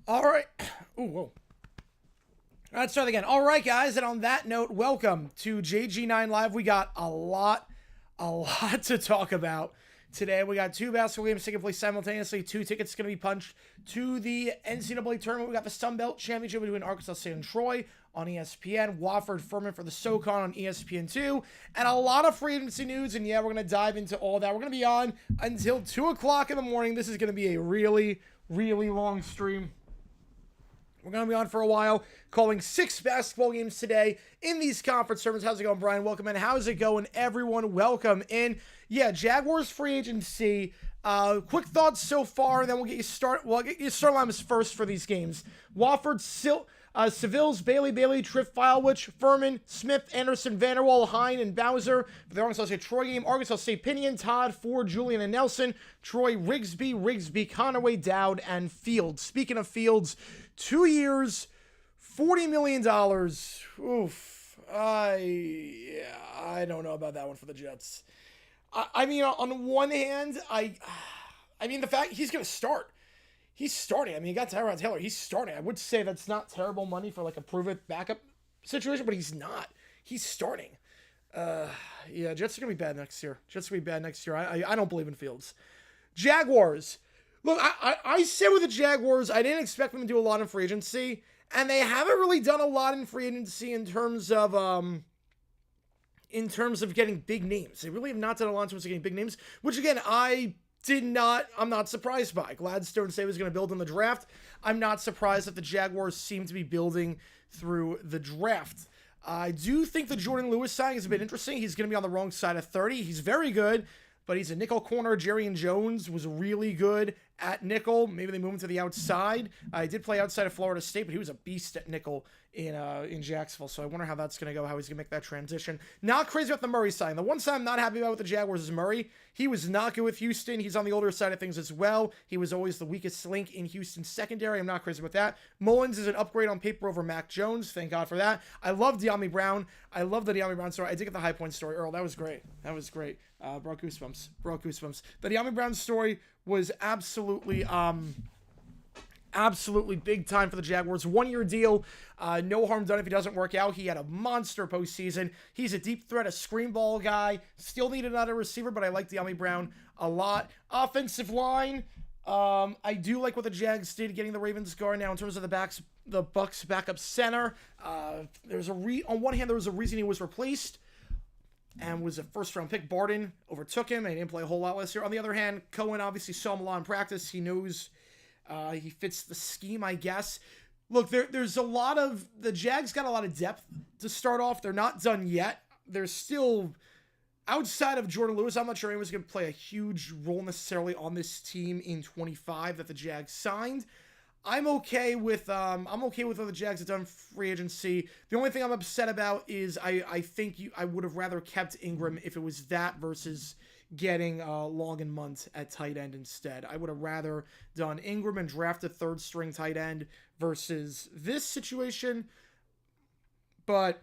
All right. Ooh, whoa. Let's start again. All right, guys. And on that note, welcome to JG9 Live. We got a lot to talk about today. We got two basketball games taking place simultaneously. Two tickets going to be punched to the NCAA tournament. We got the Sun Belt Championship between Arkansas State and Troy on ESPN. Wofford Furman for the SoCon on ESPN2. And a lot of free agency news. And yeah, we're going to dive into all that. We're going to be on until 2 o'clock in the morning. This is going to be a really long stream. We're going to be on for a while, calling 6 basketball games today in these conference tournaments. How's it going, Brian? Welcome in. How's it going, everyone? Welcome in. Yeah, Jaguars free agency. Quick thoughts so far, and then we'll get you start. Well, I'll get you start lines first for these games. Wofford, Seville's, Bailey, Triff, Filewich, Furman, Smith, Anderson, Vanderwall, Hine, and Bowser. For the Arkansas State Troy game, Arkansas State Pinion, Todd, Ford, Julian, and Nelson. Troy, Rigsby, Conaway, Dowd, and Fields. Speaking of Fields, 2 years, $40 million. Oof. I don't know about that one for the Jets. I mean, on one hand, I mean, the fact he's going to start. He's starting. I mean, he got Tyrod Taylor. He's starting. I would say that's not terrible money for like a prove-it backup situation, but he's not. He's starting. Yeah, Jets are going to be bad next year. I don't believe in Fields. Jaguars. Look, I said with the Jaguars, I didn't expect them to do a lot in free agency, and they haven't really done a lot in free agency in terms of getting big names. They really have not done a lot in terms of getting big names, which again, I'm not surprised by. Gladstone said he was going to build in the draft. I'm not surprised that the Jaguars seem to be building through the draft. I do think the Jordan Lewis signing is a bit interesting. He's going to be on the wrong side of 30. He's very good, but he's a nickel corner. Jerrion Jones was really good at nickel. Maybe they move him to the outside. He did play outside of Florida State, but he was a beast at nickel in Jacksonville. So I wonder how that's going to go, how he's going to make that transition. Not crazy about the Murray sign. The one side I'm not happy about with the Jaguars is Murray. He was not good with Houston. He's on the older side of things as well. He was always the weakest link in Houston's secondary. I'm not crazy about that. Mullins is an upgrade on paper over Mac Jones. Thank God for that. I love De'Ami Brown. I love the De'Ami Brown story. I did get the high point story, Earl. That was great. That was great. Brought goosebumps. The De'Ami Brown story was absolutely big time for the Jaguars. 1-year deal. No harm done if he doesn't work out. He had a monster postseason. He's a deep threat, a screen ball guy. Still need another receiver, but I like De'Ami Brown a lot. Offensive line. I do like what the Jags did getting the Ravens guard now in terms of the Bucs backup center. On one hand, there was a reason he was replaced and was a first-round pick. Barden overtook him, and he didn't play a whole lot last year. On the other hand, Cohen obviously saw him a lot in practice. He knows he fits the scheme, I guess. Look, there's a lot of... The Jags got a lot of depth to start off. They're not done yet. They're still... Outside of Jordan Lewis, I'm not sure anyone's going to play a huge role necessarily on this team in 25 that the Jags signed. I'm okay with what the Jags have done free agency. The only thing I'm upset about is I think I would have rather kept Ingram if it was that versus getting Long and Munt at tight end instead. I would have rather done Ingram and draft a third string tight end versus this situation. But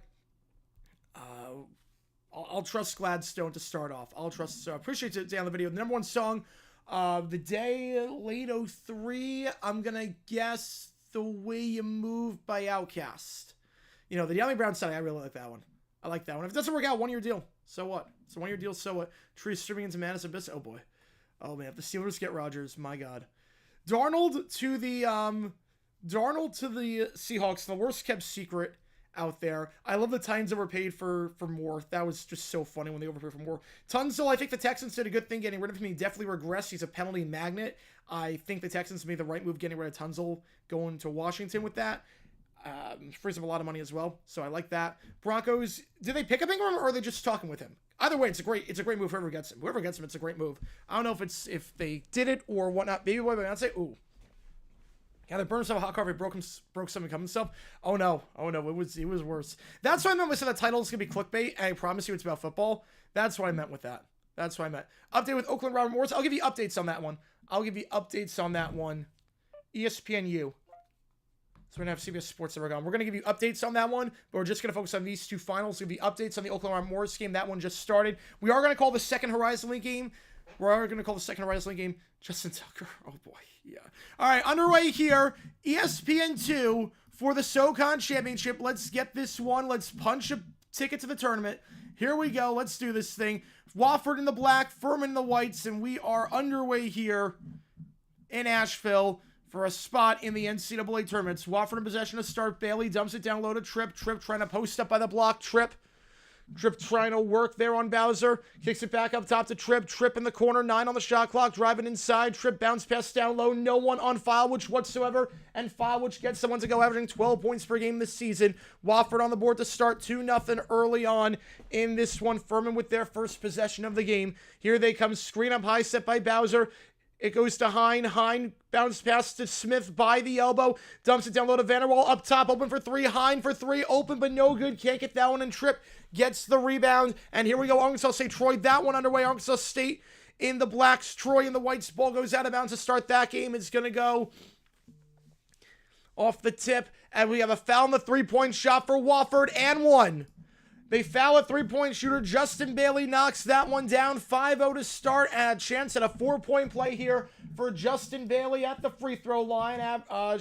I'll trust Gladstone to start off. Appreciate it down the video. The number one song of the day, late 03, I'm going to guess The Way You Move by Outkast. The De'Ami Brown side, I really like that one. I like that one. If it doesn't work out, 1-year deal. So what? It's a 1-year deal, so what? Tree streaming into Madison Abyss. Oh, boy. Oh, man. If the Steelers get Rodgers, my God. Darnold to the Seahawks, the worst-kept secret out there. I love the Titans overpaid for Moore. That was just so funny when they overpaid for Moore. Tunsil, I think the Texans did a good thing getting rid of him. He definitely regressed. He's a penalty magnet. I think the Texans made the right move getting rid of Tunsil, going to Washington with that. Frees up a lot of money as well, so I like that. Broncos, did they pick up Ingram or are they just talking with him? Either way, it's a great move. Whoever gets him, it's a great move. I don't know if they did it or whatnot. Baby boy, Beyonce. Ooh. Yeah, they burned himself a hot car. He broke something coming himself. Oh no, it was worse. That's what I meant when I said the title is gonna be clickbait. And I promise you, it's about football. That's what I meant with that. Update with Oakland Robert Morris. I'll give you updates on that one. ESPNU. So we're going to have CBS Sports that we're going. We're going to give you updates on that one, but we're just going to focus on these two finals. There'll be updates on the Oakland Robert Morris game. That one just started. We are going to call the second Horizon League game. Justin Tucker. Oh, boy. Yeah. All right, underway here. ESPN2 for the SoCon Championship. Let's get this one. Let's punch a ticket to the tournament. Here we go. Let's do this thing. Wofford in the black, Furman in the whites, and we are underway here in Asheville for a spot in the NCAA tournaments. Wofford in possession to start. Bailey dumps it down low to Tripp. Tripp trying to post up by the block. Tripp trying to work there on Bowser. Kicks it back up top to Tripp. Tripp in the corner. 9 on the shot clock. Driving inside. Tripp bounce pass down low. No one on Filewich whatsoever. And Filewich gets someone to go, averaging 12 points per game this season. Wofford on the board to start 2-0 early on in this one. Furman with their first possession of the game. Here they come. Screen up high, set by Bowser. It goes to Hine. Hine bounce pass to Smith by the elbow. Dumps it down low to Vanderwall. Up top, open for 3. Hine for 3. Open, but no good. Can't get that one. And Tripp gets the rebound. And here we go. Arkansas State, Troy. That one underway. Arkansas State in the blacks. Troy in the whites. Ball goes out of bounds to start that game. It's going to go off the tip. And we have a foul on the 3-point shot for Wofford. And one. They foul a 3-point shooter. Justin Bailey knocks that one down. 5-0 to start, and a chance at a 4-point play here for Justin Bailey at the free throw line,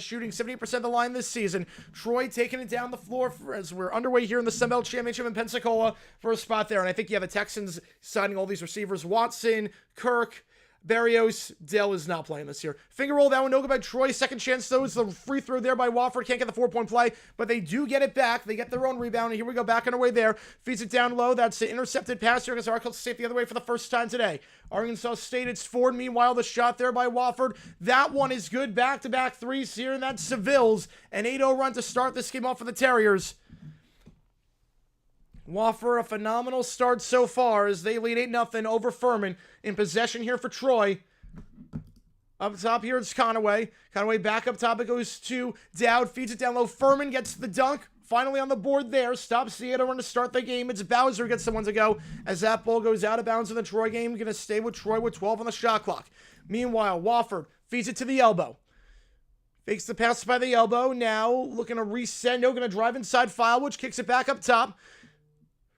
shooting 70% of the line this season. Troy taking it down the floor as we're underway here in the Sun Belt Championship in Pensacola for a spot there. And I think you have the Texans signing all these receivers. Watson, Kirk, Barrios. Dell is not playing this year. Finger roll, that one no good by Troy. Second chance, though, is the free throw there by Wofford. Can't get the 4-point play, but they do get it back. They get their own rebound, and here we go, back on our way there. Feeds it down low. That's the intercepted pass here against Arkansas State the other way for the first time today. Arkansas State, it's Ford. Meanwhile, the shot there by Wofford. That one is good. Back-to-back threes here, and that's Seville's. An 8-0 run to start this game off for the Terriers. Wofford, a phenomenal start so far as they lead 8-0 over Furman. In possession here for Troy. Up top here, it's Conaway. Conaway back up top. It goes to Dowd. Feeds it down low. Furman gets the dunk. finally on the board there. Stops the 8-0 run to start the game. It's Bowser who gets the one to go as that ball goes out of bounds in the Troy game. Going to stay with Troy with 12 on the shot clock. Meanwhile, Wofford feeds it to the elbow. Fakes the pass by the elbow. Now looking to reset. No, going to drive inside Filewich. Kicks it back up top.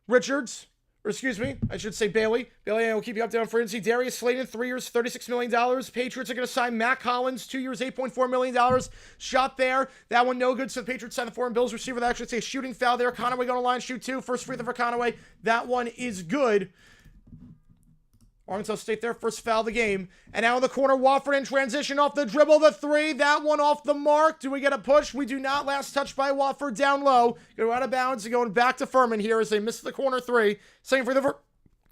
Richards. Or excuse me, I should say Bailey. Bailey, I will keep you up down for NC. Darius Slayton, 3 years, $36 million. Patriots are going to sign Matt Collins, 2 years, $8.4 million. Shot there. That one no good, so the Patriots sign the foreign Bills receiver. That actually say shooting foul there. Conaway going to line, shoot 2. First free throw for Conaway. That one is good. Arkansas State there, first foul of the game. And now in the corner, Wofford in transition off the dribble, the 3. That one off the mark. Do we get a push? We do not. Last touch by Wofford down low. Go out of bounds and going back to Furman here as they miss the corner 3. Same for the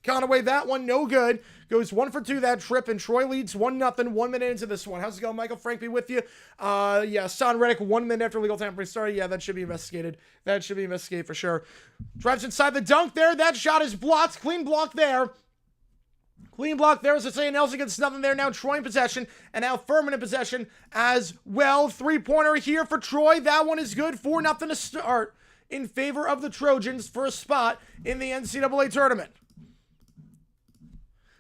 Conaway. That one no good. Goes 1 for 2 that trip, and Troy leads 1-0, 1 minute into this one. How's it going, Michael Frank? Be with you. Yeah, Son Reddick, 1 minute after legal tampering started. Yeah, that should be investigated. That should be investigated for sure. Drives inside the dunk there. That shot is blocked. Clean block there. Clean block there as I say, Nelson gets nothing there. Now Troy in possession, and now Furman in possession as well. 3-pointer here for Troy. That one is good. 4-0 to start in favor of the Trojans for a spot in the NCAA tournament.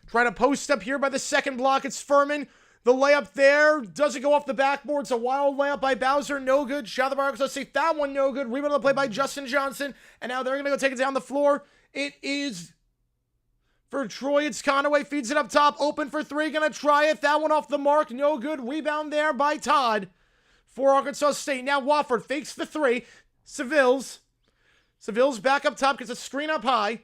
Trying to post up here by the second block. It's Furman. The layup there doesn't go off the backboard. It's a wild layup by Bowser. No good. Shot of the Arkansas State. That one no good. Rebound of the play by Justin Johnson. And now they're going to go take it down the floor. It is... For Troy, it's Conaway, feeds it up top, open for 3, gonna try it. That one off the mark, no good. Rebound there by Todd for Arkansas State. Now Wofford fakes the 3. Seville's back up top, gets a screen up high.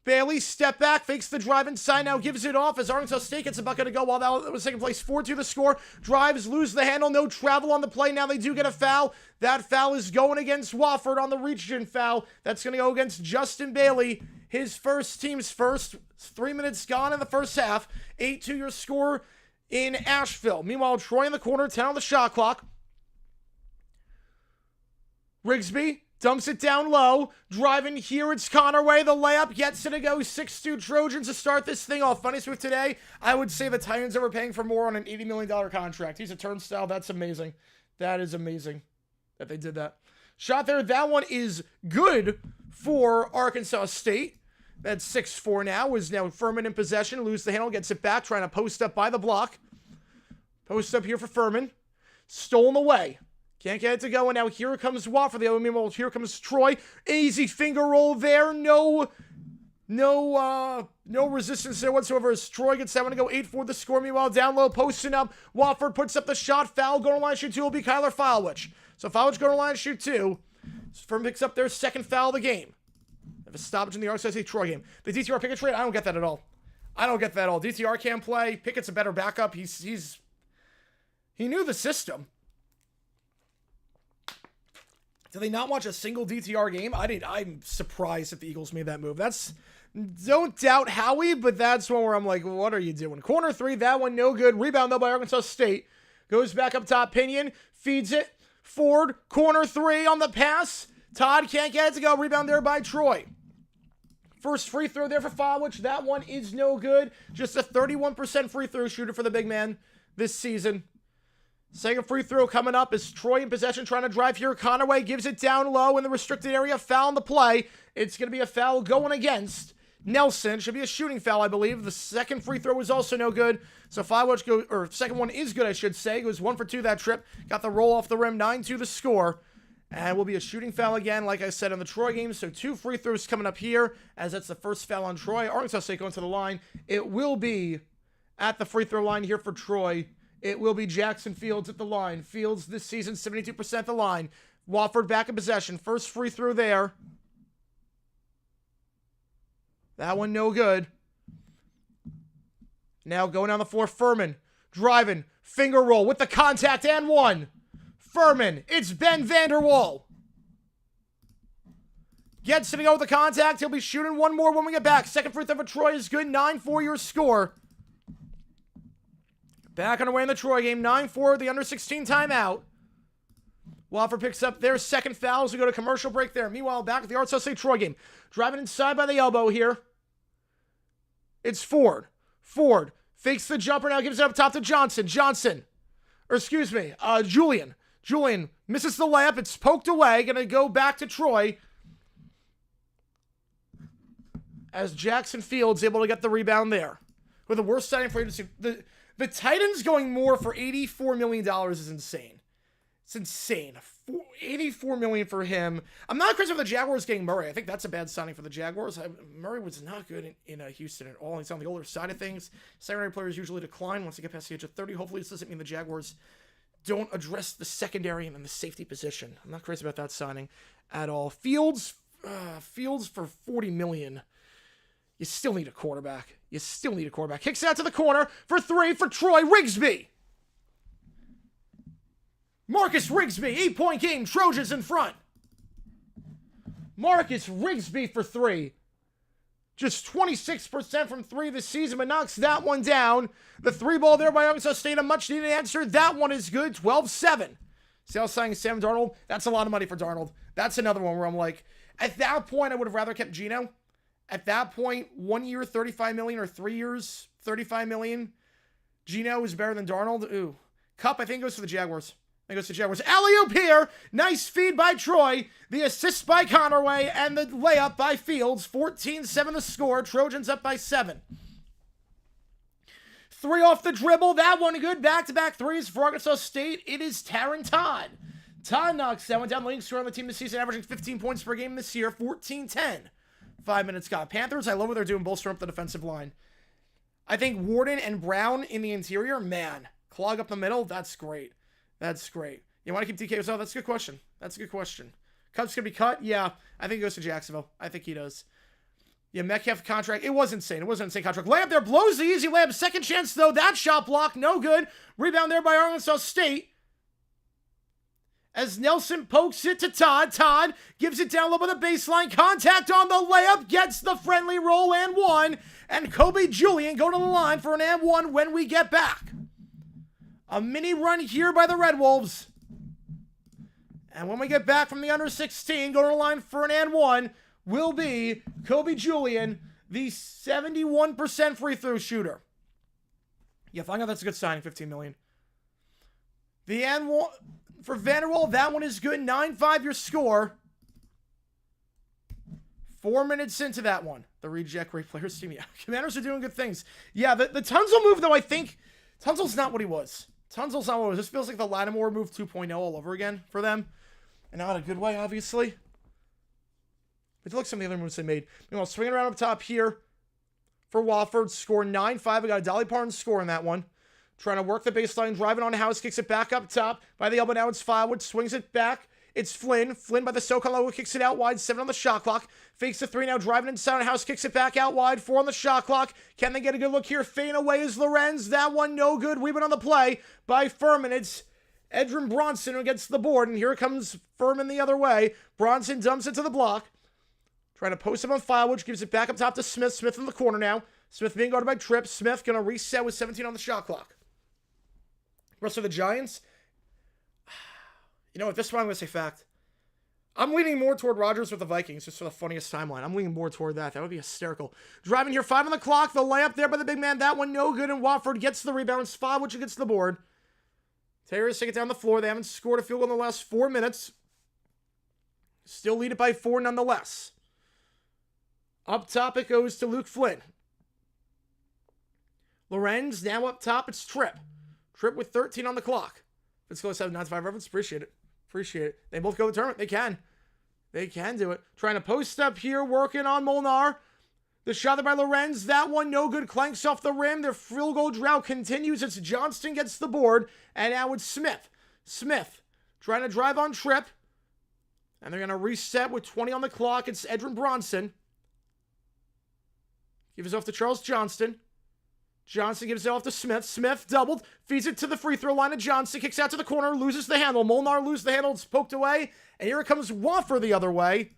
Bailey, step back, fakes the drive inside, now gives it off as Arkansas State gets a bucket to go while that was taking place. 4-2 the score. Drives, lose the handle, no travel on the play. Now they do get a foul. That foul is going against Wofford on the reach-in foul. That's going to go against Justin Bailey. His team's first. 3 minutes gone in the first half. 8-2 your score in Asheville. Meanwhile, Troy in the corner, 10 on the shot clock. Rigsby dumps it down low. Driving here, it's Conaway. The layup gets it to go. 6-2 Trojans to start this thing off. Funny with today, I would say the Titans are paying for more on an $80 million contract. He's a turnstile. That's amazing. That is amazing that they did that. Shot there. That one is good for Arkansas State. That's 6-4 now. Is now Furman in possession. Lose the handle. Gets it back. Trying to post up by the block. Post up here for Furman. Stolen away. Can't get it to go. And now here comes Wofford. The other meanwhile, here comes Troy. Easy finger roll there. No resistance there whatsoever as Troy gets that one to go. 8-4 the score. Meanwhile, down low, posting up. Wofford puts up the shot. Foul. Going to line shoot 2 will be Kyler Filewich. So Filewich going to line shoot 2. Furman picks up their second foul of the game. A stoppage in the Arkansas State Troy game. The DTR Pickett trade, I don't get that at all. I don't get that at all. DTR can't play. Pickett's a better backup. He knew the system. Did they not watch a single DTR game? I'm surprised if the Eagles made that move. Don't doubt Howie, but that's one where I'm like, what are you doing? Corner 3, that one no good. Rebound though by Arkansas State. Goes back up top. Pinion feeds it. Ford, corner 3 on the pass. Todd can't get it to go. Rebound there by Troy. First free throw there for Filewich. That one is no good. Just a 31% free throw shooter for the big man this season. Second free throw coming up is Troy in possession trying to drive here. Conaway gives it down low in the restricted area. Foul on the play. It's going to be a foul going against Nelson. Should be a shooting foul, I believe. The second free throw was also no good. So Filewich second one is good, I should say. It was 1 for 2 that trip. Got the roll off the rim. 9-2 the score. And will be a shooting foul again, like I said, in the Troy game. So 2 free throws coming up here, as that's the first foul on Troy. Arkansas State going to the line. It will be at the free throw line here for Troy. It will be Jackson Fields at the line. Fields this season, 72% at the line. Wofford back in possession. First free throw there. That one no good. Now going down the floor, Furman. Driving. Finger roll with the contact and one. Furman, it's Ben Vanderwall. Gets to go with the contact. He'll be shooting one more when we get back. Second free throw for Troy is good. 9-4 your score. Back on the way in the Troy game. 9-4, the under 16 timeout. Wofford picks up their second foul as we go to commercial break there. Meanwhile, back at the Arkansas State Troy game. Driving inside by the elbow here. It's Ford. Ford fakes the jumper now, gives it up top to Johnson. Julian Misses the layup. It's poked away. Going to go back to Troy. As Jackson Fields able to get the rebound there. With the worst signing for agency. The Titans going more for $84 million is insane. It's insane. $84 million for him. I'm not crazy about the Jaguars getting Murray. I think that's a bad signing for the Jaguars. Murray was not good in Houston at all. He's on the older side of things. Secondary players usually decline once they get past the age of 30. Hopefully this doesn't mean the Jaguars don't address the secondary and then the safety position. I'm not crazy about that signing at all. Fields for $40 million. You still need a quarterback. Kicks out to the corner for 3 for Troy Rigsby. Marcus Rigsby, 8-point game. Trojans in front. Marcus Rigsby for 3. Just 26% from 3 this season, but knocks that one down. The 3 ball there by Arkansas State, a much-needed answer. That one is good, 12-7. Sale signing Sam Darnold. That's a lot of money for Darnold. That's another one where I'm like, at that point, I would have rather kept Geno. At that point, 1 year, $35 million, or 3 years, $35 million. Geno is better than Darnold. Ooh. Cup, I think, goes to the Jaguars. Alley-oop here. Nice feed by Troy. The assist by Connerway and the layup by Fields. 14-7 the score. Trojans up by 7. 3 off the dribble. That one good. Back-to-back threes for Arkansas State. It is Taron Todd. Todd knocks that one down. The leading scorer on the team this season, averaging 15 points per game this year. 14-10. 5 minutes got. Panthers, I love what they're doing, bolstering up the defensive line. I think Warden and Brown in the interior, man. Clog up the middle, that's great. You want to keep DK yourself? That's a good question. Cup's going to be cut? Yeah, I think he goes to Jacksonville. I think he does. Yeah, Metcalf contract. It was insane. It was an insane contract. Layup there, blows the easy layup. Second chance, though. That shot block, no good. Rebound there by Arkansas State. As Nelson pokes it to Todd. Todd gives it down low by the baseline. Contact on the layup. Gets the friendly roll and 1. And Kobe Julian going to the line for an and 1 when we get back. A mini run here by the Red Wolves. And when we get back from the under 16, going to the line for an and 1 will be Kobe Julian, the 71% free throw shooter. Yeah, I think that's a good signing, $15 million. The and 1 for Vanderwall, that one is good. 9-5 your score. 4 minutes into that one. The reject great players team. Yeah, Commanders are doing good things. Yeah, the Tunzel move, though, I think Tunzel's not what he was. This feels like the Lattimore move 2.0 all over again for them. And not in a good way, obviously. But look at some of the other moves they made. Meanwhile, swinging around up top here for Wofford. Score 9-5. We got a Dolly Parton score in that one. Trying to work the baseline, driving on House, kicks it back up top. By the elbow now, it's Firewood, swings it back. It's Flynn. Flynn by the SoCal logo, kicks it out wide. 7 on the shot clock. Fakes the 3 now, driving inside on House, kicks it back out wide. 4 on the shot clock. Can they get a good look here? Fading away is Lorenz. That one no good. Rebound on the play by Furman. It's Edrin Bronson who gets the board. And here comes Furman the other way. Bronson dumps it to the block. Trying to post him on Firewood, gives it back up top to Smith. Smith in the corner now. Smith being guarded by Tripp. Smith going to reset with 17 on the shot clock. Rest of the Giants. You know what? This one I'm going to say fact. I'm leaning more toward Rodgers with the Vikings, just for the funniest timeline. I'm leaning more toward that. That would be hysterical. Driving here, 5 on the clock. The layup there by the big man. That one no good, and Watford gets the rebound. Spot, which gets the board. Terriers take it down the floor. They haven't scored a field goal in the last 4 minutes. Still lead it by 4 nonetheless. Up top, it goes to Luke Flynn. Lorenz, now up top, it's Tripp. Tripp with 13 on the clock. Let's go 7-9-5 reference. Appreciate it. They both go to the tournament. They can do it. Trying to post up here, working on Molnar. The shot there by Lorenz. That one no good. Clanks off the rim. Their field goal drought continues. It's Johnston gets the board. And now it's Smith. Smith trying to drive on Tripp. And they're going to reset with 20 on the clock. It's Edrin Bronson. Gives it off to Charles Johnston. Johnson gives it off to Smith. Smith doubled. Feeds it to the free throw line of Johnson. Kicks out to the corner. Loses the handle. Molnar loses the handle. It's poked away. And here it comes Wofford the other way.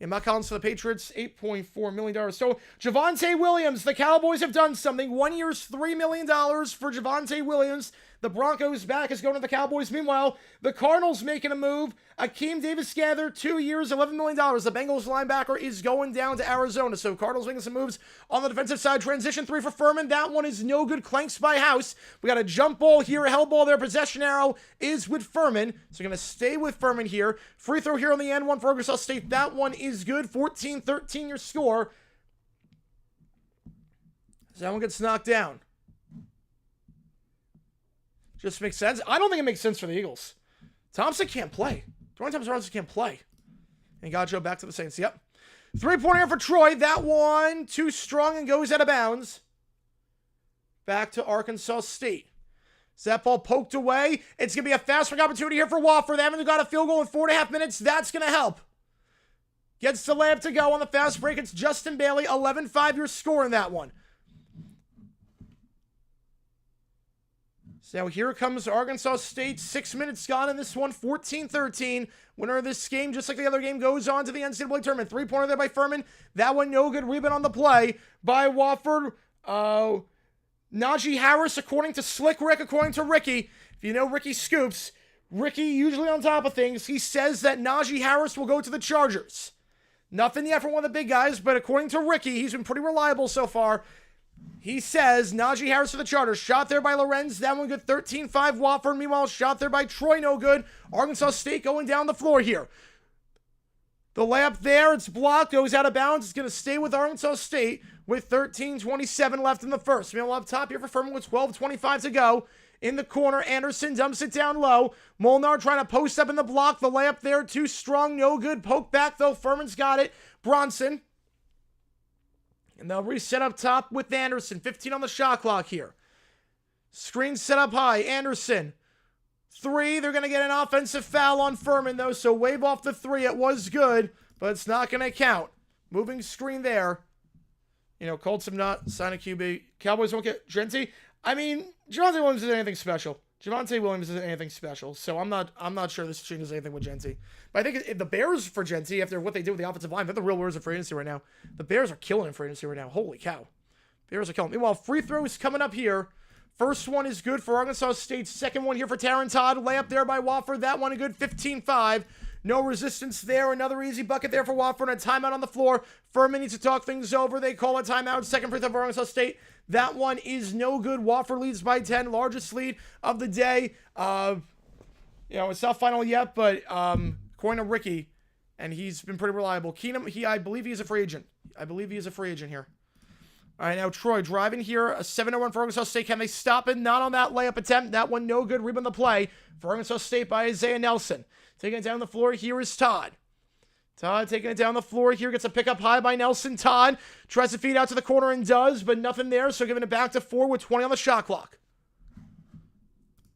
And Matt Collins for the Patriots. $8.4 million. So Javonte Williams. The Cowboys have done something. 1 year's $3 million for Javonte Williams. The Broncos back is going to the Cowboys. Meanwhile, the Cardinals making a move. Akeem Davis-Gaither, 2 years, $11 million. The Bengals linebacker is going down to Arizona. So Cardinals making some moves on the defensive side. Transition 3 for Furman. That one is no good. Clanks by House. We got a jump ball here, a held ball there. Possession arrow is with Furman. So going to stay with Furman here. Free throw here on the end one for Arkansas State. That one is good. 14-13 your score. So that one gets knocked down. Just makes sense. I don't think it makes sense for the Eagles. Thompson can't play. Dwayne Thompson can't play. And Gajo back to the Saints. Yep. 3-pointer here for Troy. That one too strong and goes out of bounds. Back to Arkansas State. So that ball poked away. It's going to be a fast break opportunity here for Wofford. They haven't got a field goal in 4.5 minutes. That's going to help. Gets the layup to go on the fast break. It's Justin Bailey. 11-5 your score in that one. So here comes Arkansas State. 6 minutes gone in this one. 14-13. Winner of this game, just like the other game, goes on to the NCAA tournament. 3-pointer there by Furman. That one no good. Rebound on the play by Wofford. Najee Harris, according to Slick Rick, according to Ricky. If you know Ricky Scoops, Ricky usually on top of things. He says that Najee Harris will go to the Chargers. Nothing yet from one of the big guys, but according to Ricky, he's been pretty reliable so far. He says Najee Harris for the Chargers. Shot there by Lorenz. That one good. 13-5 Wofford. Meanwhile, shot there by Troy. No good. Arkansas State going down the floor here. The layup there. It's blocked. Goes out of bounds. It's going to stay with Arkansas State with 13:27 left in the first. Meanwhile, up top here for Furman with 12:25 to go. In the corner, Anderson dumps it down low. Molnar trying to post up in the block. The layup there too strong. No good. Poke back though. Furman's got it. Bronson. And they'll reset up top with Anderson. 15 on the shot clock here. Screen set up high. Anderson. 3. They're going to get an offensive foul on Furman, though. So wave off the 3. It was good, but it's not going to count. Moving screen there. You know, Colts have not signed a QB. Cowboys won't get Genty. I mean, Javonte Williams isn't anything special. Javonte Williams isn't anything special. So I'm not sure this changes anything with Genty. But I think the Bears for Genty, after what they did with the offensive line, they're the real words of free agency right now. The Bears are killing him for agency right now. Holy cow. Bears are killing him. Meanwhile, free throws coming up here. First one is good for Arkansas State. Second one here for Taron Todd. Layup there by Wofford. That one a good. 15-5. No resistance there. Another easy bucket there for Wofford. A timeout on the floor. Furman needs to talk things over. They call a timeout. Second free throw for Arkansas State. That one is no good. Wofford leads by 10. Largest lead of the day. It's not final yet, but according to Ricky, and he's been pretty reliable. Keenum, I believe he's a free agent. Here. All right, now Troy driving here. A 7-0 run for Arkansas State. Can they stop it? Not on that layup attempt. That one no good. Rebound the play for Arkansas State by Isaiah Nelson. Taking it down the floor. Here is Todd. Todd taking it down the floor here. Gets a pick up high by Nelson. Todd tries to feed out to the corner and does, but nothing there. So giving it back to Ford with 20 on the shot clock.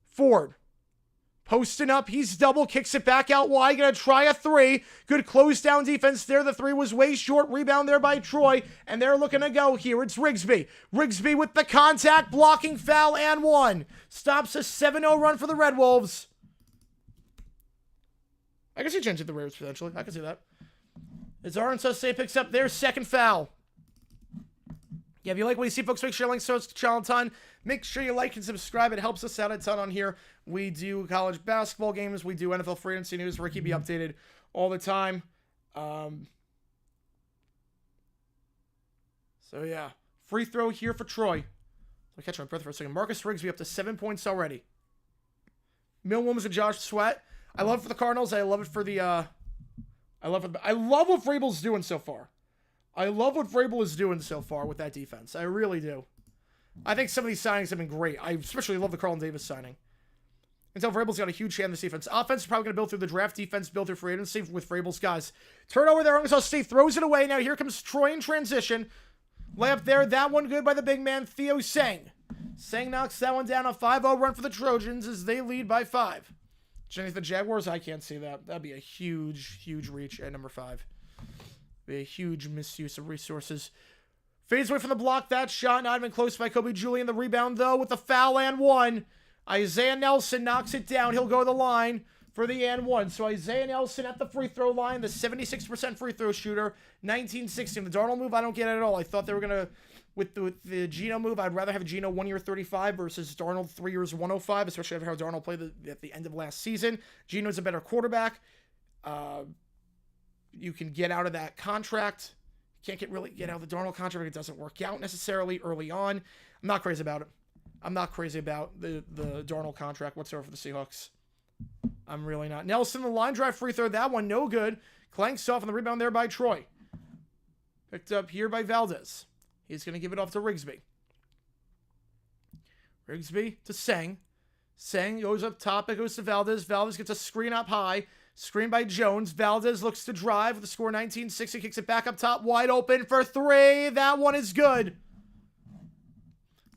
Ford. Posting up. He's double. Kicks it back out wide. Going to try a 3. Good close down defense there. The 3 was way short. Rebound there by Troy. And they're looking to go here. It's Rigsby. Rigsby with the contact. Blocking foul and 1. Stops a 7-0 run for the Red Wolves. I can see changing the Raiders potentially. I can see that. As Arkansas State picks up their second foul. Yeah, if you like what you see, folks, make sure you like the channel a ton. Make sure you like and subscribe. It helps us out a ton on here. We do college basketball games. We do NFL free agency news. We're keeping you updated all the time. So, yeah. Free throw here for Troy. I'll catch my breath for a second. Marcus Rigsby up to 7 points already. Mill Williams and Josh Sweat. I love it for the Cardinals. I love it for the, I love what Vrabel's doing so far. I love what Vrabel is doing so far with that defense. I really do. I think some of these signings have been great. I especially love the Carlton Davis signing. Until Vrabel's got a huge hand in this defense. Offense is probably going to build through the draft. Defense build through free agency with Vrabel's guys. Turnover there. Arkansas State throws it away. Now here comes Troy in transition. Layup there. That one good by the big man, Theo Sang. Sang knocks that one down. A 5-0 run for the Trojans as they lead by 5. Jenny, the Jaguars, I can't see that. That'd be a huge, huge reach at number 5. Be a huge misuse of resources. Fades away from the block. That shot not even close by Kobe Julian. The rebound, though, with the foul and 1. Isaiah Nelson knocks it down. He'll go to the line. for the and one. So Isaiah Nelson at the free throw line, the 76% free throw shooter, 19-16. The Darnold move, I don't get it at all. I thought they were going to, with the Geno move, I'd rather have Geno 1 year 35 versus Darnold 3 years 105, especially after how Darnold played at the end of last season. Geno's a better quarterback. You can get out of that contract. You can't really get out of the Darnold contract. It doesn't work out necessarily early on. I'm not crazy about it. I'm not crazy about the Darnold contract whatsoever for the Seahawks. I'm really not. Nelson, the line drive free throw, that one no good. Clanks off on the rebound there by Troy. Picked up here by Valdez. He's going to give it off to Rigsby. Rigsby to Seng. Seng goes up top. It goes to Valdez. Valdez gets a screen up high. Screen by Jones. Valdez looks to drive with the score 19-60. Kicks it back up top. Wide open for three. That one is good.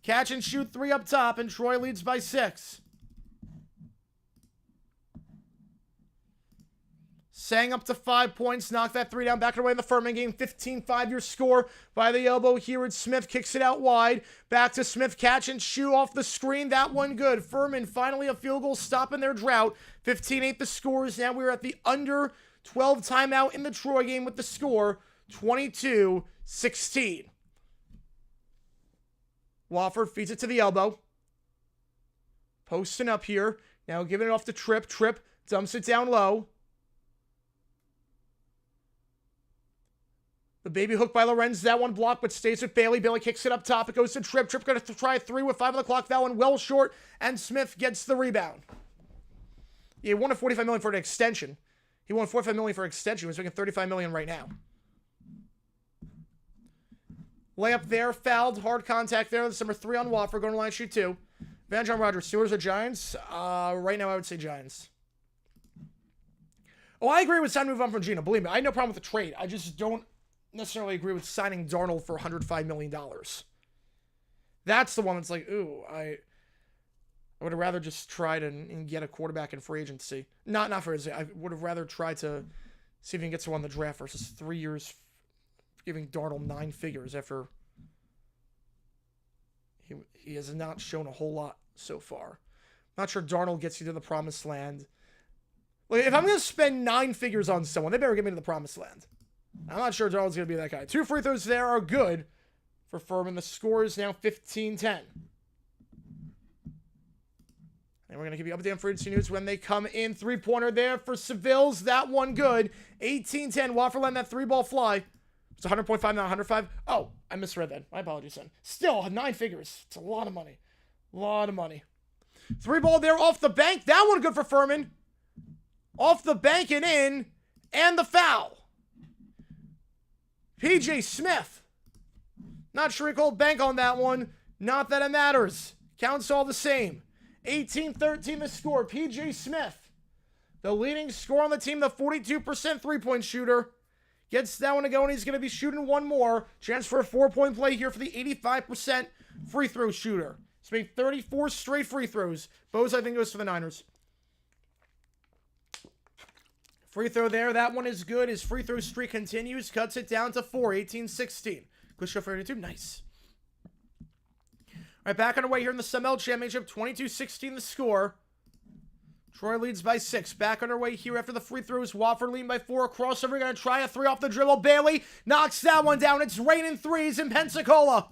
Catch and shoot 3 up top, and Troy leads by 6. Sang up to 5 points, knocked that 3 down, back away in the Furman game. 15-5 your score by the elbow here. Smith kicks it out wide. Back to Smith, catch and shoot off the screen. That one good. Furman finally a field goal, stopping their drought. 15-8 the scores. Now we're at the under 12 timeout in the Troy game with the score 22-16. Wofford feeds it to the elbow. Posting up here. Now giving it off to Tripp. Tripp dumps it down low. The baby hook by Lorenz. That one blocked, but stays with Bailey. Bailey kicks it up top. It goes to Tripp. Tripp going to try 3 with 5 on the clock. That one well short, and Smith gets the rebound. He wanted $45 million for an extension. He won $45 million for an extension. He's making $35 million right now. Layup there, fouled, hard contact there. That's number 3 on Wofford, going to line shoot 2. Van John Rogers, Steelers or Giants? Right now I would say Giants. Oh, I agree with signing move on from Geno. Believe me, I have no problem with the trade. I just don't necessarily agree with signing Darnold for $105 million. That's the one that's like, ooh, I would have rather just tried and get a quarterback in free agency. Not free agency. I would have rather tried to see if he can get someone in the draft versus 3 years giving Darnold 9 figures after he has not shown a whole lot so far. Not sure Darnold gets you to the promised land. Like, if I'm going to spend 9 figures on someone, they better get me to the promised land. I'm not sure Darnold's going to be that guy. 2 free throws there are good for Furman. The score is now 15-10. And we're going to give you update on free agency news when they come in. 3-pointer there for Sevilles. That one good. 18-10. Wofford letting that 3-ball fly. It's 100.5, not 105. Oh, I misread that. My apologies, son. Still, 9 figures. It's a lot of money. A lot of money. 3-ball there off the bank. That one good for Furman. Off the bank and in. And the foul. P.J. Smith. Not sure he called bank on that one. Not that it matters. Counts all the same. 18-13 the score. P.J. Smith, the leading scorer on the team, the 42% 3-point shooter. Gets that one to go, and he's going to be shooting one more. Chance for a 4-point play here for the 85% free throw shooter. He's made 34 straight free throws. Bose, I think, goes for the Niners. Free throw there. That one is good. His free throw streak continues. Cuts it down to 4. 18-16. Good show for 82. Nice. All right, back on our way here in the Sun Belt Championship. 22-16 the score. Troy leads by 6. Back on our way here after the free throws. Wofford leading by 4. Crossover. Going to try a 3 off the dribble. Bailey knocks that one down. It's raining 3s in Pensacola.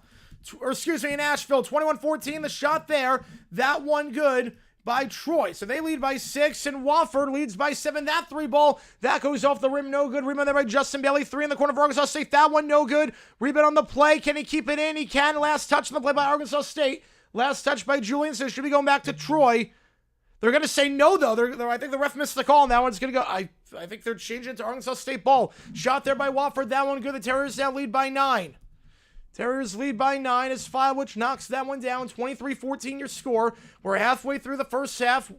In Asheville. 21-14. The shot there. That one good by Troy. So they lead by 6, and Wofford leads by 7. That 3-ball, that goes off the rim. No good. Rebound there by Justin Bailey. 3 in the corner for Arkansas State. That one no good. Rebound on the play. Can he keep it in? He can. Last touch on the play by Arkansas State. Last touch by Julian. So it should be going back to Troy. They're going to say no, though. I think the ref missed the call, and that one's going to go. I think they're changing it to Arkansas State ball. Shot there by Wofford. That one good. The Terriers now lead by 9. Terriers lead by 9 as Filewich knocks that one down. 23-14 your score. We're halfway through the first half.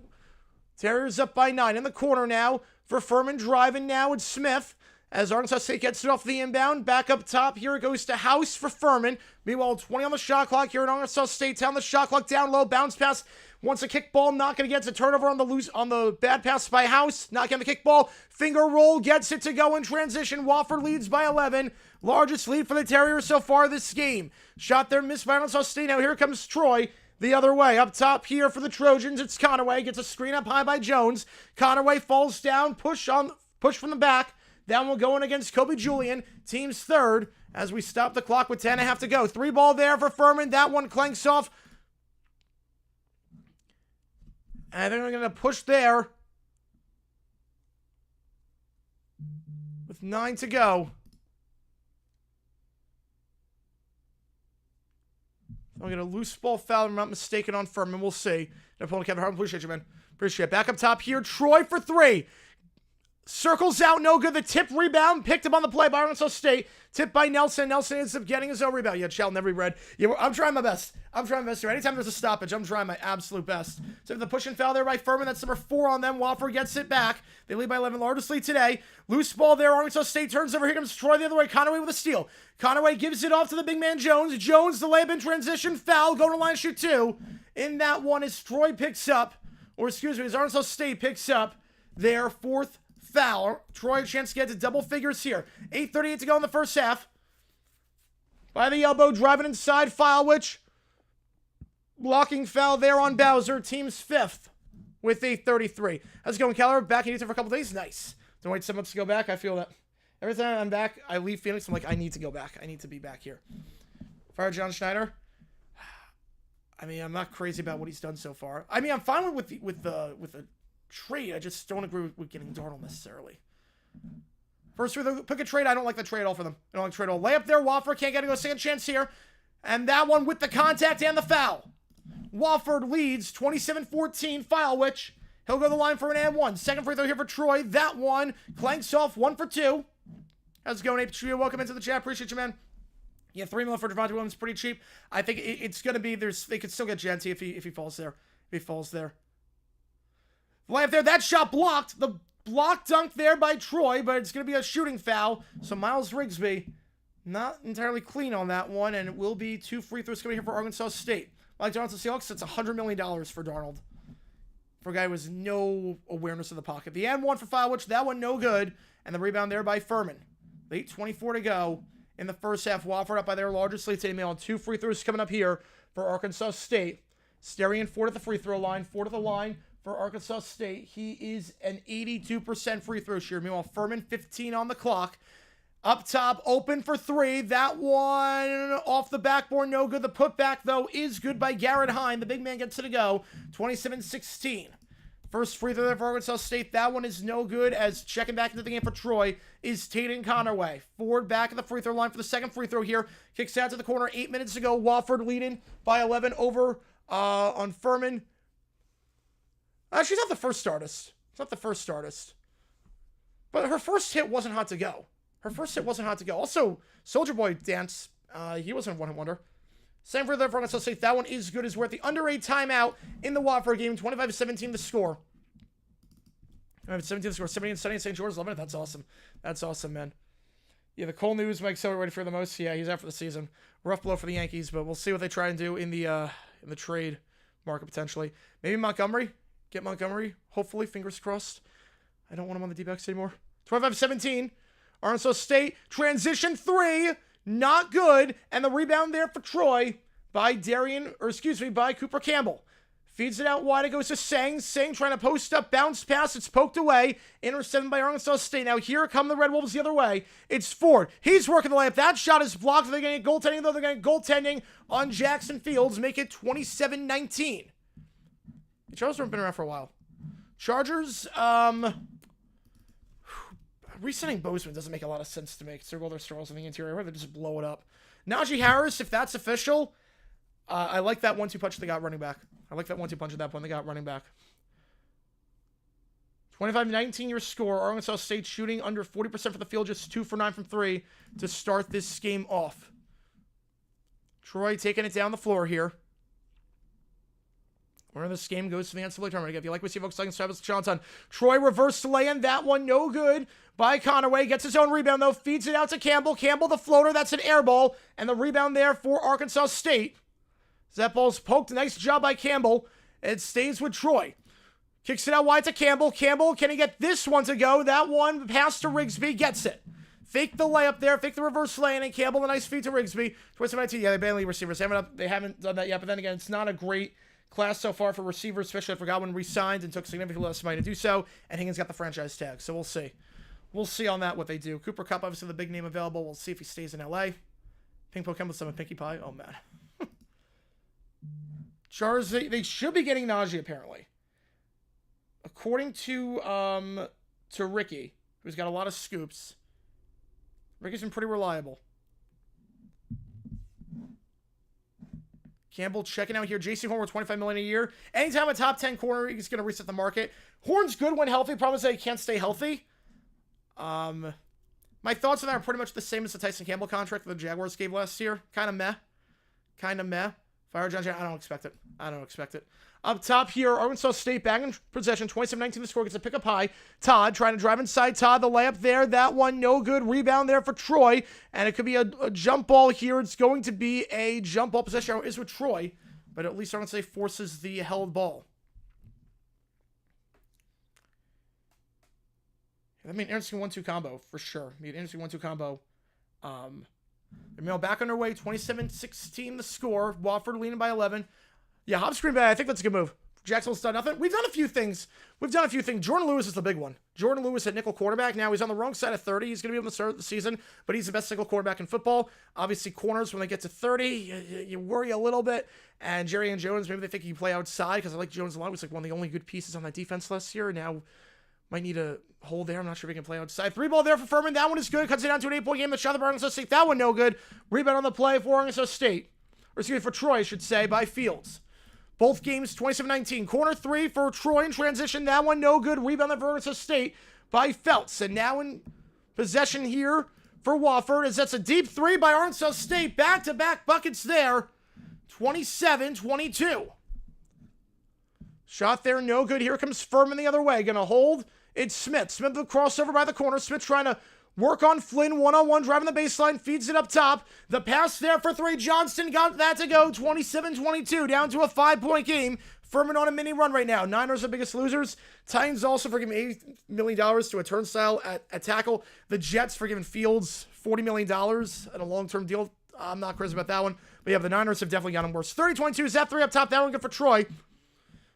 Terriers up by 9. In the corner now for Furman, driving now. It's Smith as Arkansas State gets it off the inbound. Back up top. Here it goes to House for Furman. Meanwhile, 20 on the shot clock here at Arkansas State Town. The shot clock down low. Bounce pass. Wants a kickball. Not going to get it. Turnover on the bad pass by House. Not getting the kickball. Finger roll. Gets it to go in transition. Wofford leads by 11. Largest lead for the Terriers so far this game. Shot there. Missed by Arkansas State. Now here comes Troy. the other way. Up top here for the Trojans, it's Conaway. Gets a screen up high by Jones. Conaway falls down, push from the back. That one going against Kobe Julian, team's third, as we stop the clock with 10.5 to go. 3 ball there for Furman. That one clanks off. And they're going to push there with 9 to go. I'm going to loose ball foul, if I'm not mistaken, on Furman. We'll see. Opponent Kevin Hartman, appreciate you, man. Appreciate it. Back up top here. Troy for 3. Circles out, no good. The tip rebound, picked up on the play by Arkansas State. Tipped by Nelson. Nelson ends up getting his own rebound. Yeah, Sheldon, every red. Yeah, I'm trying my best. I'm trying my best here. Anytime there's a stoppage, I'm trying my absolute best. So the push and foul there by Furman. That's number 4 on them. Wofford gets it back. They lead by 11. Largest lead today. Loose ball there. Arkansas State turns over. Here comes Troy the other way. Conaway with a steal. Conaway gives it off to the big man Jones. Jones, the layup in transition. Foul. Going to line, shoot 2. In that one, as Troy picks up, or excuse me, as Arkansas State picks up their 4th foul. Troy a chance to get to double figures here. 8:38 to go in the first half. By the elbow, driving inside, Filewich. Blocking foul there on Bowser. Team's 5th with 8:33. How's it going, Keller? Back in Utah for a couple days? Nice. Don't wait 7 months to go back. I feel that. Every time I'm back, I leave Phoenix. I'm like, I need to go back. I need to be back here. Fire John Schneider. I mean, I'm not crazy about what he's done so far. I mean, I'm fine with the trade. I just don't agree with getting Darnold necessarily. First through the pick a trade. I don't like the trade at all for them. I don't like the trade at all. Layup there. Wofford can't get a second chance here. And that one with the contact and the foul. Wofford leads 27-14. Filewich. He'll go to the line for an and 1. Second free throw here for Troy. That one clanks off. 1 for 2. How's it going, Ape Trio? Welcome into the chat. Appreciate you, man. Yeah, $3 million for Devontae Williams. Pretty cheap. I think it's going to be, they could still get Genty if he falls there. If he falls there. Layup there. That shot blocked. The block dunk there by Troy, but it's going to be a shooting foul. So Miles Rigsby not entirely clean on that one, and it will be 2 free throws coming here for Arkansas State. Like Johnson Seahawks, it's $100 million for Darnold. For a guy who has no awareness of the pocket. The and 1 for Filewich. That one no good. And the rebound there by Furman. 8:24 to go in the first half. Wofford up by their largest lead today. On 2 free throws coming up here for Arkansas State. Starion 4 to the free throw line. 4 to the line for Arkansas State. He is an 82% free throw shooter. Meanwhile, Furman 15 on the clock. Up top, open for 3. That one off the backboard, no good. The putback, though, is good by Garrett Hine. The big man gets it to go. 27-16. First free throw there for Arkansas State. That one is no good, as checking back into the game for Troy is Tatum Conaway. Ford back at the free throw line for the second free throw here. Kicks out to the corner 8 minutes ago. Wofford leading by 11 over on Furman. She's not the first artist. It's not the first artist. But her first hit wasn't hot to go. Also, Soldier Boy dance. He wasn't a one-hit wonder. Same for the for Arkansas State. That one is good as worth the under 8 timeout in the Wofford game. 25-17 to score. 17 to score. 70 St. George. 11. That's awesome. That's awesome, man. Yeah, the Cole News makes so ready for the most. Yeah, he's out for the season. Rough blow for the Yankees, but we'll see what they try and do in the trade market potentially. Maybe Montgomery. Get Montgomery. Hopefully, fingers crossed. I don't want him on the D-backs anymore. 25-17. Arkansas State. Transition 3. Not good. And the rebound there for Troy by by Cooper Campbell. Feeds it out wide. It goes to Sang. Sang trying to post up. Bounce pass. It's poked away. Intercepted by Arkansas State. Now here come the Red Wolves the other way. It's Ford. He's working the layup. That shot is blocked. They're getting goaltending, though. They're getting goaltending on Jackson Fields. Make it 27-19. The Chargers have been around for a while. Chargers, re-signing Bozeman doesn't make a lot of sense to me. Consider all their struggles in the interior. I'd rather just blow it up. Najee Harris, if that's official, I like that 1-2 punch they got running back. I like that 1-2 punch at that point they got running back. 25-19 your score. Arkansas State shooting under 40% for the field, just 2 for 9 from 3 to start this game off. Troy taking it down the floor here. Where this game goes to the NCAA tournament. If you like what you see folks like Travis Johnson. Troy reverse lay-in. That one no good by Conaway. Gets his own rebound, though. Feeds it out to Campbell. Campbell the floater. That's an air ball. And the rebound there for Arkansas State. That ball's poked. Nice job by Campbell. It stays with Troy. Kicks it out wide to Campbell. Campbell, can he get this one to go? That one pass to Rigsby. Gets it. Fake the layup there. Fake the reverse lane. And Campbell, the nice feed to Rigsby. 27-19. Yeah, they barely receivers. They haven't done that yet. But then again, it's not a great class so far for receivers, especially after Godwin re-signed and took significantly less money to do so. And Higgins got the franchise tag. So we'll see. We'll see on that what they do. Cooper Kupp, obviously the big name available. We'll see if he stays in LA. Ping Pong with some Pinkie Pie. Oh, man. Jars, they should be getting Najee, apparently. According to Ricky, who's got a lot of scoops. Ricky's been pretty reliable. Campbell checking out here. J.C. Horn with $25 million a year. Anytime a top 10 corner, he's going to reset the market. Horn's good when healthy. Problem is that he can't stay healthy. My thoughts on that are pretty much the same as the Tyson Campbell contract that the Jaguars gave last year. Kind of meh. Fire Johnson, I don't expect it. Up top here, Arkansas State back in possession. 27-19 the score. Gets a pick up high. Todd trying to drive inside. Todd, the layup there. That one, no good. Rebound there for Troy. And it could be a jump ball here. It's going to be a jump ball. Possession is with Troy. But at least Arkansas State forces the held ball. I mean, interesting 1-2 combo, for sure. Interesting 1-2 combo. They're back on their way. 27-16 the score. Wofford leading by 11. Yeah, hop screen bad. I think that's a good move. Jacksonville's done nothing. We've done a few things. Jordan Lewis is the big one. Jordan Lewis at nickel quarterback. Now he's on the wrong side of 30. He's going to be able to start the season, but he's the best single quarterback in football. Obviously, corners, when they get to 30, you worry a little bit. And Jerry and Jones, maybe they think he can play outside because I like Jones a lot. He was like one of the only good pieces on that defense last year. Now might need a hold there. I'm not sure if he can play outside. 3 ball there for Furman. That one is good. Cuts it down to an 8-point game. The shot of Arkansas State. That one no good. Rebound on the play for Arkansas State. Or excuse me, for Troy, I should say, by Fields. Both games, 27-19. Corner 3 for Troy in transition. That one no good. Rebound there for Arkansas State by Feltz. And now in possession here for Wofford, as that's a deep 3 by Arkansas State. Back-to-back buckets there. 27-22. Shot there, no good. Here comes Furman the other way. Gonna hold. It's Smith. Smith the crossover by the corner. Smith trying to work on Flynn. One-on-one, driving the baseline. Feeds it up top. The pass there for 3. Johnston got that to go. 27-22. Down to a 5-point game. Furman on a mini run right now. Niners are biggest losers. Titans also for giving $80 million to a turnstile at tackle. The Jets for giving Fields $40 million at a long-term deal. I'm not crazy about that one. But yeah, the Niners have definitely gotten worse. 30-22. Zap 3 up top. That one good for Troy.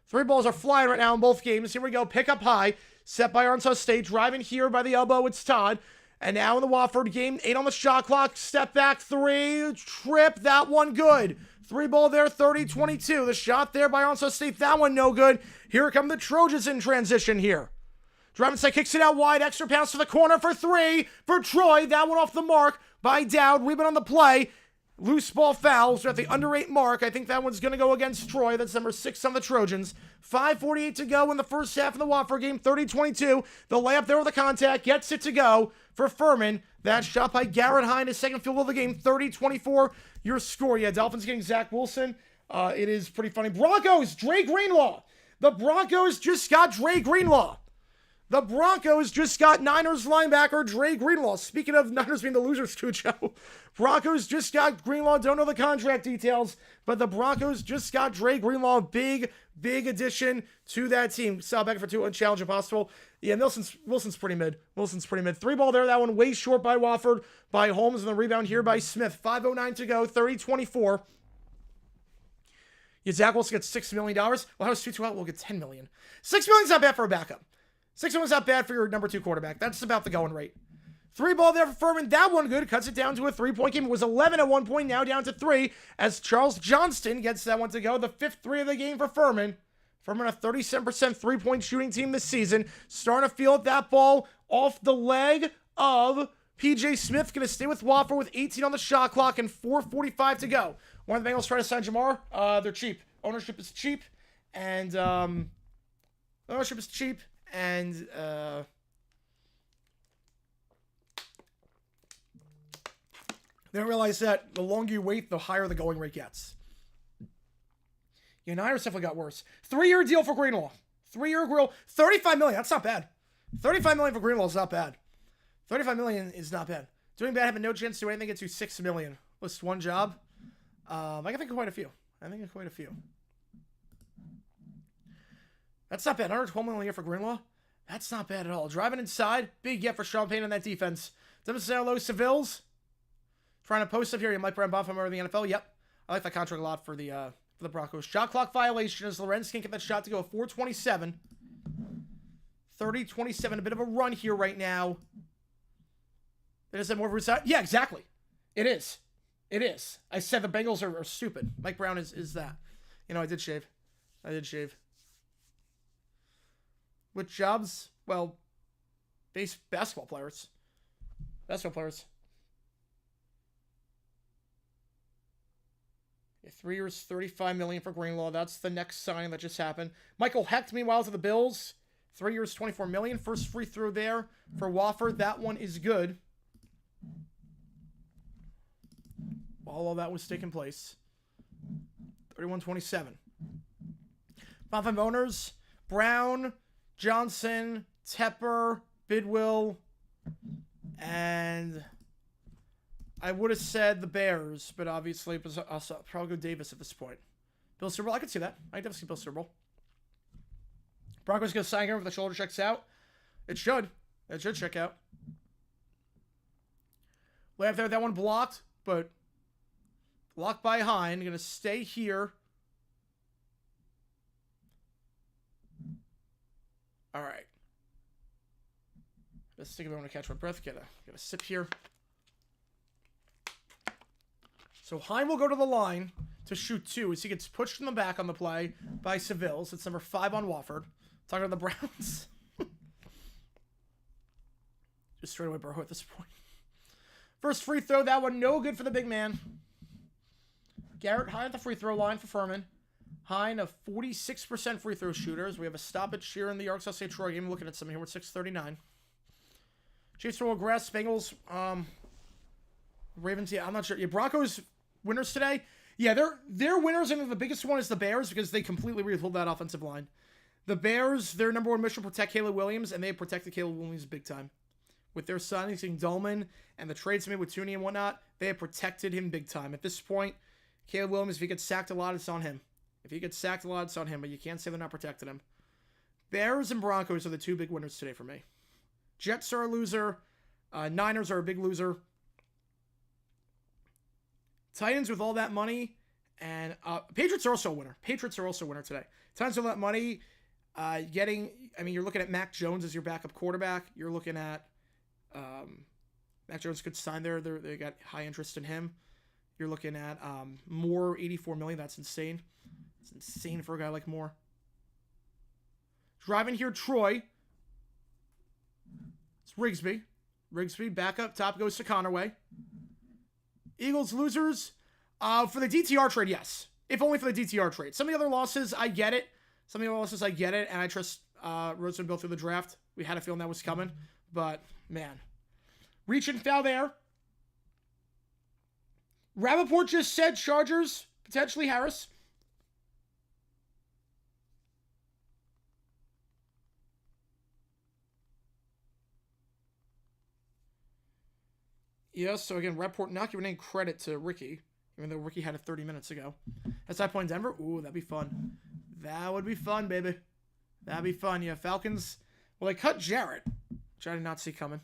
3 balls are flying right now in both games. Here we go. Pick up high. Set by Arkansas State. Driving here by the elbow. It's Todd. And now in the Wofford game. 8 on the shot clock. Step back 3. Trip. That one good. 3 ball there. 30-22. The shot there by Arkansas State. That one no good. Here come the Trojans in transition here. Driving side kicks it out wide. Extra pass to the corner for 3. For Troy. That one off the mark by Dowd. Rebound on the play. Loose ball fouls. We're at the under 8 mark. I think that one's going to go against Troy. That's number 6 on the Trojans. 5:48 to go in the first half of the Wofford game. 30-22. The layup there with the contact. Gets it to go for Furman. That shot by Garrett Hine, his second field goal of the game. 30-24. Your score. Yeah, Dolphins getting Zach Wilson. It is pretty funny. Broncos, Dre Greenlaw. The Broncos just got Dre Greenlaw. The Broncos just got Niners linebacker Dre Greenlaw. Speaking of Niners being the losers, Cucho. Broncos just got Greenlaw. Don't know the contract details, but the Broncos just got Dre Greenlaw. Big addition to that team. Sal back for 2 on challenge if possible. Yeah, Wilson's pretty mid. 3 ball there. That one way short by Wofford, by Holmes, and the rebound here by Smith. 5:09 to go. 30-24. Yeah, Zach Wilson gets $6 million. Well, how does Tutu out? We'll get $10 million. $6 million's not bad for a backup. 6 million's not bad for your number 2 quarterback. That's about the going rate. 3 ball there for Furman. That one good. Cuts it down to a 3-point game. It was 11 at one point. Now down to 3 as Charles Johnston gets that one to go. The 5th 3 of the game for Furman. Furman a 37% 3-point shooting team this season. Starting to field that ball off the leg of P.J. Smith. Going to stay with Wofford with 18 on the shot clock and 4:45 to go. One of the Bengals trying to sign Jamar. They're cheap. Ownership is cheap. And they don't realize that the longer you wait, the higher the going rate gets. Yeah, Niners definitely got worse. 3-year deal for Greenlaw. 3-year grill. $35 million. That's not bad. $35 million for Greenlaw is not bad. $35 million is not bad. Doing bad, having no chance to do anything, gets you $6 million. List one job. I can think of quite a few. That's not bad. $112 million a year for Greenlaw. That's not bad at all. Driving inside. Big get for Sean Payne on that defense. Hello, Seville's. Trying to post up here. You might Brown Buff over the NFL. Yep. I like that contract a lot for the Broncos. Shot clock violation as Lorenz can't get that shot to go. 4:27. 30-27. A bit of a run here right now. Is it more of a Yeah, exactly. It is. It is. I said the Bengals are stupid. Mike Brown is that. You know, I did shave. Which jobs? Well, basketball players. Basketball players. Yeah, 3 years, $35 million for Greenlaw. That's the next signing that just happened. Michael Hecht, meanwhile, to the Bills. 3 years, $24 million. First free throw there for Wofford. That one is good. While all that was taking place. 31-27. Five owners. Brown, Johnson, Tepper, Bidwill, and I would have said the Bears, but obviously I'll probably go Davis at this point. Bill Super Bowl, I could see that. I could definitely see Bill Super Bowl. Broncos going to sign him if the shoulder checks out. It should. It should check out. Left there, that one blocked, but blocked by Hine. Going to stay here. All right. Let's take a moment to catch my breath. Get a sip here. So Hine will go to the line to shoot 2 as he gets pushed in the back on the play by Seville's. It's number 5 on Wofford. Talking to the Browns. Just straight away Burrow at this point. First free throw. That one no good for the big man. Garrett Hine at the free throw line for Furman. Hine, a 46% free throw shooters. We have a stoppage here in the Arkansas State Troy game. Looking at some here with 6:39. Chiefs will grass. Bengals. Ravens. Yeah, I'm not sure. Yeah, Broncos winners today. Yeah, they're winners, and the biggest one is the Bears because they completely retooled that offensive line. The Bears, their number one mission, protect Caleb Williams, and they protected Caleb Williams big time. With their signings, Dolman and the trades made with Tooney and whatnot, they have protected him big time. At this point, Caleb Williams, if he gets sacked a lot, it's on him. If he gets sacked a lot, it's on him, but you can't say they're not protecting him. Bears and Broncos are the 2 big winners today for me. Jets are a loser. Niners are a big loser. Titans with all that money. And Patriots are also a winner. Patriots are also a winner today. Titans with all that money. You're looking at Mac Jones as your backup quarterback. You're looking at Mac Jones could sign there. They got high interest in him. You're looking at Moore, $84 million. That's insane. It's insane for a guy like Moore. Driving here, Troy. It's Rigsby. Rigsby, back up. Top goes to Connerway. Eagles losers. For the DTR trade, yes. If only for the DTR trade. Some of the other losses, I get it. And I trust Rosen built through the draft. We had a feeling that was coming. But, man. Reach and foul there. Rappaport just said Chargers, potentially Harris. Yes, so again, Rappaport not giving any credit to Ricky, even though Ricky had it 30 minutes ago. That's that point in Denver. Ooh, that'd be fun. That would be fun, baby. That'd be fun. Yeah, Falcons. Well, they cut Jarrett, which I did not see coming.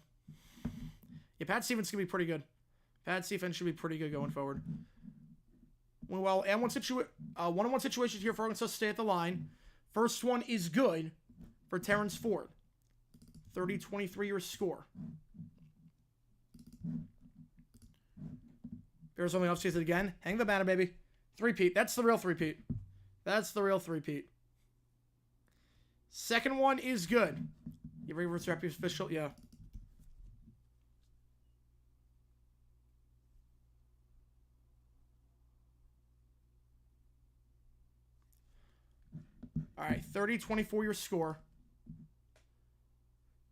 Yeah, Pat Stevens can be pretty good. Pat Stevens should be pretty good going forward. Well, and one-on-one situation here for Arkansas State at the line. First one is good for Terrence Ford. 30-23 your score. Bears only offseason again. Hang the banner, baby. 3-peat. That's the real 3-peat. That's the real 3-peat. Second one is good. You ready for the official? Yeah. All right, 30-24 your score.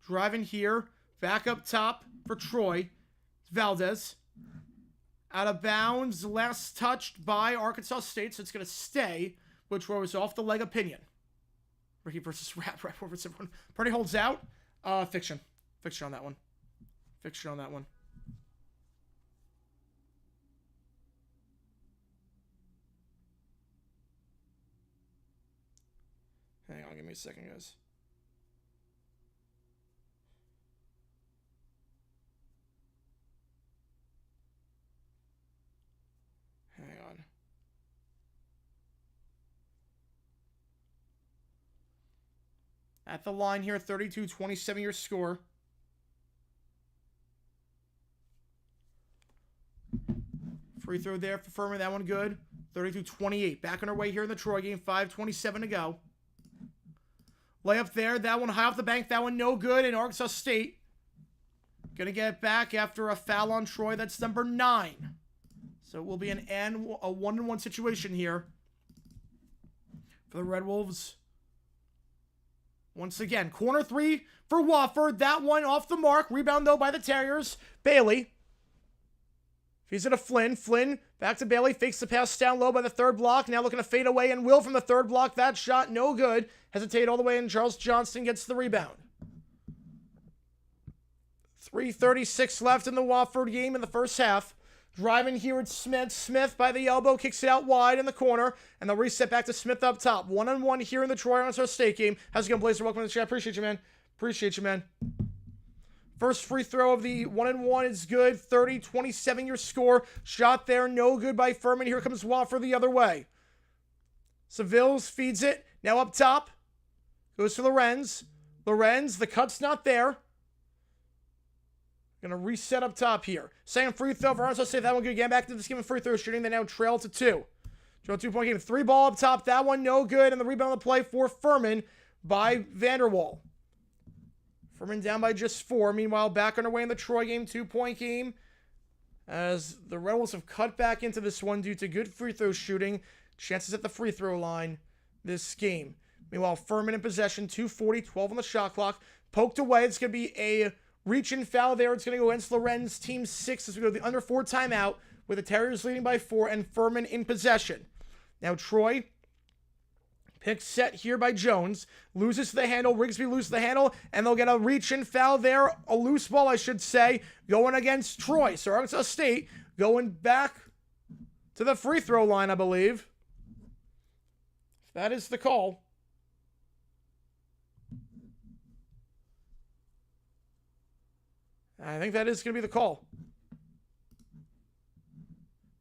Driving here. Back up top for Troy. Valdez. Out of bounds. Last touched by Arkansas State, so it's going to stay, which was off the leg opinion. Ricky versus Rap versus everyone. Purdy holds out. Fiction. Fiction on that one. Fiction on that one. Hang on, give me a second, guys. 30-24 At the line here, 32-27 your score. Free throw there for Furman. That one good. 32-28. Back on our way here in the Troy game. 5:27 to go. Layup there. That one high off the bank. That one no good. And Arkansas State going to get it back after a foul on Troy. That's number 9. So it will be a 1-1 situation here for the Red Wolves. Once again, corner 3 for Wofford. That one off the mark. Rebound, though, by the Terriers. Bailey. Feeds it to Flynn. Flynn back to Bailey. Fakes the pass down low by the third block. Now looking to fade away. And Will from the third block. That shot no good. Hesitate all the way in. Charles Johnston gets the rebound. 3:36 left in the Wofford game in the first half. Driving here at Smith. Smith by the elbow. Kicks it out wide in the corner. And they'll reset back to Smith up top. 1-on-1 here in the Troy Arkansas State game. How's it going, Blazer? Welcome to the chat. Appreciate you, man. Appreciate you, man. First free throw of the 1-and-1 is good. 30-27 your score. Shot there, no good by Furman. Here comes Wofford the other way. Seville's feeds it. Now up top. Goes to Lorenz. Lorenz, the cut's not there. Going to reset up top here. Second free throw for Arkansas State. That one good. Again, back to this game of free throw shooting. They now trail to 2. 2-point game. 3 ball up top. That one no good. And the rebound on the play for Furman by Vanderwall. Furman down by just 4. Meanwhile, back on our way in the Troy game, 2-point game. As the Red Wolves have cut back into this one due to good free throw shooting. Chances at the free throw line this game. Meanwhile, Furman in possession, 2:40, 12 on the shot clock. Poked away. It's going to be a reach-in foul there. It's going to go against Lorenz, team 6 as we go to the under 4 timeout with the Terriers leading by 4 and Furman in possession. Now, Troy... pick set here by Jones. Loses to the handle. Rigsby loses the handle. And they'll get a reach-in foul there. A loose ball, I should say, going against Troy. So Arkansas State going back to the free throw line, I believe. That is the call. I think that is going to be the call.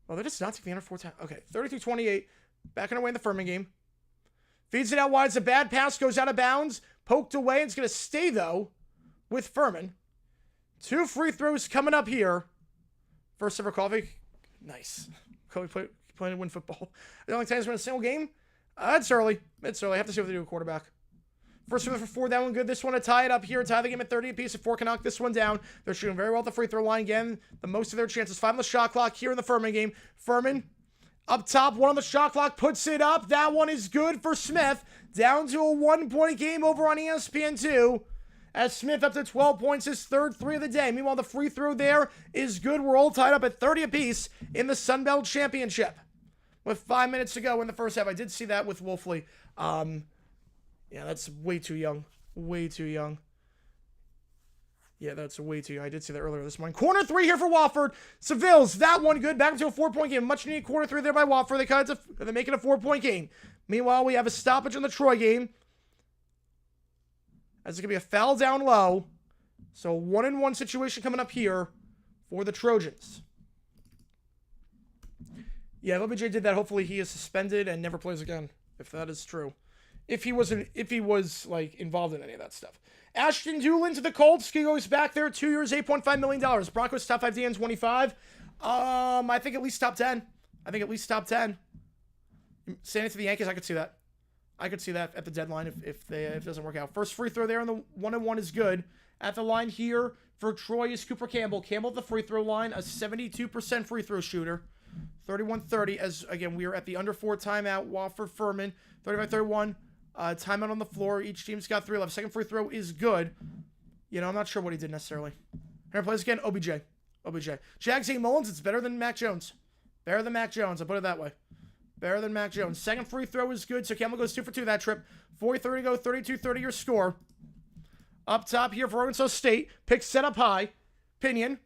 Oh, they just not take the under 4 time. Okay, 32-28. Back on our way in the Furman game. Feeds it out wide. It's a bad pass. Goes out of bounds. Poked away. It's going to stay, though, with Furman. 2 free throws coming up here. First ever Coffee. Nice. Coffee playing to win football. The only time he's won a single game? It's early. It's early. I have to see what they do with quarterback. First one for 4. That one good. This one to tie it up here. Tie the game at 30 apiece. If 4 can knock this one down. They're shooting very well at the free throw line. Again, the most of their chances. 5 on the shot clock here in the Furman game. Furman... up top, 1 on the shot clock, puts it up. That one is good for Smith. Down to a 1-point game over on ESPN2. As Smith up to 12 points, his third 3 of the day. Meanwhile, the free throw there is good. We're all tied up at 30 apiece in the Sun Belt Championship. With 5 minutes to go in the first half. I did see that with Wolfley. Yeah, that's way too young. Way too young. Yeah, that's way too young. I did see that earlier this morning. Corner 3 here for Wofford. Seville's, that one good. Back into a 4-point game. Much needed corner 3 there by Wofford. They make it a 4-point game. Meanwhile, we have a stoppage in the Troy game. As it's going to be a foul down low. So 1-and-1 situation coming up here for the Trojans. Yeah, if OBJ did that, hopefully he is suspended and never plays again. If that is true. If he was like involved in any of that stuff. Ashton Doolin to the Colts. He goes back there 2 years, $8.5 million. Broncos top 5 DN 25. I think at least top 10. Send it to the Yankees. I could see that. At the deadline if it doesn't work out. First free throw there on the 1-and-1 is good. At the line here for Troy is Cooper Campbell. Campbell at the free throw line, a 72% free throw shooter. 31-30 as, again, we are at the under 4 timeout. Wofford Furman, 35-31. Timeout on the floor. Each team's got 3 left. Second free throw is good. You know, I'm not sure what he did necessarily. Here plays again, OBJ. Jags St. Mullins, it's better than Mac Jones. I'll put it that way. Better than Mac Jones. Second free throw is good, so Campbell goes 2 for 2 that trip. 40-30 to go, 32-30 your score. Up top here for Arkansas State. Pick set up high. Pinion.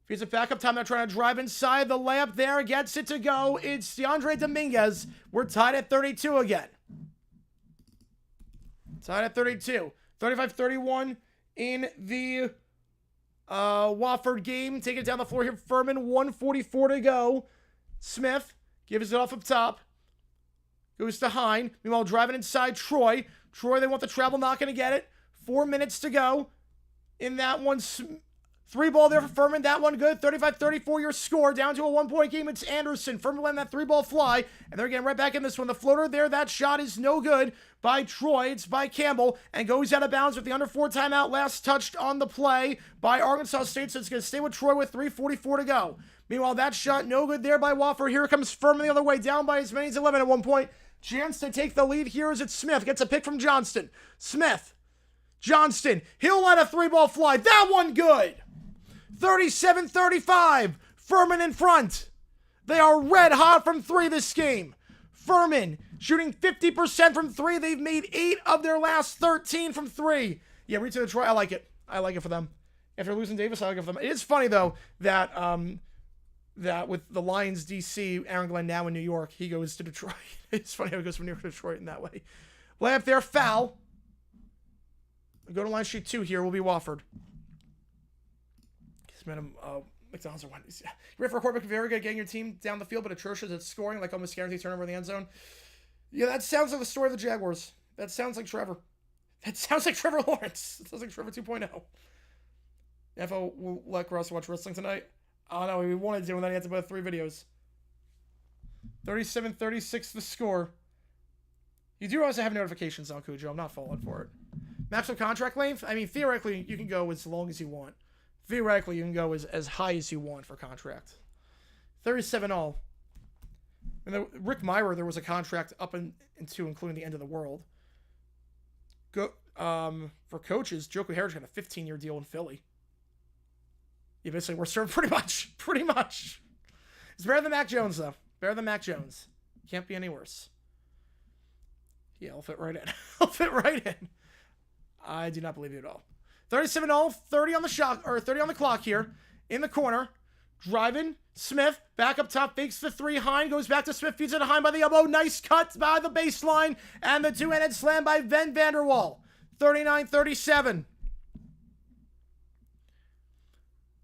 Feeds it back up time. They're trying to drive inside. The layup there gets it to go. It's DeAndre Dominguez. We're tied at 32 again. Tied at 32. 35-31 in the Wofford game. Take it down the floor here. Furman, 1:44 to go. Smith gives it off up top. Goes to Hine. Meanwhile, driving inside Troy. Troy, they want the treble, not going to get it. 4 minutes to go in that one. 3 ball there for Furman. That one good. 35-34 your score. Down to a 1-point game. It's Anderson. Furman letting that 3-ball fly. And they're getting right back in this one. The floater there. That shot is no good by Troy. It's by Campbell. And goes out of bounds with the under 4 timeout. Last touched on the play by Arkansas State. So it's going to stay with Troy with 3:44 to go. Meanwhile, that shot no good there by Wofford. Here comes Furman the other way. Down by as many as 11 at 1 point. Chance to take the lead here as it's Smith. Gets a pick from Johnston. Smith. Johnston. He'll let a 3-ball fly. That one good. 37-35. Furman in front. They are red hot from 3 this game. Furman shooting 50% from 3. They've made 8 of their last 13 from 3. Yeah, reach to the Troy. I like it. I like it for them. If they're losing Davis, I like it for them. It is funny, though, that that with the Lions DC, Aaron Glenn now in New York, he goes to Detroit. It's funny how he goes from New York to Detroit in that way. Layup there, foul. We go to line sheet 2 here. Will be Wofford. McDonald's or Wendy's. Yeah. You're ready for a quarterback very good at getting your team down the field, but atrocious at scoring, like almost guaranteed turnover in the end zone. Yeah, that sounds like the story of the Jaguars. That sounds like Trevor. That sounds like Trevor Lawrence. It sounds like Trevor 2.0. FO will let Russ watch wrestling tonight. Oh no, we wanted to, and then he had to put 3 videos. 37-36 the score. You do also have notifications on Cujo. I'm not falling for it. Maximum contract length? I mean, theoretically, you can go as long as you want. Theoretically, you can go as high as you want for contract. 37 all. And Rick Myrer, there was a contract up into including the end of the world. For coaches, Joko Harris got a 15-year deal in Philly. Yeah, basically, we're served pretty much. Pretty much. It's better than Mac Jones, though. Better than Mac Jones. Can't be any worse. Yeah, I'll fit right in. I'll fit right in. I do not believe you at all. 37-0, 30 on the shot, or 30 on the clock here. In the corner. Driving. Smith. Back up top. Fakes the 3. Hine goes back to Smith. Feeds it to Hine by the elbow. Nice cut by the baseline. And the 2-handed slam by Van Vanderwall. 39-37.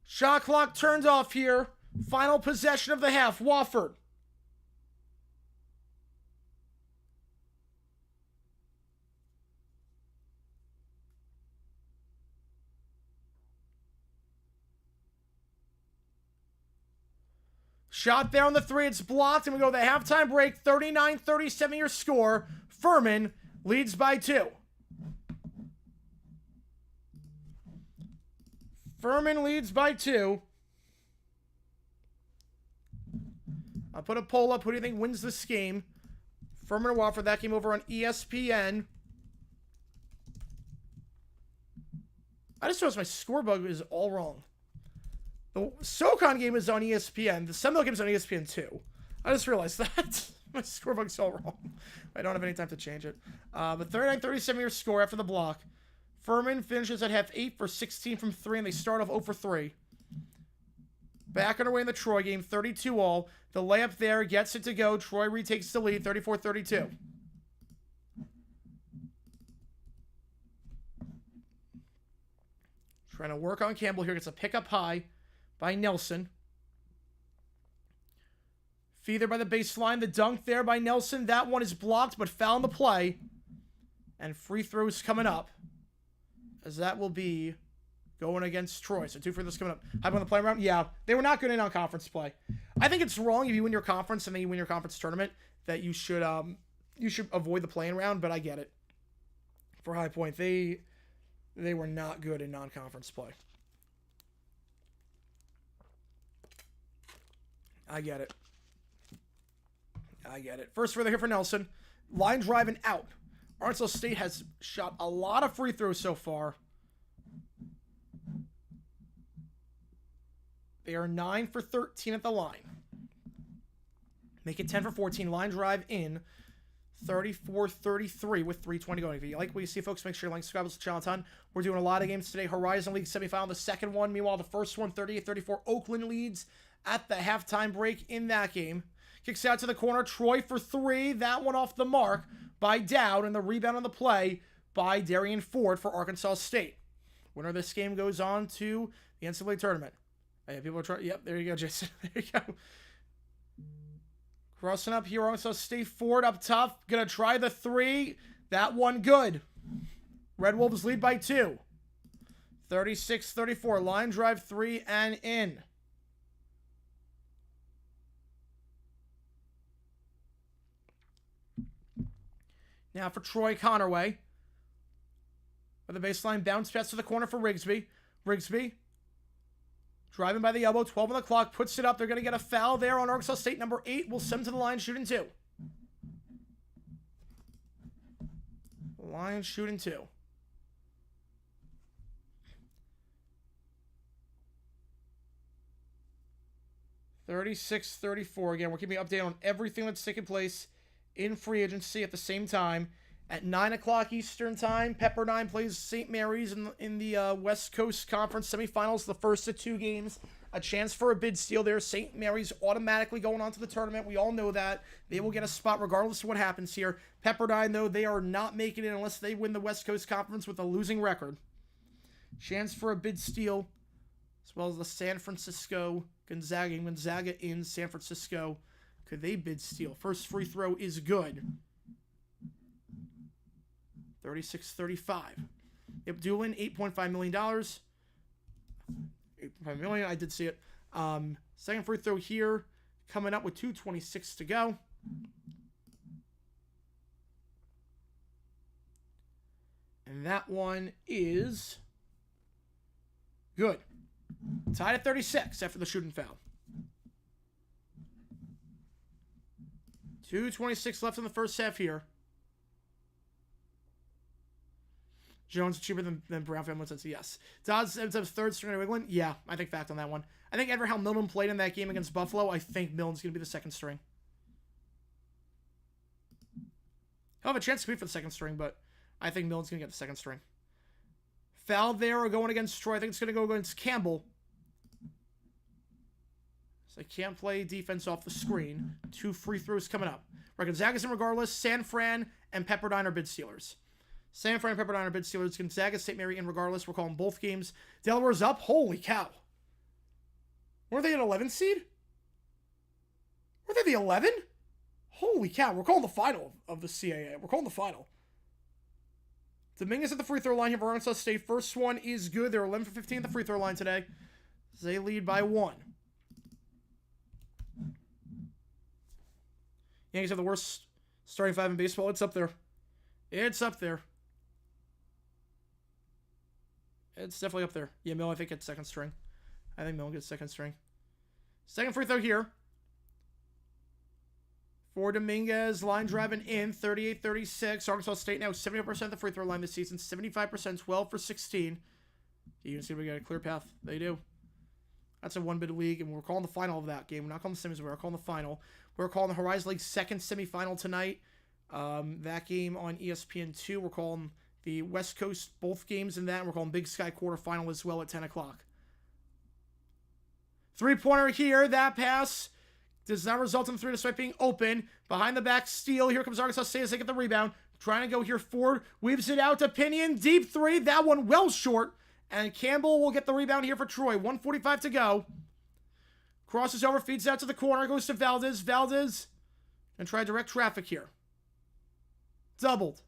Shot clock turned off here. Final possession of the half. Wofford. Shot there on the 3. It's blocked. And we go to the halftime break. 39-37 your score. Furman leads by 2. Furman leads by 2. I'll put a poll up. Who do you think wins this game? Furman or Wofford. That game over on ESPN. I just noticed my score bug is all wrong. The SoCon game is on ESPN. The Seminole game is on ESPN too. I just realized that. My score bug's all wrong. I don't have any time to change it. But 39-37 your score after the block. Furman finishes at half 8 for 16 from 3, and they start off 0 for 3. Back underway in the Troy game, 32 all. The layup there gets it to go. Troy retakes the lead, 34-32. Trying to work on Campbell here. Gets a pick up high by Nelson. Feeder by the baseline. The dunk there by Nelson. That one is blocked, but found the play. And free throws coming up. As that will be going against Troy. So 2 free throws coming up. Hype on the play round? Yeah. They were not good in on conference play. I think it's wrong if you win your conference and then you win your conference tournament that you should avoid the playing round, but I get it. For High Point, they were not good in non-conference play. I get it. I get it. First free throw here for Nelson. Line driving out. Arkansas State has shot a lot of free throws so far. They are 9 for 13 at the line. Make it 10 for 14. Line drive in. 34-33 with 3:20 going. If you like what you see, folks, make sure you like, subscribe to the channel a ton. We're doing a lot of games today. Horizon League semifinal, the second one. Meanwhile, the first one, 38-34. Oakland leads at the halftime break in that game. Kicks out to the corner. Troy for 3. That one off the mark by Dowd, and the rebound on the play by Darian Ford for Arkansas State. Winner of this game goes on to the NCAA tournament. Hey, people are trying. Yep, there you go, Jason. There you go. Crossing up here, Arkansas State. Ford up top. Gonna try the 3. That one good. Red Wolves lead by 2. 36-34. Line drive 3 and in. Now for Troy Connerway. With the baseline bounce pass to the corner for Rigsby. Rigsby driving by the elbow. 12 on the clock. Puts it up. They're going to get a foul there on Arkansas State. Number 8 will send to the line shooting 2. Lions shooting 2. (36-34). Again, we're keeping you updated on everything that's taking place in free agency at the same time. At 9 o'clock Eastern time, Pepperdine plays St. Mary's in the West Coast Conference semifinals, the first of 2 games. A chance for a bid steal there. St. Mary's automatically going on to the tournament. We all know that. They will get a spot regardless of what happens here. Pepperdine, though, they are not making it unless they win the West Coast Conference with a losing record. Chance for a bid steal, as well as the San Francisco Gonzaga. Gonzaga in San Francisco. Could they bid steal? First free throw is good. 36-35. Yep, Doolin, $8.5 million. $8.5 million, I did see it. Second free throw here, coming up with 2:26 to go. And that one is good. Tied at 36 after the shooting foul. 2:26 left in the first half here. Jones cheaper than Brown family since yes. Dodds ends up third string New England. Yeah, I think fact on that one. I think ever how Milton played in that game against Buffalo, I think Milton's going to be the second string. He'll have a chance to be for the second string, but I think Milton's going to get the second string. Foul there going against Troy. I think it's going to go against Campbell. So they can't play defense off the screen. 2 free throws coming up. Gonzaga's in regardless. San Fran and Pepperdine are bid stealers. San Fran and Pepperdine are bid stealers. Gonzaga, St. Mary in regardless. We're calling both games. Delaware's up. Holy cow. Were they an 11 seed? Were they the 11? Holy cow. We're calling the final of the CAA. We're calling the final. Dominguez at the free throw line here for Arkansas State. First one is good. They're 11 for 15 at the free throw line today. They lead by 1. Yankees have the worst starting 5 in baseball. It's up there. It's up there. It's definitely up there. Yeah, Mill, I think, gets second string. I think Mill gets second string. Second free throw here. For Dominguez, line driving in, 38-36. Arkansas State now 70% of the free throw line this season. 75%, 12 for 16. You can see we got a clear path. They do. That's a 1-bid league, and we're calling the final of that game. We're not calling the semis, we're calling the final. We're calling the Horizon League second semifinal tonight. That game on ESPN2. We're calling the West Coast both games in that. And we're calling Big Sky quarterfinal as well at 10 o'clock. 3-pointer here. That pass does not result in the 3 despite being open. Behind the back steal. Here comes Arkansas State as they get the rebound. Trying to go here forward. Weaves it out to Pinion. Deep 3. That one well short. And Campbell will get the rebound here for Troy. 1:45 to go. Crosses over. Feeds out to the corner. Goes to Valdez. Valdez. And try direct traffic here. Doubled.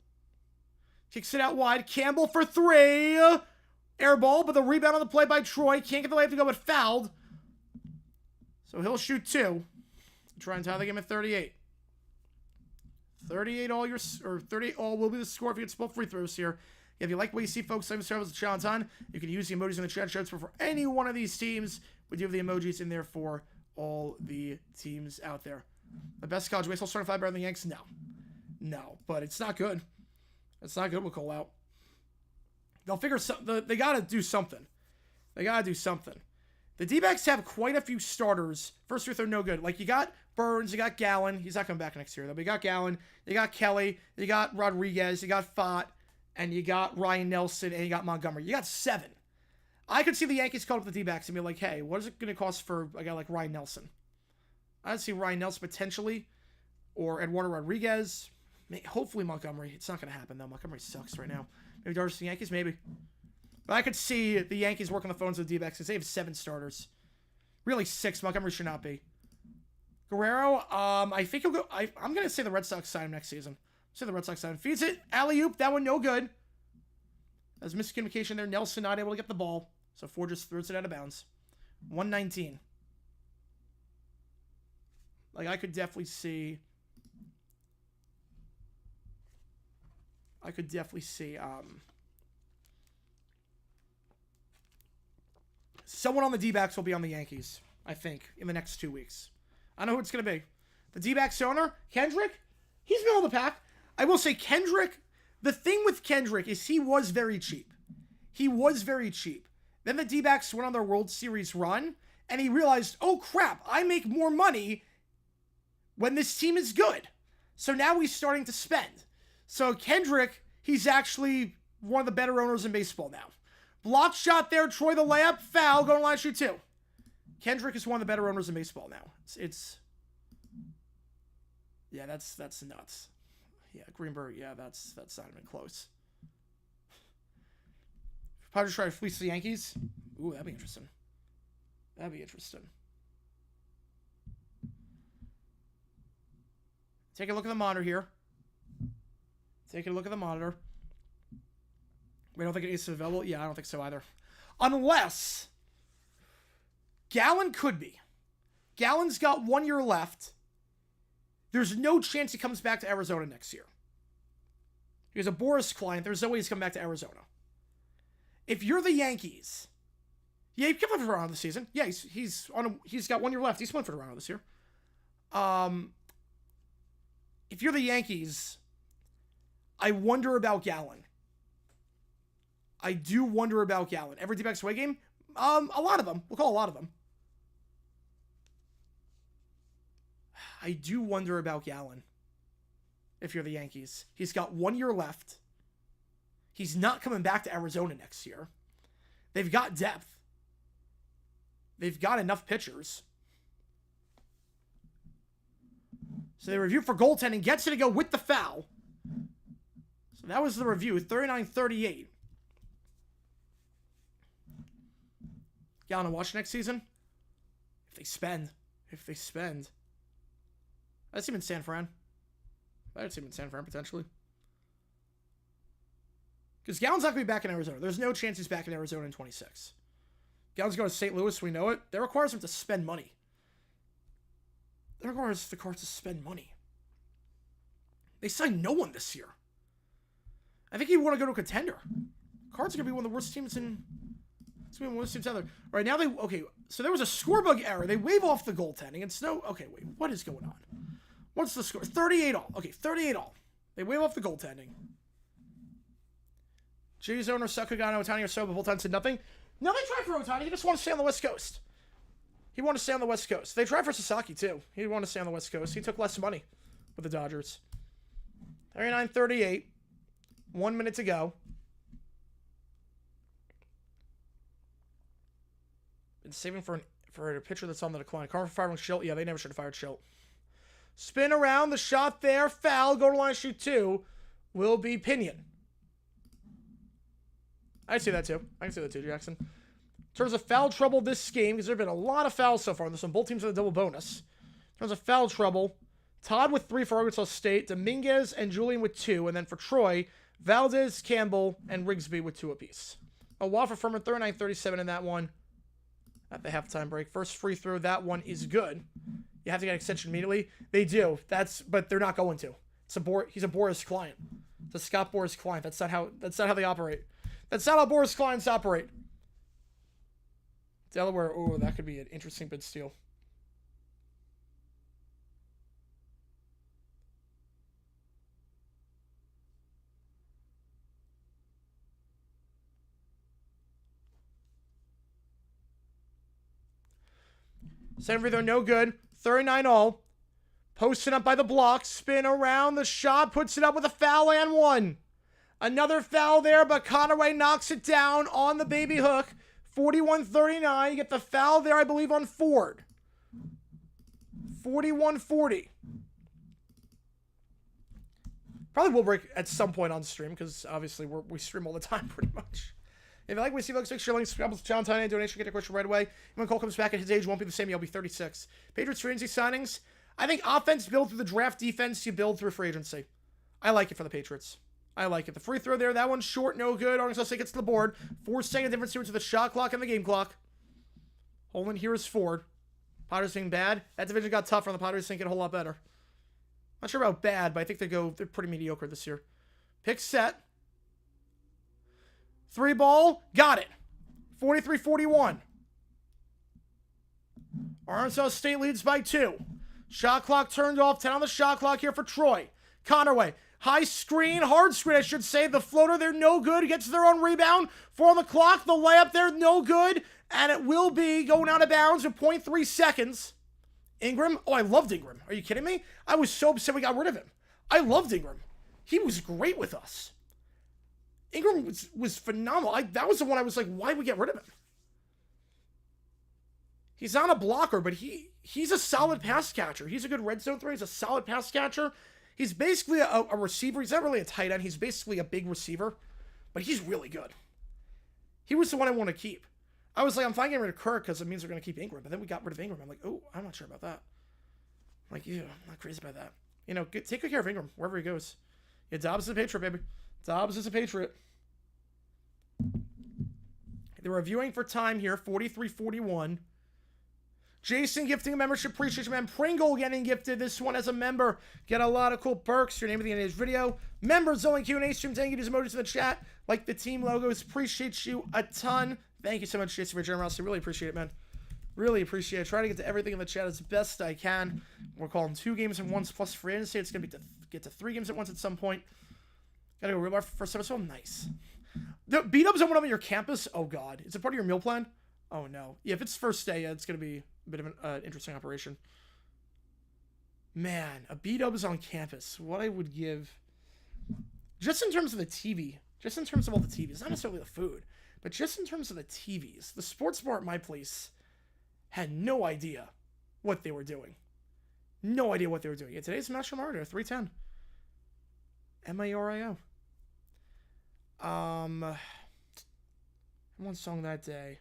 Kicks it out wide. Campbell for 3. Air ball, but the rebound on the play by Troy. Can't get the layup to go, but fouled. So he'll shoot 2. Try and tie the game at 38. 38 all will be the score if you get both free throws here. If you like what you see, folks, same service the challenge on. You can use the emojis in the chat shows for any one of these teams. We do have the emojis in there for all the teams out there. The best college baseball starting 5 better than the Yanks? No. No, but it's not good. It's not good with Cole out. They'll figure something. They got to do something. They got to do something. The D-backs have quite a few starters. First free throw, no good. Like, you got Burns, you got Gallen. He's not coming back next year, though. But you got Gallen, you got Kelly, you got Rodriguez, you got Fott, and you got Ryan Nelson, and you got Montgomery. You got 7. I could see the Yankees call up the D-backs and be like, hey, what is it going to cost for a guy like Ryan Nelson? I'd see Ryan Nelson potentially, or Eduardo Rodriguez. Hopefully Montgomery. It's not going to happen, though. Montgomery sucks right now. Maybe Darvish the Yankees? Maybe. But I could see the Yankees working the phones with the D-backs because they have 7 starters. Really 6. Montgomery should not be. Guerrero, I think he'll go... I'm going to say the Red Sox sign him next season. So the Red Sox side feeds it. Alley-oop. That one no good. There's miscommunication there. Nelson not able to get the ball. So Ford just throws it out of bounds. 119. Like, I could definitely see... someone on the D-backs will be on the Yankees, I think, in the next 2 weeks. I know who it's going to be. The D-backs owner, Kendrick, he's middle of the pack. I will say Kendrick, the thing with Kendrick is he was very cheap. Then the D-backs went on their World Series run, and he realized, oh crap, I make more money when this team is good. So now he's starting to spend. So Kendrick, he's actually one of the better owners in baseball now. Block shot there, Troy the layup, foul, going to line shoot 2. Kendrick is one of the better owners in baseball now. Yeah, that's nuts. Yeah, Greenberg, yeah, that's not even close. Padres try to fleece the Yankees. Ooh, that'd be interesting. Take a look at the monitor here. Wait, I don't think it is available. Yeah, I don't think so either. Unless Gallen could be. Gallen's got 1 year left. There's no chance he comes back to Arizona next year. He's a Boris client. There's no way he's coming back to Arizona. If you're the Yankees, yeah, he can play for Toronto this season. Yeah, he's got 1 year left. He's playing for Toronto this year. If you're the Yankees, I wonder about Gallen. I do wonder about Gallen. Every D-backs away game? A lot of them. We'll call a lot of them. I do wonder about Gallen. If you're the Yankees. He's got 1 year left. He's not coming back to Arizona next year. They've got depth. They've got enough pitchers. So they review for goaltending. Gets it to go with the foul. So that was the review. 39-38. Gallen to watch next season? If they spend. I'd see him in San Fran. Potentially. Because Gallen's not going to be back in Arizona. There's no chance he's back in Arizona in 26. Gallen's going to St. Louis. We know it. That requires him to spend money. That requires the Cards to spend money. They signed no one this year. I think he want to go to a contender. Cards are going to be one of the worst teams in... It's going to be one of the worst teams out there. Right now, okay, so there was a score bug error. They wave off the goaltending. It's no... Okay, wait. What is going on? What's the score? 38 all. Okay, 38 all. They wave off the goaltending. Jays owner Sakagano, Otani, or Soba, both times said nothing. No, they tried for Otani. He just wanted to stay on the West Coast. They tried for Sasaki, too. He wanted to stay on the West Coast. He took less money with the Dodgers. 39-38. 1 minute to go. Been saving for a pitcher that's on the decline. Carver firing Schilt. Yeah, they never should have fired Schilt. Spin around. The shot there. Foul. Go to line shoot 2. Will be Pinion. I see that too. Jackson. In terms of foul trouble this game, because there have been a lot of fouls so far. There's some both teams with a double bonus. In terms of foul trouble, Todd with 3 for Arkansas State, Dominguez and Julian with 2, and then for Troy, Valdez, Campbell, and Rigsby with 2 apiece. A while for Furman, 39-37 in that one at the halftime break. First free throw, that one is good. You have to get extension immediately. They do. But they're not going to. He's a Boris client. It's a Scott Boris client. That's not how they operate. That's not how Boris clients operate. Delaware, oh, that could be an interesting bid steal. Second free throw, no good. 39 all. Posted up by the block. Spin around the shot. Puts it up with a foul and 1. Another foul there, but Conaway knocks it down on the baby hook. 41-39. You get the foul there, I believe, on Ford. 41-40. Probably will break at some point on stream, because obviously we stream all the time pretty much. If you like what you see, folks, make sure links, scrabbles, John Tiny, donation, get a question right away. When Cole comes back at his age, won't be the same. He'll be 36. Patriots free agency signings. I think offense built through the draft, defense you build through free agency. I like it for the Patriots. I like it. The free throw there, that one's short, no good. Arkansas State gets to the board. 4-second difference here to the shot clock and the game clock. Holman here is Ford. Padres being bad. That division got tougher, and the Padres think it a whole lot better. Not sure about bad, but I think they're pretty mediocre this year. Pick set. 3 ball. Got it. 43-41. Arkansas State leads by 2. Shot clock turned off. 10 on the shot clock here for Troy. Connerway. High screen. Hard screen, I should say. The floater there, no good. Gets their own rebound. 4 on the clock. The layup there, no good. And it will be going out of bounds with 0.3 seconds. Ingram. Oh, I loved Ingram. Are you kidding me? I was so upset we got rid of him. I loved Ingram. He was great with us. Ingram was phenomenal. That was the one I was like, why did we get rid of him? He's not a blocker, but he's a solid pass catcher. He's a good red zone threat. He's a solid pass catcher. He's basically a receiver. He's not really a tight end. He's basically a big receiver, but he's really good. He was the one I want to keep. I was like, I'm fine getting rid of Kirk because it means we're going to keep Ingram, but then we got rid of Ingram. I'm like, oh, I'm not sure about that. I'm like, yeah, I'm not crazy about that. You know, take good care of Ingram wherever he goes. Yeah, Dobbs is a Patriot, baby. Dobbs is a Patriot. They're reviewing for time here, 43-41. Jason gifting a membership. Appreciate you, man. Pringle getting gifted. This one as a member. Get a lot of cool perks. Your name at the end of this video. Members only Q&A stream. Thank you. Use emojis in the chat. Like the team logos. Appreciate you a ton. Thank you so much, Jason, for your generosity. Really appreciate it, man. Really appreciate it. Try to get to everything in the chat as best I can. We're calling 2 games at once plus free agency. It's going to be get to 3 games at once at some point. Gotta go real bar for first episode. Nice. The beat-ups on one of your campus. Oh, God. Is it part of your meal plan? Oh, no. Yeah, if it's first day, yeah, it's going to be a bit of an interesting operation. Man, a beat-ups on campus. What I would give... Just in terms of the TV. Just in terms of all the TVs. Not necessarily the food. But just in terms of the TVs. The sports bar at my place had no idea what they were doing. No idea what they were doing. Yeah, today's Master Mario 310. M-A-R-I-O. One song that day.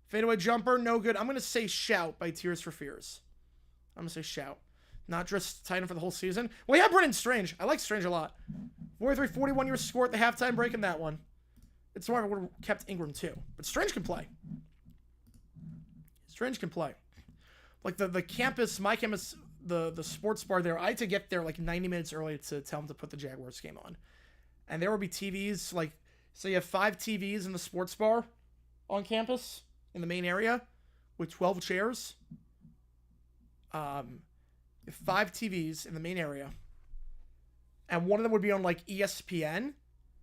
Fadeaway Jumper, no good. I'm going to say Shout by Tears for Fears. I'm going to say Shout. Not just tight end for the whole season. Well, yeah, Brennan Strange. I like Strange a lot. 43-41 your score at the halftime break in that one. It's more I would have kept Ingram too. But Strange can play. Strange can play. Like the campus, my campus, the sports bar there, I had to get there like 90 minutes early to tell them to put the Jaguars game on. And there would be TVs, like, so you have 5 TVs in the sports bar on campus in the main area with 12 chairs. 5 TVs in the main area. And one of them would be on like ESPN, and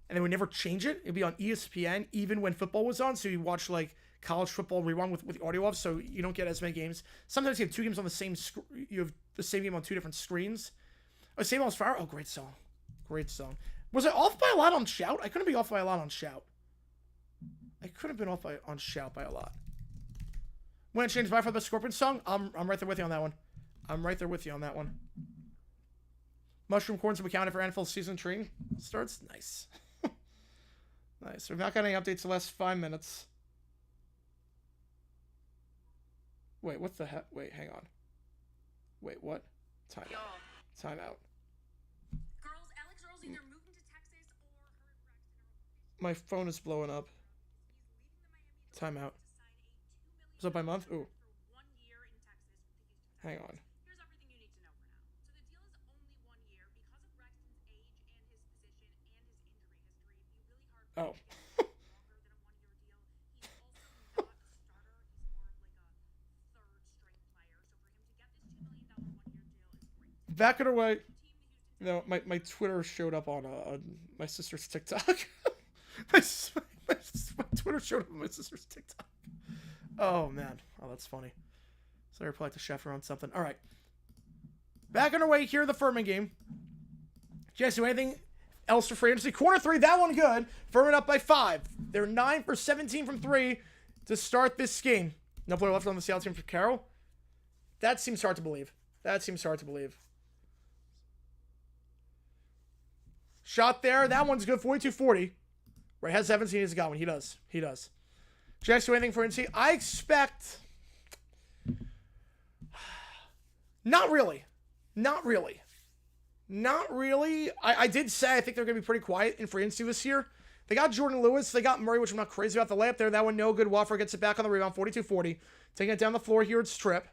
they would never change it. It'd be on ESPN even when football was on. So you watch like college football rewind with the audio off, so you don't get as many games. Sometimes you have 2 games on the same you have the same game on 2 different screens. Oh, Same Old Fire. Oh, great song. Great song. Was I off by a lot on Shout? I couldn't be off by a lot on Shout. I could have been off on Shout by a lot. When it changed by for the Scorpion song, I'm right there with you on that one. I'm right there with you on that one. Mushroom corns will be counted for NFL season tree starts. Nice. Nice. We've not got any updates the last 5 minutes. Wait, what the heck? Wait, hang on. Wait, what? Time out. Time out. Girls, Alex Earl's either moving to Texas or my phone is blowing up. Time out. What's up by month? Ooh. Hang on. Here's everything you need to know for now. So the deal is only 1 year because of Braxton's age and his position and his injury history. It'd be really hard for him to get longer than a 1-year deal. He's also not a starter. He's more of like a third-string player. So for him to get this $2 million 1-year deal is great. Back it away. No, my Twitter showed up on my sister's TikTok. my Twitter showed up on my sister's TikTok. Oh, man. Oh, that's funny. So I replied to Chef around something. All right. Back on our way here, the Furman game. Jesse, anything else for free agency? Corner 3, that one good. Furman up by 5. They're 9 for 17 from 3 to start this game. No player left on the Seattle team for Carroll. That seems hard to believe. That seems hard to believe. Shot there. That one's good. 42-40. Right, has 17. He's got one. He does. He does. Jesse, anything for agency? I expect Not really. Not really. Not really. I did say I think they're going to be pretty quiet in free agency this year. They got Jordan Lewis. They got Murray, which I'm not crazy about. The layup there. That one no good. Wofford gets it back on the rebound. 42-40. Taking it down the floor here. It's Tripp.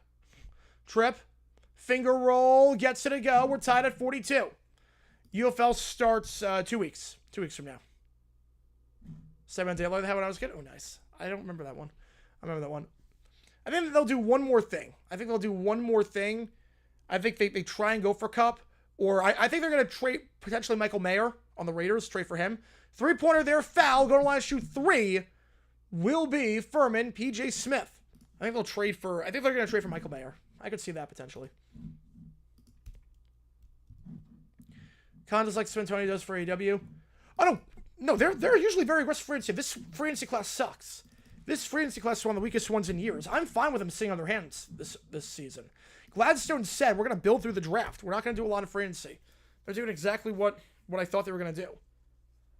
Tripp. Finger roll. Gets it to go. We're tied at 42. UFL starts 2 weeks. 2 weeks from now. 7 day like that when I was good. Oh, nice. I don't remember that one. I remember that one. I think they'll do one more thing. I think they try and go for Cup. Or I think they're going to trade potentially Michael Mayer on the Raiders. Trade for him. 3-pointer there. Foul. Going to line shoot 3. Will be Furman. P.J. Smith. I think they're going to trade for Michael Mayer. I could see that potentially. Condos like Tony does for AEW. Oh, no, they're usually very aggressive free agency. This free agency class sucks. This free agency class is one of the weakest ones in years. I'm fine with them sitting on their hands this season. Gladstone said we're going to build through the draft. We're not going to do a lot of free agency. They're doing exactly what I thought they were going to do.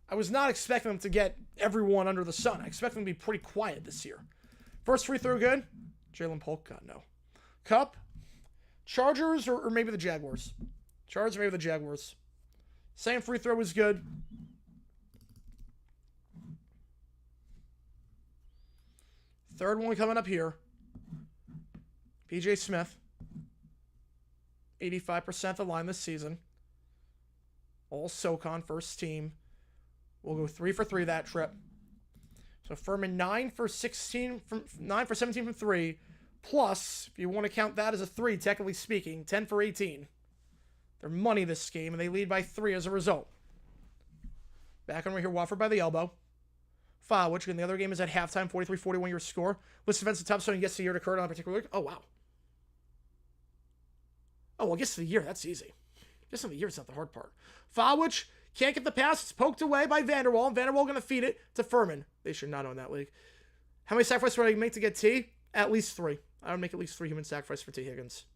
I was not expecting them to get everyone under the sun. I expect them to be pretty quiet this year. First free throw good. Jalen Polk got no. Cup. Chargers or maybe the Jaguars. Chargers or maybe the Jaguars. Same free throw was good. Third one coming up here. P.J. Smith. 85% the line this season. All SoCon, first team. We'll go 3 for 3 that trip. So Furman 9 for 17 from 3. Plus, if you want to count that as a 3, technically speaking, 10 for 18. They're money this game, and they lead by 3 as a result. Back on right here, Wofford by the elbow. Foul, which in the other game is at halftime, 43-41 your score. List events the top zone gets the year to occur on a particular week. Oh, wow. Oh, well, guess of the year, that's easy. Guess of the year is not the hard part. Foul, which can't get the pass. It's poked away by Vanderwall. Vanderwall going to feed it to Furman. They should not own that league. How many sacrifices would I make to get T? At least 3. I would make at least 3 human sacrifices for T. Higgins.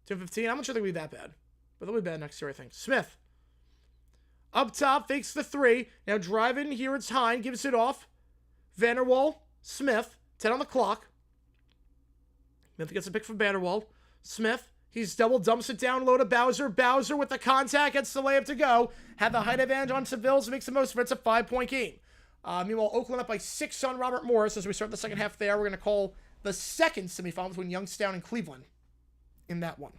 215. I'm not sure they'll be that bad. But they'll be bad next year, I think. Smith. Up top, fakes the 3. Now driving here, it's Hine. Gives it off. Vanderwall. Smith. 10 on the clock. Smith gets a pick from Vanderwall. Smith. He's double, dumps it down low to Bowser. Bowser with the contact, gets the layup to go. Had the height advantage on Seville's, makes the most of it. It's a 5-point game. Meanwhile, Oakland up by 6 on Robert Morris. As we start the second half there, we're going to call the second semifinal between Youngstown and Cleveland in that one.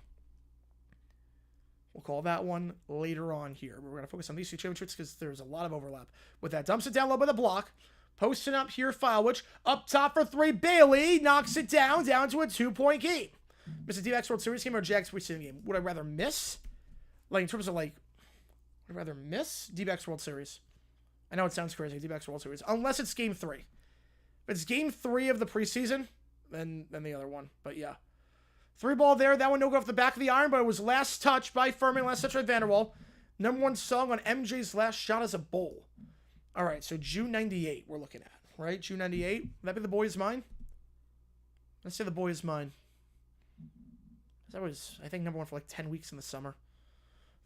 We'll call that one later on here. We're going to focus on these two championships because there's a lot of overlap with that. Dumps it down low by the block. Posting up here, Filewich. Up top for 3, Bailey knocks it down to a 2-point game. Miss a D-backs World Series game or a Jags preseason game? Would I rather miss? Like, in terms of, like, would I rather miss D-backs World Series? I know it sounds crazy, D-backs World Series. Unless it's game 3. If it's game 3 of the preseason, then the other one. But, yeah. 3 ball there. That one no go off the back of the iron, but it was last touch by Furman, last touch by Vanderwall. Number 1 song on MJ's last shot as a bowl. All right, so June 98 we're looking at, right? June 98. Would that be The Boy Is Mine? Let's say The Boy Is Mine. That was, I think, number 1 for like 10 weeks in the summer.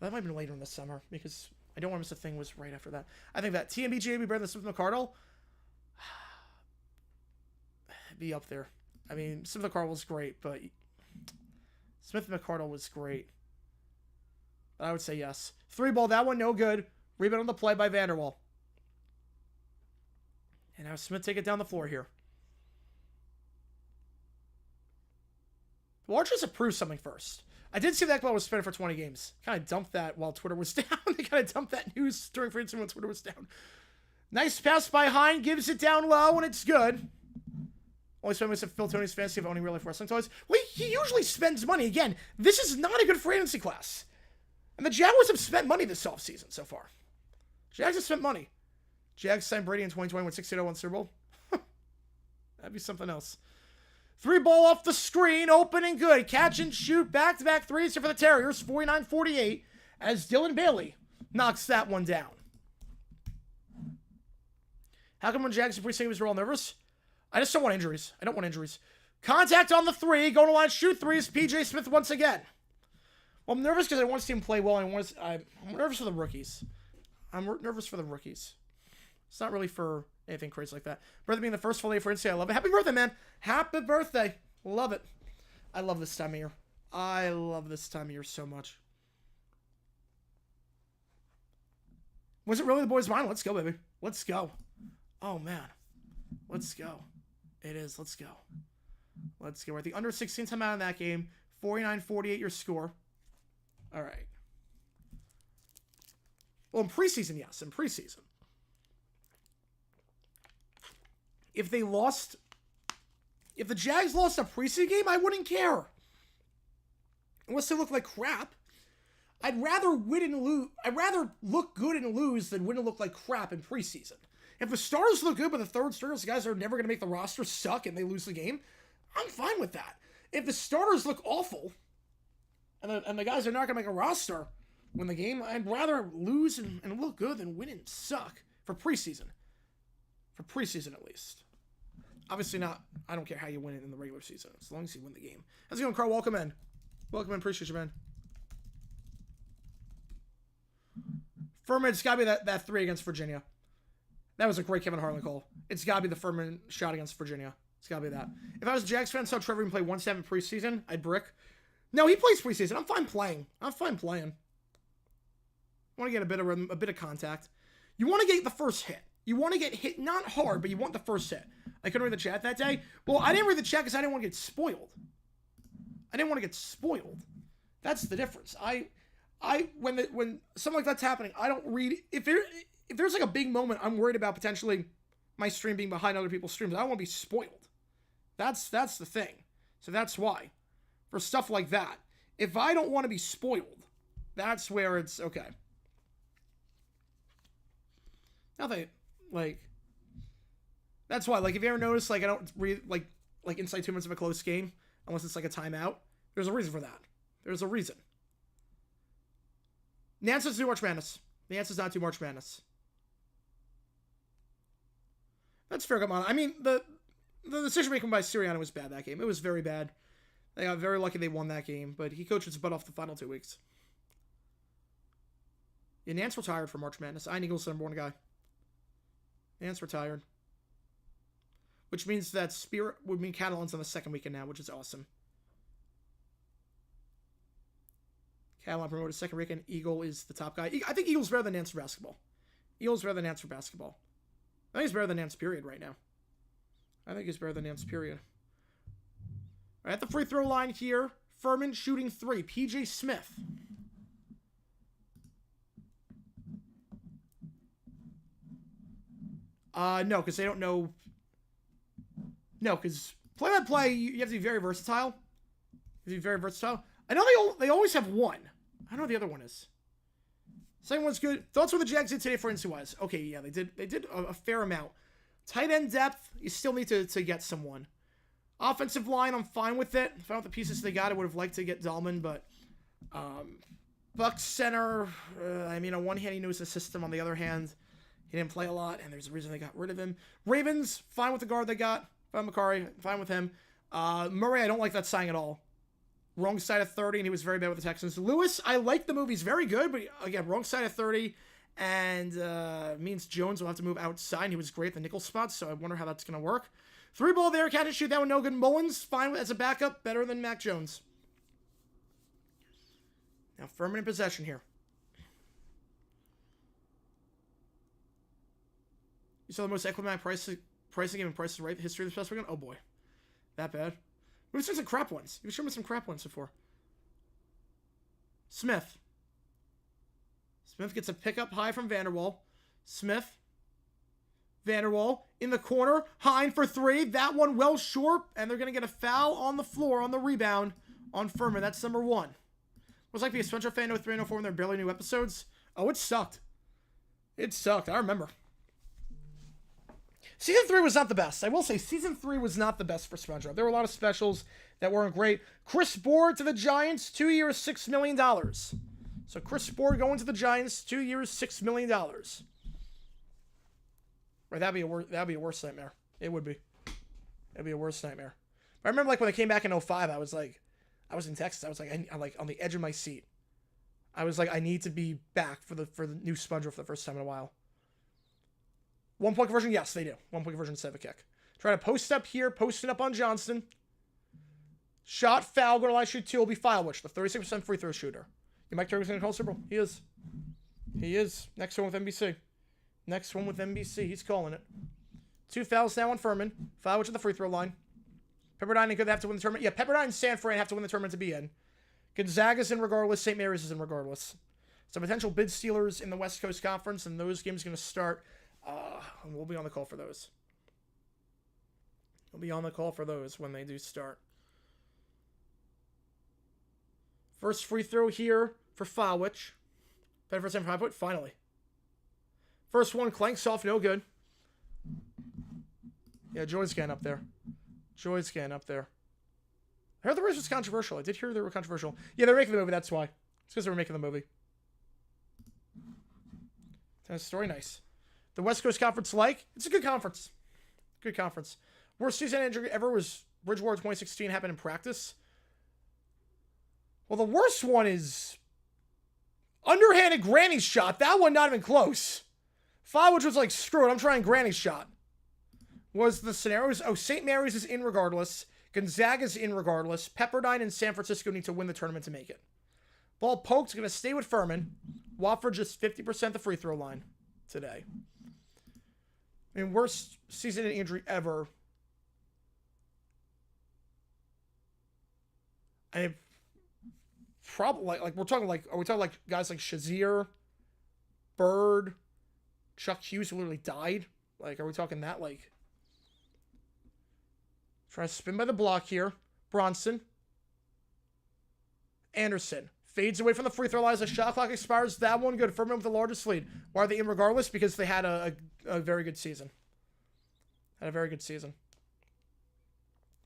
That might have been later in the summer because I Don't Want to Miss a Thing was right after that. I think that TMBGA be better than Smith McCardle. Be up there. I mean, Smith McCardle was great, but Smith McCardle was great. I would say yes. 3 ball, that one no good. Rebound on the play by Vanderwall. And now Smith take it down the floor here. Well, Archers approved something first. I did see that ball was suspended for 20 games. Kind of dumped that while Twitter was down. They kind of dumped that news during free agency when Twitter was down. Nice pass by Hine. Gives it down low, and it's good. Only spent with Phil Tony's fantasy of owning real life wrestling toys. Well, he usually spends money. Again, this is not a good free agency class. And the Jaguars have spent money this offseason so far. Jags have spent money. Jags signed Brady in 2020 when 6-0 won Super Bowl. That'd be something else. 3 ball off the screen, open and good. Catch and shoot, back-to-back threes here for the Terriers, 49-48, as Dylan Bailey knocks that one down. How come when Jags and pre-savers are all nervous? I just don't want injuries. I don't want injuries. Contact on the 3, going to line, shoot 3s, P.J. Smith once again. Well, I'm nervous because I want to see him play well, and I'm nervous for the rookies. I'm nervous for the rookies. It's not really for anything crazy like that. Brother being the first full day for NCAA, I love it. Happy birthday, man. Happy birthday. Love it. I love this time of year. I love this time of year so much. Was it really the boys' mind? Let's go, baby. Let's go. Oh, man. Let's go. It is. Let's go. Let's go. We're at the under 16 time out in that game. 49-48 your score. All right. Well, in preseason, yes. In preseason. If the Jags lost a preseason game, I wouldn't care. Unless they look like crap. I'd rather win and lose. I'd rather look good and lose than win and look like crap in preseason. If the starters look good, but the third stringers, the guys that are never going to make the roster, suck and they lose the game, I'm fine with that. If the starters look awful, and the guys are not going to make a roster win the game, I'd rather lose and look good than win and suck for preseason. For preseason, at least. Obviously not. I don't care how you win it in the regular season, as long as you win the game. How's it going, Carl? Welcome in. Welcome in. Appreciate you, man. Furman, it's got to be that 3 against Virginia. That was a great Kevin Harlan call. It's got to be the Furman shot against Virginia. It's got to be that. If I was a Jags fan, saw Trevor even play 1-7 preseason, I'd brick. No, he plays preseason. I'm fine playing. I want to get a bit of contact. You want to get the first hit. You want to get hit, not hard, but you want the first hit. I couldn't read the chat that day. Well, I didn't read the chat because I didn't want to get spoiled. That's the difference. When something like that's happening, I don't read. If there's like a big moment, I'm worried about potentially my stream being behind other people's streams. I don't want to be spoiled. That's the thing. So that's why. For stuff like that, if I don't want to be spoiled, that's where it's okay. Nothing like. That's why. Like, if you ever notice, like, I don't read like inside 2 minutes of a close game unless it's like a timeout. There's a reason for that. There's a reason. The answer's too March Madness. The answer's not too March Madness. That's fair, come on. I mean, the decision making by Sirianni was bad that game. It was very bad. They got very lucky they won that game, but he coached his butt off the final 2 weeks. Yeah, Nance retired for March Madness. Ian Eagles, the number 1 guy. Nance retired. Which means that Spirit would mean Catalan's on the second weekend now, which is awesome. Catalan promoted second weekend. Eagle is the top guy. I think Eagle's better than Nance for basketball. Eagle's better than Nance for basketball. I think he's better than Nance, period, right now. I think he's better than Nance, period. All right, at the free throw line here, Furman shooting 3. PJ Smith. No, because they don't know. No, because play-by-play, you have to be very versatile. I know they always have one. I don't know what the other one is. Second one's good. Thoughts what the Jags did today for NC-wise. Okay, yeah, they did a fair amount. Tight end depth, you still need to get someone. Offensive line, I'm fine with it. If I don't the pieces they got, I would have liked to get Dahlman, but Bucks center, I mean, on one hand, he knows the system. On the other hand, he didn't play a lot, and there's a reason they got rid of him. Ravens, fine with the guard they got. Fine, Makari, fine with him. Murray, I don't like that sign at all. Wrong side of 30, and he was very bad with the Texans. Lewis, I like the move. He's very good, but again, wrong side of 30, and means Jones will have to move outside. He was great at the nickel spot, so I wonder how that's going to work. 3 ball there, catch and shoot that one, no good. Mullins, fine as a backup, better than Mac Jones. Now, Furman in possession here. You saw the most equitable pricing game in Price is Right history of this past weekend? Oh boy. That bad? We've seen some crap ones. You've shown me some crap ones before. Smith. Smith gets a pickup high from Vanderwall. Smith. Vanderwall in the corner. Hine for 3. That one well short. And they're going to get a foul on the floor on the rebound on Furman. That's number 1. Was like the Spencer fan 03 and 04 when they're barely new episodes. Oh, it sucked. It sucked. I remember. Season 3 was not the best. I will say Season 3 was not the best for SpongeBob. There were a lot of specials that weren't great. Chris Board to the Giants, 2 years, $6 million. So Chris Board going to the Giants, 2 years, $6 million. Right, that'd be a worse nightmare. It would be. It'd be a worse nightmare. But I remember like when I came back in 05, I was in Texas. I was like, I'm like on the edge of my seat. I was like, I need to be back for the new SpongeBob for the first time in a while. 1-point conversion? Yes, they do. 1-point conversion instead of a kick. Try to post up here. Post it up on Johnston. Shot, foul, go to line, shoot 2 will be Filewich, the 36% free throw shooter. You Mike Turner's going to call Super Bowl? He is. He is. Next one with NBC. Next one with NBC. He's calling it. 2 fouls now on Furman. Filewich at the free throw line. Pepperdine and good have to win the tournament. Yeah, Pepperdine and San Fran have to win the tournament to be in. Gonzaga's in regardless. St. Mary's is in regardless. So potential bid stealers in the West Coast Conference, and those games are going to start. And we'll be on the call for those. We'll be on the call for those when they do start. First free throw here for Filewich. Better for 5 foot. Finally. First one clanks off. No good. Yeah, Joy's getting up there. Joy's getting up there. I heard the race was controversial. I did hear they were controversial. Yeah, they're making the movie. That's why. It's because they were making the movie. That's story nice. The West Coast Conference it's a good conference. Good conference. Worst season injury ever was Bridgewater 2016 happened in practice. Well, the worst one is underhanded granny shot. That one not even close. Filewich was like, screw it, I'm trying granny shot. Was the scenarios? Oh, St. Mary's is in regardless. Gonzaga's in regardless. Pepperdine and San Francisco need to win the tournament to make it. Ball poked, going to stay with Furman. Wofford just 50% the free throw line today. I mean, worst season in injury ever. I mean, probably like we're talking like, are we talking like guys like Shazier, Bird, Chuck Hughes who literally died? Like, are we talking that like? Trying to spin by the block here. Bronson. Anderson. Fades away from the free throw line as the shot clock expires. That one good. Furman with the largest lead. Why are they in regardless? Because they had a very good season. Had a very good season.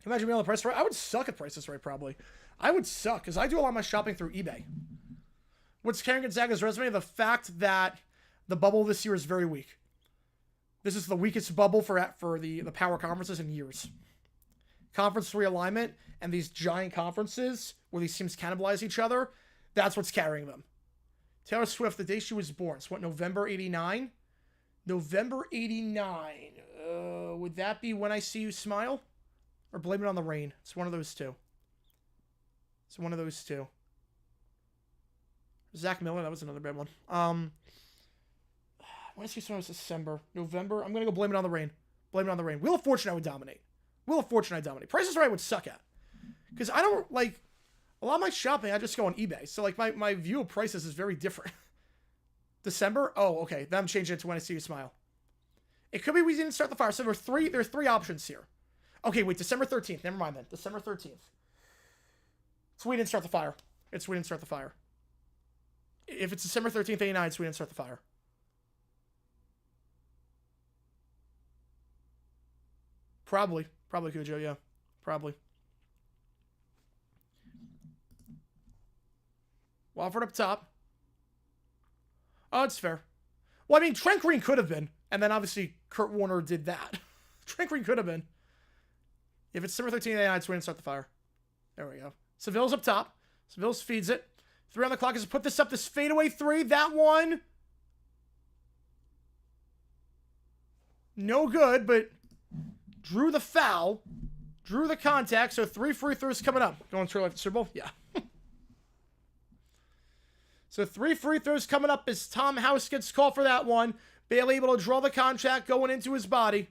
Imagine me on the price right. I would suck at prices right, probably. I would suck because I do a lot of my shopping through eBay. What's carrying Gonzaga's resume? The fact that the bubble this year is very weak. This is the weakest bubble for the power conferences in years. Conference realignment and these giant conferences where these teams cannibalize each other, that's what's carrying them. Taylor Swift, the day she was born, so what, November 89? November 89. Would that be When I See You Smile? Or Blame It on the Rain? It's one of those two. It's one of those two. Zach Miller, that was another bad one. When I See You Smile was December. November, I'm going to go Blame It on the Rain. Blame It on the Rain. Wheel of Fortune I would dominate. Wheel of Fortune I dominate. Price is Right would suck at. Because I don't, like, a lot of my shopping, I just go on eBay. So, like, my view of prices is very different. December? Oh, okay. Then I'm changing it to When I See You Smile. It could be we didn't start the fire. So there are three options here. Okay, wait. December 13th. Never mind then. December 13th. It's We Didn't Start the Fire. It's We Didn't Start the Fire. If it's December 13th, 89, it's We Didn't Start the Fire. Probably. Probably Cujo, yeah. Probably. Wofford up top. Oh, it's fair. Well, I mean, Trent Green could have been. And then, obviously, Kurt Warner did that. Trent Green could have been. If it's December 13th, 89, it's We Didn't Start the Fire. There we go. Seville's up top. Seville's feeds it. 3 on the clock as put this up. This fadeaway 3. That one. No good, but drew the foul. Drew the contact. So 3 free throws coming up. Going through like the Super Bowl? Yeah. So 3 free throws coming up as Tom House gets called for that one. Bailey able to draw the contact going into his body.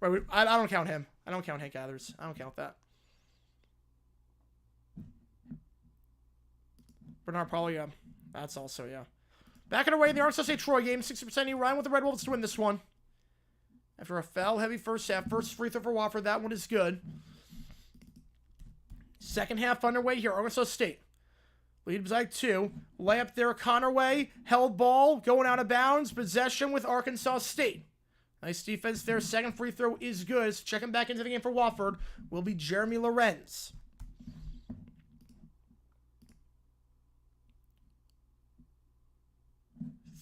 Right, I don't count him. I don't count Hank Gathers. I don't count that. Bernard Paul, yeah. That's also, yeah. Back and away in the Arkansas State Troy game. 60% E Ryan with the Red Wolves to win this one. After a foul-heavy first half. First free throw for Wofford. That one is good. Second half underway here. Arkansas State. Lead by 2. Layup there, Connerway. Held ball. Going out of bounds. Possession with Arkansas State. Nice defense there. Second free throw is good. So checking back into the game for Wofford will be Jeremy Lorenz.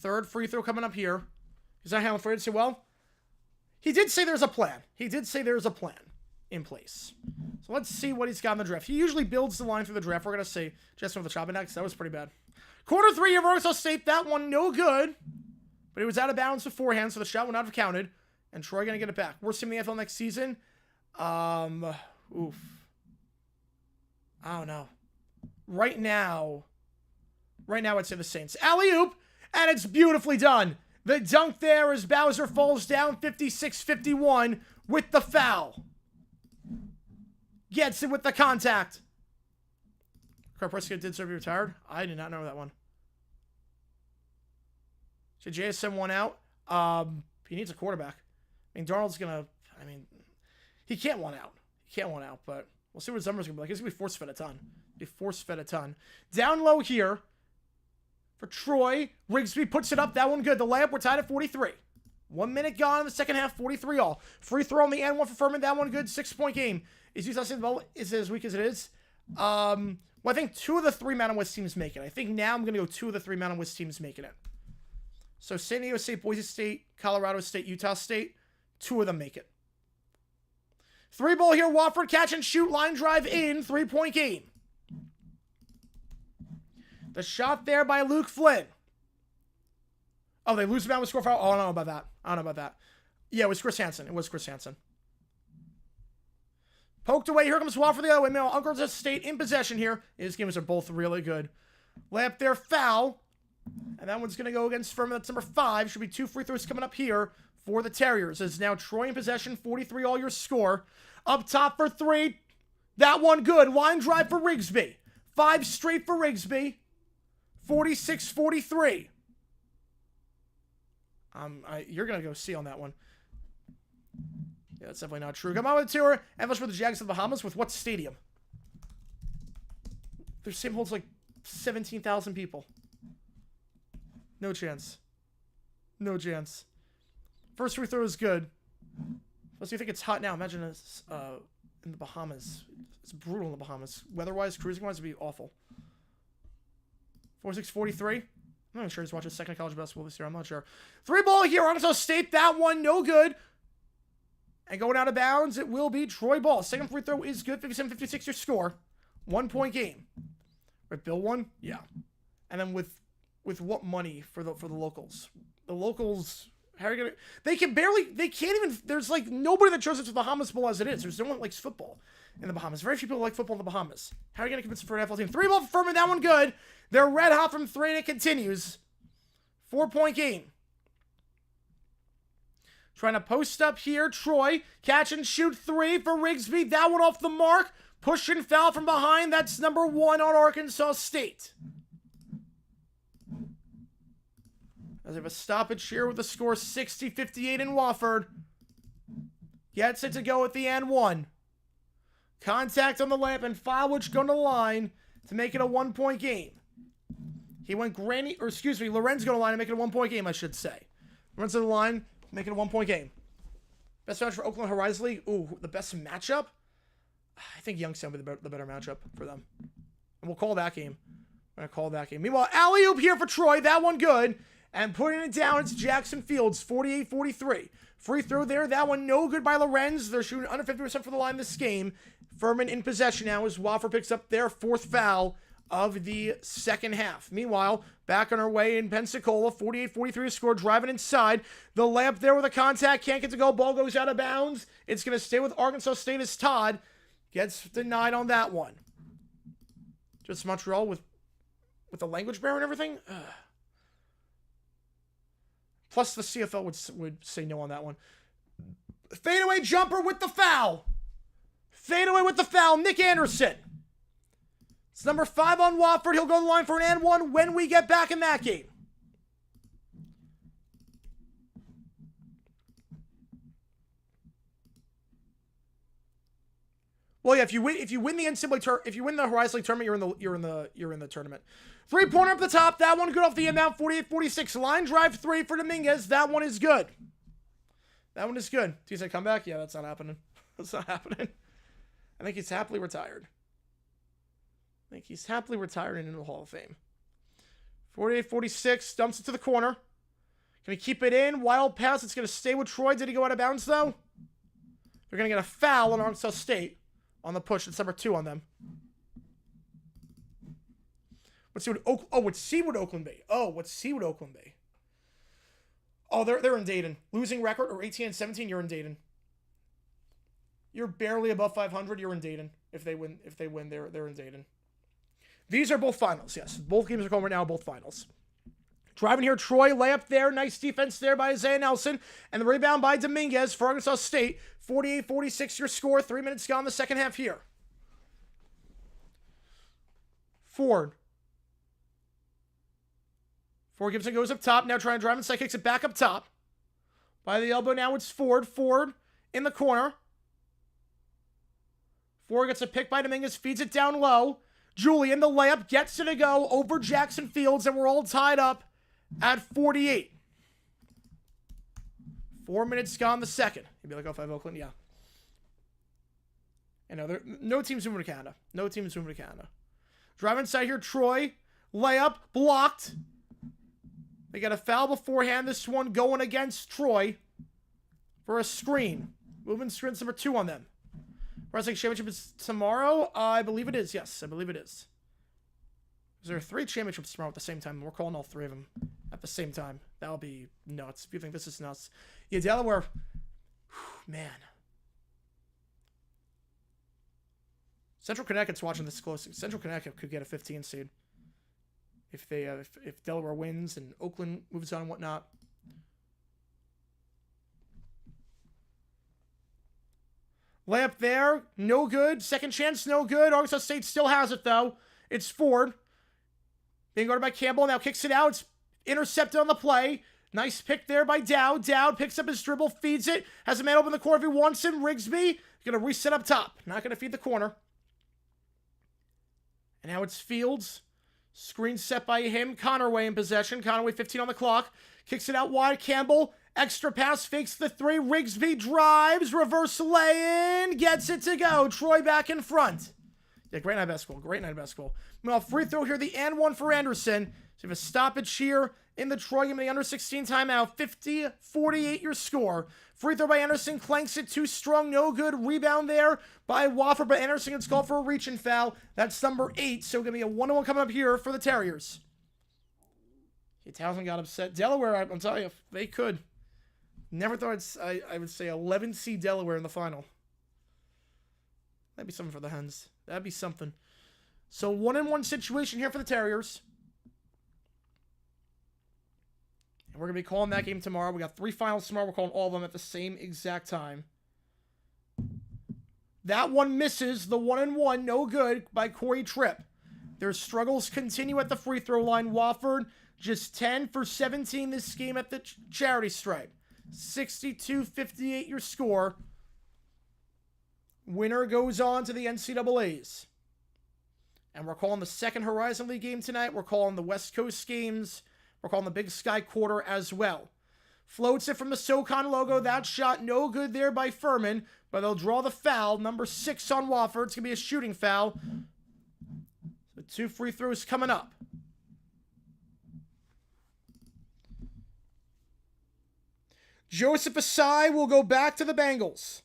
Third free throw coming up here. Is that how I'm afraid to say, well, he did say there's a plan. He did say there's a plan in place. So let's see what he's got in the draft. He usually builds the line through the draft. We're going to say just with the chopping next. That was pretty bad. Quarter 3 of Arkansas State. That one no good. But it was out of bounds beforehand, so the shot would not have counted. And Troy going to get it back. Worst team in the NFL next season. Oof. I don't know. Right now, I'd say the Saints. Alley-oop, and it's beautifully done. The dunk there as Bowser falls down 56-51 with the foul. Gets it with the contact. Prescott did serve you retired. I did not know that one. So JSM one out. He needs a quarterback. I mean, Darnold's gonna. I mean, he can't one out. But we'll see what his numbers gonna be like. He's gonna be force fed a ton. Down low here for Troy. Rigsby puts it up. That one good. The layup. We're tied at 43. 1 minute gone in the second half. 43 all. Free throw on the end one for Furman. That one good. 6-point game. Is Utah State the ball? Is it as weak as it is? Well, I think 2 of the 3 Mountain West teams make it. I think now I'm going to go 2 of the 3 Mountain West teams making it. So San Diego State, Boise State, Colorado State, Utah State, 2 of them make it. 3 ball here, Wofford, catch and shoot, line drive in, 3-point game. The shot there by Luke Flynn. Oh, they lose the bound with score foul? Oh, I don't know about that. Yeah, it was Chris Hansen. Poked away. Here comes Wofford the other way. Meanwhile, Arkansas State in possession here. These games are both really good. Layup there, foul. And that one's going to go against Furman. That's number 5. Should be 2 free throws coming up here for the Terriers. It's now Troy in possession. 43 all your score. Up top for 3. That one good. Line drive for Rigsby. 5 straight for Rigsby. 46-43. You're going to go C on that one. Yeah, that's definitely not true. Come on with the tour. And for the Jags of the Bahamas with what stadium? Their stadium holds like 17,000 people. No chance. First free throw is good. Plus, you think it's hot now. Imagine it's in the Bahamas. It's brutal in the Bahamas. Weather-wise, cruising-wise, it'd be awful. 46-43. I'm not even sure he's watching second college basketball this year. I'm not sure. 3 ball here. Arkansas State. That one, no good. And going out of bounds, it will be Troy ball. Second free throw is good. 57-56 your score. 1-point game. Right, Bill won? Yeah. And then with what money for the locals? The locals, how are you gonna? They can't even. There's like nobody that shows up to the Bahamas Bowl as it is. There's no one that likes football in the Bahamas. Very few people like football in the Bahamas. How are you gonna convince them for an NFL team? 3 ball for Furman. That one good. They're red hot from 3 and it continues. 4-point game. Trying to post up here. Troy. Catch and shoot 3 for Rigsby. That one off the mark. Push and foul from behind. That's number 1 on Arkansas State. As they have a stoppage here with the score 60-58 in Wofford. Gets it to go at the end 1. Contact on the layup and foul, which go to the line to make it a 1-point game. He went Lorenz go to the line and make it a 1-point game, I should say. Runs to the line, make it a 1-point game. Best match for Oakland Horizon League. Ooh, the best matchup? I think Youngstown would be the better matchup for them. And we'll call that game. I'm going to call that game. Meanwhile, alley-oop here for Troy. That one good. And putting it down, it's Jackson Fields, 48-43. Free throw there. That one no good by Lorenz. They're shooting under 50% for the line this game. Furman in possession now as Wofford picks up their 4th foul of the second half. Meanwhile, back on our way in Pensacola, 48-43 score, driving inside. The layup there with a contact. Can't get to go. Ball goes out of bounds. It's going to stay with Arkansas State as Todd gets denied on that one. Just Montreal with the language barrier and everything. Ugh. Plus, the CFL would say no on that one. Fadeaway jumper with the foul. Nick Anderson. It's number 5 on Wofford. He'll go to the line for an and 1 when we get back in that game. Well, yeah, if you win the NCAA if you win the Horizon League tournament, you're in the tournament. 3-pointer up the top. That one good off the inbound. 48-46. Line drive 3 for Dominguez. That one is good. TSA comeback? Yeah, that's not happening. I think he's happily retired. and into the Hall of Fame. 48-46. Dumps it to the corner. Can he keep it in? Wild pass. It's going to stay with Troy. Did he go out of bounds, though? They're going to get a foul on Arkansas State on the push. It's number 2 on them. Let's see what C would Oakland be. Oh, they're in Dayton. Losing record or 18-17, you're in Dayton. You're barely above 500. You're in Dayton. If they win, they're in Dayton. These are both finals. Yes, both games are going right now. Both finals. Driving here, Troy, layup there. Nice defense there by Isaiah Nelson. And the rebound by Dominguez for Arkansas State. 48-46 your score. 3 minutes gone in the second half here. Ford. Ford Gibson goes up top. Now trying to drive inside. Kicks it back up top. By the elbow now it's Ford. Ford in the corner. Ford gets a pick by Dominguez. Feeds it down low. Julian, the layup, gets it to go over Jackson Fields. And we're all tied up at 48. 4 minutes gone the second. You'd be like, oh, 5 Oakland? Yeah. And no team's moving to Canada. No team's moving to Canada. Drive inside here, Troy. Layup, blocked. They got a foul beforehand. This one going against Troy for a screen. Moving screens number 2 on them. Wrestling Championship is tomorrow? I believe it is. Yes, I believe it is. There are 3 championships tomorrow at the same time. We're calling all 3 of them at the same time. That'll be nuts. If you think this is nuts. Yeah, Delaware. Man. Central Connecticut's watching this closely. Central Connecticut could get a 15 seed. If they if Delaware wins and Oakland moves on and whatnot. Layup there, no good. Second chance, no good. Arkansas State still has it though. It's Ford. Being guarded by Campbell, now kicks it out. It's intercepted on the play. Nice pick there by Dowd. Dowd picks up his dribble, feeds it. Has a man open the corner if he wants him. Rigsby going to reset up top. Not going to feed the corner. And now it's Fields. Screen set by him. Connerway in possession. Connerway 15 on the clock. Kicks it out wide. Campbell. Extra pass. Fakes the 3. Rigsby drives. Reverse lay-in. Gets it to go. Troy back in front. Yeah, great night of basketball. Great night of basketball. Well, free throw here. The and one for Anderson. So you have a stoppage here in the Troy game in the under 16 timeout. 50-48 your score. Free throw by Anderson. Clanks it too strong. No good. Rebound there by Wofford. But Anderson gets called for a reach and foul. That's number 8. So going to be a 1-1 coming up here for the Terriers. Townsend got upset. Delaware, I'm telling you, they could. Never thought I would say 11 seed Delaware in the final. That'd be something for the Hens. That'd be something. So 1-1 situation here for the Terriers. And we're going to be calling that game tomorrow. We got 3 finals tomorrow. We're calling all of them at the same exact time. That one misses. The 1-1, no good by Corey Tripp. Their struggles continue at the free throw line. Wofford just 10 for 17 this game at the charity stripe. 62-58 your score. Winner goes on to the NCAAs. And we're calling the second Horizon League game tonight. We're calling the West Coast games. We're calling the Big Sky Quarter as well. Floats it from the SoCon logo. That shot no good there by Furman. But they'll draw the foul. Number 6 on Wofford. It's going to be a shooting foul. So 2 free throws coming up. Joseph Asai will go back to the Bengals.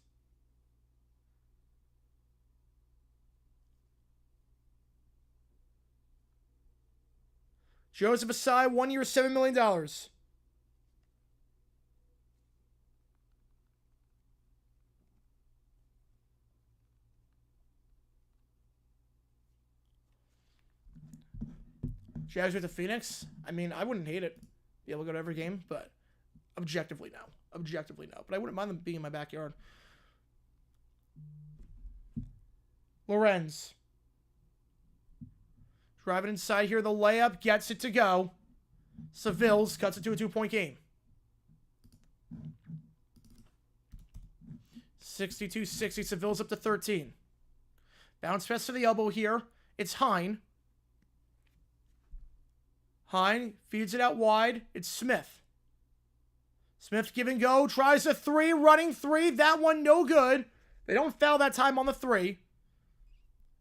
Joseph Asai, 1 year, $7 million. Jags with the Phoenix. I mean, I wouldn't hate it. Be able to go to every game, but objectively no. Objectively no. But I wouldn't mind them being in my backyard. Lorenz. Driving inside here, the layup gets it to go. Seville's cuts it to a 2-point game. 62-60, Seville's up to 13. Bounce pass to the elbow here. It's Hine. Hine feeds it out wide. It's Smith. Smith give and go. Tries a 3. Running 3. That one no good. They don't foul that time on the 3.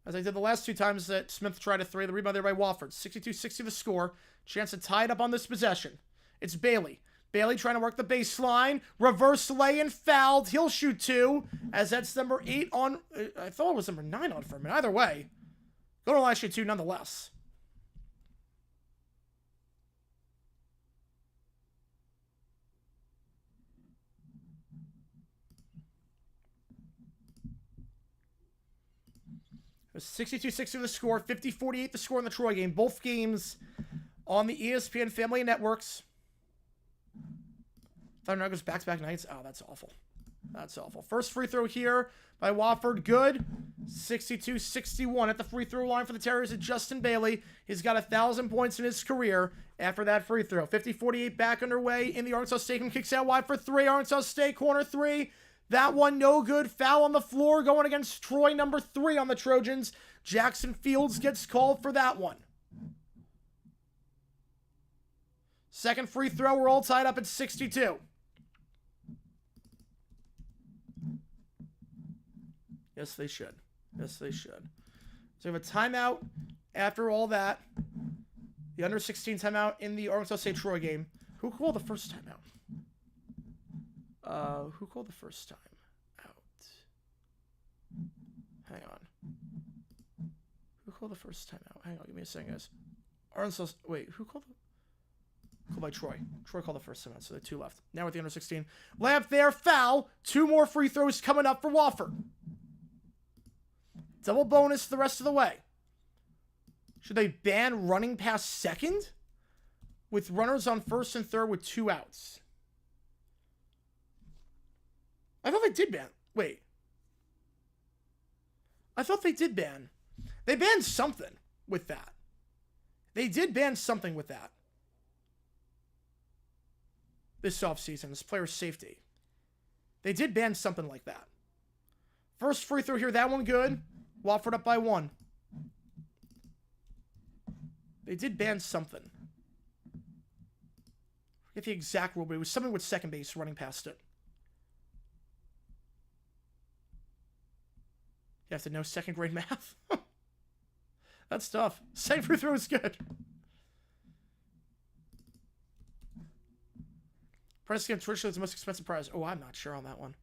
As I did the last 2 times that Smith tried a 3. The rebound there by Wofford. 62-60 the score. Chance to tie it up on this possession. It's Bailey. Bailey trying to work the baseline. Reverse lay-in, fouled. He'll shoot 2. As that's number 8 on... I thought it was number 9 on Furman. Either way. Go to last shoot 2 nonetheless. 62-60 the score, 50-48 the score in the Troy game. Both games on the ESPN family networks. Thunder Nuggets back-to-back nights. Oh, that's awful. That's awful. First free throw here by Wofford. Good. 62-61 at the free throw line for the Terriers at Justin Bailey. He's got 1,000 points in his career after that free throw. 50-48 back underway in the Arkansas State. Kicks out wide for three. Arkansas State corner three. That one no good. Foul on the floor going against Troy, number 3 on the Trojans. Jackson Fields gets called for that one. Second free throw. We're all tied up at 62. Yes, they should. Yes, they should. So we have a timeout after all that. The under 16 timeout in the Arkansas State Troy game. Who called the first timeout? Who called the first time out? Hang on. Who called the first time out? Hang on, give me a second, guys. Arkansas. Wait, who called the? Called by Troy. Troy called the first time out, so there are 2 left. Now we're at the under 16. Layup there, foul. 2 more free throws coming up for Wofford. Double bonus the rest of the way. Should they ban running past second? With runners on first and third with 2 outs. I thought they did ban. Wait. I thought they did ban. They banned something with that. They did ban something with that. This offseason, this player's safety. They did ban something like that. First free throw here, that one good. Wofford up by 1. They did ban something. I forget the exact rule, but it was something with second base running past it. You have to know second grade math. That's tough. Second free throw is good. Prescott traditionally is the most expensive prize. Oh, I'm not sure on that one.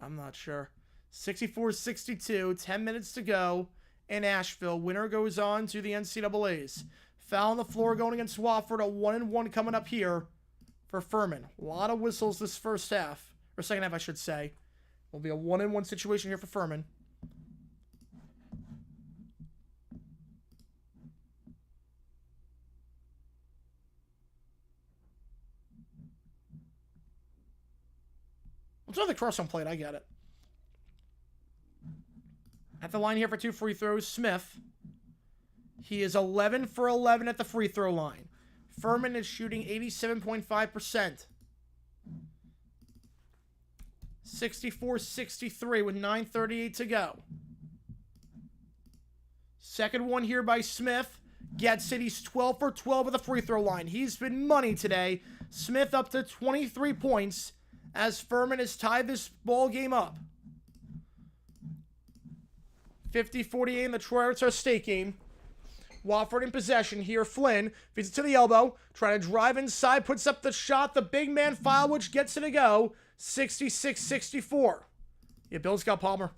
I'm not sure. 64-62, 10 minutes to go in Asheville. Winner goes on to the NCAAs. Foul on the floor going against Wofford. A 1-and-1 coming up here for Furman. A lot of whistles this first half. Or second half, I should say. Will be a 1-and-1 situation here for Furman. Let's throw the cross on plate. I get it. At the line here for 2 free throws, Smith. He is 11 for 11 at the free throw line. Furman is shooting 87.5%. 64-63 with 9:38 to go. Second one here by Smith. Gets it. He's 12 for 12 at the free throw line. He's been money today. Smith up to 23 points as Furman has tied this ball game up. 50-48 in the Troy Arkansas State game. Wofford in possession here. Flynn feeds it to the elbow. Trying to drive inside. Puts up the shot. The big man foul, which gets it to go. 66-64. Yeah, Bill's got Palmer.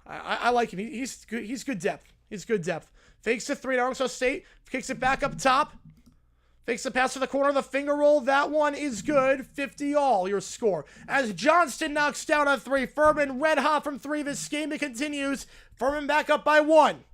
I like him. He's good. He's good depth. He's good depth. Fakes the 3 to Arkansas State. Kicks it back up top. Fakes the pass to the corner. The finger roll. That one is good. 50 all your score. As Johnston knocks down a 3. Furman red hot from 3. This game it continues. Furman back up by 1.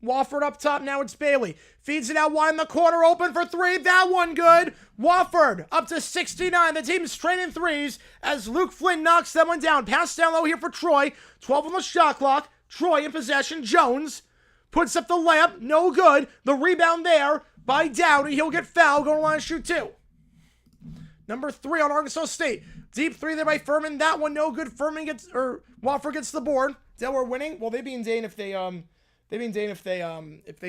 Wofford up top. Now it's Bailey. Feeds it out wide in the corner. Open for 3. That one good. Wofford up to 69. The team's training 3s as Luke Flynn knocks that one down. Pass down low here for Troy. 12 on the shot clock. Troy in possession. Jones puts up the layup. No good. The rebound there by Dowdy. He'll get fouled. Going to line to shoot 2. Number 3 on Arkansas State. Deep 3 there by Furman. That one no good. Wofford gets the board. Delaware winning. Well, they'd be in Dane if they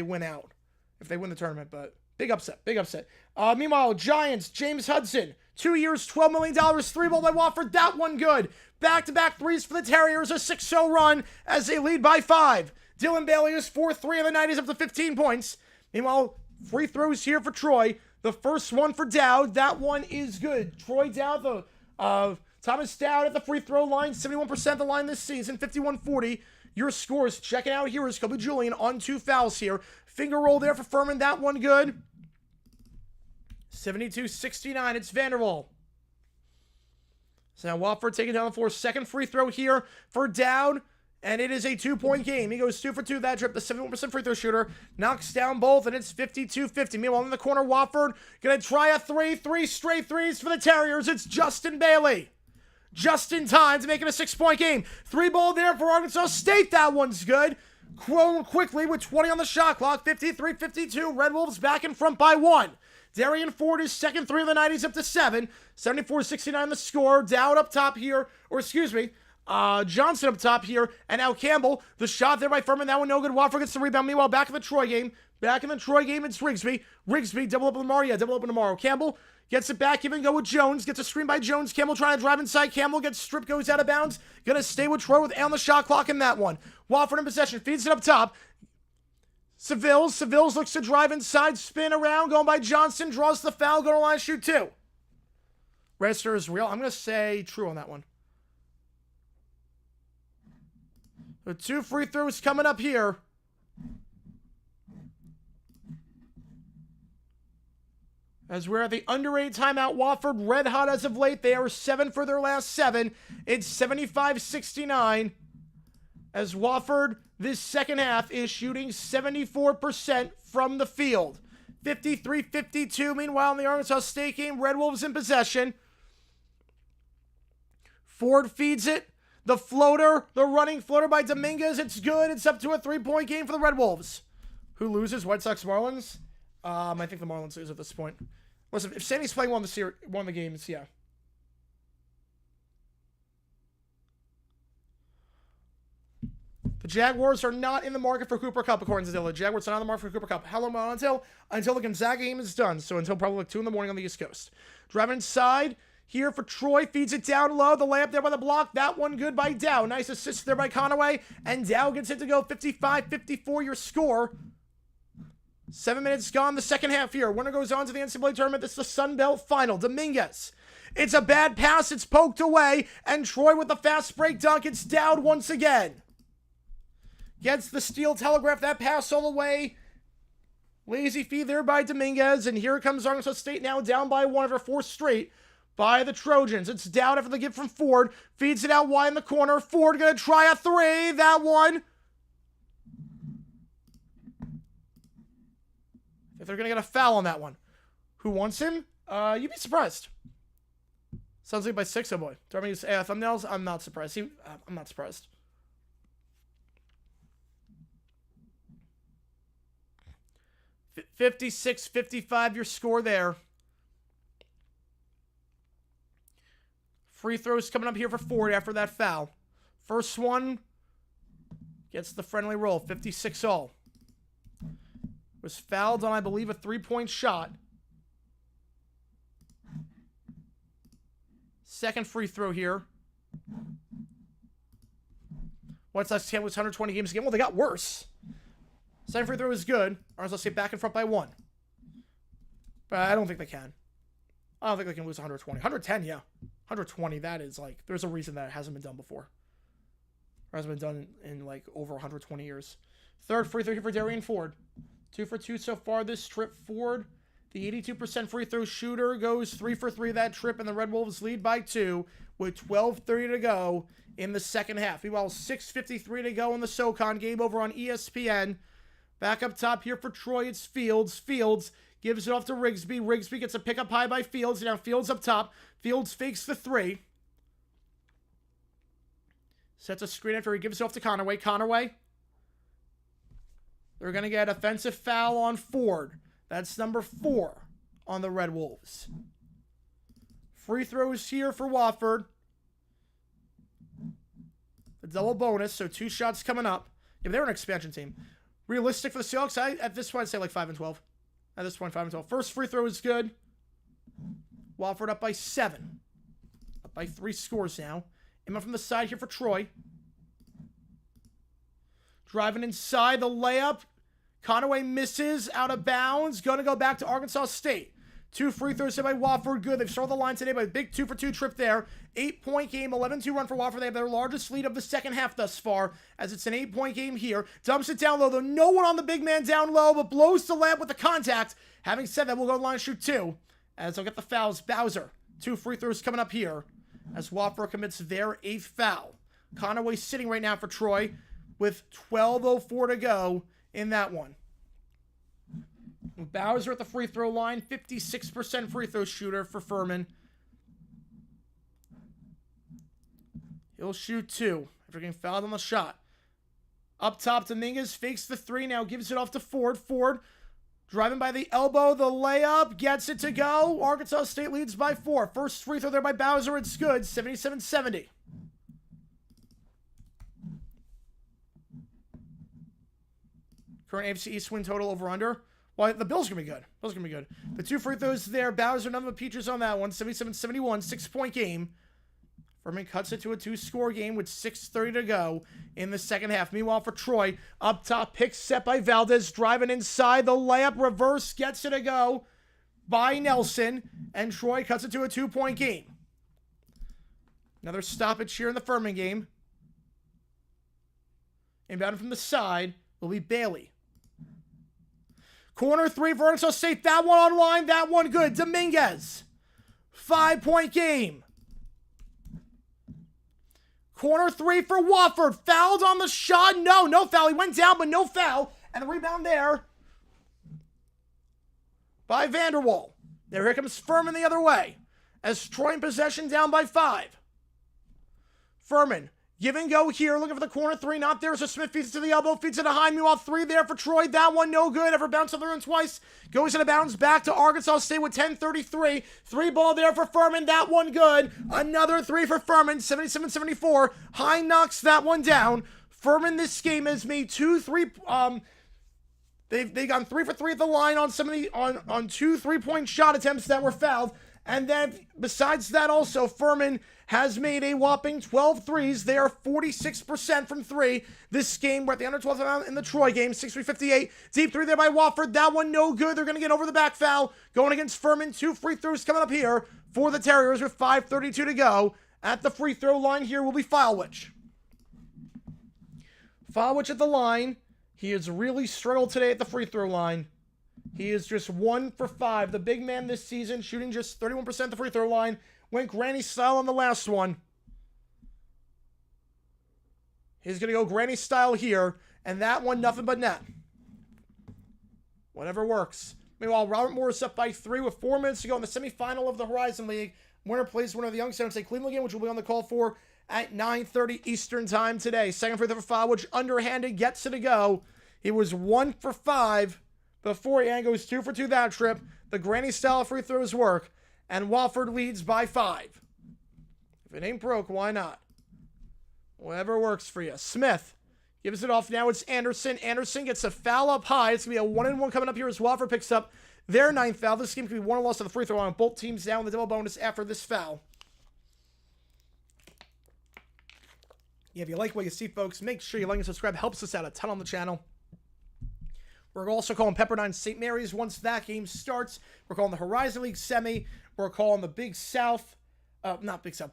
win out. If they win the tournament, but big upset. Big upset. Meanwhile, Giants, James Hudson. 2 years, $12 million. 3-ball by Wofford. That one good. Back-to-back 3s for the Terriers. A 6-0 run as they lead by 5. Dylan Bailey is 4-3 in the night. He's up to 15 points. Meanwhile, free throws here for Troy. The first one for Dowd. That one is good. Troy Dowd, Thomas Dowd at the free throw line. 71% the line this season. 51-40. Your scores. Check it out here is Kobe Julian on 2 fouls here. Finger roll there for Furman. That one good. 72-69. It's Vanderwall. So now Wofford taking down the floor. Second free throw here for Dowd. And it is a 2-point game. He goes 2 for 2 that trip. The 71% free throw shooter knocks down both, and it's 52-50. Meanwhile, in the corner, Wofford going to try a 3 straight threes for the Terriers. It's Justin Bailey. Just in time to make it a 6-point game. 3-ball there for Arkansas State. That one's good. Grown quickly with 20 on the shot clock. 53-52. Red Wolves back in front by 1. Darian Ford, his second 3 of the night. He's up to 7. 74-69 the score. Dowd up top here. Johnson up top here. And now Campbell. The shot there by Furman. That one no good. Wofford gets the rebound. Meanwhile, back in the Troy game. It's Rigsby. Rigsby double up with Lamar. Yeah, double up with Lamar. Campbell gets it back, even go with Jones. Gets a screen by Jones. Campbell trying to drive inside. Campbell gets stripped, goes out of bounds. Gonna stay with Troy with on the shot clock in that one. Wofford in possession. Feeds it up top. Sevilles looks to drive inside. Spin around. Going by Johnson. Draws the foul. Go to line, shoot 2. Register is real. I'm going to say true on that one. The 2 free throws coming up here. As we're at the under-8 timeout, Wofford red hot as of late. They are 7 for their last 7. It's 75-69. As Wofford, this second half, is shooting 74% from the field. 53-52. Meanwhile, in the Arkansas State game, Red Wolves in possession. Ford feeds it. The floater, the running floater by Dominguez. It's good. It's up to a 3-point game for the Red Wolves. Who loses? White Sox, Marlins? I think the Marlins lose at this point. Listen, if Sandy's playing one of the games, yeah. The Jaguars are not in the market for Cooper Cup, according to Zilla. The Jaguars are not in the market for Cooper Cup. How long until the Gonzaga game is done? So until probably like 2 in the morning on the East Coast. Driving inside here for Troy. Feeds it down low. The layup there by the block. That one good by Dow. Nice assist there by Conaway. And Dow gets it to go 55-54 your score. 7 minutes gone the second half here. Winner goes on to the NCAA tournament. This is the Sun Belt final. Dominguez. It's a bad pass. It's poked away. And Troy with the fast break dunk. It's Dowd once again. Gets the steal, telegraph that pass all the way. Lazy feed there by Dominguez. And here comes Arkansas State now down by 1 over 4 straight by the Trojans. It's Dowd after the give from Ford. Feeds it out wide in the corner. Ford going to try a 3. That one. If they're going to get a foul on that one. Who wants him? You'd be surprised. Sounds like by 6, oh boy. Do I mean to say thumbnails? I'm not surprised. I'm not surprised. 56-55 your score there. Free throws coming up here for Ford after that foul. First one gets the friendly roll. 56 all. Was fouled on, I believe, a 3-point shot. Second free throw here. White Sox can't lose 120 games again. Well, they got worse. Second free throw is good. Arkansas State back in front by 1. But I don't think they can. I don't think they can lose 120. 110, yeah. 120, that is like, there's a reason that it hasn't been done before. Or hasn't been done in like over 120 years. Third free throw here for Darian Ford. 2 for 2 so far this trip. Ford, the 82% free throw shooter, goes 3 for 3 that trip, and the Red Wolves lead by 2 with 12:30 to go in the second half. Meanwhile, 6:53 to go in the SoCon game over on ESPN. Back up top here for Troy, it's Fields. Fields gives it off to Rigsby. Rigsby gets a pickup high by Fields. Now Fields up top. Fields fakes the 3. Sets a screen after he gives it off to Conaway. Conaway. They're going to get offensive foul on Ford. That's number 4 on the Red Wolves. Free throws here for Wofford. The double bonus, so 2 shots coming up. Yeah, they're an expansion team. Realistic for the Seahawks, at this point, I'd say like 5-12. At this point, 5-12. First free throw is good. Wofford up by 7. Up by 3 scores now. Emma from the side here for Troy. Driving inside the layup. Conaway misses out of bounds. Going to go back to Arkansas State. 2 free throws hit by Wofford. Good. They've started the line today by a big 2 for 2 trip there. 8-point game. 11-2 run for Wofford. They have their largest lead of the second half thus far, as it's an 8-point game here. Dumps it down low, though. No one on the big man down low, but blows the lamp with the contact. Having said that, we'll go to line shoot 2. As they'll get the fouls. Bowser. 2 free throws coming up here, as Wofford commits their 8th foul. Conaway sitting right now for Troy with 12:04 to go in that one. Bowser at the free throw line, 56% free throw shooter for Furman. He'll shoot 2 after getting fouled on the shot. Up top, Dominguez fakes the 3, now gives it off to Ford. Ford driving by the elbow, the layup, gets it to go. Arkansas State leads by 4. First free throw there by Bowser, it's good, 77-70. Current AFC East win total over under. Well, the Bills are going to be good. The 2 free throws there. Bowser, none of the peaches on that one. 77-71, 6-point game. Furman cuts it to a 2-score game with 6:30 to go in the second half. Meanwhile, for Troy, up top, pick set by Valdez, driving inside. The layup reverse gets it to go by Nelson. And Troy cuts it to a 2-point game. Another stoppage here in the Furman game. Inbound from the side will be Bailey. Corner 3 for Arkansas State. That one online. That one good. Dominguez. 5-point game. Corner 3 for Wofford. Fouled on the shot. No foul. He went down, but no foul. And the rebound there by Vanderwall. Here comes Furman the other way. As Troy in possession down by 5. Furman. Give and go here, looking for the corner 3, not there, so Smith feeds it to the elbow, feeds it behind. Meanwhile, 3 there for Troy, that one no good, ever bounced on the rim twice, goes into bounds back to Arkansas State with 10:33, 3 ball there for Furman, that one good, another 3 for Furman, 77-74, High knocks that one down. Furman this game has made 2-3, they've gone 3 for 3 at the line on some of the, on 2 3-point shot attempts that were fouled, and then besides that also, Furman has made a whopping 12 threes. They are 46% from 3. This game, we're at the under 12 amount in the Troy game, 63-58. Deep 3 there by Wofford. That one no good. They're going to get over the back foul. Going against Furman. 2 free throws coming up here for the Terriers with 5:32 to go. At the free throw line here will be Filewich. Filewich at the line. He has really struggled today at the free throw line. He is just 1 for 5. The big man this season, shooting just 31% at the free throw line. Went granny style on the last one. He's going to go granny style here. And that one, nothing but net. Whatever works. Meanwhile, Robert Morris up by 3 with 4 minutes to go in the semifinal of the Horizon League. Winner plays winner of the Young Center State Cleveland game, which will be on the call for at 9:30 Eastern time today. Second free throw for Filewich, underhanded, gets it to go. He was 1 for 5 before he goes 2 for 2 that trip. The granny style free throws work. And Wofford leads by 5. If it ain't broke, why not? Whatever works for you. Smith gives it off. Now it's Anderson. Anderson gets a foul up high. It's going to be a 1-and-1 coming up here as Wofford picks up their 9th foul. This game could be 1 loss to the free throw line. Both teams down the double bonus after this foul. Yeah, if you like what you see, folks, make sure you like and subscribe. Helps us out a ton on the channel. We're also calling Pepperdine St. Mary's once that game starts. We're calling the Horizon League semi. We're calling the Big South,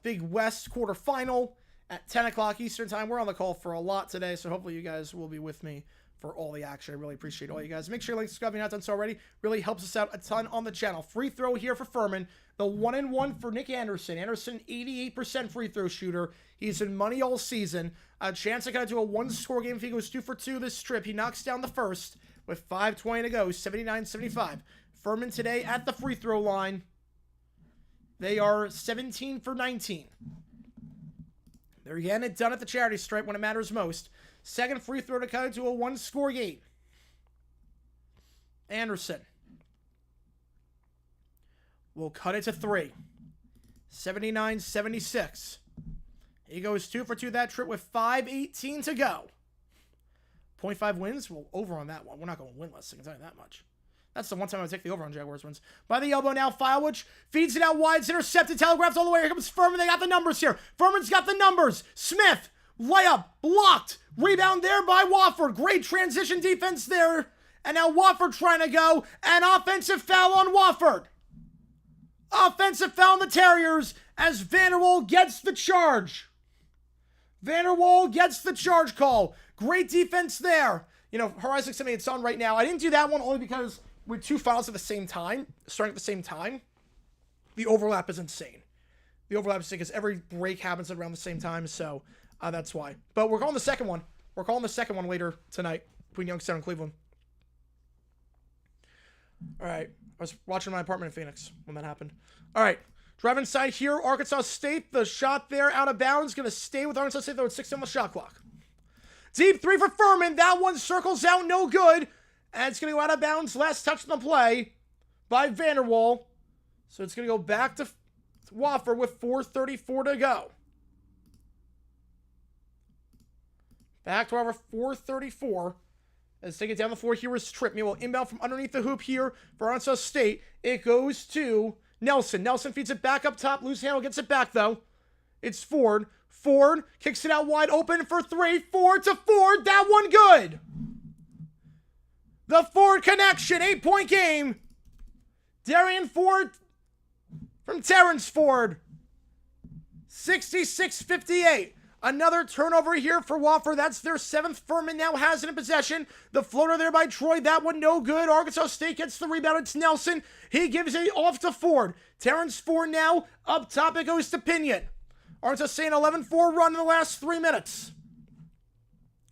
Big West quarterfinal at 10 o'clock Eastern time. We're on the call for a lot today, so hopefully you guys will be with me for all the action. I really appreciate all you guys. Make sure you like, subscribe if you're not done so already. Really helps us out a ton on the channel. Free throw here for Furman. The 1-and-1 for Nick Anderson. Anderson, 88% free throw shooter. He's in money all season. A chance to kind of do a 1-score game if he goes 2 for 2 this trip. He knocks down the first with 5:20 to go, 79-75. Furman today at the free throw line. They are 17 for 19. They're getting it done at the charity stripe when it matters most. Second free throw to cut it to a 1-score game. Anderson will cut it to 3. 79-76. He goes 2 for 2 that trip with 5:18 to go. 0.5 wins? Well, over on that one. We're not going winless, I can tell you that much. That's the one time I would take the over on Jaguars wins. By the elbow now, Filewich feeds it out wide. It's intercepted, telegraphed all the way. Here comes Furman. They got the numbers here. Furman's got the numbers. Smith, layup, blocked. Rebound there by Wofford. Great transition defense there. And now Wofford trying to go. An offensive foul on Wofford. Offensive foul on the Terriers as Vanderwall gets the charge. Vanderwall gets the charge call. Great defense there. You know, Horizon Semi, it's on right now. I didn't do that one only because with 2 fouls at the same time, starting at the same time, the overlap is insane. The overlap is insane because every break happens around the same time, so That's why. But we're calling the second one. We're calling the second one later tonight between Youngstown and Cleveland. All right. I was watching my apartment in Phoenix when that happened. All right. Drive inside here. Arkansas State. The shot there out of bounds. Going to stay with Arkansas State, though. It's 6 on the shot clock. Deep three for Furman. That one circles out. No good. And it's going to go out of bounds. Last touch on the play by Vanderwall. So it's going to go back to Wofford with 4:34 to go. Back to our 4:34. Let's take it down the floor here is Tripp. Meanwhile, inbound from underneath the hoop here for Arkansas State. It goes to Nelson. Nelson feeds it back up top. Loose handle gets it back, though. It's Ford. Ford kicks it out wide open for 3. Ford to Ford. That one good. The Ford connection. 8-point game. Darian Ford from Terrence Ford. 66-58. Another turnover here for Wofford. That's their 7th. Furman now has it in possession. The floater there by Troy. That one no good. Arkansas State gets the rebound. It's Nelson. He gives it off to Ford. Terrence Ford now. Up top it goes to Pinion. Arkansas State an 11-4 run in the last 3 minutes.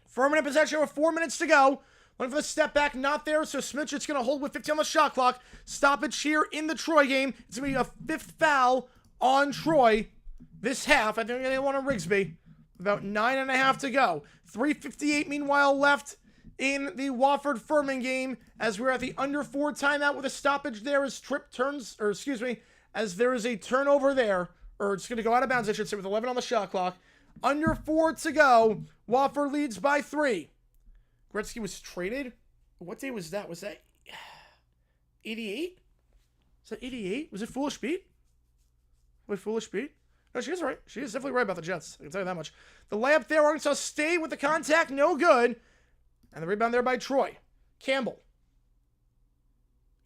Furman in possession with 4 minutes to go. Looking for the step back. Not there. So Smitch's going to hold with 15 on the shot clock. Stoppage here in the Troy game. It's going to be a 5th foul on Troy this half. I think they want on Rigsby. About 9.5 to go. 3:58 meanwhile left in the Wofford Furman game as we're at the under 4 timeout with a stoppage there as Tripp turns, or excuse me, as there is a turnover there, or it's going to go out of bounds, I should say, with 11 on the shot clock. Under 4 to go. Wofford leads by 3. Gretzky was traded. What day was that? Was that 88? Is that 88? Was it Foolish Beat? Wait, Foolish Beat? No, she is right. She is definitely right about the Jets. I can tell you that much. The layup there, Arkansas State with the contact, no good. And the rebound there by Troy. Campbell.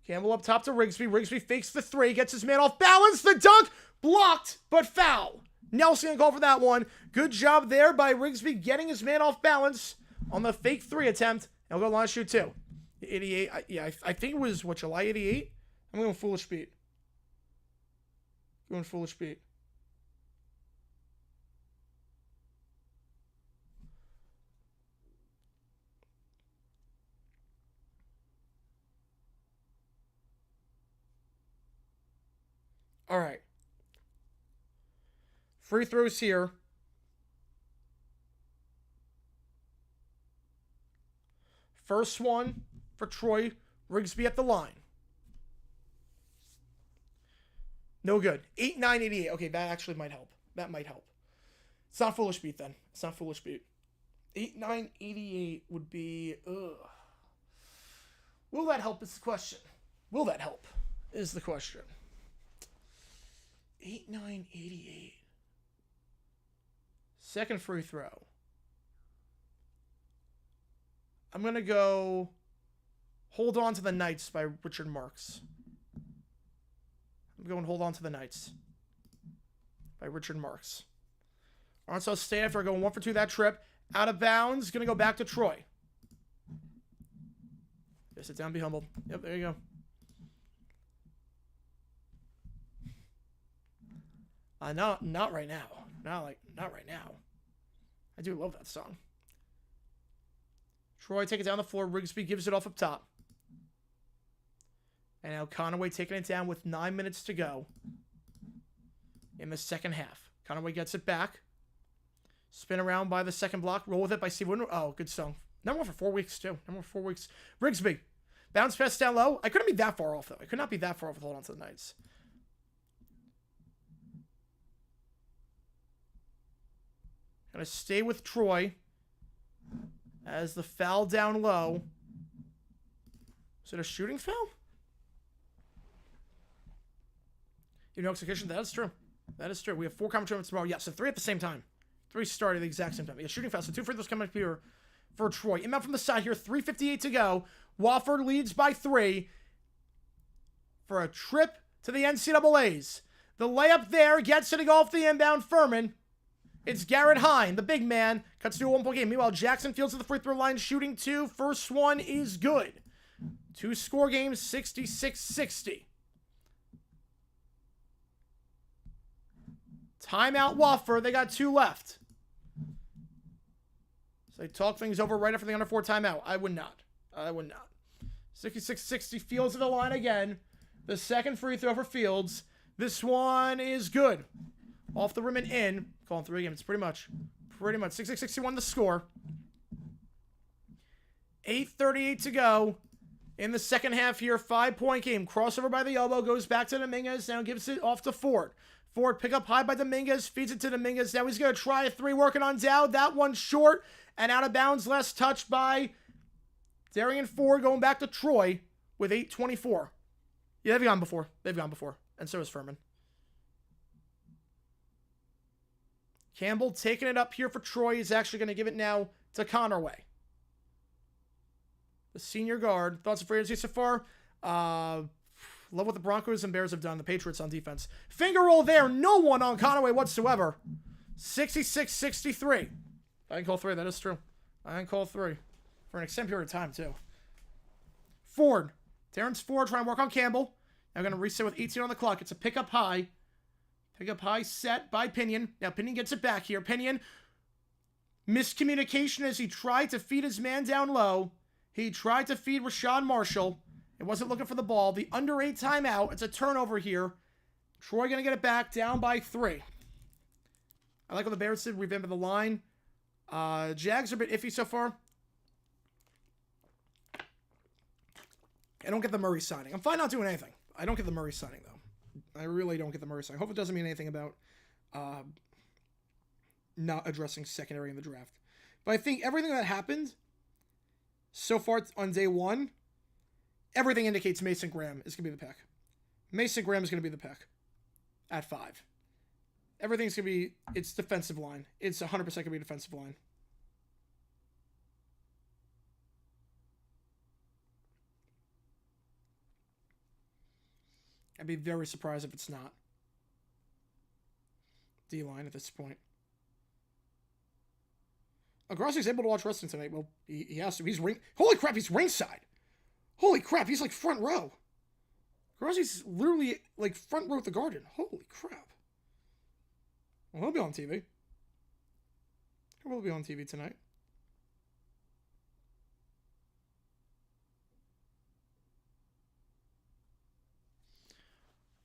Campbell up top to Rigsby. Rigsby fakes the 3, gets his man off balance. The dunk, blocked, but foul. Nelson gonna call for that one. Good job there by Rigsby getting his man off balance on the fake 3 attempt. And we'll go line shoot 2. 88, I think it was, what, July 88? I'm going Foolish Beat. Going Foolish Beat. All right. Free throws here. First one for Troy. Rigsby at the line. No good. 8-9-88. Okay, that actually might help. That might help. It's not Foolish Beat then. It's not Foolish Beat. 8-9-88 would be... Will that help is the question. Will that help is the question. 8-9-88. Second free throw. I'm going to go Hold On to the Knights by Richard Marks. I'm going Hold On to the Knights by Richard Marks. Arkansas State, after going 1 for 2 that trip, out of bounds, going to go back to Troy. Just sit down, be humble. Yep, there you go. No, not right now. Not right now. I do love that song. Troy take it down the floor. Rigsby gives it off up top. And now Conaway taking it down with 9 minutes to go in the second half. Conaway gets it back. Spin around by the second block. Roll with it by Steve Woodward. Oh, good song. Number 1 for 4 weeks, too. Number 4 weeks. Rigsby. Bounce pass down low. I couldn't be that far off, though. I could not be that far off with Hold On to the Knights. Gonna stay with Troy as the foul down low. Is it a shooting foul? You know, execution. That is true. That is true. We have 4 conference tournaments tomorrow. Yeah, so 3 at the same time. 3 start at the exact same time. Yeah, shooting foul. So 2 free throws coming up here for Troy. Inbound from the side here. 3:58 to go. Wofford leads by 3 for a trip to the NCAAs. The layup there gets it to go off the inbound. Furman. It's Garrett Hine, the big man, cuts to a 1-point game. Meanwhile, Jackson Fields at the free throw line, shooting 2. First one is good. 2-score game, 66-60. Timeout Wofford. They got 2 left. So they talk things over right after the under 4 timeout. I would not. 66-60, Fields at the line again. The second free throw for Fields. This one is good. Off the rim and in. Calling 3 games. Pretty much. 66-61 the score. 8:38 to go in the second half here. 5-point game. Crossover by the elbow. Goes back to Dominguez. Now gives it off to Ford. Ford pick up high by Dominguez. Feeds it to Dominguez. Now he's going to try a 3 working on Dowd. That one short and out of bounds. Last touch by Darian Ford, going back to Troy with 8:24. Yeah, they've gone before. And so is Furman. Campbell taking it up here for Troy. He's actually going to give it now to Connerway. The senior guard. Thoughts and free agency so far? Love what the Broncos and Bears have done. The Patriots on defense. Finger roll there. No one on Connerway whatsoever. 66-63. I can call 3. That is true. I can call 3. For an extended period of time, too. Ford. Terrence Ford trying to work on Campbell. Now going to reset with 18 on the clock. It's a pick up high. Pick up high set by Pinion. Now Pinion gets it back here. Pinion. Miscommunication as he tried to feed his man down low. He tried to feed Rashad Marshall. It wasn't looking for the ball. The under 8 timeout. It's a turnover here. Troy going to get it back down by 3. I like what the Bears did. Revamping the line. Jags are a bit iffy so far. I don't get the Murray signing. I'm fine not doing anything. I don't get the Murray signing, though. I really don't get the Murray signing. Hope it doesn't mean anything about not addressing secondary in the draft. But I think everything that happened so far on day 1, everything indicates Mason Graham is going to be the pick. Mason Graham is going to be the pick at 5. Everything's going to be, it's defensive line. It's 100% going to be defensive line. I'd be very surprised if it's not. D-line at this point. Grossi's able to watch wrestling tonight. Well, he has to. Holy crap, he's ringside. Holy crap, he's like front row. Grossi's literally like front row at the Garden. Holy crap. Well, he'll be on TV. He will be on TV tonight.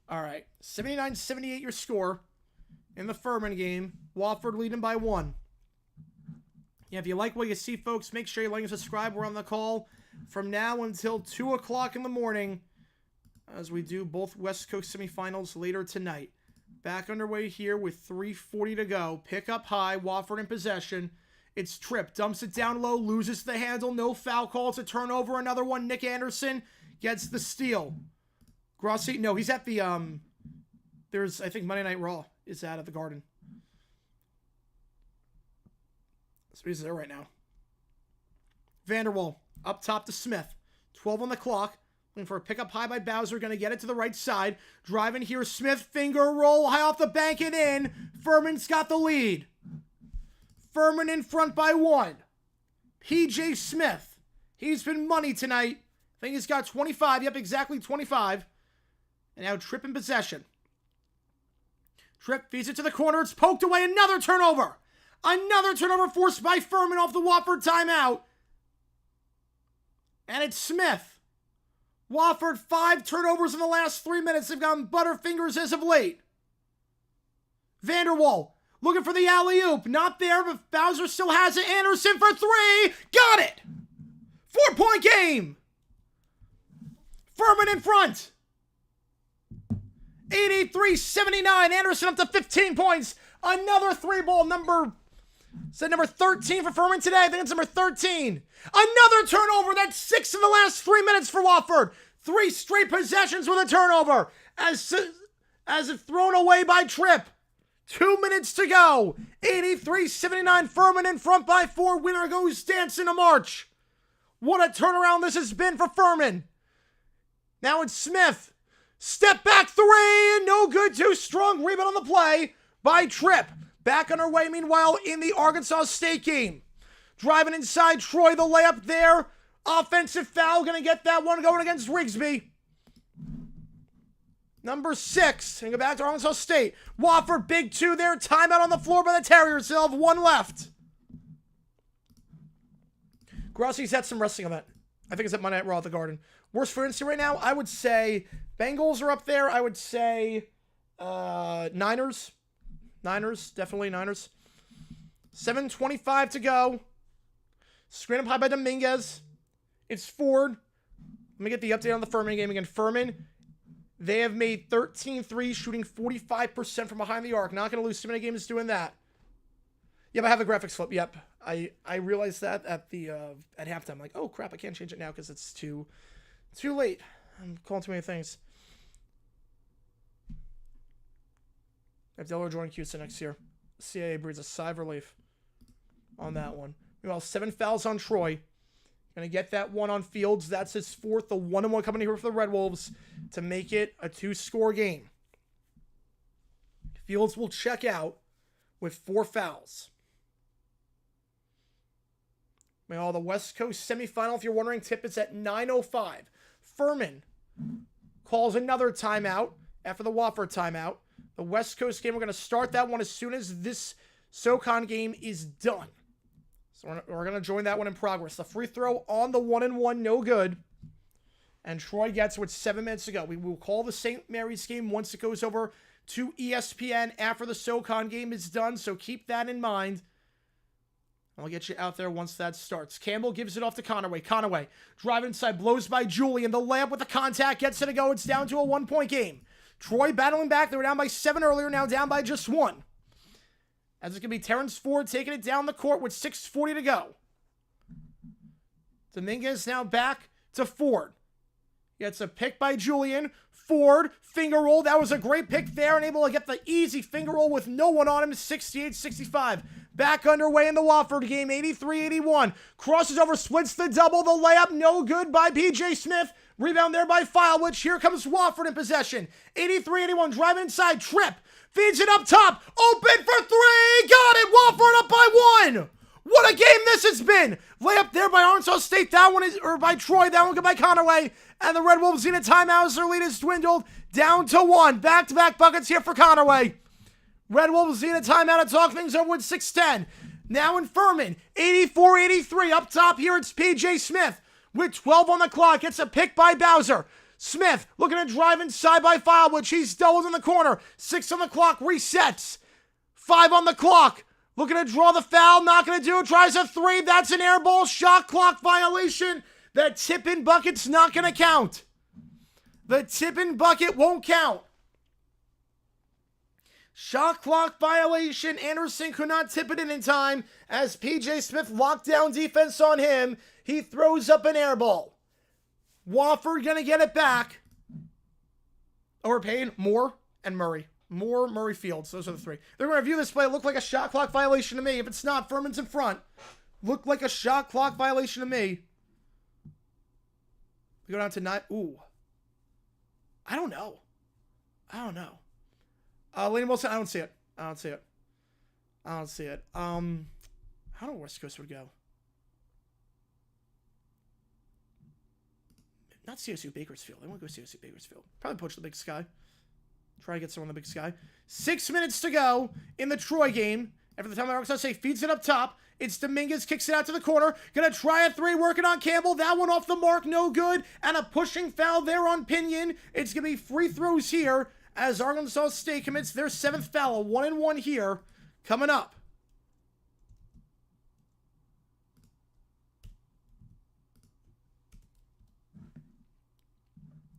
All right. 79-78 your score in the Furman game. Wofford leading by 1. Yeah, if you like what you see, folks, make sure you like and subscribe. We're on the call from now until 2 o'clock in the morning as we do both West Coast semifinals later tonight. Back underway here with 3:40 to go. Pick up high. Wofford in possession. It's Tripp. Dumps it down low. Loses the handle. No foul call. It's a turnover. Another one. Nick Anderson gets the steal. Grossi. No, he's at the, there's, I think, Monday Night Raw is at the Garden. So he's there right now. Vanderwall up top to Smith. 12 on the clock. Looking for a pickup high by Bowser. Going to get it to the right side. Driving here. Smith finger roll high off the bank and in. Furman's got the lead. Furman in front by 1. PJ Smith. He's been money tonight. I think he's got 25. Yep, exactly 25. And now Tripp in possession. Tripp feeds it to the corner. It's poked away. Another turnover. Another turnover forced by Furman off the Wofford timeout. And it's Smith. Wofford, 5 turnovers in the last 3 minutes. They've gotten butterfingers as of late. Vanderwall looking for the alley-oop. Not there, but Bowser still has it. Anderson for 3. Got it. 4-point game. Furman in front. 83-79. Anderson up to 15 points. Another 3-ball number 13 for Furman today. I think it's number 13. Another turnover. That's 6 in the last 3 minutes for Wofford. 3 straight possessions with a turnover. As it's thrown away by Tripp. 2 minutes to go. 83-79. Furman in front by 4. Winner goes dancing to March. What a turnaround this has been for Furman. Now it's Smith. Step back 3. No good. Too strong. Rebound on the play by Tripp. Back on our way, meanwhile, in the Arkansas State game. Driving inside Troy, the layup there. Offensive foul. Going to get that one going against Rigsby. Number 6. And go back to Arkansas State. Wofford, big 2 there. Timeout on the floor by the Terriers. They'll have 1 left. Grossi's at some wrestling event. I think it's at Monday Night Raw at the Garden. Worst for instance right now, I would say Bengals are up there. I would say Niners. Niners, definitely Niners. 7:25 to go. Screen up high by Dominguez. It's Ford. Let me get the update on the Furman game again. Furman, they have made 13 shooting 45% from behind the arc. Not going to lose too many games doing that. Yep, I have the graphics flip. Yep. I realized that at halftime. I'm like, oh crap, I can't change it now because it's too late. I'm calling too many things. If Delaware joining Houston next year, CAA breathes a sigh of relief on that one. Meanwhile, 7 fouls on Troy. Gonna get that one on Fields. That's his 4th. The 1-1 coming here for the Red Wolves to make it a 2-score game. Fields will check out with 4 fouls. Meanwhile, the West Coast semifinal, if you're wondering, tip is at 9:05. Furman calls another timeout after the Wofford timeout. The West Coast game, we're going to start that one as soon as this SoCon game is done. So we're going to join that one in progress. The free throw on the 1-1, no good. And Troy gets with 7 minutes to go. We will call the St. Mary's game once it goes over to ESPN after the SoCon game is done. So keep that in mind. I'll get you out there once that starts. Campbell gives it off to Conaway. Conaway driving inside, blows by Julian. The layup with the contact gets it to go. It's down to a 1-point game. Troy battling back. They were down by 7 earlier, now down by just 1. As it's going to be Terrence Ford taking it down the court with 6:40 to go. Dominguez now back to Ford. Gets a pick by Julian. Ford, finger roll. That was a great pick there and able to get the easy finger roll with no one on him. 68-65. Back underway in the Wofford game. 83-81. Crosses over, splits the double. The layup, no good by P.J. Smith. Rebound there by Filewich. Here comes Wofford in possession. 83-81. Driving inside. Trip. Feeds it up top. Open for 3. Got it. Wofford up by 1. What a game this has been. Layup there by Arkansas State. That one is, or by Troy. That one good by Conaway. And the Red Wolves in a timeout as their lead is dwindled down to 1. Back-to-back buckets here for Conaway. Red Wolves in a timeout to talk things over with 6:10. Now in Furman. 84-83. Up top here, it's P.J. Smith. With 12 on the clock, gets a pick by Bowser. Smith looking to drive inside by Filewich. He's doubled in the corner. 6 on the clock, resets. 5 on the clock. Looking to draw the foul, not going to do it. Tries a 3. That's an air ball. Shot clock violation. That tip-in bucket's not going to count. The tip-in bucket won't count. Shot clock violation. Anderson could not tip it in time as P.J. Smith locked down defense on him. He throws up an air ball. Wofford going to get it back. Overpaid, Moore, and Murray. Moore, Murray, Fields. Those are the 3. They're going to review this play. It looked like a shot clock violation to me. If it's not, Furman's in front. Looked like a shot clock violation to me. We go down to 9. Ooh. I don't know. Laney Wilson, I don't see it. How do West Coast would go? Not CSU Bakersfield. They won't go CSU Bakersfield. Probably poach the Big Sky. Try to get someone in the Big Sky. 6 minutes to go in the Troy game. After the time Arkansas State feeds it up top. It's Dominguez, kicks it out to the corner. Gonna try a 3, working on Campbell. That one off the mark, no good. And a pushing foul there on Pinion. It's gonna be free throws here as Arkansas State commits their 7th foul. 1-1 here coming up.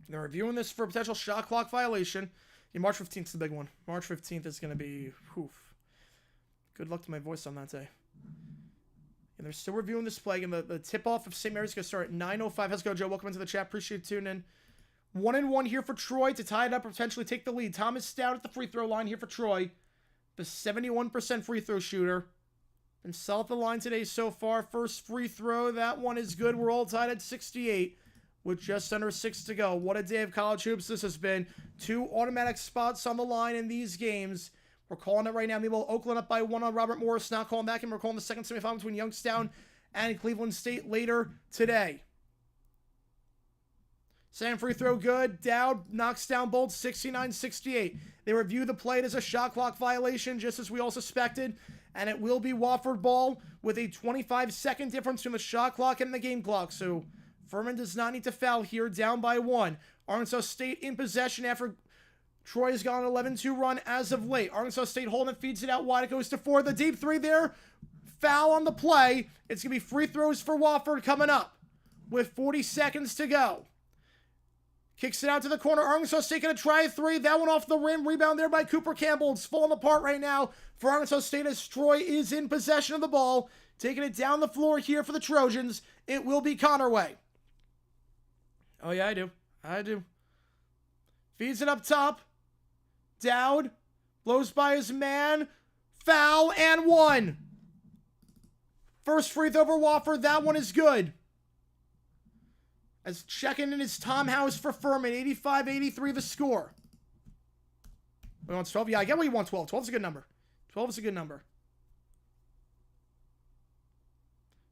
They're reviewing this for a potential shot clock violation. Yeah, March 15th is the big one. March 15th is going to be, good luck to my voice on that day. And they're still reviewing this play. And the tip-off of St. Mary's is going to start at 9:05. How's it going, Joe? Welcome into the chat. Appreciate you tuning in. 1-1 here for Troy to tie it up or potentially take the lead. Thomas Stout at the free throw line here for Troy. The 71% free throw shooter. Been solid at the line today so far. First free throw. That one is good. We're all tied at 68. With just under 6 to go. What a day of college hoops this has been. 2 automatic spots on the line in these games. We're calling it right now. Meanwhile, Oakland up by 1 on Robert Morris. Not calling back, and we're calling the second semifinal between Youngstown and Cleveland State later today. Second free throw good. Dowd knocks down Bolts 69-68. They review the play as a shot clock violation, just as we all suspected. and it will be Wofford ball with a 25-second difference between the shot clock and the game clock. So Furman does not need to foul here, down by 1. Arkansas State in possession after Troy has gone an 11-2 run as of late. Arkansas State holding it, feeds it out wide. It goes to 4. The deep 3 there. Foul on the play. It's going to be free throws for Wofford coming up with 40 seconds to go. Kicks it out to the corner. Arkansas State going to try a 3. That one off the rim. Rebound there by Cooper Campbell. It's falling apart right now for Arkansas State as Troy is in possession of the ball. Taking it down the floor here for the Trojans. It will be Connerway. Oh, yeah, I do. Feeds it up top. Dowd. Blows by his man. Foul and 1. First free throw for Wofford. That one is good. As checking in is Tom House for Furman. 85-83 the score. We want 12? Yeah, I get what you want 12. 12 is a good number. 12 is a good number.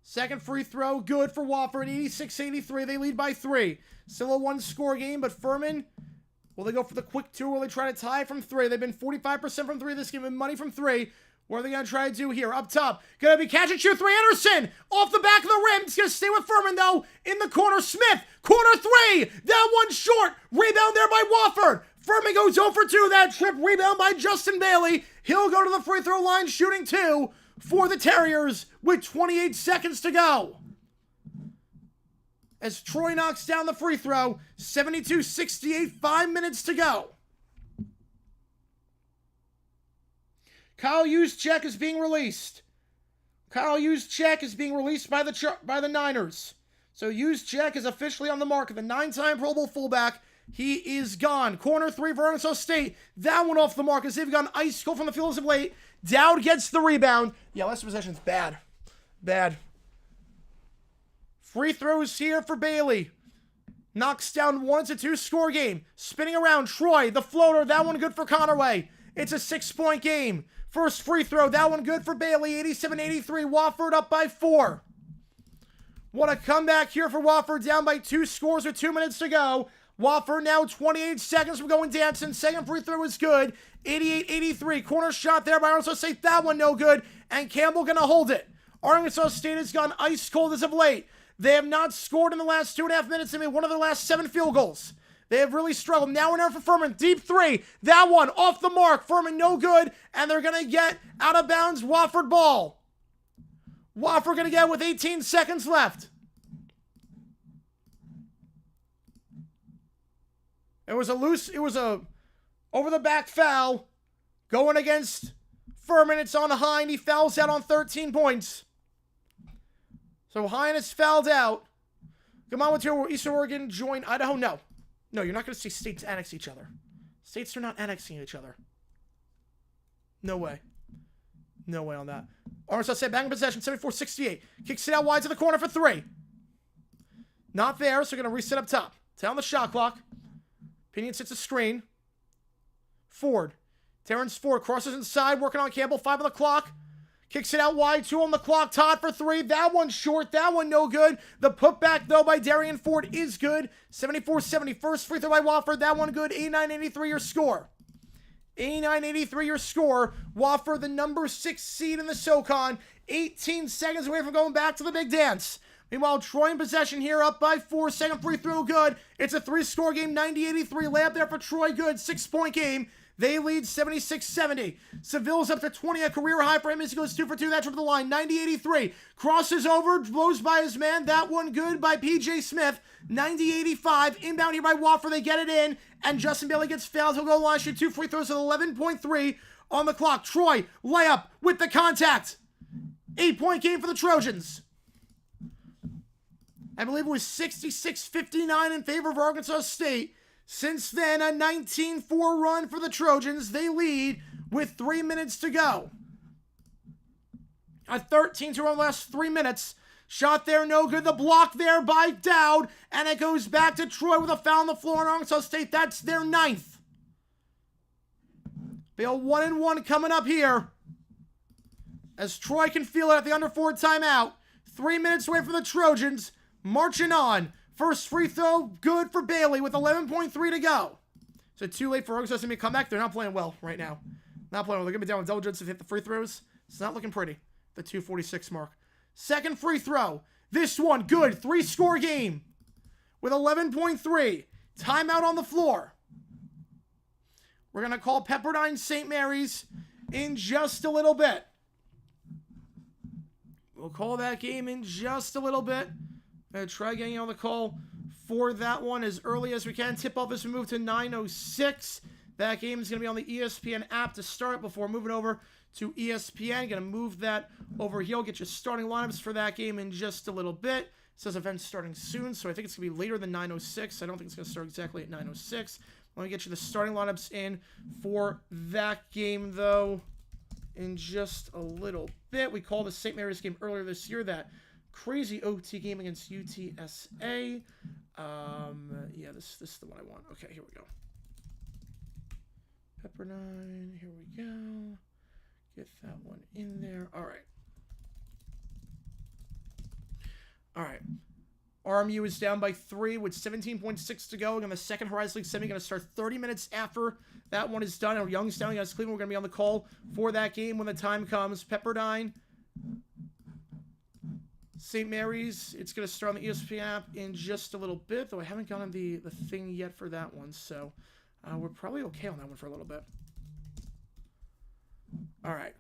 Second free throw, good for Wofford. 86-83. They lead by 3. Still a 1-score game, but Furman, will they go for the quick 2? Will they try to tie from 3? They've been 45% from 3 this game and money from 3. What are they going to try to do here? Up top. Going to be catch and shoot 3. Anderson off the back of the rim. It's going to stay with Furman, though. In the corner, Smith. Corner 3. That one short. Rebound there by Wofford. Furman goes 0 for 2. That trip rebound by Justin Bailey. He'll go to the free throw line shooting 2 for the Terriers with 28 seconds to go. As Troy knocks down the free throw. 72-68. 5 minutes to go. Kyle Juszczyk is being released. Kyle Juszczyk is being released by the Niners. So Juszczyk is officially on the market. The 9-time Pro Bowl fullback, he is gone. Corner 3 for Arkansas State. That one off the mark as they've gone ice cold from the field as of late. Dowd gets the rebound. Yeah, last possession's bad. Bad. Free throws here for Bailey. Knocks down 1. It's a 2-score game. Spinning around, Troy, the floater. That one good for Connerway. It's a 6-point game. First free throw, that one good for Bailey. 87-83, Wofford up by 4. What a comeback here for Wofford, down by 2 scores with 2 minutes to go. Wofford now 28 seconds from going dancing. Second free throw is good. 88-83, corner shot there by Arkansas State. That one no good, and Campbell gonna hold it. Arkansas State has gone ice cold as of late. They have not scored in the last 2.5 minutes. They made one of their last 7 field goals. They have really struggled. Now and now for Furman. Deep 3. That one off the mark. Furman no good. And they're going to get out of bounds Wofford ball. Wofford going to get with 18 seconds left. It was a over the back foul going against Furman. It's on Hine. He fouls out on 13 points. So Hine is fouled out. Come on, with Eastern Oregon join Idaho. No, you're not going to see states annex each other. States are not annexing each other. No way. No way on that. Arkansas State back in possession, 74-68. Kicks it out wide to the corner for 3. Not there, so we're going to reset up top. Down the shot clock. Pinion sits a screen. Ford. Terrence Ford crosses inside, working on Campbell. 5 on the clock. Kicks it out wide, 2 on the clock. Todd for 3. That one short. That one no good. The putback, though, by Darian Ford is good. 74-70. First free throw by Wofford. That one good. 89-83 your score. 89-83 your score. Wofford, the number 6 seed in the SoCon. 18 seconds away from going back to the big dance. Meanwhile, Troy in possession here, up by 4. Second free throw good. It's a 3-score game. 90-83. Layup there for Troy. Good. 6-point game. They lead 76-70. Seville's up to 20, a career high for him as he goes 2 for 2. That trip to the line, 90-83. Crosses over, blows by his man. That one good by P.J. Smith. 90-85. Inbound here by Wofford. They get it in, and Justin Bailey gets fouled. He'll go line, shoot 2 free throws at 11.3 on the clock. Troy, layup with the contact. 8-point game for the Trojans. I believe it was 66-59 in favor of Arkansas State. Since then, a 19-4 run for the Trojans. They lead with 3 minutes to go. A 13-2 run last 3 minutes. Shot there, no good. The block there by Dowd. And it goes back to Troy with a foul on the floor in Arkansas State. That's their 9th. Bill 1-1 coming up here. As Troy can feel it at the under 4 timeout. 3 minutes away from the Trojans. Marching on. First free throw, good for Bailey with 11.3 to go. So too late for Arkansas to make a comeback. They're not playing well right now. Not playing well. They're going to be down with double digits if they hit the free throws. It's not looking pretty. The 2:46 mark. Second free throw. This one, good. 3-score game with 11.3. Timeout on the floor. We're going to call Pepperdine St. Mary's in just a little bit. We'll call that game in just a little bit. Going to try getting on the call for that one as early as we can. Tip-off as we move to 9:06. That game is going to be on the ESPN app to start before moving over to ESPN. Going to move that over here. I'll get you starting lineups for that game in just a little bit. It says events starting soon, so I think it's going to be later than 9:06. I don't think it's going to start exactly at 9:06. Let me get you the starting lineups in for that game, though, in just a little bit. We called the St. Mary's game earlier this year, that crazy OT game against UTSA. Yeah, this is the one I want. Okay, here we go. Pepperdine, here we go. Get that one in there. All right. All right. RMU is down by 3 with 17.6 to go. And the second Horizon League semi going to start 30 minutes after that one is done. Youngstown against Cleveland. We're going to be on the call for that game when the time comes. Pepperdine, St. Mary's. It's going to start on the ESPN app in just a little bit, though I haven't gotten the thing yet for that one. So we're probably okay on that one for a little bit. All right.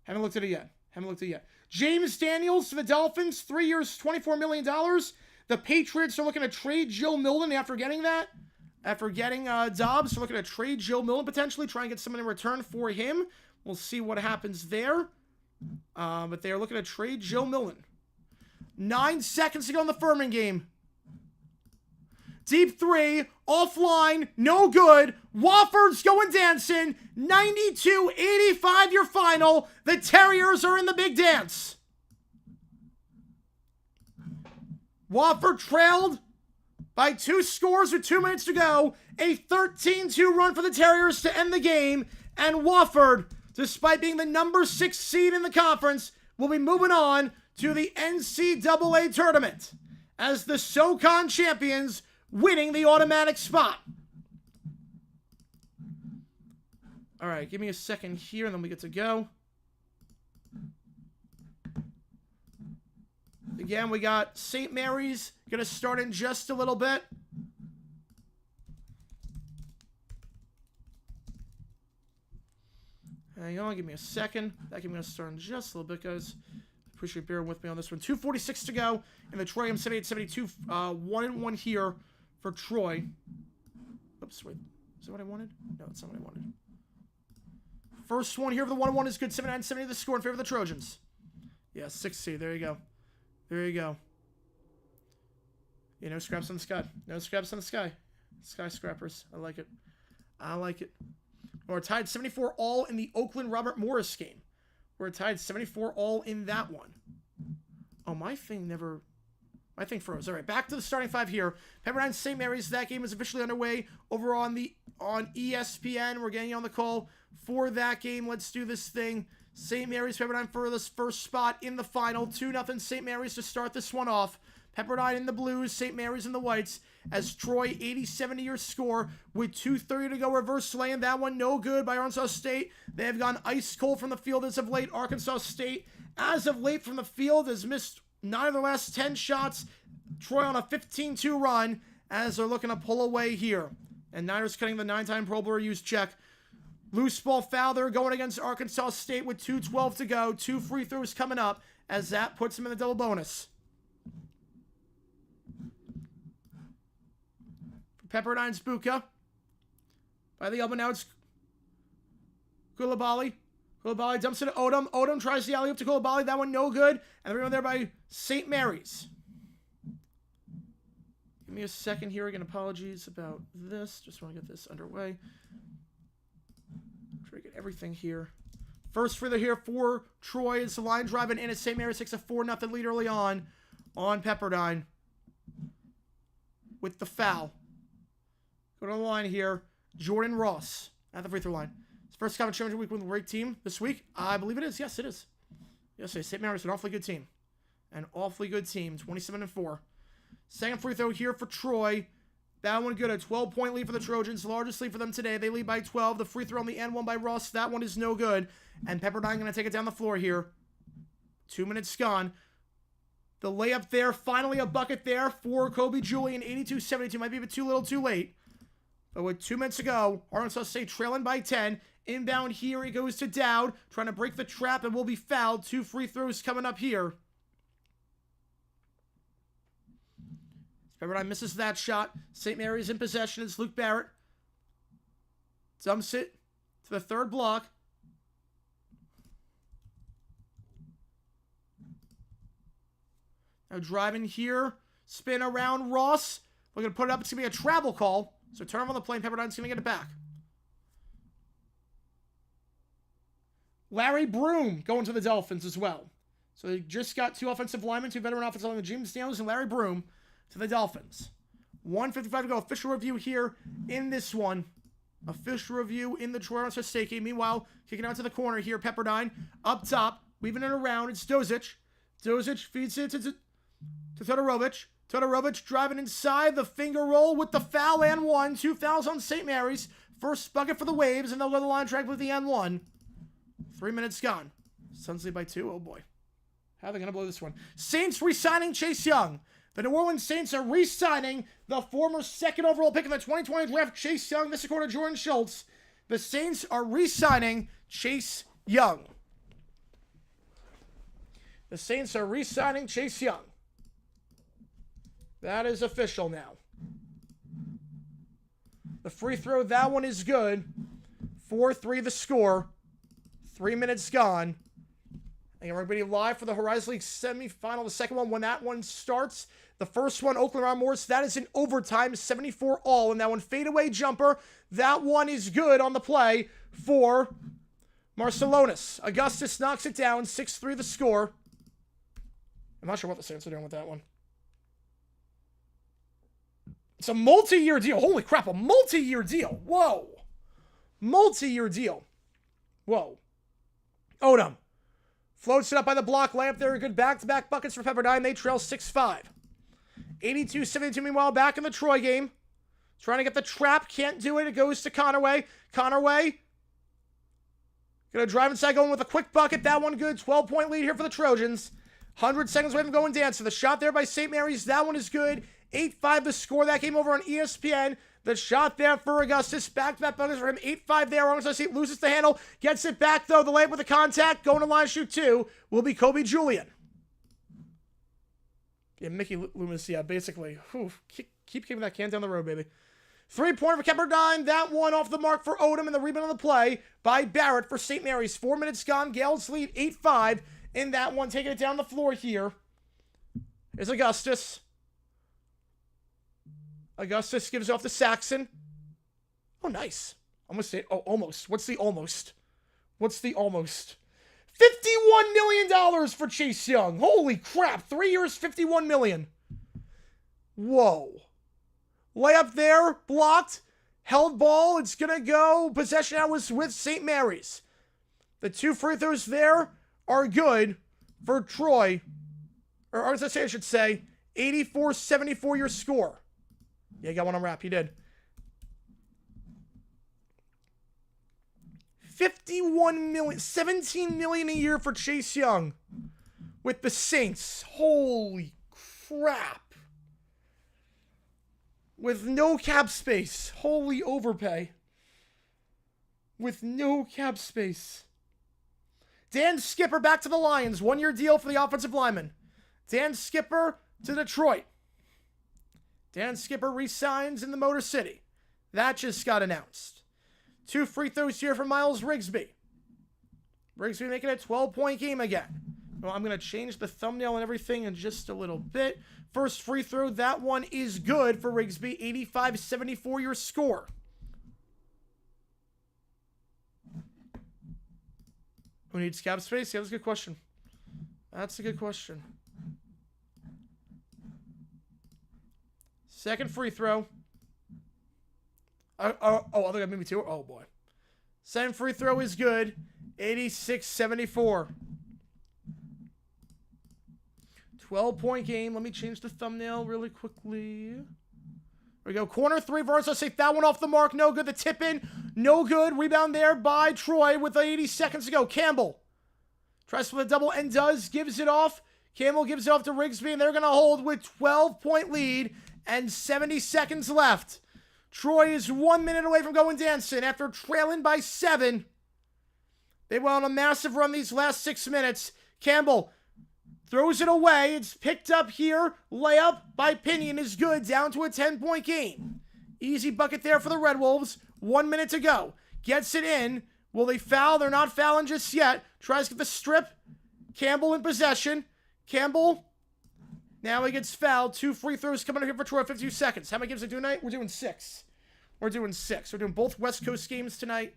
Haven't looked at it yet. James Daniels to the Dolphins, 3 years, $24 million. The Patriots are looking to trade Joe Milton after getting that. After getting Dobbs, they're looking to trade Joe Milton potentially, try and get someone in return for him. We'll see what happens there. But they are looking to trade Joe Milton. 9 seconds to go in the Furman game. Deep 3, offline, no good. Wofford's going dancing. 92-85 your final. The Terriers are in the big dance. Wofford trailed by 2 scores with 2 minutes to go. A 13-2 run for the Terriers to end the game. And Wofford, despite being the number 6 seed in the conference, will be moving on to the NCAA tournament as the SoCon champions, winning the automatic spot. All right, give me a second here, and then we get to go. Again, we got St. Mary's going to start in just a little bit. Hang on, give me a second. That game going to start in just a little bit, guys. Appreciate bearing with me on this one. 2:46 to go in the Troy M78-72. 1-1 here for Troy. Oops, wait. Is that what I wanted? No, that's not what I wanted. First one here for the 1-1 is good. 79-70 the score in favor of the Trojans. Yeah, 6C. There you go. There you go. Yeah, no scraps on the sky. No scraps on the sky. Skyscrapers. I like it. I like it. We're tied 74 all in the Oakland Robert Morris game. We're tied 74 all in that one. Oh, my thing froze. All right, back to the starting 5 here. Pepperdine St. Mary's. That game is officially underway over on ESPN. We're getting you on the call for that game. Let's do this thing. St. Mary's, Pepperdine for this first spot in the final. 2-0 St. Mary's to start this one off. Pepperdine in the blues, St. Mary's in the whites, as Troy 80-70 your score with 2:30 to go. Reverse lay, and that one no good by Arkansas State. They have gone ice cold from the field as of late. Arkansas State, as of late from the field, has missed 9 of the last 10 shots. Troy on a 15-2 run as they're looking to pull away here. And Niners cutting the 9-time Pro Bowler use check. Loose ball foul. They're going against Arkansas State with 2:12 to go. 2 free throws coming up as that puts them in the double bonus. Pepperdine's Buka. By the elbow now it's Koulibaly. Koulibaly dumps it to Odom. Odom tries the alley-oop to Koulibaly. That one no good. And the rebound there by St. Mary's. Give me a second here. Again, apologies about this. Just want to get this underway. Try to get everything here. First free throw here for Troy. It's the line driving in as St. Mary's takes a 4-0 lead early on Pepperdine. With the foul. Go to the line here. Jordan Ross at the free throw line. His first conference championship week with a great team this week. I believe it is. Yes, it is. Yes, St. Mary's an awfully good team. An awfully good team. 27-4. Second free throw here for Troy. That one good. A 12-point lead for the Trojans. Largest lead for them today. They lead by 12. The free throw on the end one by Ross. That one is no good. And Pepperdine going to take it down the floor here. 2 minutes gone. The layup there. Finally a bucket there for Kobe Julian. 82-72. Might be a bit too little too late. But with 2 minutes to go, Arkansas State trailing by 10. Inbound here. He goes to Dowd. Trying to break the trap and will be fouled. 2 free throws coming up here. Pepperdine misses that shot. St. Mary's in possession. It's Luke Barrett. Dumps it to the third block. Now driving here. Spin around Ross. We're going to put it up. It's going to be a travel call. So turn on the plane. Pepperdine's going to get it back. Larry Broom going to the Dolphins as well. So they just got 2 offensive linemen, 2 veteran offensive linemen, James Daniels and Larry Broom to the Dolphins. 1:55 to go. Official review here in this one. Official review in the Troy State game. Meanwhile, kicking out to the corner here. Pepperdine up top. Weaving it around. It's Dozic. Dozic feeds it to Todorovic. Todorovic driving inside. The finger roll with the foul and 1. 2 fouls on St. Mary's. First bucket for the Waves. And they'll go to the line track with the N1. 3 minutes gone. Suns lead by 2. Oh boy. How are they going to blow this one? Saints re-signing Chase Young. The New Orleans Saints are re-signing the former second overall pick in the 2020 draft, Chase Young. This according to Jordan Schultz. The Saints are re-signing Chase Young. The Saints are re-signing Chase Young. That is official now. The free throw, that one is good. 4-3 the score. 3 minutes gone. And everybody live for the Horizon League semifinal. The second one, when that one starts. The first one, Oakland Ron Morris, that is in overtime, 74 all. And that one, fadeaway jumper, that one is good on the play for Marcelonis. Augustus knocks it down, 6-3 the score. I'm not sure what the Saints are doing with that one. It's a multi-year deal. Holy crap, a multi-year deal. Whoa. Multi-year deal. Whoa. Odom. Floats it up by the block. Layup there. Good back-to-back buckets for Pepperdine. They trail 6-5. 82-72 meanwhile back in the Troy game. Trying to get the trap. Can't do it. It goes to Conaway. Conaway. Gonna drive inside going with a quick bucket. That one good. 12-point lead here for the Trojans. 100 seconds away from going dancer. The shot there by St. Mary's. That one is good. 8-5 the score. That game over on ESPN. The shot there for Augustus. Back-to-back buckets for him. 8-5 there. Arkansas State loses the handle. Gets it back, though. The layup with the contact. Going to line shoot 2 will be Kobe Julian. Yeah, Mickey Loomis, yeah, basically. Whew, keep kicking that can down the road, baby. 3-pointer for Pepperdine. That one off the mark for Odom. And the rebound on the play by Barrett for St. Mary's. 4 minutes gone. Gales lead 8-5 in that one. Taking it down the floor here is Augustus. Augustus gives off to Saxon. Oh, nice. Almost say, oh, almost. What's the almost? What's the almost? $51 million for Chase Young. Holy crap. 3 years, $51 million. Whoa. Layup there. Blocked. Held ball. It's going to go. Possession out was with St. Mary's. The 2 free throws there are good for Troy. Or Arkansas State, I should say. 84-74 your score. Yeah, you got one on wrap. He did. $51 million, $17 million a year for Chase Young with the Saints. Holy crap. With no cap space. Holy overpay. With no cap space. Dan Skipper back to the Lions. 1-year deal for the offensive lineman. Dan Skipper to Detroit. Dan Skipper re-signs in the Motor City. That just got announced. 2 free throws here for Miles Rigsby. Rigsby making a 12-point game again. Well, I'm going to change the thumbnail and everything in just a little bit. First free throw, that one is good for Rigsby. 85-74 your score. Who needs cap space? Yeah, that's a good question. That's a good question. Second free throw. Oh, I think I made me 2. Oh, boy. Second free throw is good. 86-74. 12-point game. Let me change the thumbnail really quickly. we go. Corner 3 for Arkansas State. That one off the mark. No good. The tip in. No good. Rebound there by Troy with 80 seconds to go. Campbell tries for the double and does. Gives it off. Campbell gives it off to Rigsby, and they're going to hold with 12-point lead and 70 seconds left. Troy is 1 minute away from going dancing after trailing by 7. They went on a massive run these last 6 minutes. Campbell throws it away. It's picked up here. Layup by Pinion is good. Down to a 10-point game. Easy bucket there for the Red Wolves. 1 minute to go. Gets it in. Will they foul? They're not fouling just yet. Tries to get the strip. Campbell in possession. Campbell. Now he gets fouled. 2 free throws coming up here for Troy. 52 seconds. How many games are we doing tonight? We're doing 6. We're doing both West Coast games tonight.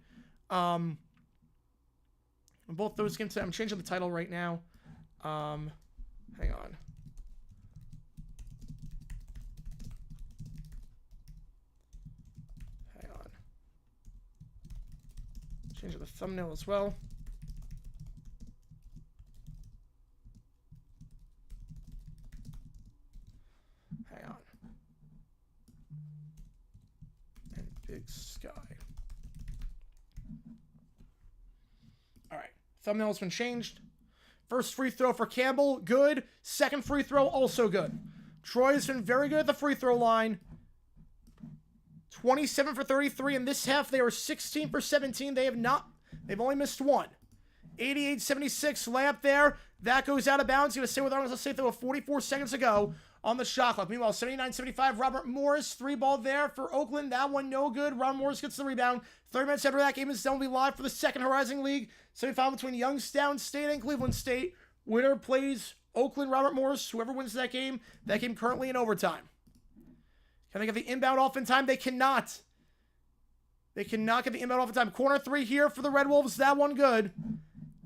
Both those games tonight. I'm changing the title right now. Hang on. Change the thumbnail as well. Hang on. And Big Sky. All right. Thumbnail's been changed. First free throw for Campbell, good. Second free throw, also good. Troy's been very good at the free throw line. 27 for 33 in this half. They are 16 for 17. They've only missed 1. 88-76 layup there. That goes out of bounds. Going to stay with Arkansas State though with 44 seconds to go on the shot clock. Meanwhile, 79-75, Robert Morris, 3 ball there for Oakland. That one no good. Robert Morris gets the rebound. 30 minutes after that game is done. We'll be live for the second Horizon League semifinal between Youngstown State and Cleveland State. Winner plays Oakland, Robert Morris. Whoever wins that game currently in overtime. Can they get the inbound off in time? They cannot. They cannot get the inbound off in time. Corner 3 here for the Red Wolves. That one good.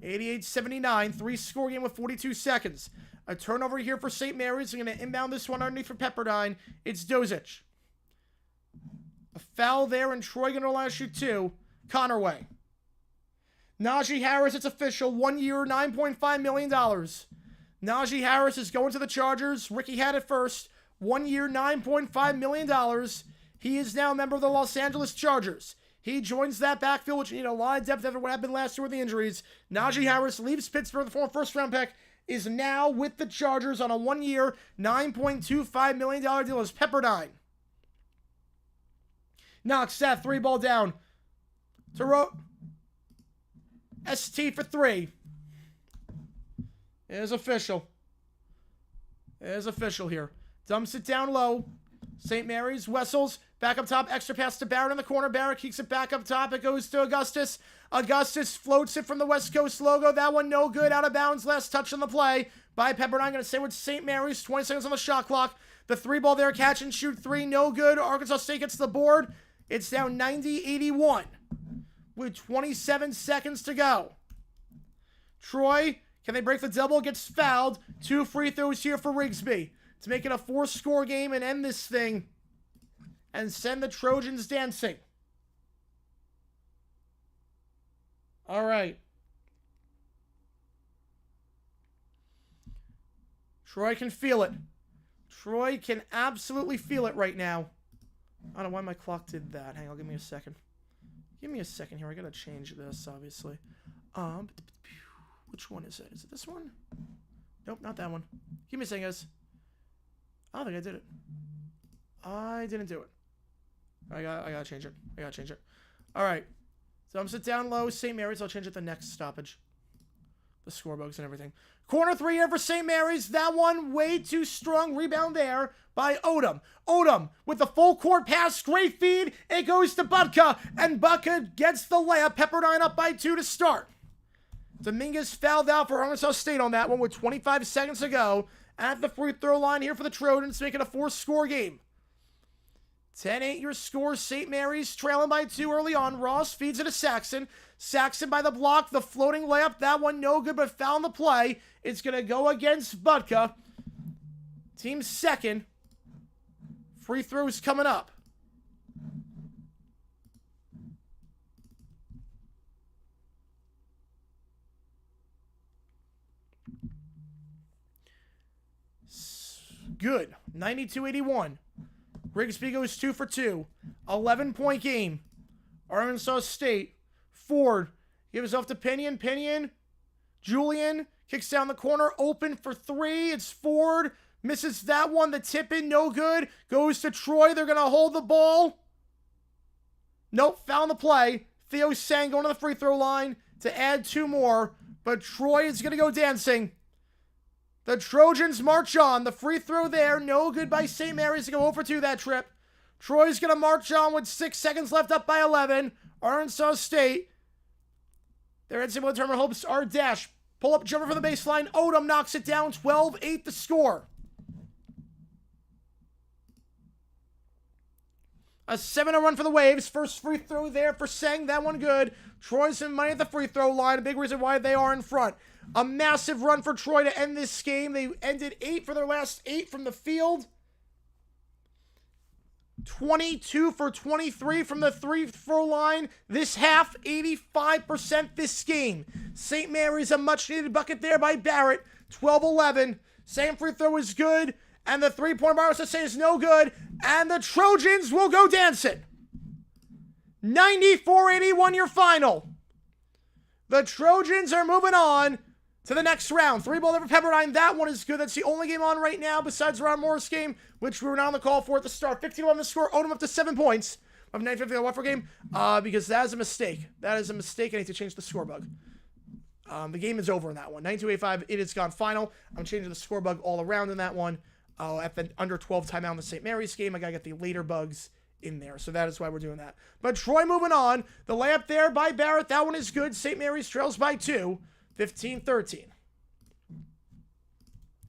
88-79. 3-score game with 42 seconds. A turnover here for St. Mary's. They're going to inbound this one underneath for Pepperdine. It's Dozic. A foul there, and Troy going to allow shoot 2. Connerway. Najee Harris, it's official. 1 year, $9.5 million. Najee Harris is going to the Chargers. Ricky had it first. 1 year, $9.5 million. He is now a member of the Los Angeles Chargers. He joins that backfield, which need a lot of depth after what happened last year with the injuries. Najee Harris leaves Pittsburgh, the former first-round pick, is now with the Chargers on a 1 year, $9.25 million deal as Pepperdine. Knocks that 3 ball down. ST for 3. It is official. It is official here. Dumps it down low. St. Mary's, Wessels, back up top, extra pass to Barrett in the corner. Barrett keeps it back up top. It goes to Augustus. Augustus floats it from the West Coast logo. That one no good, out of bounds. Last touch on the play by Pepperdine. Going to stay with St. Mary's. 20 seconds on the shot clock. The 3 ball there, catch and shoot 3, no good. Arkansas State gets the board. It's now 90-81 with 27 seconds to go. Troy, can they break the double? Gets fouled. 2 free throws here for Rigsby to make it a 4-score game and end this thing and send the Trojans dancing. All right. Troy can feel it. Troy can absolutely feel it right now. I don't know why my clock did that. Hang on, give me a second. Give me a second here. I gotta change this, obviously. Which one is it? Is it this one? Nope, not that one. Give me a second, guys. I don't think I did it. I didn't do it. I gotta change it. I gotta change it. All right. So I'm sit down low. St. Mary's. I'll change it the next stoppage. The scorebooks and everything. Corner 3 here for St. Mary's. That one way too strong. Rebound there by Odom. Odom with the full court pass. Great feed. It goes to Butka. And Butka gets the layup. Pepperdine up by 2 to start. Dominguez fouled out for Arkansas State on that one with 25 seconds to go. At the free throw line here for the Trojans, make it a 4-score game. 10-8 your score. St. Mary's trailing by 2 early on. Ross feeds it to Saxon. Saxon by the block. The floating layup. That one no good, but found the play. It's going to go against Butka. Team second. Free throws coming up. Good. 92-81. Rigsby goes 2 for 2. 11-point game. Arkansas State. Ford gives off to Pinion. Pinion. Julian kicks down the corner. Open for 3. It's Ford. Misses that one. The tip in, no good. Goes to Troy. They're going to hold the ball. Nope, found the play. Theo Sang going to the free throw line to add 2 more. But Troy is going to go dancing. The Trojans march on. The free throw there. No good by St. Mary's to go 0 for 2 that trip. Troy's going to march on with 6 seconds left, up by 11. Arkansas State. Their NCAA tournament hopes are dashed. Pull up jumper from the baseline. Odom knocks it down. 12-8 the score. A 7-0 run for the Waves. First free throw there for Sang. That one good. Troy's in money at the free throw line. A big reason why they are in front. A massive run for Troy to end this game. They ended 8 for their last 8 from the field. 22 for 23 from the free throw line. This half, 85% this game. St. Mary's a much-needed bucket there by Barrett. 12-11. Same free throw is good. And the three-point bar is no good. And the Trojans will go dancing. 94-81 your final. The Trojans are moving on to the next round. 3-ball there for Pepperdine. That one is good. That's the only game on right now besides Ron Morris game, which we were not on the call for at the start. 15-1 the score. Odom up to 7 points of 9:50 the Watford game because that is a mistake. That is a mistake. I need to change the score bug. The game is over in that one. 92-85. It is gone final. I'm changing the score bug all around in that one. At the under 12 timeout in the St. Mary's game, I got to get the later bugs in there. So that is why we're doing that. But Troy moving on. The layup there by Barrett. That one is good. St. Mary's trails by 2. 15-13.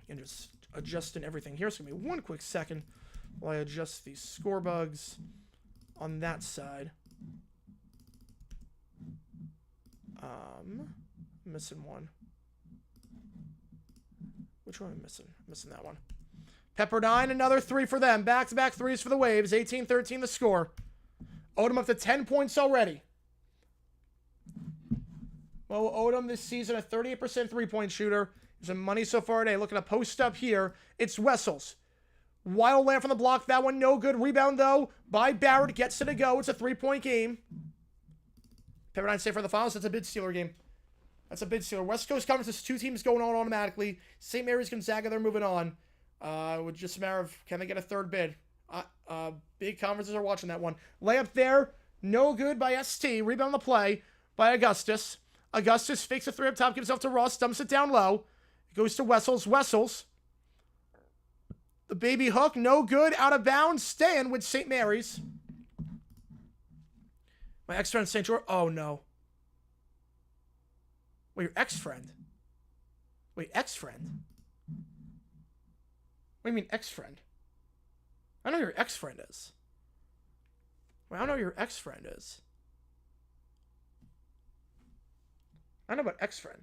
And just adjusting everything here. So give me one quick second while I adjust these score bugs on that side. Missing one. Which one am I missing? I'm missing that one. Pepperdine, another 3 for them. Back-to-back threes for the Waves. 18-13 the score. Odom up to 10 points already. Well, Odom this season, a 38% three-point shooter. He's in money so far today. Looking to post up here. It's Wessels. Wild layup from the block. That one no good. Rebound, though, by Barrett. Gets it to go. It's a 3-point game. Pepperdine safe for the finals. That's a bid stealer game. That's a bid stealer. West Coast Conference has 2 teams going on automatically. St. Mary's, Gonzaga, they're moving on. With just a matter of, can they get a third bid? Big conferences are watching that one. Layup there. No good by ST. Rebound on the play by Augustus. Augustus fakes a 3 up top. Gives off to Ross. Dumps it down low. It goes to Wessels. Wessels. The baby hook. No good. Out of bounds. Staying with St. Mary's. My ex-friend St. George. Oh, no. Wait, your ex-friend? Wait, ex-friend? What do you mean, ex-friend? I know who your ex-friend is. Wait, I don't know who your ex-friend is. I don't know about ex-friend.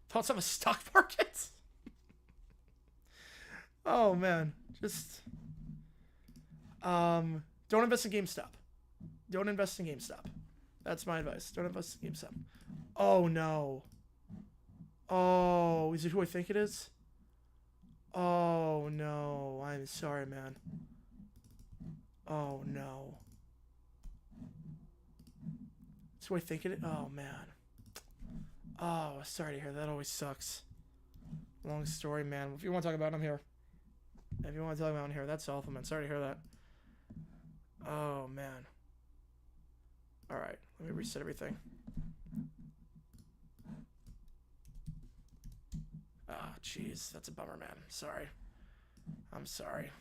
Thoughts on the stock market? Oh, man. Just... don't invest in GameStop. Don't invest in GameStop. That's my advice. Don't invest in GameStop. Oh, no. Oh, is it who I think it is? Oh, no. I'm sorry, man. Oh, no. Is who I think it is? Oh, man. Oh, sorry to hear. That always sucks. Long story, man. If you want to talk about it, I'm here. If you want to talk about it, I'm here. That's awful, man. Sorry to hear that. Oh, man. All right. Let me reset everything. Oh, jeez. That's a bummer, man. Sorry. I'm sorry.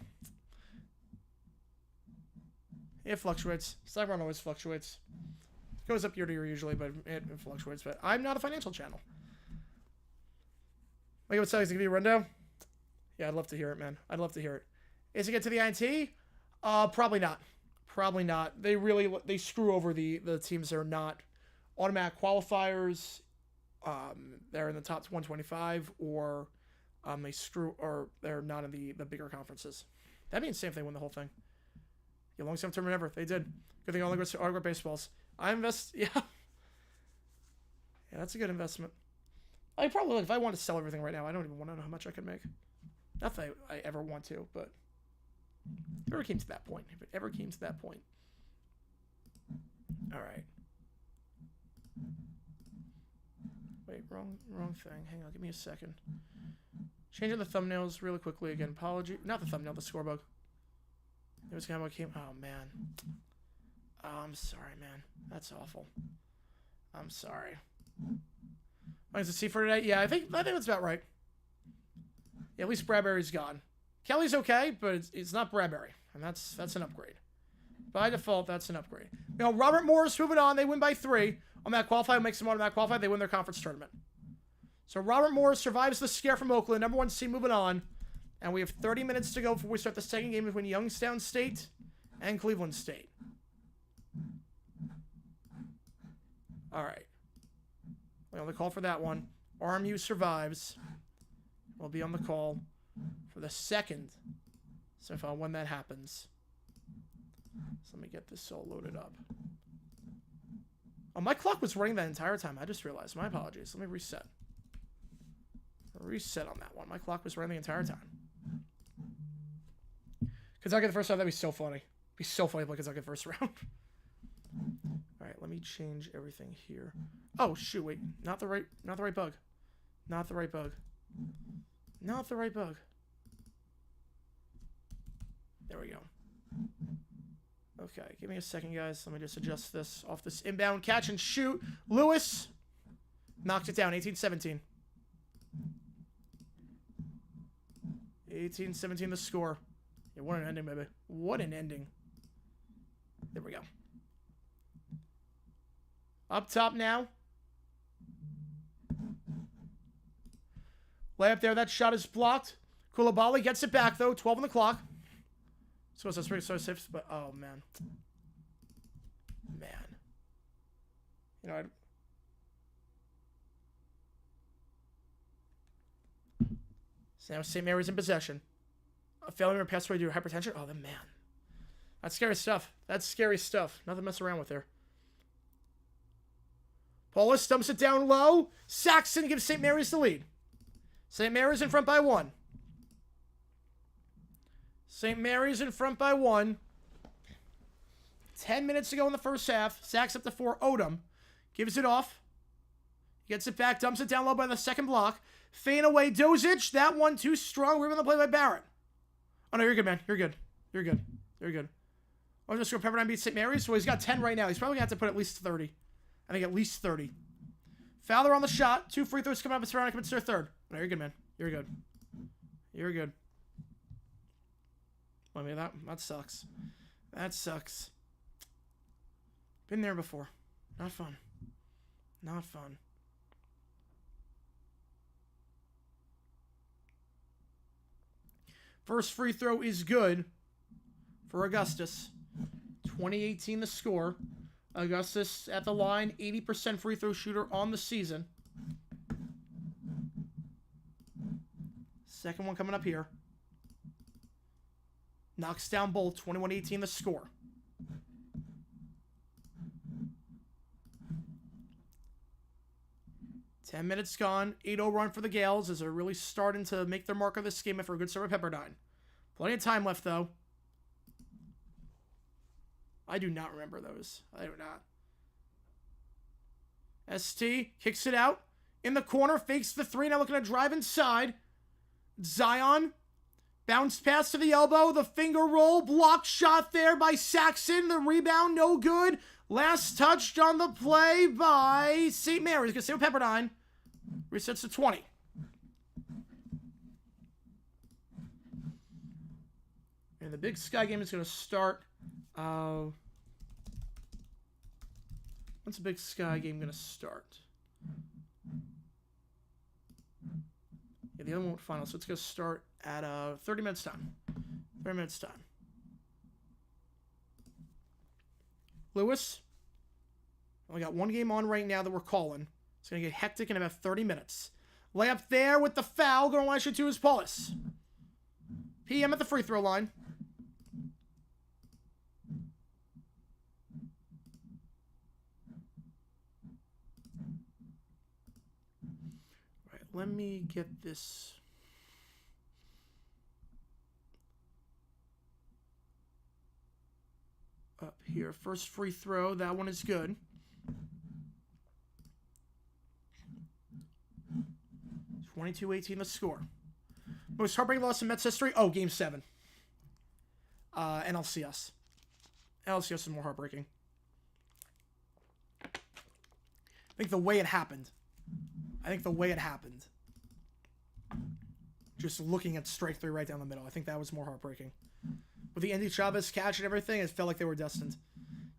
It fluctuates. Stock market always fluctuates. It goes up year to year usually, but it fluctuates. But I'm not a financial channel. Wake up at 7 to give you a rundown? Yeah, I'd love to hear it, man. I'd love to hear it. Is it get to the INT? Probably not. Probably not. They screw over the teams that are not automatic qualifiers. They're in the top 125, or they're not in the bigger conferences. That means same thing, win the whole thing. Yeah, longest tournament ever. They did. Good thing all the baseballs. I invest. Yeah. Yeah, that's a good investment. I probably, if I want to sell everything right now, I don't even want to know how much I could make. Not that I ever want to, but if it ever came to that point. If it ever came to that point. All right. Wait, wrong thing. Hang on, give me a second. Changing the thumbnails really quickly again. Apology. Not the thumbnail, the score bug. It was kind of what came. Oh, man. Oh, I'm sorry, man. That's awful. I'm sorry. Is it C for today? Yeah, I think that's about right. Yeah, at least Bradbury's gone. Kelly's okay, but it's not Bradbury, and that's an upgrade. By default, that's an upgrade. You know, Robert Morris moving on. They win by 3. On that qualified, makes them automatic qualified. They win their conference tournament. So Robert Morris survives the scare from Oakland. #1 seed moving on. And we have 30 minutes to go before we start the second game between Youngstown State and Cleveland State. All right. We're on the call for that one. RMU survives. We'll be on the call for the second semifinal when that happens. So let me get this all loaded up. Oh, my clock was running that entire time. I just realized. My apologies. Let me reset. Reset on that one. My clock was running the entire time. Gonzaga the first round, that'd be so funny. It'd be so funny if Gonzaga the first round. Alright, let me change everything here. Oh shoot, wait. Not the right bug. Not the right bug. Not the right bug. There we go. Okay, give me a second, guys. Let me just adjust this off this inbound catch and shoot. Lewis knocked it down, 18-17. 18-17 the score. Yeah, what an ending, baby. What an ending. There we go. Up top now. Layup there. That shot is blocked. Koulibaly gets it back, though. 12 on the clock. So it's so safe, but oh, man. Man. You know, so now St. Mary's in possession. A failure to pass away due to hypertension. Oh, the man. That's scary stuff. That's scary stuff. Nothing to mess around with there. Paulus dumps it down low. Saxon gives St. Mary's the lead. St. Mary's in front by 1. St. Mary's in front by 1. 10 minutes to go in the first half. Sax up to 4. Odom gives it off. Gets it back. Dumps it down low by the second block. Fade away. Dozic. That one too strong. We're going to play by Barrett. Oh, no, you're good, man. You're good. You're good. You're good. Oh, just go Pepperdine beat St. Mary's. So he's got 10 right now. He's probably going to have to put at least 30. I think at least 30. Fowler on the shot. 2 free throws coming up. It's around. Commits their third. No, you're good, man. You're good. You're good. I mean, that sucks. That sucks. Been there before. Not fun. Not fun. First free throw is good for Augustus. 2018 the score. Augustus at the line. 80% free throw shooter on the season. Second one coming up here. Knocks down Bolt. 21-18 the score. Ten minutes gone. 8-0 run for the Gales as they're really starting to make their mark of this game after a good start with Pepperdine. Plenty of time left, though. I do not remember those. I do not. ST kicks it out. In the corner, fakes the 3. Now looking to drive inside. Zion. Bounce pass to the elbow. The finger roll. Blocked shot there by Saxon. The rebound, no good. Last touched on the play by St. Mary's. Gonna stay with Pepperdine. Resets to 20. And the Big Sky game is going to start. When's the Big Sky game going to start? Yeah, the other one went final, so it's going to start at 30 minutes time. 30 minutes time. Lewis. Only got one game on right now that we're calling. It's going to get hectic in about 30 minutes. Layup there with the foul. Going to line shoot 2 is Paulus. PM at the free throw line. All right, let me get this. up here. First free throw. That one is good. (22-18) the score. Most heartbreaking loss in Mets history? Oh, Game 7. NLCS. NLCS is more heartbreaking. I think the way it happened. Just looking at strike three right down the middle. I think that was more heartbreaking. With the Andy Chavez catch and everything, it felt like they were destined.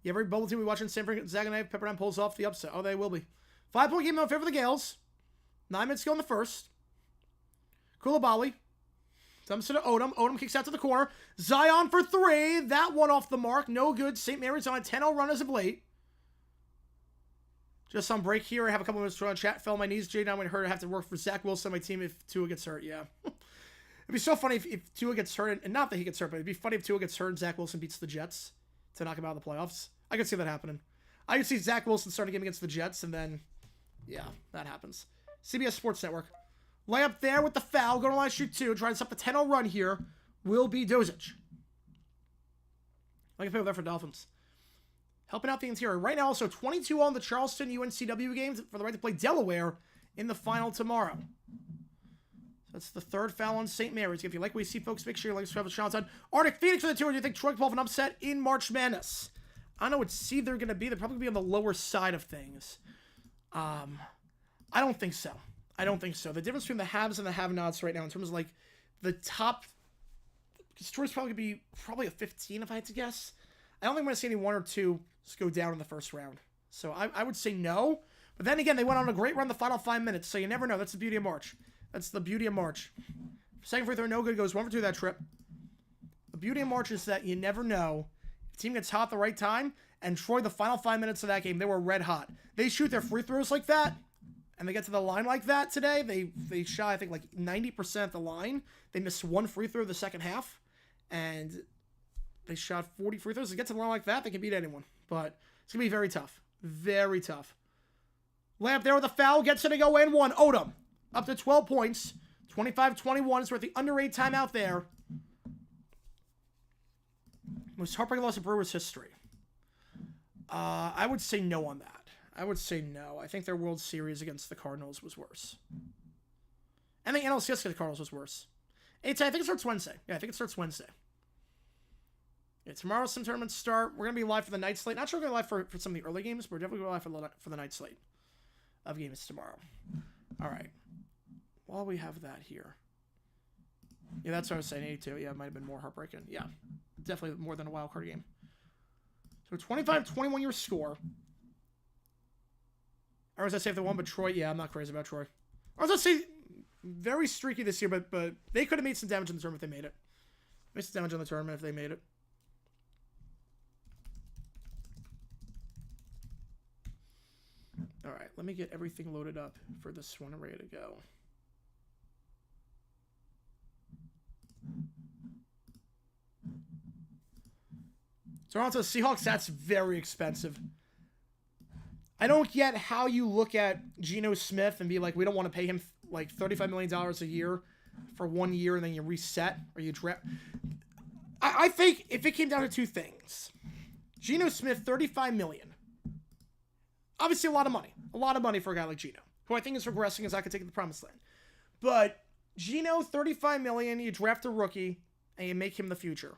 Yeah, every bubble team we watch in Gonzaga and Pepperdine pulls off the upset. Oh, they will be. 5-point game in favor of the Gales. 9 minutes to go in the first. Koulibaly. Dumps it to Odom. Odom kicks out to the corner. Zion for 3. That one off the mark. No good. St. Mary's on a 10-0 run as of late. Just on break here. I have a couple minutes to run chat. Fell on my knees. Jay, now when I heard I have to work for Zach Wilson on my team if Tua gets hurt. Yeah. It'd be so funny if Tua gets hurt. And not that he gets hurt, but it'd be funny if Tua gets hurt and Zach Wilson beats the Jets to knock him out of the playoffs. I could see that happening. I could see Zach Wilson starting a game against the Jets, and then, yeah, that happens. CBS Sports Network. Layup there with the foul. Go to line, shoot 2. Trying to stop the 10-0 run here will be Dozic. Like a pick there for Dolphins. Helping out the interior. Right now, also 22 on the Charleston UNCW games for the right to play Delaware in the final tomorrow. That's the third foul on St. Mary's. If you like what you see, folks, make sure you like, subscribe to the channel. Arctic Phoenix for the 2. Do you think Troy can pull off an upset in March Madness? I don't know what seed they're going to be. They're probably going to be on the lower side of things. I don't think so. The difference between the haves and the have-nots right now in terms of, like, the top... Because Troy's probably going to be a 15, if I had to guess. I don't think we're going to see any 1 or 2 just go down in the first round. So I would say no. But then again, they went on a great run the final 5 minutes, so you never know. That's the beauty of March. Second free throw, no good. Goes 1 for 2 that trip. The beauty of March is that you never know. If the team gets hot at the right time, and Troy, the final 5 minutes of that game, they were red hot. They shoot their free throws like that, and they get to the line like that today. They shot, I think, like 90% at the line. They missed 1 free throw the second half, and they shot 40 free throws. To get to the line like that, they can beat anyone. But it's going to be very tough. Very tough. Layup there with a foul. Gets it to go in. 1. Odom. Up to 12 points. 25-21 is worth the under-8 timeout there. Most heartbreaking loss in Brewers history. I would say no on that. I think their World Series against the Cardinals was worse. And the NLCS against the Cardinals was worse. I think it starts Wednesday. Yeah, I think it starts Wednesday. Yeah, tomorrow some tournaments start. We're going to be live for the night slate. Not sure we're going to be live for some of the early games, but we're definitely going to be live for the night slate of games tomorrow. All right. While we have that here. Yeah, that's what I was saying. 82. Yeah, it might have been more heartbreaking. Yeah, definitely more than a wild card game. So 25-21 your score. Or was I say if they won, but Troy? Yeah, I'm not crazy about Troy. Or was I say very streaky this year, but they could have made some damage in the tournament if they made it. Made some damage in the tournament if they made it. All right, let me get everything loaded up for this one and ready to go. Toronto Seahawks, that's very expensive. I don't get how you look at Geno Smith and be like, we don't want to pay him like $35 million a year for 1 year and then you reset or you draft. I think if it came down to 2 things, Geno Smith, $35 million. Obviously a lot of money. A lot of money for a guy like Geno, who I think is regressing as I could take it to the promised land. But Geno, $35 million, you draft a rookie and you make him the future.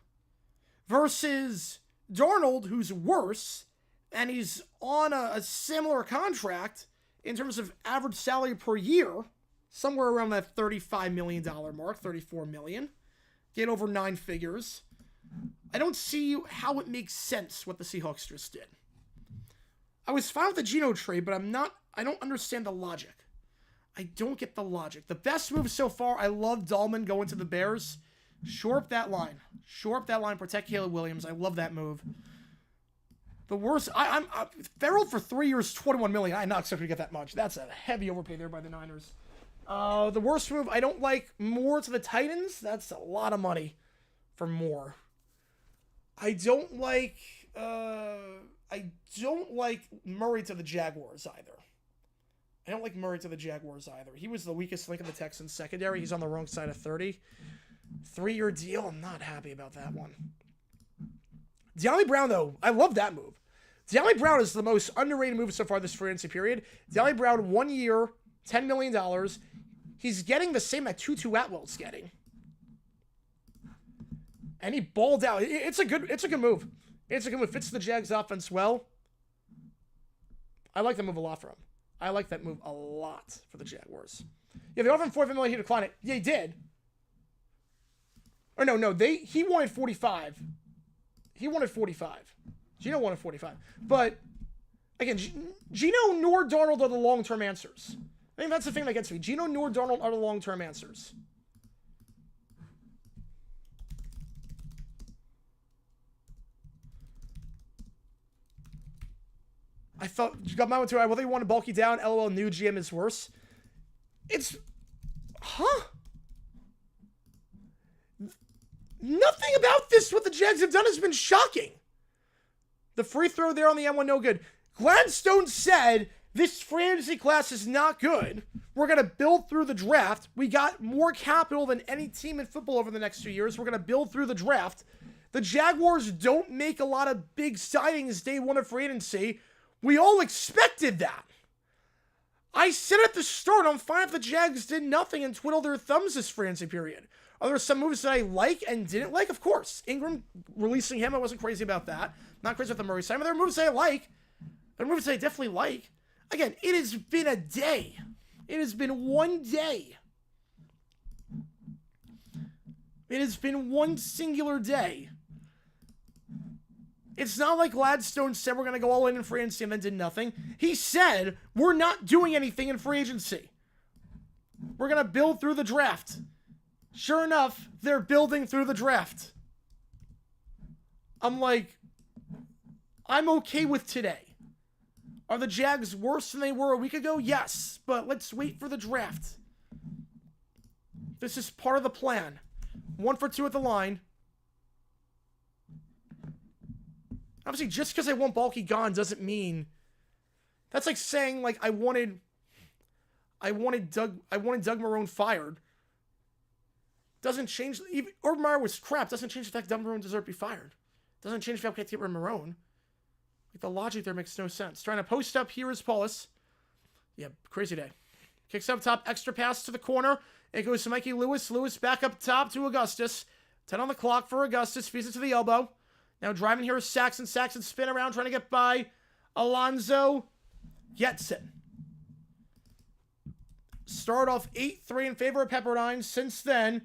Versus Darnold, who's worse, and he's on a similar contract in terms of average salary per year, somewhere around that $35 million mark, $34 million. Get over 9 figures. I don't see how it makes sense what the Seahawks just did. I was fine with the Geno trade, but I don't understand the logic. I don't get the logic. The best move so far, I love Dahlman going to the Bears. Shore up that line. Protect Caleb Williams. I love that move. The worst, I'm Farrell for 3 years, $21 million. I'm not expecting to get that much. That's a heavy overpay there by the Niners. The worst move, I don't like Moore to the Titans. That's a lot of money for Moore. I don't like Murray to the Jaguars either. He was the weakest link in the Texans secondary. He's on the wrong side of 30. 3-year deal. I'm not happy about that one. De'Ami Brown, though, I love that move. De'Ami Brown is the most underrated move so far this free agency period. De'Ami Brown, 1 year, $10 million. He's getting the same that Tutu Atwell's getting. And he balled out. It's a good move. It's a good move. Fits the Jags offense well. I like that move a lot for him. I like that move a lot for the Jaguars. Yeah, they offered him $45 million. He declined it. Yeah, he did. Or no, he wanted 45. He wanted 45. Gino wanted 45. But again, Gino nor Darnold are the long-term answers. I think that's the thing that gets me. Gino nor Darnold are the long-term answers. I thought you got my one too. Whether you want to bulky down, LOL, new GM is worse. It's nothing about this, what the Jags have done has been shocking. The free throw there on the M1, no good. Gladstone said, this free agency class is not good. We're going to build through the draft. We got more capital than any team in football over the next 2 years. We're going to build through the draft. The Jaguars don't make a lot of big signings day one of free agency. We all expected that. I said at the start, I'm fine if the Jags did nothing and twiddled their thumbs this free agency period. Are there some moves that I like and didn't like? Of course. Ingram releasing him, I wasn't crazy about that. Not crazy about the Murray sign, but there are moves that I like. There are moves that I definitely like. Again, it has been a day. It has been one day. It has been one singular day. It's not like Gladstone said we're going to go all in free agency and then did nothing. He said we're not doing anything in free agency. We're going to build through the draft. Sure enough, they're building through the draft. I'm like, I'm okay with today. Are the Jags worse than they were a week ago? Yes, but let's wait for the draft. This is part of the plan. 1 for 2 at the line. Obviously, just because I want Bulky gone doesn't mean... That's like saying, like, I wanted Doug Marrone fired. Doesn't change... Urban Meyer was crap. Doesn't change the fact Doug Marrone deserved to be fired. Doesn't change the fact we have to get rid of Marrone. Like, the logic there makes no sense. Trying to post up, here is Paulus. Yeah, crazy day. Kicks up top, extra pass to the corner. It goes to Mikey Lewis. Lewis back up top to Augustus. 10 on the clock for Augustus. Feeds it to the elbow. Now driving here is Saxon. Saxon spin around trying to get by Alonzo. Gets it. Start off 8-3 in favor of Pepperdine. Since then,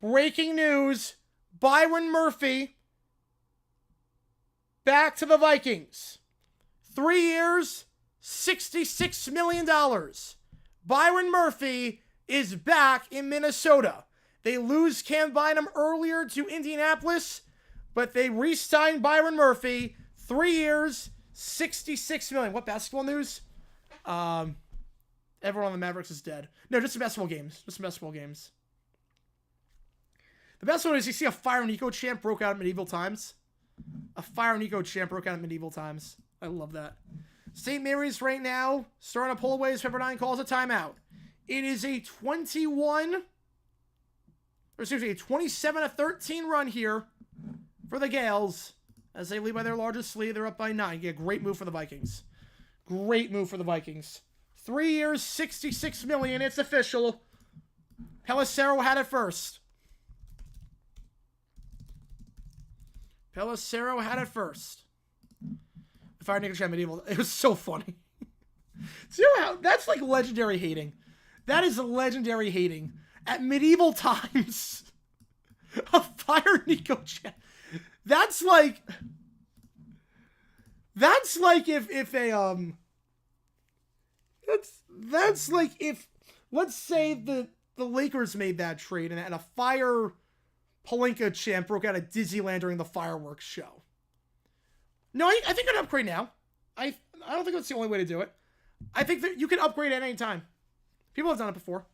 breaking news. Byron Murphy back to the Vikings. 3 years, $66 million. Byron Murphy is back in Minnesota. They lose Cam Bynum earlier to Indianapolis, but they re-signed Byron Murphy. 3 years, $66 million. What basketball news? Everyone on the Mavericks is dead. No, just some basketball games. Just some basketball games. The best one is you see a Fire Nico chant broke out in medieval times. A Fire Nico chant broke out in medieval times. I love that. St. Mary's right now, starting to pull away as Pepperdine calls a timeout. It is a 27-13 run here for the Gales as they lead by their largest lead. They're up by 9. Yeah, great move for the Vikings. Great move for the Vikings. 3 years, $66 million. It's official. Pelissero had it first. Pelissero had it first. The Fire Nico Chan Medieval. It was so funny. See how that's like legendary hating. That is legendary hating. At medieval times, a Fire Nico Chan. That's like if a that's like if, let's say the Lakers made that trade and a Fire Palinka chant broke out at Disneyland during the fireworks show. No, I think I'd upgrade now. I don't think that's the only way to do it. I think that you can upgrade at any time. People have done it before.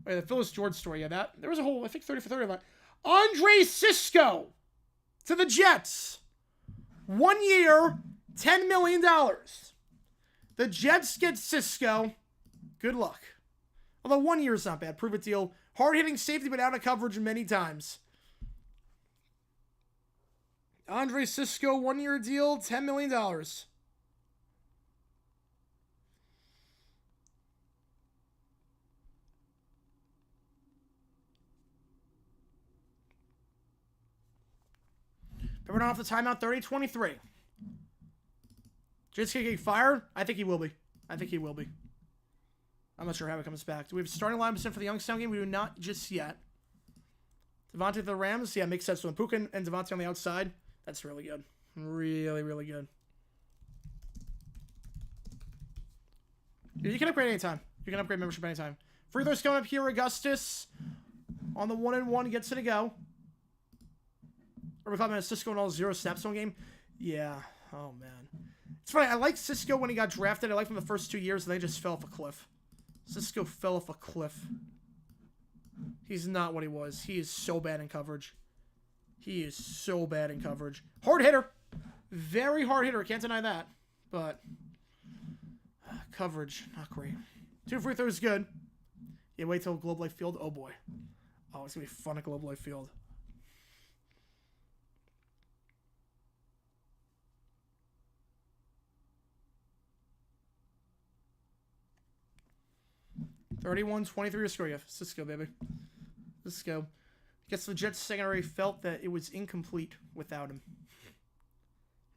Wait, the Phyllis George story, yeah, that there was a whole, I think 30 for 30 of that. Andre Cisco to the Jets. 1 year, $10 million. The Jets get Cisco. Good luck. Although 1 year is not bad. Prove it deal. Hard-hitting safety, but out of coverage many times. Andre Cisco, 1 year deal, $10 million. Pepper off the timeout, 30-23. Just getting fired? I think he will be. I'm not sure how it comes back. Do we have starting lineup for the Youngstown game? We do not just yet. Devontae to the Rams? Yeah, makes sense. So Puka and Devontae on the outside. That's really good. Really, really good. You can upgrade anytime. You can upgrade membership anytime. Free throws coming up here. Augustus on the 1-and-1 gets it to go. Are we talking about Cisco and all 0 snaps on game? Yeah. Oh, man. It's funny. I like Cisco when he got drafted. I liked him the first 2 years, and they just fell off a cliff. Cisco fell off a cliff. He's not what he was. He is so bad in coverage. Hard hitter. Very hard hitter. Can't deny that. But coverage, not great. 2 free throws good. Yeah, wait till Globe Life Field. Oh, boy. Oh, it's going to be fun at Globe Life Field. (31-23) to score. Yeah, Cisco, baby. Cisco. Guess the Jets secondary felt that it was incomplete without him.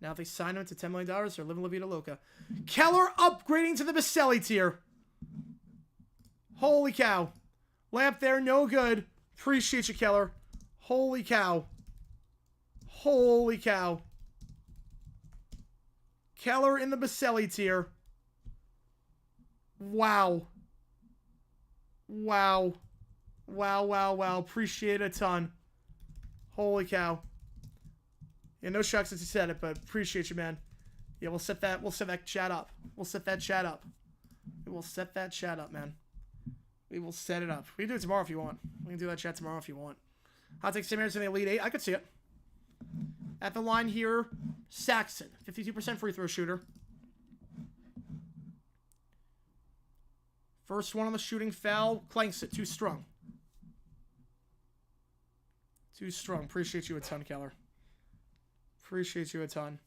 Now if they sign him to $10 million, they're living La Vida Loca. Keller upgrading to the Baselli tier. Holy cow. Layup there, no good. Appreciate you, Keller. Holy cow. Holy cow. Keller in the Baselli tier. Wow. Wow. Appreciate it a ton. Holy cow. Yeah, no shock since you said it, but appreciate you, man. Yeah, we'll set that chat up. We will set that chat up, man. We will set it up. We can do it tomorrow if you want. We can do that chat tomorrow if you want. I'll take Semifinal in the Elite 8. I could see it. At the line here, Saxon, 52% free throw shooter. First one on the shooting foul, clanks it. Too strong. Appreciate you a ton, Keller. Appreciate you a ton.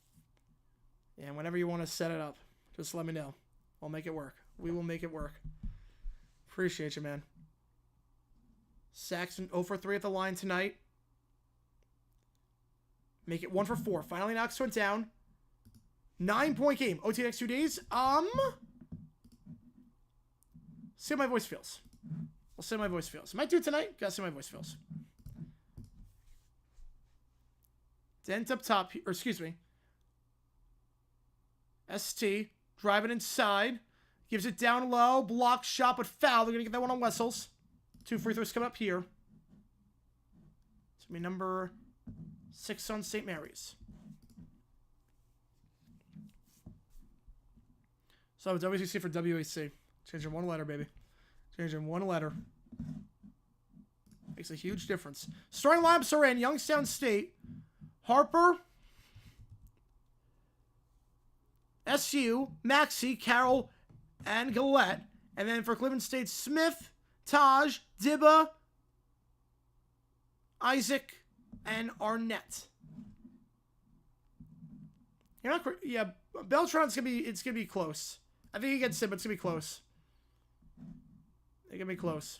And whenever you want to set it up, just let me know. I'll make it work. We will make it work. Appreciate you, man. Saxon 0 for 3 at the line tonight. Make it 1 for 4. Finally knocks one down. 9-point game. OT next 2 days. See how my voice feels. We'll see how my voice feels. Might do it tonight. Gotta see how my voice feels. Dent up top, or excuse me. ST, driving inside. Gives it down low. Block shot, but foul. They're going to get that one on Wessels. 2 free throws coming up here. It's going to be number 6 on St. Mary's. So WCC for WAC. Changing 1 letter, baby. Changing 1 letter. Makes a huge difference. Starting lineups are in Youngstown State. Harper. SU. Maxey. Carroll. And Gillette. And then for Cleveland State, Smith. Taj. Dibba. Isaac. And Arnett. You're not... Yeah, Beltron's going to be... It's going to be close. I think he gets it, but it's going to be close. It's going to be close.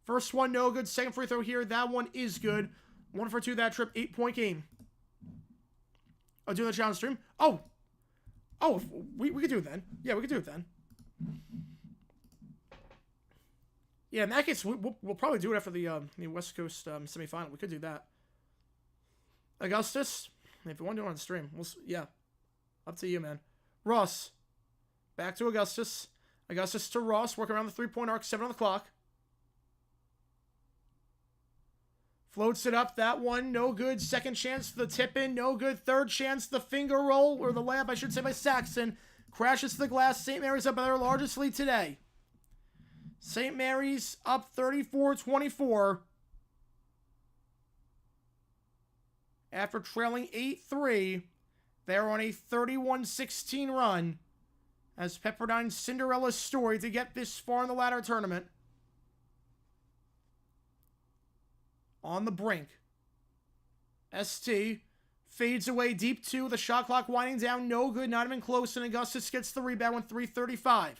First one, no good. Second free throw here. That one is good. 1 for 2 that trip. 8-point game. Oh, doing the challenge stream? Oh, we could do it then. Yeah, we could do it then. Yeah, in that case, we'll probably do it after the West Coast semifinal. We could do that. Augustus, if you want to do it on the stream, yeah, up to you, man. Ross, back to Augustus. Augustus to Ross, working around the 3-point arc, 7 on the clock. Floats it up. That one, no good. Second chance for the tip-in, no good. Third chance, the finger roll, or the layup, I should say, by Saxon. Crashes to the glass. St. Mary's up by their largest lead today. St. Mary's up 34-24. After trailing 8-3, they're on a 31-16 run as Pepperdine's Cinderella story to get this far in the ladder tournament. on the brink. ST fades away deep 2. The shot clock winding down. No good. Not even close. And Augustus gets the rebound with 3:35.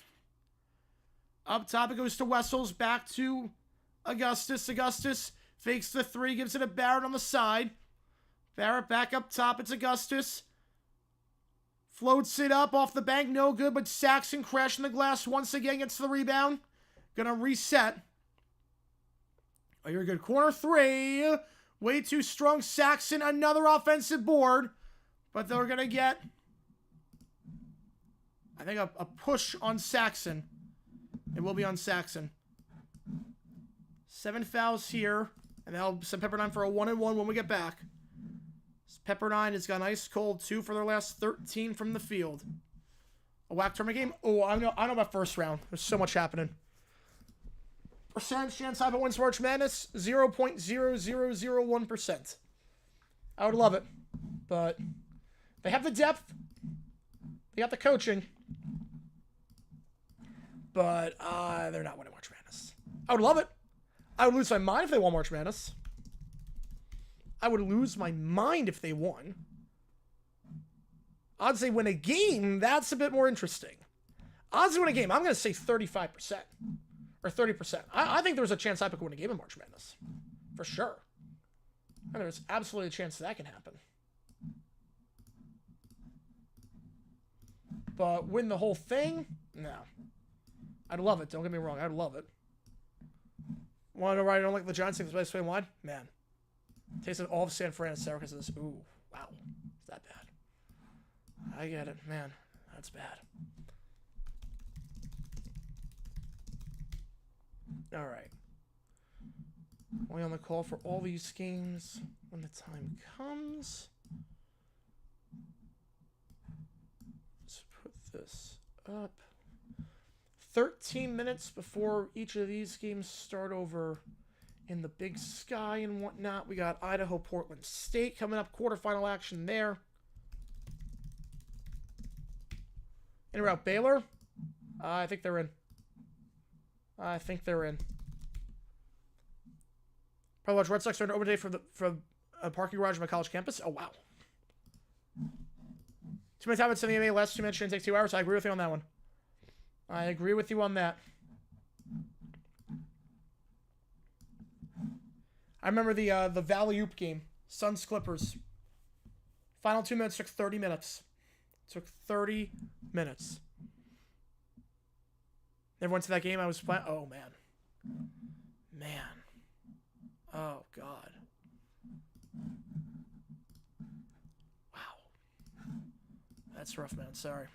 Up top it goes to Wessels. Back to Augustus. Augustus fakes the 3. Gives it to Barrett on the side. Barrett back up top. It's Augustus. Floats it up off the bank. No good. But Saxon crashing the glass once again. Gets the rebound. Gonna reset. Oh, you're good. Corner 3. Way too strong. Saxon, another offensive board. But they're going to get, I think, a push on Saxon. It will be on Saxon. 7 fouls here. And they'll send Pepperdine for a 1-1 when we get back. Pepperdine has got an ice cold 2 for their last 13 from the field. A WAC tournament game? Oh, I know about first round. There's so much happening. Percent chance Hypo wins March Madness, 0.0001%. I would love it, but they have the depth. They got the coaching, but they're not winning March Madness. I would love it. I would lose my mind if they won March Madness. I would lose my mind if they won. Odds they win a game, that's a bit more interesting. Odds they win a game, I'm going to say 35%. Or 30%. I think there's a chance I could win a game in March Madness. For sure. And there's absolutely a chance that can happen. But win the whole thing? No. I'd love it. Don't get me wrong. I'd love it. Want to know why I don't like the Giants thing this way wide? Man. Tasted all of San Fran sour because of this. Ooh. Wow. Is that bad? I get it. Man. That's bad. All right. Only on the call for all these games when the time comes. Let's put this up. 13 minutes before each of these games start over in the Big Sky and whatnot. We got Idaho, Portland State coming up. Quarterfinal action there. In or out Baylor? I think they're in. Probably watch Red Sox during open day from a parking garage of my college campus. Oh, wow. Too many times in the NBA, last 2 minutes shouldn't take 2 hours. I agree with you on that one. I agree with you on that. I remember the Valley Oop game. Suns Clippers. Final 2 minutes took 30 minutes. Took 30 minutes. Never went to that game. I was playing. Oh, man. Oh, God. Wow. That's rough, man. Sorry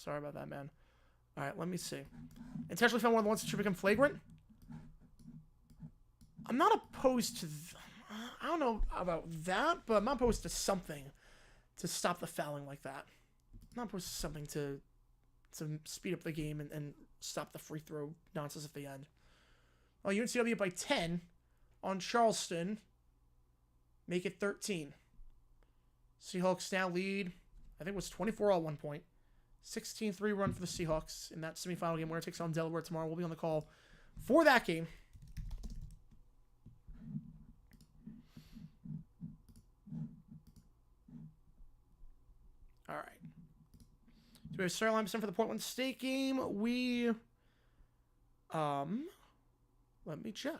about that, man. All right, let me see. Intentionally found one of the ones that should become flagrant. I'm not opposed to... I don't know about that, but I'm not opposed to something to stop the fouling like that. I'm not opposed to something to speed up the game and stop the free throw nonsense at the end. Oh, UNCW by 10 on Charleston. Make it 13. Seahawks now lead. I think it was 24 at one point. 16-3 run for the Seahawks in that semifinal game. Winner takes on Delaware tomorrow. We'll be on the call for that game. All right. Do we have starting lineup for the Portland State game? Let me check.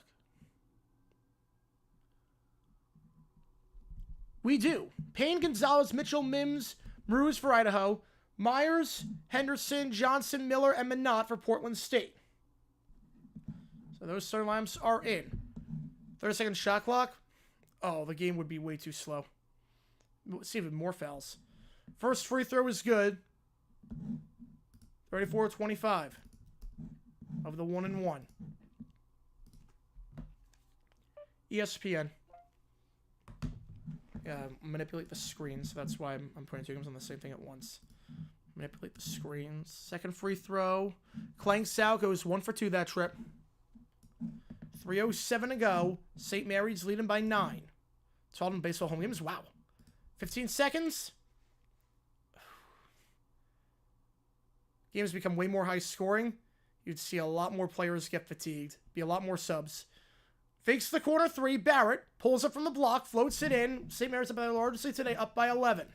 We do. Payne, Gonzalez, Mitchell, Mims, Marouz for Idaho, Myers, Henderson, Johnson, Miller, and Minot for Portland State. So those starting lineups are in. 30-second shot clock. Oh, the game would be way too slow. Let's see even more fouls. First free throw is good. 34-25 of the 1-1. ESPN. Yeah, manipulate the screen, so that's why I'm putting 2 games on the same thing at once. Manipulate the screens. Second free throw. Klang Sao goes 1 for 2 that trip. 3:07 to go. St. Mary's leading by 9. 12 baseball home games. Wow. 15 seconds. Games become way more high scoring. You'd see a lot more players get fatigued. Be a lot more subs. Fakes the corner 3. Barrett pulls up from the block, floats it in. St. Mary's up by largely today, up by 11.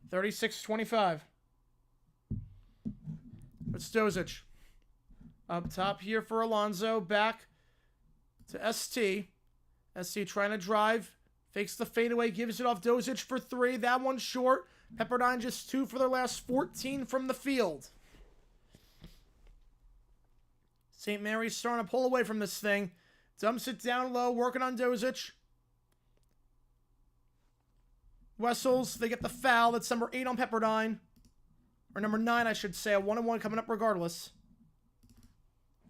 36-25. It's Dozic. Up top here for Alonzo. Back to ST. ST trying to drive. Fakes the fadeaway. Gives it off Dozic for 3. That one's short. Pepperdine just 2 for their last 14 from the field. St. Mary's starting to pull away from this thing. Dumps it down low. Working on Dozic. Wessels, they get the foul. That's number 8 on Pepperdine. Or number 9, I should say. A 1-1 coming up regardless.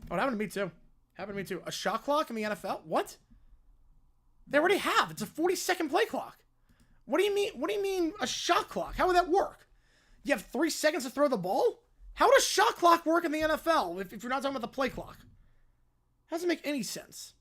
Oh, it happened to me too. Happened to me too. A shot clock in the NFL? What? They already have. It's a 40-second play clock. What do you mean? What do you mean a shot clock? How would that work? You have 3 seconds to throw the ball? How would a shot clock work in the NFL if you're not talking about the play clock? How does it make any sense?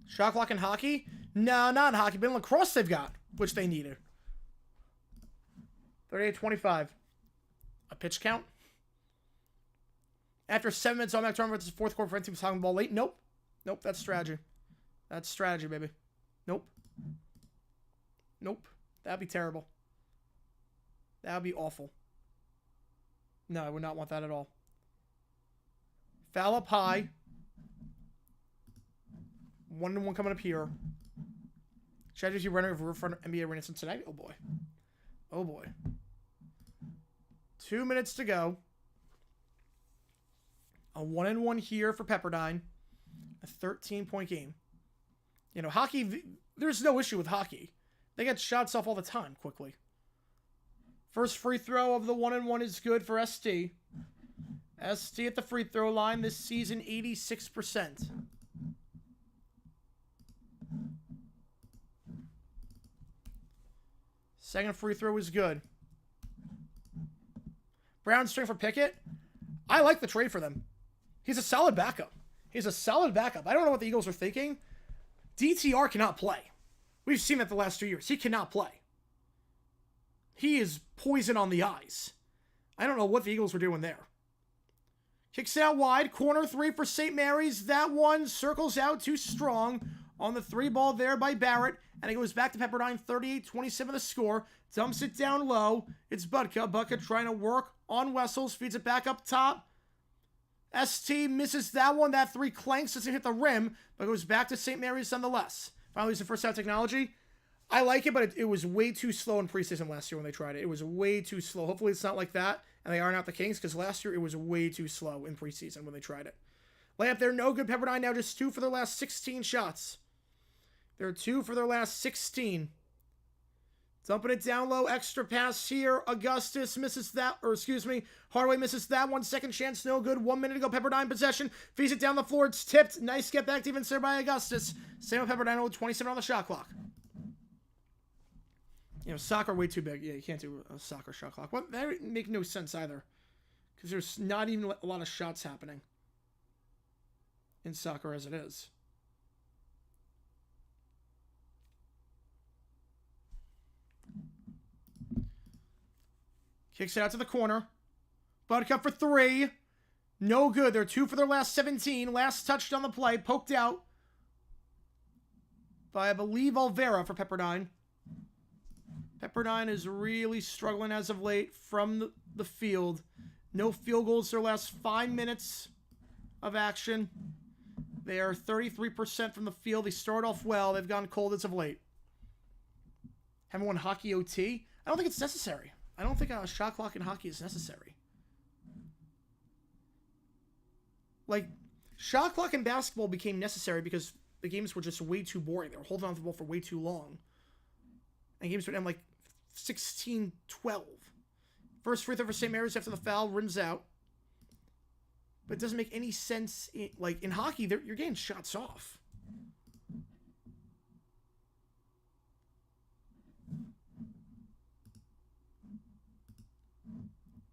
Shot clock in hockey? No, not in hockey, but in lacrosse they've got, which they needed. 38-25. A pitch count? After 7 minutes, automatic turnover. It's the fourth quarter for team talking the ball late. Nope. Nope, that's strategy. That's strategy, baby. Nope. Nope. That'd be terrible. That would be awful. No, I would not want that at all. Foul up high. 1-1 coming up here. Strategy runner of roof NBA arena Cincinnati. Oh boy. Oh boy. 2 minutes to go. A 1-1 here for Pepperdine. A 13-point game. You know, hockey, there's no issue with hockey. They get shots off all the time quickly. First free throw of the 1-1 is good for ST. ST at the free throw line this season, 86%. Second free throw is good. Brown string for Pickett. I like the trade for them. He's a solid backup. He's a solid backup. I don't know what the Eagles are thinking. DTR cannot play. We've seen that the last 2 years. He cannot play. He is poison on the eyes. I don't know what the Eagles were doing there. Kicks it out wide. Corner 3 for St. Mary's. That one circles out too strong on the 3 ball there by Barrett. And it goes back to Pepperdine, 38-27 the score. Dumps it down low. It's Budka. Budka trying to work on Wessels. Feeds it back up top. ST misses that one. That 3 clanks. Doesn't hit the rim, but goes back to St. Mary's nonetheless. Finally, using first half technology. I like it, but it was way too slow in preseason last year when they tried it. It was way too slow. Hopefully it's not like that, and they iron out the Kings, because last year it was way too slow in preseason when they tried it. Layup there, no good. Pepperdine now just 2 for their last 16 shots. They're 2 for their last 16. Dumping it down low. Extra pass here. Augustus misses that. Or excuse me. Hardaway misses that one. Second chance. No good. 1 minute to go. Pepperdine possession. Feeds it down the floor. It's tipped. Nice get back defense there by Augustus. Same with Pepperdine with 27 on the shot clock. You know, soccer way too big. Yeah, you can't do a soccer shot clock. Well, that would make no sense either. Because there's not even a lot of shots happening in soccer as it is. Kicks it out to the corner. Budka for 3. No good. They're 2 for their last 17. Last touched on the play. Poked out by, I believe, Olvera for Pepperdine. Pepperdine is really struggling as of late from the field. No field goals their last 5 minutes of action. They are 33% from the field. They start off well. They've gone cold as of late. Haven't won hockey OT. I don't think it's necessary. I don't think a shot clock in hockey is necessary. Like, shot clock in basketball became necessary because the games were just way too boring. They were holding on to the ball for way too long. And games would end like 16-12. First free throw for St. Mary's after the foul. Rims out. but it doesn't make any sense. Like in hockey, you're getting shots off.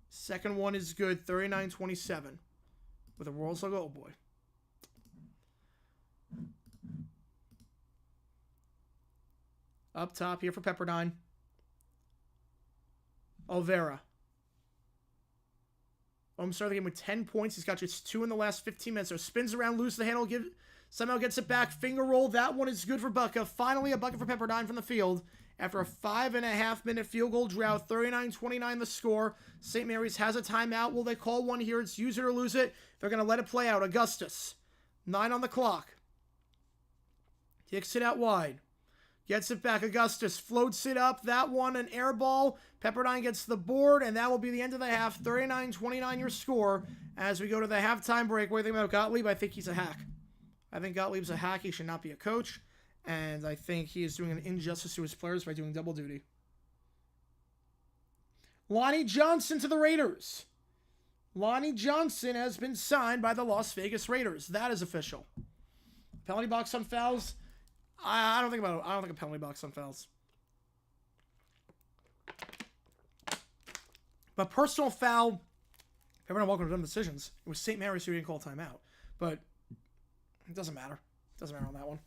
Second one is good, 39-27. With a Royals logo, oh boy. Up top here for Pepperdine. Olvera. I'm starting the game with 10 points. He's got just 2 in the last 15 minutes. So spins around, loses the handle, somehow gets it back. Finger roll. That one is good for Bucka. Finally a bucket for Pepperdine from the field. After a 5.5-minute field goal drought, 39-29 the score. St. Mary's has a timeout. Will they call one here? It's use it or lose it. They're going to let it play out. Augustus. 9 on the clock. Kicks it out wide. Gets it back. Augustus floats it up. That one, an air ball. Pepperdine gets the board, and that will be the end of the half. 39-29 your score. As we go to the halftime break, what do you think about Gottlieb? I think he's a hack. I think Gottlieb's a hack. He should not be a coach. And I think he is doing an injustice to his players by doing double duty. Lonnie Johnson to the Raiders. Lonnie Johnson has been signed by the Las Vegas Raiders. That is official. Penalty box on fouls. I don't think a penalty box on fouls. But personal foul, everyone welcome to dumb decisions. It was St. Mary's who didn't call timeout. But it doesn't matter. It doesn't matter on that one.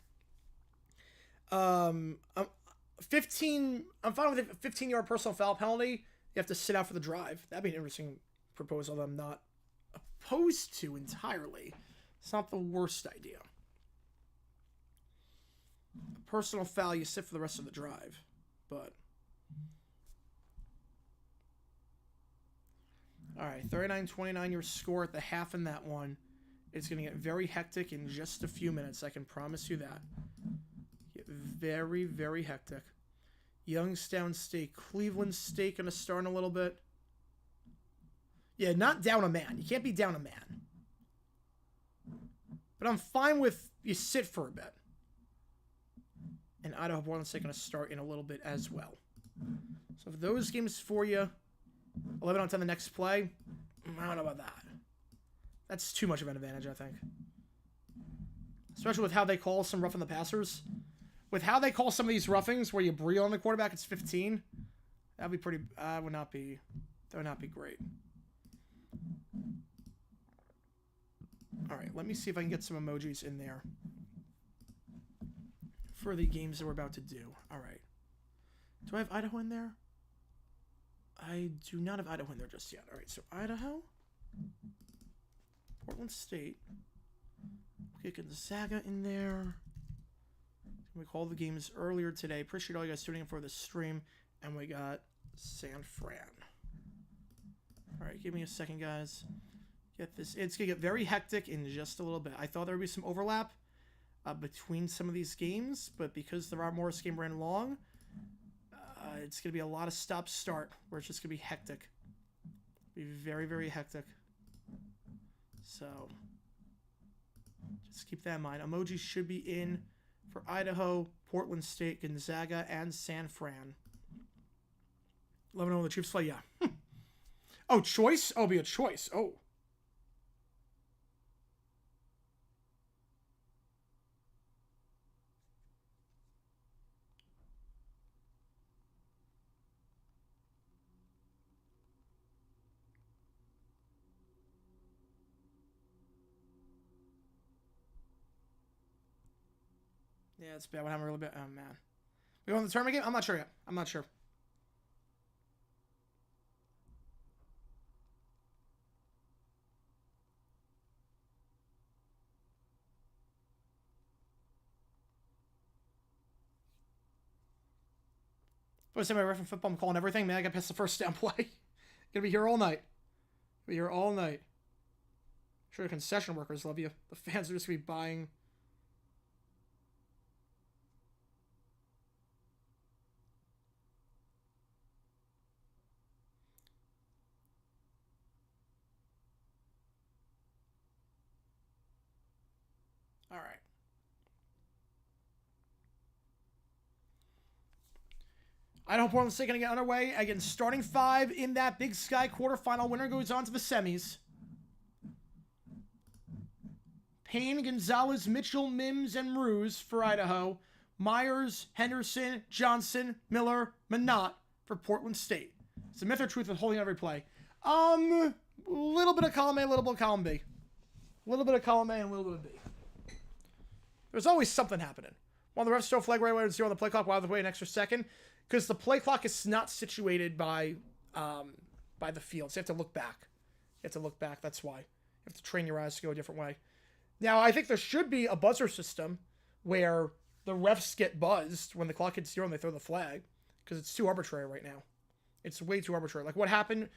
15, I'm fine with a 15-yard personal foul penalty. You have to sit out for the drive. That'd be an interesting proposal that I'm not opposed to entirely. It's not the worst idea. Personal foul, you sit for the rest of the drive. But all right, 39-29 your score at the half in that one. It's going to get very hectic in just a few minutes. I can promise you that. Get very, very hectic. Youngstown State, Cleveland State going to start in a little bit. Yeah, not down a man. You can't be down a man. But I'm fine with you sit for a bit. And Idaho Portland State going to start in a little bit as well. So if those games for you, 11 on 10 the next play, I don't know about that. That's too much of an advantage, I think. Especially with how they call some roughing the passers. With how they call some of these roughings where you breathe on the quarterback, it's 15. That'd be pretty, that would not be great. All right, let me see if I can get some emojis in there for the games that we're about to do. All right. Do I have Idaho in there? I do not have Idaho in there just yet. All right, so Idaho, Portland State. We'll get Gonzaga in there. We called the games earlier today. Appreciate all you guys tuning in for the stream. And we got San Fran. All right, give me a second, guys. Get this. It's going to get very hectic in just a little bit. I thought there would be some overlap between some of these games, but because the Rob Morris game ran long, it's going to be a lot of stop-start where it's just going to be hectic. Be very, very hectic. So just keep that in mind. Emojis should be in for Idaho, Portland State, Gonzaga, and San Fran. Let me know when the Chiefs play. Yeah. Oh, choice? Oh, be a choice. Oh. Yeah, it's bad. What happened really bad? Oh, man. We going to the tournament game? I'm not sure yet. I'm not sure. First time I ref in football, I'm calling everything. Man, I got past the first down play. Gonna be here all night. Be here all night. Sure, the concession workers love you. The fans are just gonna be buying. All right. Idaho Portland State going to get underway. Again, starting 5 in that Big Sky quarterfinal. Winner goes on to the semis. Payne, Gonzalez, Mitchell, Mims, and Ruse for Idaho. Myers, Henderson, Johnson, Miller, Minot for Portland State. It's a myth or truth with holding every play. A little bit of column A, a little bit of column B. A little bit of column A and a little bit of B. There's always something happening. While the refs throw flag right away to 0 on the play clock, while they wait an extra second, because the play clock is not situated by the field. So you have to look back. You have to look back. That's why. You have to train your eyes to go a different way. Now, I think there should be a buzzer system where the refs get buzzed when the clock hits 0 and they throw the flag, because it's too arbitrary right now. It's way too arbitrary. Like what happened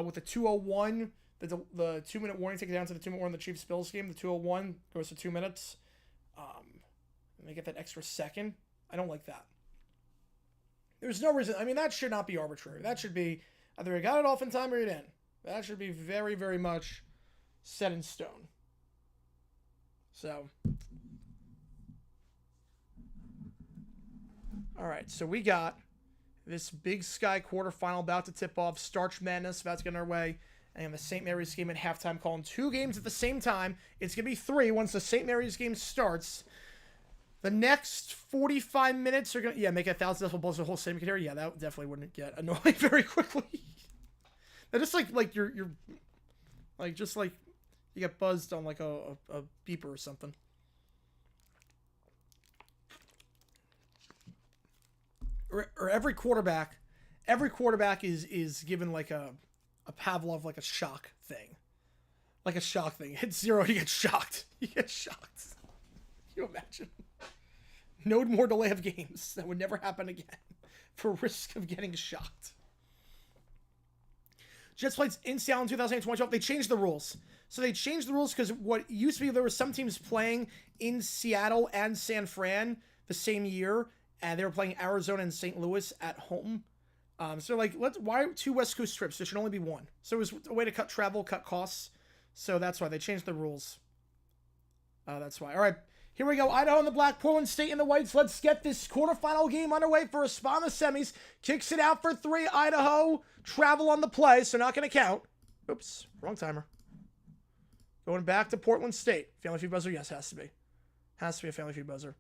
with the 2:01, the 2-minute warning taken down to the 2-minute warning in the Chiefs-Bills game. The 2:01 goes to 2 minutes. And they get that extra second. I don't like that. There's no reason. I mean, that should not be arbitrary. That should be either you got it off in time or you didn't. That should be very, very much set in stone. So, all right. So we got this Big Sky quarterfinal about to tip off. Starch Madness about to get underway. And the St. Mary's game at halftime, calling 2 games at the same time. It's going to be 3 once the St. Mary's game starts. The next 45 minutes are going to, make 1,000 decibel buzz the whole same here. Yeah, that definitely wouldn't get annoying very quickly. They're just like you're like, just like you get buzzed on like a beeper or something. Or every quarterback is given like a Pavlov, like a shock thing. Like a shock thing. Hit 0, you get shocked. You get shocked. Can you imagine? No more delay of games. That would never happen again. For risk of getting shocked. Jets played in Seattle in 2012. They changed the rules. So they changed the rules because what used to be, there were some teams playing in Seattle and San Fran the same year. And they were playing Arizona and St. Louis at home. So like, why 2 West Coast trips? There should only be 1. So it was a way to cut travel, cut costs. So that's why they changed the rules. That's why. All right, here we go. Idaho in the black, Portland State in the whites. Let's get this quarterfinal game underway for a spot in the semis. Kicks it out for 3. Idaho travel on the play, so not going to count. Oops, wrong timer. Going back to Portland State. Family Feud buzzer? Yes, has to be. Has to be a Family Feud buzzer.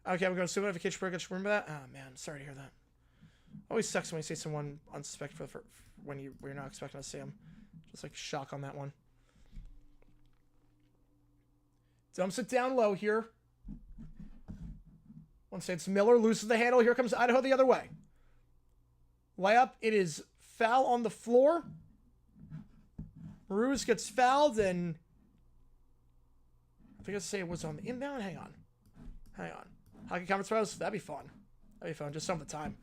Okay, I'm going to notification break. Remember that? Oh, man. Sorry to hear that. Always sucks when you see someone unsuspected when you're not expecting to see them. Just like shock on that one. Dumps it down low here. Once it's Miller, loses the handle. Here comes Idaho the other way. Layup. It is foul on the floor. Ruse gets fouled, and I think I say it was on the inbound. Hang on. Hockey conference finals. That'd be fun. Just some of the time.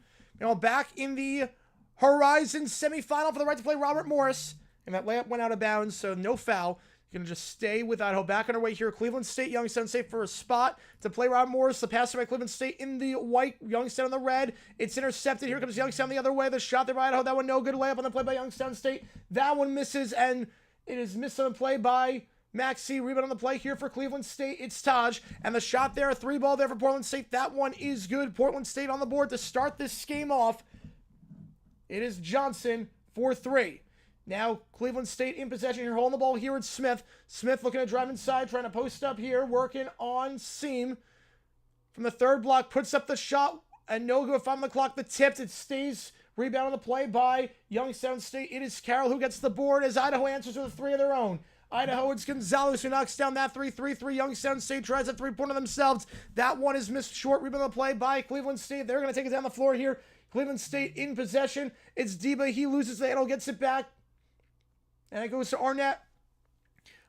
Back in the Horizon semifinal for the right to play Robert Morris. And that layup went out of bounds, so no foul. You're going to just stay with Idaho. Back on our way here. Cleveland State, Youngstown State for a spot to play Robert Morris. The pass by Cleveland State in the white, Youngstown in the red. It's intercepted. Here comes Youngstown the other way. The shot there by Idaho. That one no good. Layup on the play by Youngstown State. That one misses, and it is missed on the play by Maxey. Rebound on the play here for Cleveland State. It's Taj. And the shot there, a 3-ball there for Portland State. That one is good. Portland State on the board to start this game off. It is Johnson for 3. Now, Cleveland State in possession here, holding the ball here. It's Smith. Smith looking to drive inside, trying to post up here, working on seam. From the third block, puts up the shot, and no good. 5 on the clock, the tipped. It stays. Rebound on the play by Youngstown State. It is Carroll who gets the board as Idaho answers with a 3 of their own. Idaho, it's Gonzalez who knocks down that 3-3-3. Youngstown State tries a 3-pointer themselves. That one is missed short. Rebound on the play by Cleveland State. They're going to take it down the floor here. Cleveland State in possession. It's Deba. He loses the handle, gets it back. And it goes to Arnett.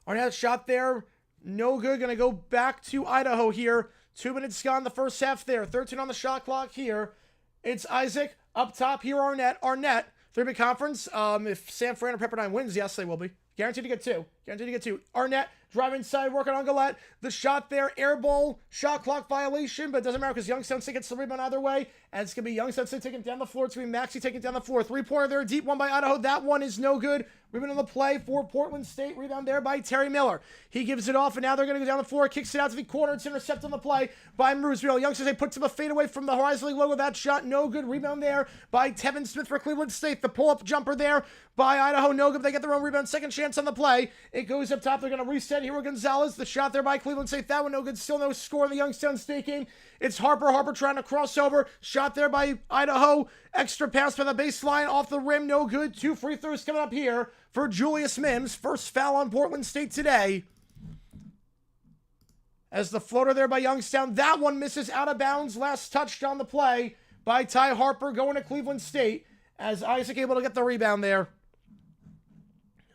Arnett shot there. No good. Going to go back to Idaho here. 2 minutes gone the first half there. 13 on the shot clock here. It's Isaac up top here. Arnett. 3-bit conference. If San Fran or Pepperdine wins, yes, they will be. Guaranteed to get 2. Arnett driving inside, working on Gillette. The shot there, air ball, shot clock violation, but it doesn't matter because Youngstown State gets the rebound either way. And it's going to be Youngstown State taking down the floor. It's going to be Maxey taking down the floor. 3-pointer there, deep one by Idaho. That one is no good. Rebound on the play for Portland State. Rebound there by Terry Miller. He gives it off, and now they're going to go down the floor. Kicks it out to the corner. It's intercepted on the play by Marusville. Youngstown State puts him a fade away from the Horizon League logo. That shot, no good. Rebound there by Tevin Smith for Cleveland State. The pull-up jumper there by Idaho. No good. They get their own rebound. Second chance on the play. It goes up top. They're going to reset here with Gonzalez. The shot there by Cleveland State. That one no good. Still no score in the Youngstown State game. It's Harper. Harper trying to cross over. Shot there by Idaho. Extra pass by the baseline. Off the rim. No good. 2 free throws coming up here for Julius Mims. First foul on Portland State today. As the floater there by Youngstown. That one misses out of bounds. Last touched on the play by Ty Harper going to Cleveland State. As Isaac able to get the rebound there.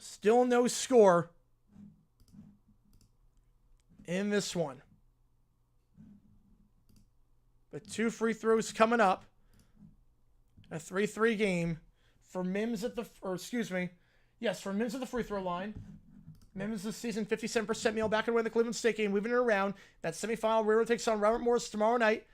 Still no score in this one. But 2 free throws coming up. A 3-3 game for Mims at the, for Mims at the free throw line. Mims this season, 57% meal back and away in the Cleveland State game, moving it around. That semifinal, Railroad takes on Robert Morris tomorrow night.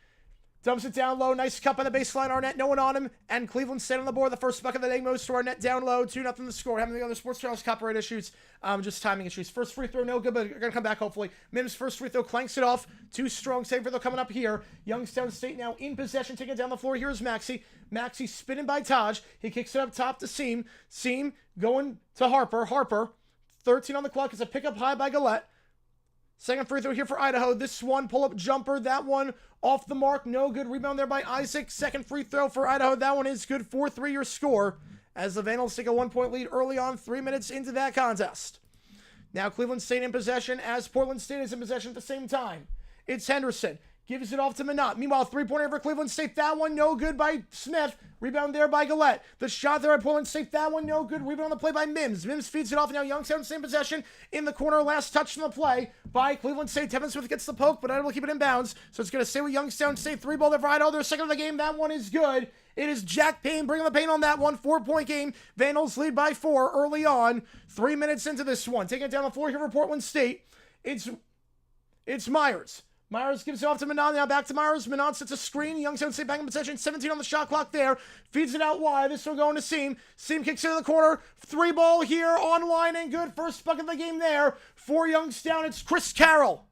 Dumps it down low. Nice cut by the baseline. Arnett, no one on him. And Cleveland State on the board. The first bucket of the day goes to Arnett down low. 2-0 the score. Having the other sports channels copyright issues. Just timing issues. First free throw, no good, but going to come back hopefully. Mims' first free throw clanks it off. 2 strong. Same free throw coming up here. Youngstown State now in possession. Taking it down the floor. Here's Maxey. Maxey spinning by Taj. He kicks it up top to Seam. Seam going to Harper. Harper. 13 on the clock. It's a pickup high by Gillette. Second free throw here for Idaho. This one, pull-up jumper. That one off the mark. No good. Rebound there by Isaac. Second free throw for Idaho. That one is good. 4-3 your score as the Vandals take a 1-point lead early on, 3 minutes into that contest. Now Cleveland State in possession as Portland State is in possession at the same time. It's Henderson. Gives it off to Minot. Meanwhile, three-pointer for Cleveland State. That one no good by Smith. Rebound there by Gillette. The shot there at Portland State. That one no good. Rebound on the play by Mims. Mims feeds it off. Now Youngstown same possession in the corner. Last touch on the play by Cleveland State. Tevin Smith gets the poke, but Idaho will keep it in bounds. So it's going to stay with Youngstown State. 3-ball there for Idaho. Their second of the game. That one is good. It is Jack Payne bringing the pain on that one. 4-point game. Vandals lead by 4 early on. 3 minutes into this one. Taking it down the floor here for Portland State. It's Myers. Myers gives it off to Manon. Now back to Myers. Manon sets a screen. Youngstown State back in possession. 17 on the shot clock there. Feeds it out wide. This one going to Seam. Seam kicks it in the corner. 3-ball here. Online and good. First bucket of the game there. For Youngstown, it's Chris Carroll.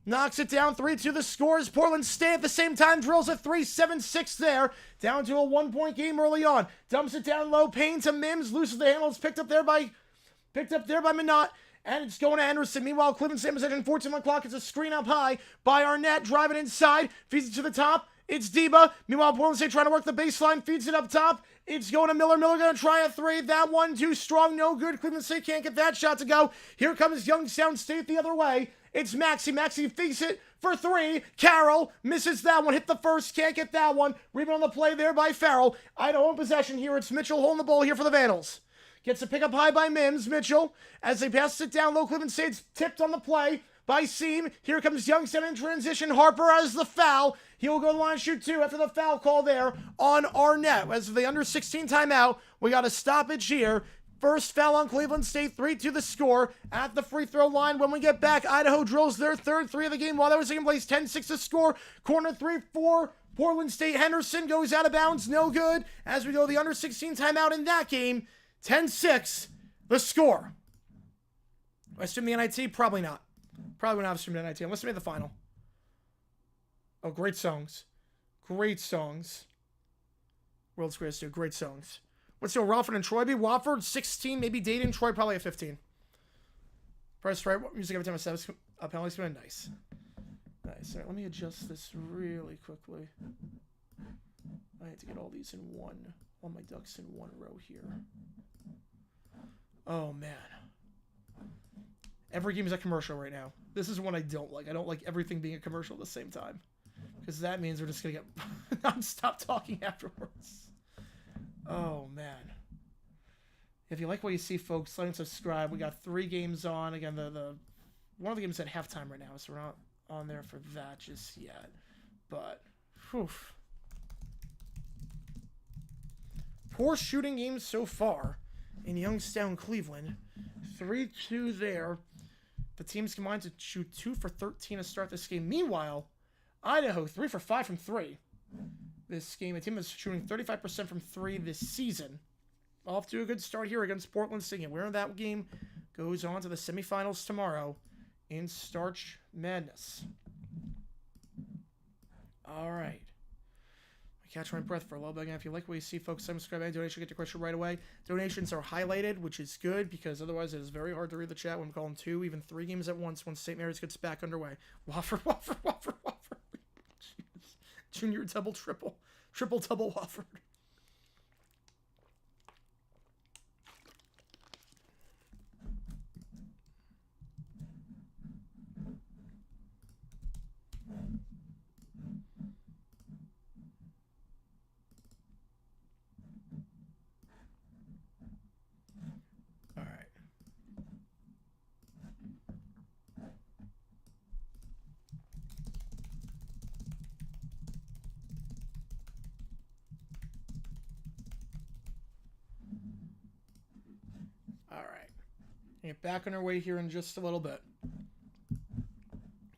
Knocks it down. 3-2 the scores. Portland State at the same time drills a 3-7-6 there. Down to a 1-point game early on. Dumps it down low. Payne to Mims. Loses the handle. It's picked up there by Minot. And it's going to Anderson. Meanwhile, Cleveland State possession, 14 on the clock. It's a screen up high by Arnett. Driving inside. Feeds it to the top. It's Deba. Meanwhile, Portland State trying to work the baseline. Feeds it up top. It's going to Miller. Miller going to try a 3. That one too strong. No good. Cleveland State can't get that shot to go. Here comes Youngstown State the other way. It's Maxey. Maxey fakes it for 3. Carroll misses that one. Hit the first. Can't get that one. Rebound on the play there by Farrell. Idaho in possession here. It's Mitchell holding the ball here for the Vandals. Gets a pick up high by Mims. Mitchell, as they pass it down low, Cleveland State's tipped on the play by Seam. Here comes Youngstown in transition. Harper has the foul. He will go to the line shoot 2 after the foul call there on Arnett. As the under 16 timeout, we got a stoppage here. First foul on Cleveland State, 3-2 the score at the free throw line. When we get back, Idaho drills their third 3 of the game while that was taking place. 10-6 the score. Corner 3-4. Portland State. Henderson goes out of bounds. No good. As we go the under 16 timeout in that game. 10-6, the score. Do I stream the NIT? Probably not. Probably not stream the NIT, unless I made the final. Oh, great songs. Great songs. World's Greatest 2, great songs. What's your Wofford and Troy be? Wofford, 16, maybe Dayton. Troy, probably at 15. Press right, music every time I set up penalty spin. Nice. Nice. All right, let me adjust this really quickly. I had to get all these in one. All my ducks in one row here. Oh, man. Every game is a commercial right now. This is one I don't like. I don't like everything being a commercial at the same time. Because that means we're just going to get non-stop talking afterwards. Oh, man. If you like what you see, folks, like and subscribe. We got 3 games on. Again, the one of the games at halftime right now, so we're not on there for that just yet. But, whew. Poor shooting games so far in Youngstown, Cleveland. 3-2 there. The teams combined to shoot 2 for 13 to start this game. Meanwhile, Idaho 3 for 5 from 3. This game, a team is shooting 35% from 3 this season. Off to a good start here against Portland State. Winner of that game goes on to the semifinals tomorrow in Starch Madness. All right. Catch my breath for a little bit. Again, if you like what you see, folks, subscribe and donation, get your question right away. Donations are highlighted, which is good because otherwise it is very hard to read the chat when I'm calling 2, even 3 games at once St. Mary's gets back underway. Wofford. Jeez. Junior double, triple. Triple, double, Wofford. All right. Get back on our way here in just a little bit.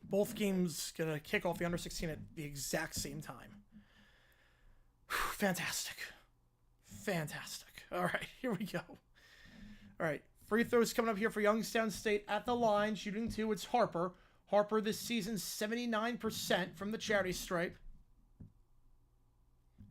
Both games going to kick off the under 16 at the exact same time. Fantastic. All right, here we go. All right, free throws coming up here for Youngstown State at the line. Shooting 2, it's Harper. Harper this season, 79% from the charity stripe.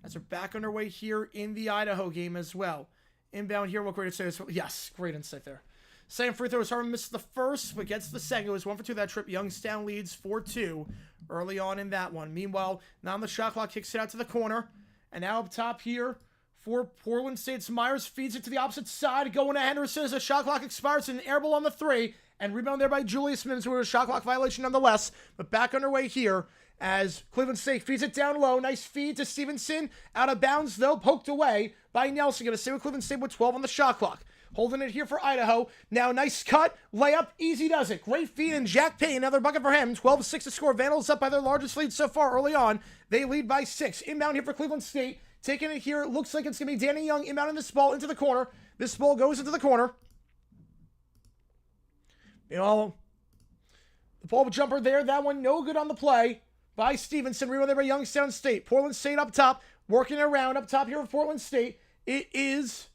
As we're back underway here in the Idaho game as well. Inbound here, what great insight. Yes, great insight there. Second free throw is Harper, misses the first, but gets the second. It was 1 for 2 that trip. Youngstown leads 4-2 early on in that one. Meanwhile, now on the shot clock, kicks it out to the corner. And now up top here for Portland State's Myers, feeds it to the opposite side, going to Henderson as the shot clock expires, and an air ball on the 3. And rebound there by Julius Mims, with a shot clock violation nonetheless. But back underway here as Cleveland State feeds it down low. Nice feed to Stevenson. Out of bounds, though, poked away by Nelson. Going to stay with Cleveland State with 12 on the shot clock. Holding it here for Idaho. Now, nice cut. Layup. Easy does it. Great feed, and Jack Payne, another bucket for him. 12-6 to score. Vandals up by their largest lead so far early on. They lead by 6. Inbound here for Cleveland State. Taking it here. It looks like it's going to be Danny Young inbounding this ball into the corner. This ball goes into the corner. You know, the ball jumper there. That one no good on the play by Stevenson. Rebound there by Youngstown State. Portland State up top. Working around up top here for Portland State. It is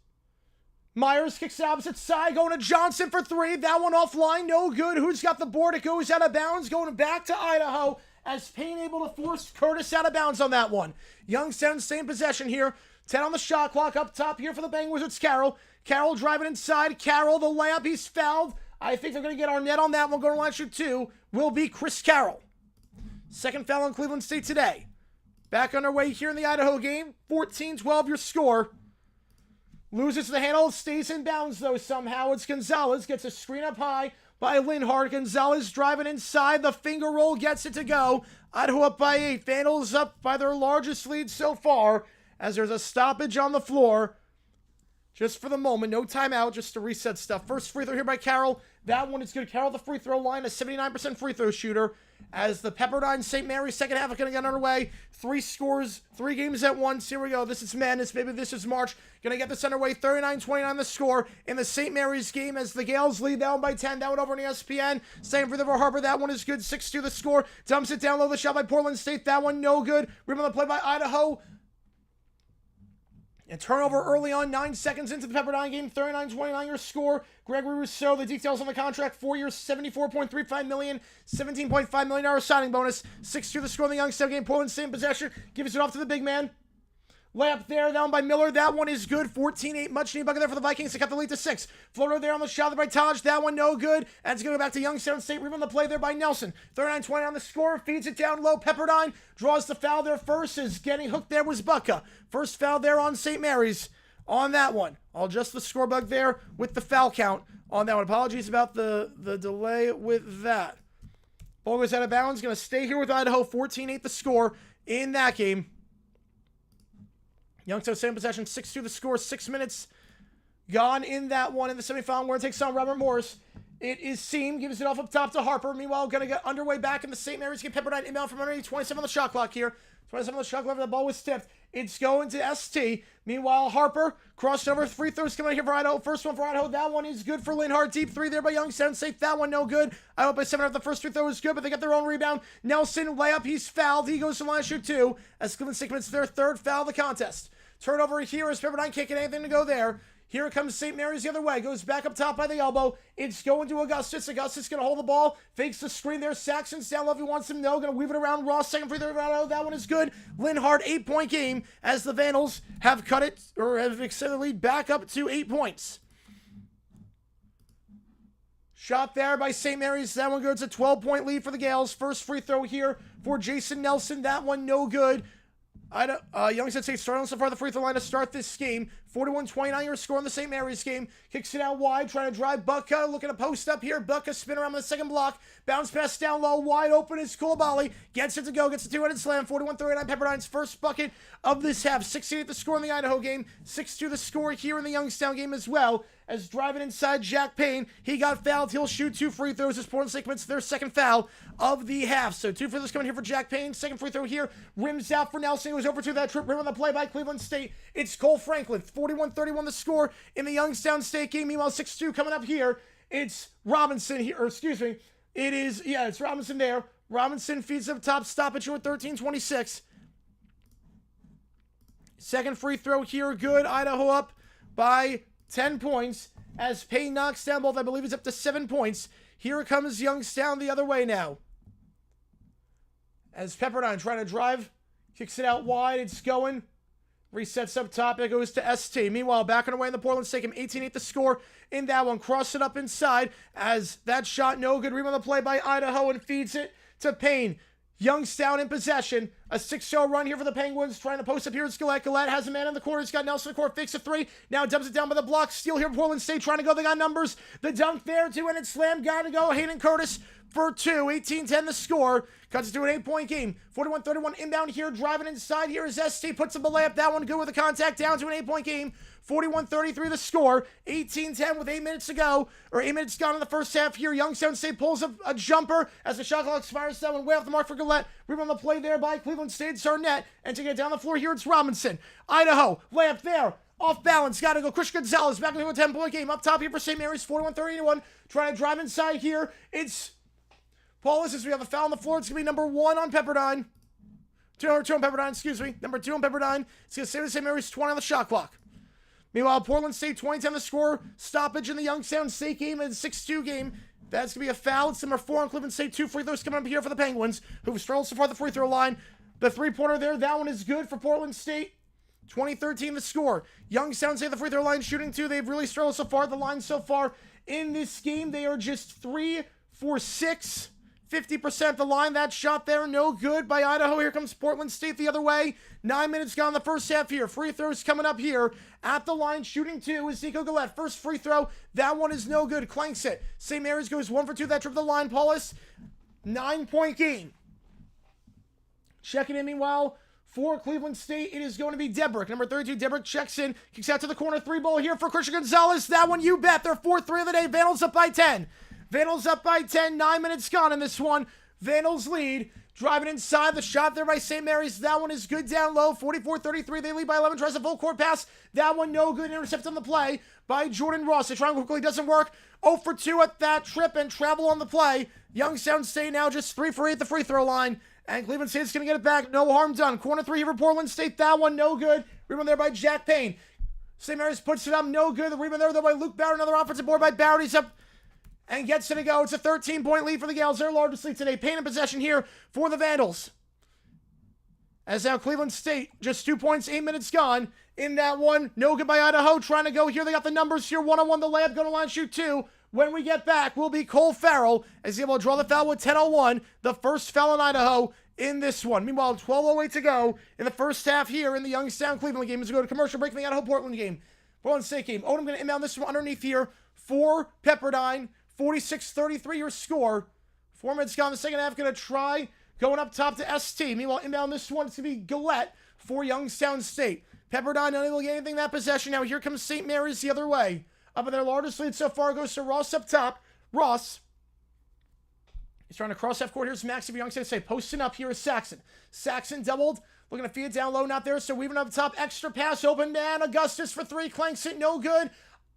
Myers, kicks the opposite side, going to Johnson for 3. That one offline, no good. Who's got the board? It goes out of bounds, going back to Idaho as Payne able to force Curtis out of bounds on that one. Youngstown same possession here. 10 on the shot clock. Up top here for the Bang Wizards, Carroll. Carroll driving inside. Carroll, the layup, he's fouled. I think they're going to get Arnett on that one. Going to line shoot 2 will be Chris Carroll. Second foul on Cleveland State today. Back underway here in the Idaho game. 14-12 your score. Loses the handle, stays in bounds though somehow. It's Gonzalez, gets a screen up high by Linhart. Gonzalez driving inside, the finger roll gets it to go. Idaho up by 8, Vandals up by their largest lead so far as there's a stoppage on the floor. Just for the moment, no timeout, just to reset stuff. First free throw here by Carroll. That one is good. Carroll the free throw line, a 79% free throw shooter. As the Pepperdine St. Mary's second half is going to get underway. 3 scores, 3 games at once. Here we go. This is madness, baby. This is March. Going to get this underway. 39-29 the score in the St. Mary's game as the Gales lead that one by 10. That one over on ESPN. Same for the Harper. That one is good. 6-2 the score. Dumps it down low. The shot by Portland State. That one no good. Rebound the play by Idaho. And turnover early on, 9 seconds into the Pepperdine game, 39-29 your score. Gregory Rousseau, the details on the contract, 4 years, $74.35 million, $17.5 million signing bonus. 6-2 the score in the Youngstown game. Portland State in possession, gives it off to the big man. Layup there, that one by Miller. That one is good. 14-8, much needed bucket there for the Vikings to cut the lead to 6. Floater there on the shot by Taj. That one no good. And it's going to go back to Youngstown State. Rebound the play there by Nelson. 39-20 on the score. Feeds it down low. Pepperdine draws the foul there first. Is getting hooked there was Bucka. First foul there on St. Mary's on that one. I'll adjust the score bug there with the foul count on that one. Apologies about the delay with that. Ball goes out of bounds. Going to stay here with Idaho. 14-8 the score in that game. Youngstown same possession, 6-2 the score, 6 minutes gone in that one in the semifinal. We're going to take on Robert Morris. It is Seam, gives it off up top to Harper. Meanwhile, going to get underway back in the St. Mary's game. Pepperdine inbound from underneath, 27 on the shot clock here. 27 on the shot clock, the ball was tipped. It's going to ST. Meanwhile, Harper crossed over. 3 throws coming out here for Idaho. First one for Idaho. That one is good for Linhart. Deep 3 there by Youngstown State. That one no good. Idaho by 7 after the first 3 throw is good, but they get their own rebound. Nelson layup. He's fouled. He goes to line shoot 2 as Cleveland State commits their 3rd foul of the contest. Turnover here as Pepperdine kicking anything to go there. Here comes St. Mary's the other way. Goes back up top by the elbow. It's going to Augustus. Augustus going to hold the ball. Fakes the screen there. Saxon's down low if he wants him. No. Going to weave it around. Ross second free throw. That one is good. Linhart 8-point game as the Vandals have cut it or have extended the lead back up to 8 points. Shot there by St. Mary's. That one goes a 12-point lead for the Gales. First free throw here for Jason Nelson. That one no good. Youngstown State starting so far the free throw line to start this game. 41-29 your score in the St. Mary's game. Kicks it out wide, trying to drive Bucka. Looking to post up here. Bucka spin around the second block. Bounce pass down low. Wide open is Koulibaly. Gets it to go. Gets a two-handed slam. 41-39 Pepperdine's first bucket of this half. 68 the score in the Idaho game. 6-2 the score here in the Youngstown game as well. As driving inside Jack Payne, he got fouled. He'll shoot 2 free throws as Portland State commits their second foul of the half. So 2 free throws coming here for Jack Payne. Second free throw here. Rims out for Nelson. It was over to that trip. Rim on the play by Cleveland State. It's Cole Franklin. 41-31 the score in the Youngstown State game. Meanwhile, 6-2 coming up here. It's Robinson here. Or excuse me. It's Robinson there. Robinson feeds up top. Stoppage with 13-26. Second free throw here. Good. Idaho up by 10 points as Payne knocks down both. I believe it's up to 7 points. Here comes Youngstown the other way now. As Pepperdine trying to drive, kicks it out wide. It's going. Resets up top. It goes to ST. Meanwhile, backing away in the Portland State game. 18-8 the score in that one. Cross it up inside as that shot no good. Rebound the play by Idaho and feeds it to Payne. Youngstown in possession. A 6-0 run here for the Penguins. Trying to post up here. It's Gillette. Gillette has a man in the corner. He's got Nelson in the court. Fakes a 3. Now dumps it down by the block. Steal here. Portland State trying to go. They got numbers. The dunk there. 2-handed slam. Got to go. Hayden Curtis for 2. 18-10 the score. Cuts it to an 8-point game. 41-31 inbound here. Driving inside here is ST. Puts up a layup. That one good with the contact. Down to an 8-point game. 41-33 the score. 18-10 with 8 minutes to go. Or 8 minutes gone in the first half here. Youngstown State pulls up a jumper as the shot clock expires. That one way off the mark for Gillette. Rebound on the play there by Cleveland State's Arnett. And to get down the floor here, it's Robinson. Idaho. Layup there. Off balance. Got to go. Chris Gonzalez back into a 10-point game. Up top here for St. Mary's. 41-31. Trying to drive inside here. It's Paulus as we have a foul on the floor. It's going to be number 1 on Pepperdine. 2 on Pepperdine, excuse me. Number 2 on Pepperdine. It's going to save the St. Mary's 20 on the shot clock. Meanwhile, Portland State 20-10 the score. Stoppage in the Youngstown State game. And 6-2 game. That's going to be a foul. It's number 4 on Cleveland State. 2 free throws coming up here for the Penguins, who've struggled so far at the free throw line. The 3-pointer there, that one is good for Portland State. 20-13 the score. Youngstown State the free throw line shooting 2. They've really struggled so far. The line so far in this game, they are just 3 for 6. 50% the line. That shot there, no good by Idaho. Here comes Portland State the other way. 9 minutes gone in the first half here. Free throws coming up here. At the line, shooting 2 is Nico Gillette. First free throw. That one is no good. Clanks it. St. Mary's goes 1 for 2. That trip to the line. Paulus, 9-point game. Checking in meanwhile for Cleveland State. It is going to be Debrick. Number 32, Debrick checks in. Kicks out to the corner. 3-ball here for Christian Gonzalez. That one, you bet. Their 4th 3 of the day. Vandals up by 10. Vandals up by 10. 9 minutes gone in this one. Vandals lead. Driving inside. The shot there by St. Mary's. That one is good down low. 44-33. They lead by 11. Tries a full court pass. That one no good. Intercept on the play by Jordan Ross. They try and quickly. Doesn't work. 0 for 2 at that trip and travel on the play. Youngstown State now just 3 for 8 at the free throw line. And Cleveland State's going to get it back. No harm done. Corner 3 here for Portland State. That one no good. Rebound there by Jack Payne. St. Mary's puts it up. No good. The rebound there though by Luke Barrett. Another offensive board by Barrett. He's up and gets it to go. It's a 13-point lead for the Gales. Their largest lead today. Payne in possession here for the Vandals. As now Cleveland State, just 2 points, 8 minutes gone in that one. No good by Idaho. Trying to go here. They got the numbers here. 1-on-1 the layup. Go to line, shoot 2. When we get back, will be Cole Farrell as he's able to draw the foul with 10:01. The first foul in Idaho in this one. Meanwhile, 12:08 to go in the first half here in the Youngstown Cleveland game as we go to commercial break in the Idaho Portland game. Portland State game. Odom going to inbound this one underneath here for Pepperdine. 46-33 your score. 4 minutes gone in the second half. Going to try going up top to ST. Meanwhile, inbound this one, it's going to be Gillette for Youngstown State. Pepperdine unable to get anything in that possession. Now here comes St. Mary's the other way. Up in their largest lead so far goes to Ross up top. Ross. He's trying to cross half court. Here's Maxi for Youngstown State. Posting up here is Saxon. Saxon doubled. Looking to feed it down low. Not there. So weaving up top. Extra pass. Open man. Augustus for 3. Clanks it. No good.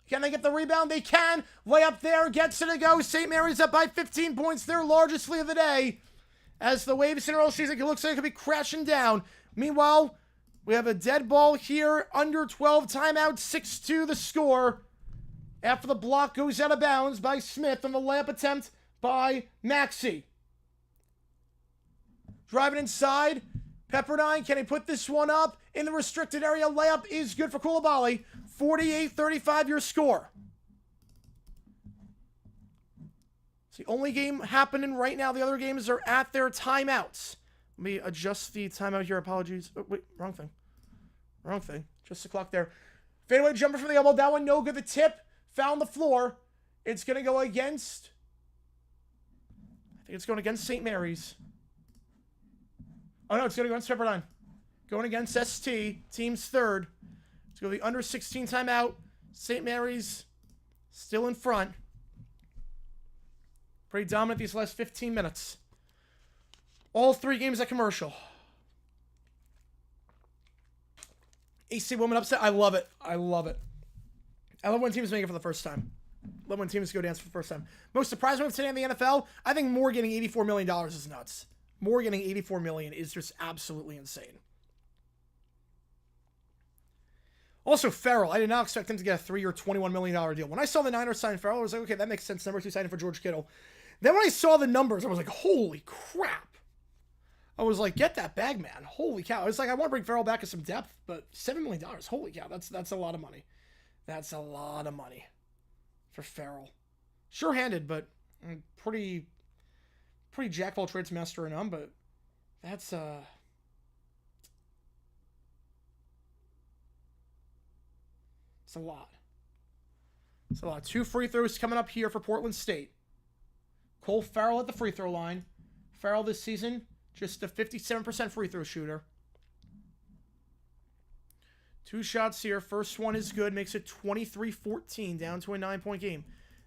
Can they get the rebound? They can. Lay up there. Gets it to go. St. Mary's up by 15 points. Their largest lead of the day. As the Waves in early season, it looks like it could be crashing down. Meanwhile, We have a dead ball here, under 12, timeout, 6-2 the score. After the block goes out of bounds by Smith on the layup attempt by Maxey. Driving inside, Pepperdine, can he put this one up? In the restricted area, layup is good for Coulibaly. 48-35 your score. It's the only game happening right now. The other games are at their timeouts. Let me adjust the timeout here. Apologies. Oh, wait, wrong thing. Wrong thing. Just the clock there. Fadeaway jumper from the elbow. That one no good. The tip found the floor. It's going to go against... I think it's going against St. Mary's. Oh, no, it's going to go against Pepperdine. Going against ST. Team's third. Let's go the under 16 timeout. St. Mary's still in front. Pretty dominant these last 15 minutes. All three games at commercial. AC woman upset. I love it. I love it. I love when teams make it for the first time. Love when teams go dance for the first time. Most surprising move today in the NFL, I think Moore getting $84 million is nuts. Moore getting $84 million is just absolutely insane. Also, Farrell. I did not expect him to get a 3-year, $21 million deal. When I saw the Niners sign Farrell, I was like, okay, that makes sense. Number 2 signing for George Kittle. Then when I saw the numbers, I was like, holy crap. I was like, get that bag, man. Holy cow. It's like, I want to bring Farrell back with some depth, but $7 million. Holy cow. That's a lot of money. That's a lot of money for Farrell. Sure-handed, but pretty jack of all trades master in them, but that's it's a lot. It's a lot. 2 free throws coming up here for Portland State. Cole Farrell at the free throw line. Farrell this season, just a 57% free throw shooter. 2 shots here. First one is good. Makes it 23-14, down to a 9-point game.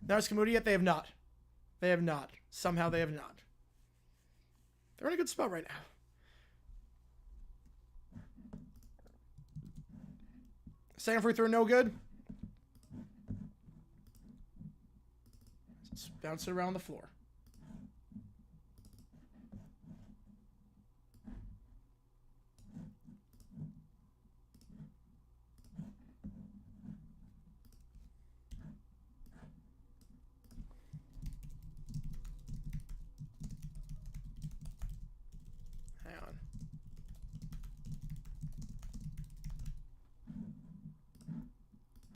Nice Kamudi yet? They have not. They have not. Somehow they have not. They're in a good spot right now. Second free throw, no good. Just bounce it around the floor.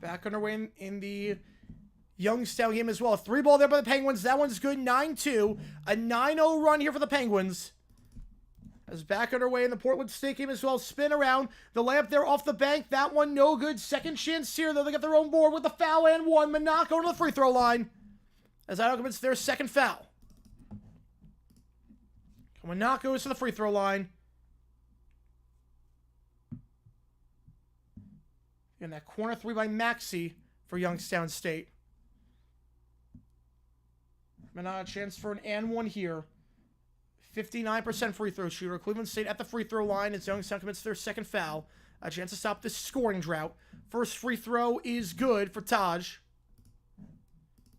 Back underway in the Youngstown game as well. 3 ball there by the Penguins. That one's good. 9-2. A 9-0 run here for the Penguins. As back underway in the Portland State game as well. Spin around. The layup there off the bank. That one no good. Second chance here, though. They got their own board with the foul and one. Monaco to the free throw line. As Idaho commits their second foul. Monaco is to the free throw line. And that corner 3 by Maxey for Youngstown State. Not a chance for an and one here. 59% free throw shooter. Cleveland State at the free throw line as Youngstown commits their second foul. A chance to stop this scoring drought. First free throw is good for Taj.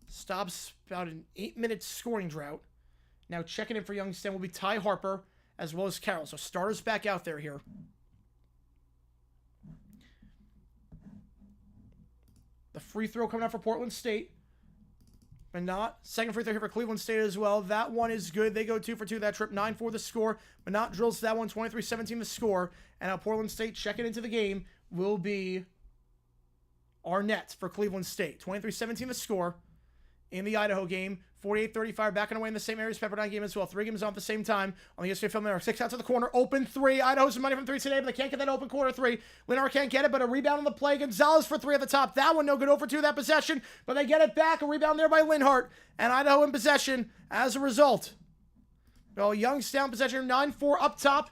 Stops about an 8-minute scoring drought. Now checking in for Youngstown will be Ty Harper as well as Carroll. So starters back out there here. The free throw coming out for Portland State. Minot, second free throw here for Cleveland State as well. That one is good. They go 2 for 2 that trip. 9-4 the score. Minot drills that one. 23-17 the score. And now Portland State checking into the game will be Arnett for Cleveland State. 23-17 the score in the Idaho game. 48-35 back and away in the same area as Pepperdine game as well. 3 games on at the same time on the ESPN Film Network. 6 out to the corner. Open 3. Idaho's money from 3 today, but they can't get that open corner 3. Linhart can't get it, but a rebound on the play. Gonzalez for 3 at the top. That one no good. Over 2 that possession, but they get it back. A rebound there by Linhart. And Idaho in possession as a result. Well, Youngstown possession 9-4 up top.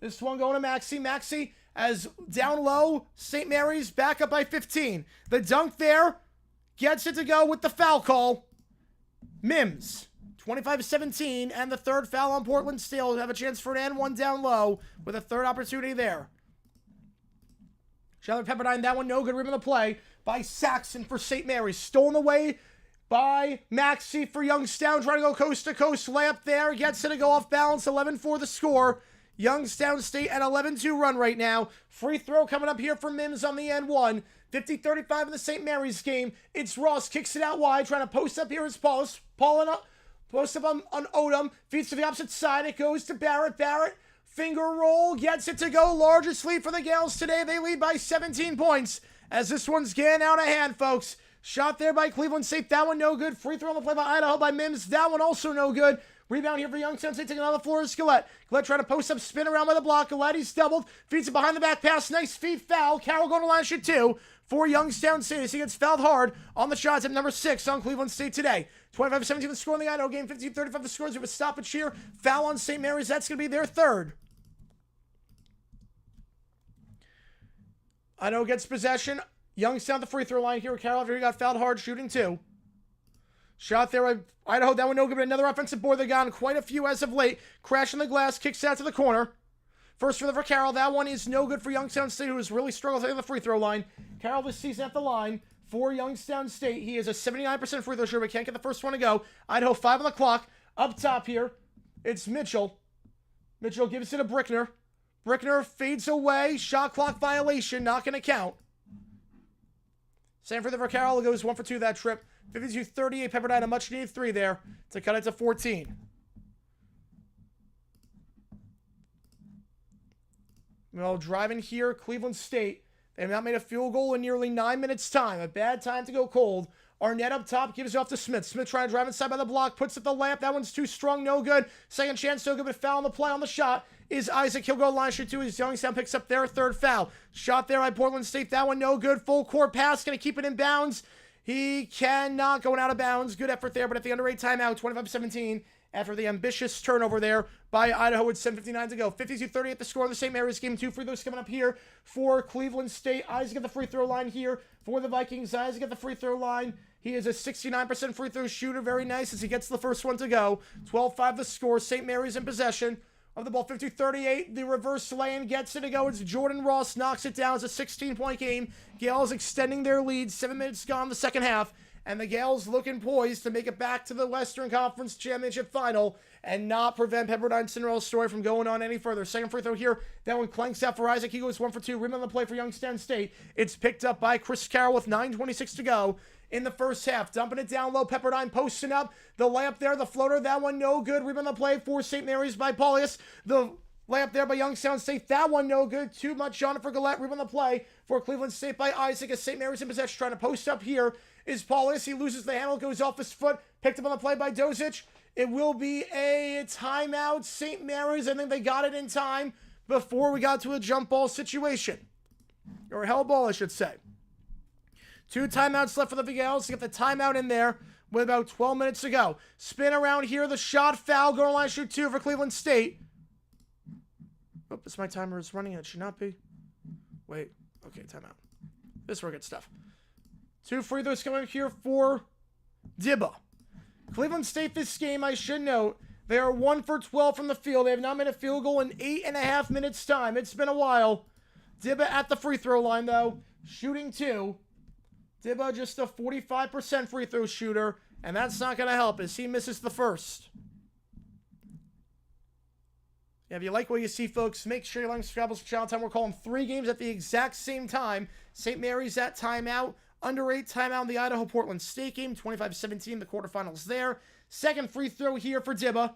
This one going to Maxey. Maxey as down low. St. Mary's back up by 15. The dunk there gets it to go with the foul call. Mims, 25-17, and the third foul on Portland State. Will have a chance for an and one down low with a third opportunity there. Chandler Pepperdine, that one no good. Rebound on the play by Saxon for St. Mary's. Stolen away by Maxey for Youngstown. Trying to go coast to coast. Layup there. Gets it to go off balance. 11-4 the score. Youngstown State at 11-2 run right now. Free throw coming up here for Mims on the end one. 50-35 in the St. Mary's game. It's Ross, kicks it out wide, trying to post up here is Paulus. Paulin up, post up on Odom, feeds to the opposite side. It goes to Barrett. Barrett, finger roll, gets it to go. Largest lead for the Gales today. They lead by 17 points as this one's getting out of hand, folks. Shot there by Cleveland State. That one no good. Free throw on the play by Idaho by Mims. That one also no good. Rebound here for Youngstown State, taking on the floor is Gillette. Gillette trying to post up, spin around by the block. Gillette, he's doubled. Feeds it behind the back pass. Nice feed foul. Carroll going to line shoot 2 for Youngstown State as he gets fouled hard on the shots at number 6 on Cleveland State today. 25-17 the score in the Idaho game. 15-35 the scores. We have a stoppage here. Foul on St. Mary's. That's going to be their third. Idaho gets possession. Youngstown the free throw line here. Carroll after he got fouled hard, shooting 2. Shot there by Idaho. That one no good, but another offensive board. They've gotten quite a few as of late. Crashing the glass, kicks out to the corner. First for Carroll. That one is no good for Youngstown State, who has really struggled at the free throw line. Carroll this season at the line for Youngstown State. He is a 79% free throw shooter, but can't get the first one to go. Idaho 5 on the clock. Up top here, it's Mitchell. Mitchell gives it to Brickner. Brickner fades away. Shot clock violation. Not going to count. Same for Carroll. Goes 1 for 2 that trip. 52-38. Pepperdine a much needed 3 there to cut it to 14. Well, driving here, Cleveland State. They have not made a field goal in nearly 9 minutes' time. A bad time to go cold. Arnett up top, gives it off to Smith. Smith trying to drive inside by the block, puts up the layup. That one's too strong, no good. Second chance, no good, but foul on the play on the shot is Isaac. He'll go line shoot 2 as Youngstown picks up their third foul. Shot there by Portland State. That one no good. Full court pass, going to keep it in bounds. He cannot, going out of bounds. Good effort there, but at the under 8 timeout, 25-17. After the ambitious turnover there by Idaho with 7:59 to go. 52-38 the score of the St. Mary's game. 2 free throws coming up here for Cleveland State. Isaac at the free throw line here for the Vikings. Isaac at the free throw line. He is a 69% free throw shooter. Very nice as he gets the first one to go. 12-5 the score. St. Mary's in possession of the ball. 50-38. The reverse lane gets it to go. It's Jordan Ross. Knocks it down. It's a 16-point game. Gales extending their lead. 7 minutes gone in the second half. And the Gales looking poised to make it back to the Western Conference Championship Final and not prevent Pepperdine Cinderella's story from going on any further. Second free throw here. That one clanks out for Isaac. He goes 1 for 2. Rebound on the play for Youngstown State. It's picked up by Chris Carroll with 9:26 to go in the first half. Dumping it down low. Pepperdine posting up. The layup there. The floater. That one no good. Rebound on the play for St. Mary's by Paulius. The layup there by Youngstown State. That one no good. Too much on it for Gillette. Rebound on the play for Cleveland State by Isaac as St. Mary's in possession. Trying to post up here is Paulus. He loses the handle, goes off his foot. Picked up on the play by Dozic. It will be a timeout. St. Mary's, I think they got it in time before we got to a jump ball situation. Or hell ball, I should say. 2 timeouts left for the Gales to get the timeout in there with about 12 minutes to go. Spin around here. The shot, foul, goal line shoot 2 for Cleveland State. Oh, this my timer is running. It should not be. Wait. Okay, timeout. This is where I get stuff. 2 free throws coming here for Dibba. Cleveland State this game, I should note, they are 1 for 12 from the field. They have not made a field goal in 8.5 minutes time. It's been a while. Dibba at the free throw line, though, shooting 2. Dibba just a 45% free throw shooter, and that's not going to help as he misses the first. Yeah, if you like what you see, folks, make sure you like and subscribe to Channel Time. We're calling 3 games at the exact same time. St. Mary's at timeout. Under 8 timeout in the Idaho-Portland State game. 25-17, the quarterfinals there. Second free throw here for Dibba.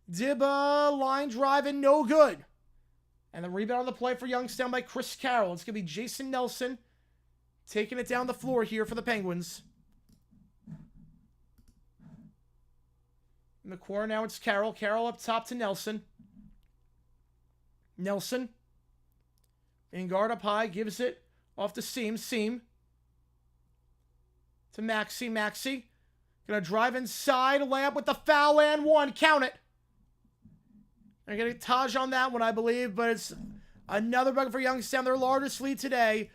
Dibba line drive and no good. And the rebound on the play for Youngstown by Chris Carroll. It's going to be Jason Nelson taking it down the floor here for the Penguins. In the corner now it's Carroll. Carroll up top to Nelson. Nelson. In guard up high. Gives it off to Seam. Seam. To Maxey. Maxey. Gonna drive inside. Layup with the foul and 1. Count it. They're getting Taj on that one, I believe. But it's another bucket for Youngstown. Their largest lead today.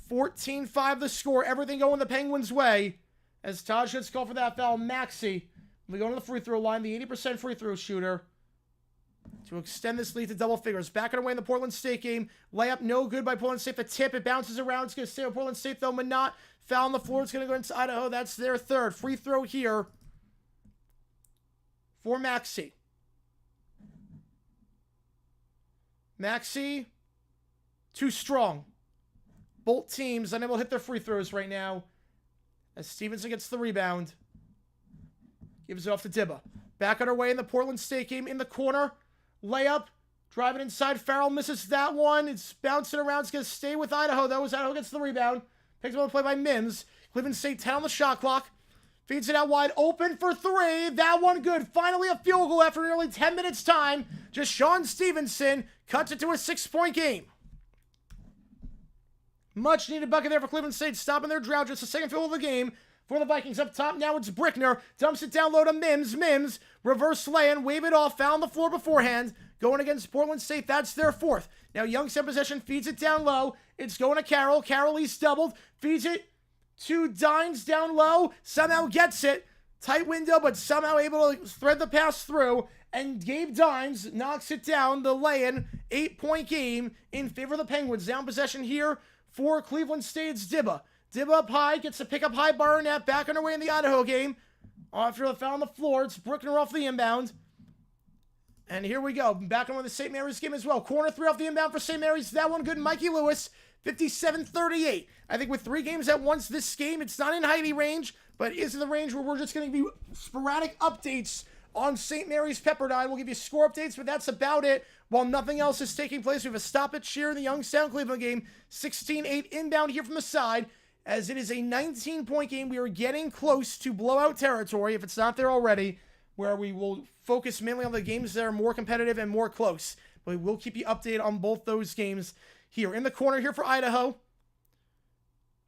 14-5 the score. Everything going the Penguins' way. As Taj gets called for that foul. Maxey. We go to the free throw line. The 80% free throw shooter. To extend this lead to double figures. Backing away in the Portland State game. Layup no good by Portland State. The tip. It bounces around. It's going to stay with Portland State though. Minot. Foul on the floor. It's going to go into Idaho. That's their third. Free throw here for Maxey. Maxey, too strong. Both teams unable to hit their free throws right now. As Stevenson gets the rebound. Gives it off to Dibba. Back on our way in the Portland State game in the corner. Layup. Driving inside. Farrell misses that one. It's bouncing around. It's going to stay with Idaho, though, as Idaho gets the rebound. Picks up a play by Mims. Cleveland State 10 on the shot clock. Feeds it out wide. Open for three. That one good. Finally a field goal after nearly 10 minutes time. Just Sean Stevenson cuts it to a 6-point game. Much needed bucket there for Cleveland State, stopping their drought. Just the second field goal of the game for the Vikings. Up top now it's Brickner. Dumps it down low to Mims. Mims, reverse lay-in, wave it off, found the floor beforehand. Going against Portland State, that's their fourth. Now Youngstown possession, feeds it down low. It's going to Carroll. Carroll, he's doubled. Feeds it to Dines down low. Somehow gets it. Tight window, but somehow able to thread the pass through. And Gabe Dines knocks it down. The lay-in, 8-point game in favor of the Penguins. Down possession here for Cleveland State's Dibba. Dibba up high, gets to pick up high Barnett, back on her way in the Idaho game. After the foul on the floor, it's Brookner off the inbound. And here we go, back on the St. Mary's game as well. Corner three off the inbound for St. Mary's, that one good. Mikey Lewis, 57-38. I think with 3 games at once this game, it's not in Heidi range, but is in the range where we're just going to give you sporadic updates on St. Mary's Pepperdine. We'll give you score updates, but that's about it. While nothing else is taking place, we have a stoppage here in the Youngstown Cleveland game. 16-8 inbound here from the side. As it is a 19-point game, we are getting close to blowout territory, if it's not there already, where we will focus mainly on the games that are more competitive and more close. But we will keep you updated on both those games here. In the corner here for Idaho.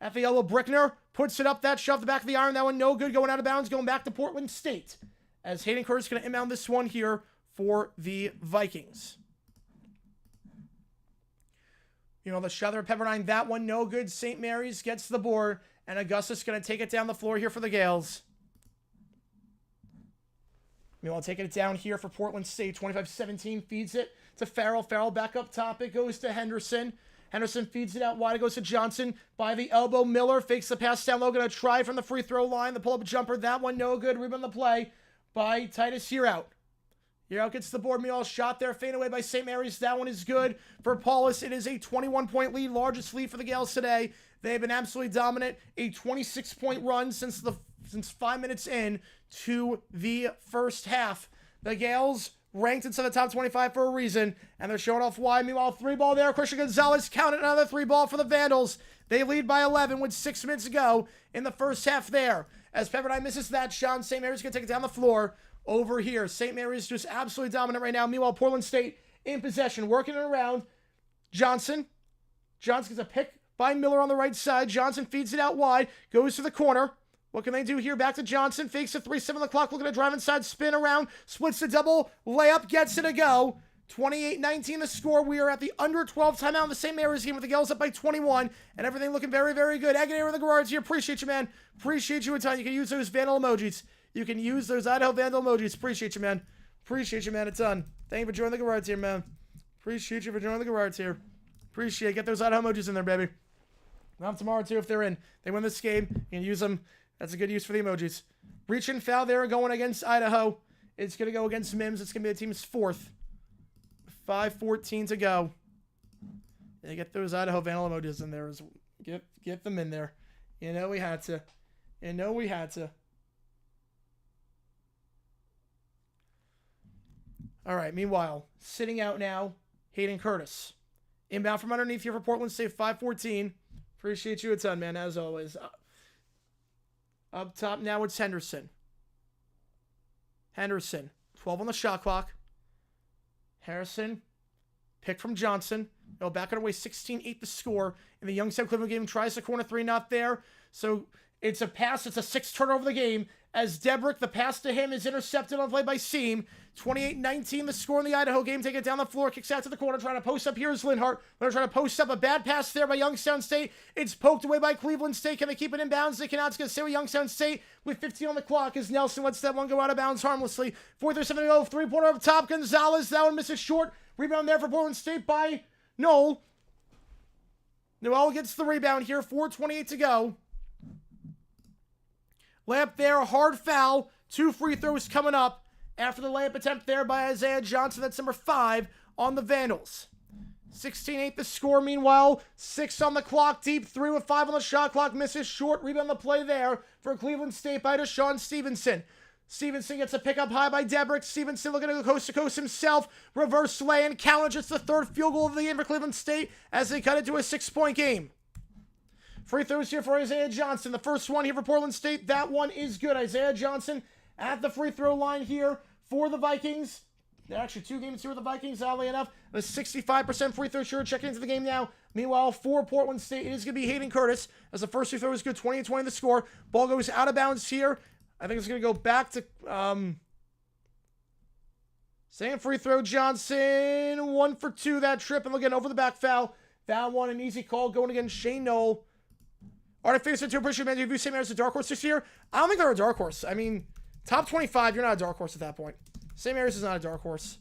At the yellow, Brickner puts it up, that shove the back of the iron. That one no good, going out of bounds, going back to Portland State. As Hayden Curtis is going to inbound this one here for the Vikings. You know, the shot there at Pepperdine, that one no good. St. Mary's gets the board, and Augustus going to take it down the floor here for the Gales. Meanwhile, taking it down here for Portland State. 25-17, feeds it to Farrell. Farrell back up top. It goes to Henderson. Henderson feeds it out wide. It goes to Johnson by the elbow. Miller fakes the pass down low. Going to try from the free throw line. The pull-up jumper. That one no good. Rebound the play by Titus Yearout. Yearout gets the board. Meanwhile, shot there. Fade away by St. Mary's. That one is good for Paulus. It is a 21-point lead. Largest lead for the Gales today. They have been absolutely dominant. A 26-point run since 5 minutes in to the first half. The Gales ranked inside the top 25 for a reason, and they're showing off why. Meanwhile, 3-ball there. Christian Gonzalez counted another 3-ball for the Vandals. They lead by 11 with 6 minutes to go in the first half there. As Pepperdine misses that shot, St. Mary's going to take it down the floor over here. St. Mary's just absolutely dominant right now. Meanwhile, Portland State in possession, working it around. Johnson gets a pick by Miller on the right side. Johnson feeds it out wide, goes to the corner. What can they do here? Back to Johnson. Fakes a 3-7 on the clock. Looking to drive inside, spin around. Splits the double. Layup. Gets it a go. 28-19 the score. We are at the under 12 timeout in the St. Mary's game with the Gales up by 21. And everything looking very, very good. Agnew in the garage here. Appreciate you, man. Appreciate you a ton. You can use those Vandal emojis. You can use those Idaho Vandal emojis. Appreciate you, man. Appreciate you, man, a ton. Thank you for joining the garage here, man. Appreciate you for joining the garage here. Appreciate it. Get those Idaho emojis in there, baby. Now tomorrow, too, if they're in. They win this game. You can use them. That's a good use for the emojis. Reach and foul there going against Idaho. It's going to go against Mims. It's going to be the team's fourth. 5:14 to go. Yeah, get those Idaho Vandal emojis in there. Get them in there. You know we had to. You know we had to. All right, meanwhile, sitting out now, Hayden Curtis. Inbound from underneath here for Portland State, 5:14. Appreciate you a ton, man, as always. Up top now it's Henderson. Henderson, 12 on the shot clock. Harrison, pick from Johnson. Go back on away, 16-8 the score. In the Youngstown Cleveland game, tries the corner three, not there. So it's a pass. It's a 6th turnover of the game. As Debrick, the pass to him is intercepted on play by Seam. 28-19 the score in the Idaho game. Take it down the floor. Kicks out to the corner. Trying to post up here is Linhart. They're trying to post up a bad pass there by Youngstown State. It's poked away by Cleveland State. Can they keep it in bounds? They cannot. It's going to stay with Youngstown State with 15 on the clock as Nelson lets that one go out of bounds harmlessly. 4-3-7 to go. 3-pointer up top. Gonzalez. That one misses short. Rebound there for Portland State by Noel. Noel gets the rebound here. 4:28 to go. Layup there, hard foul. 2 free throws coming up after the layup attempt there by Isaiah Johnson. That's number 5 on the Vandals. 16-8 the score. Meanwhile, 6 on the clock. Deep 3 with 5 on the shot clock. Misses short. Rebound the play there for Cleveland State by Deshaun Stevenson. Stevenson gets a pick up high by Debrick. Stevenson looking to go coast to coast himself. Reverse lay and counter. Just the third field goal of the game for Cleveland State as they cut it to a 6-point game. Free throws here for Isaiah Johnson. The first one here for Portland State. That one is good. Isaiah Johnson at the free throw line here for the Vikings. There are actually 2 games here with the Vikings, oddly enough. The 65% free throw shooter checking into the game now. Meanwhile, for Portland State, it is going to be Hayden Curtis as the first free throw is good. 20-20 the score. Ball goes out of bounds here. I think it's going to go back to same free throw. Johnson 1 for 2 that trip, and again over the back foul. That one an easy call going against Shane Knoll. Artificer to appreciate, man. Do you view St. Mary's as a dark horse this year? I don't think they're a dark horse. I mean, top 25, you're not a dark horse at that point. St. Mary's is not a dark horse.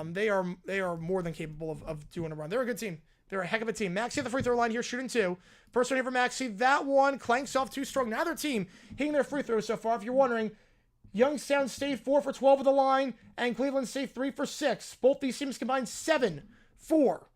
They are more than capable of doing a run. They're a good team. They're a heck of a team. Maxey at the free throw line here, shooting 2. First one here for Maxey. That one clanks off too strong. Neither team hitting their free throws so far. If you're wondering, Youngstown State 4 for 12 at the line, and Cleveland State 3 for 6. Both these teams combined 7 for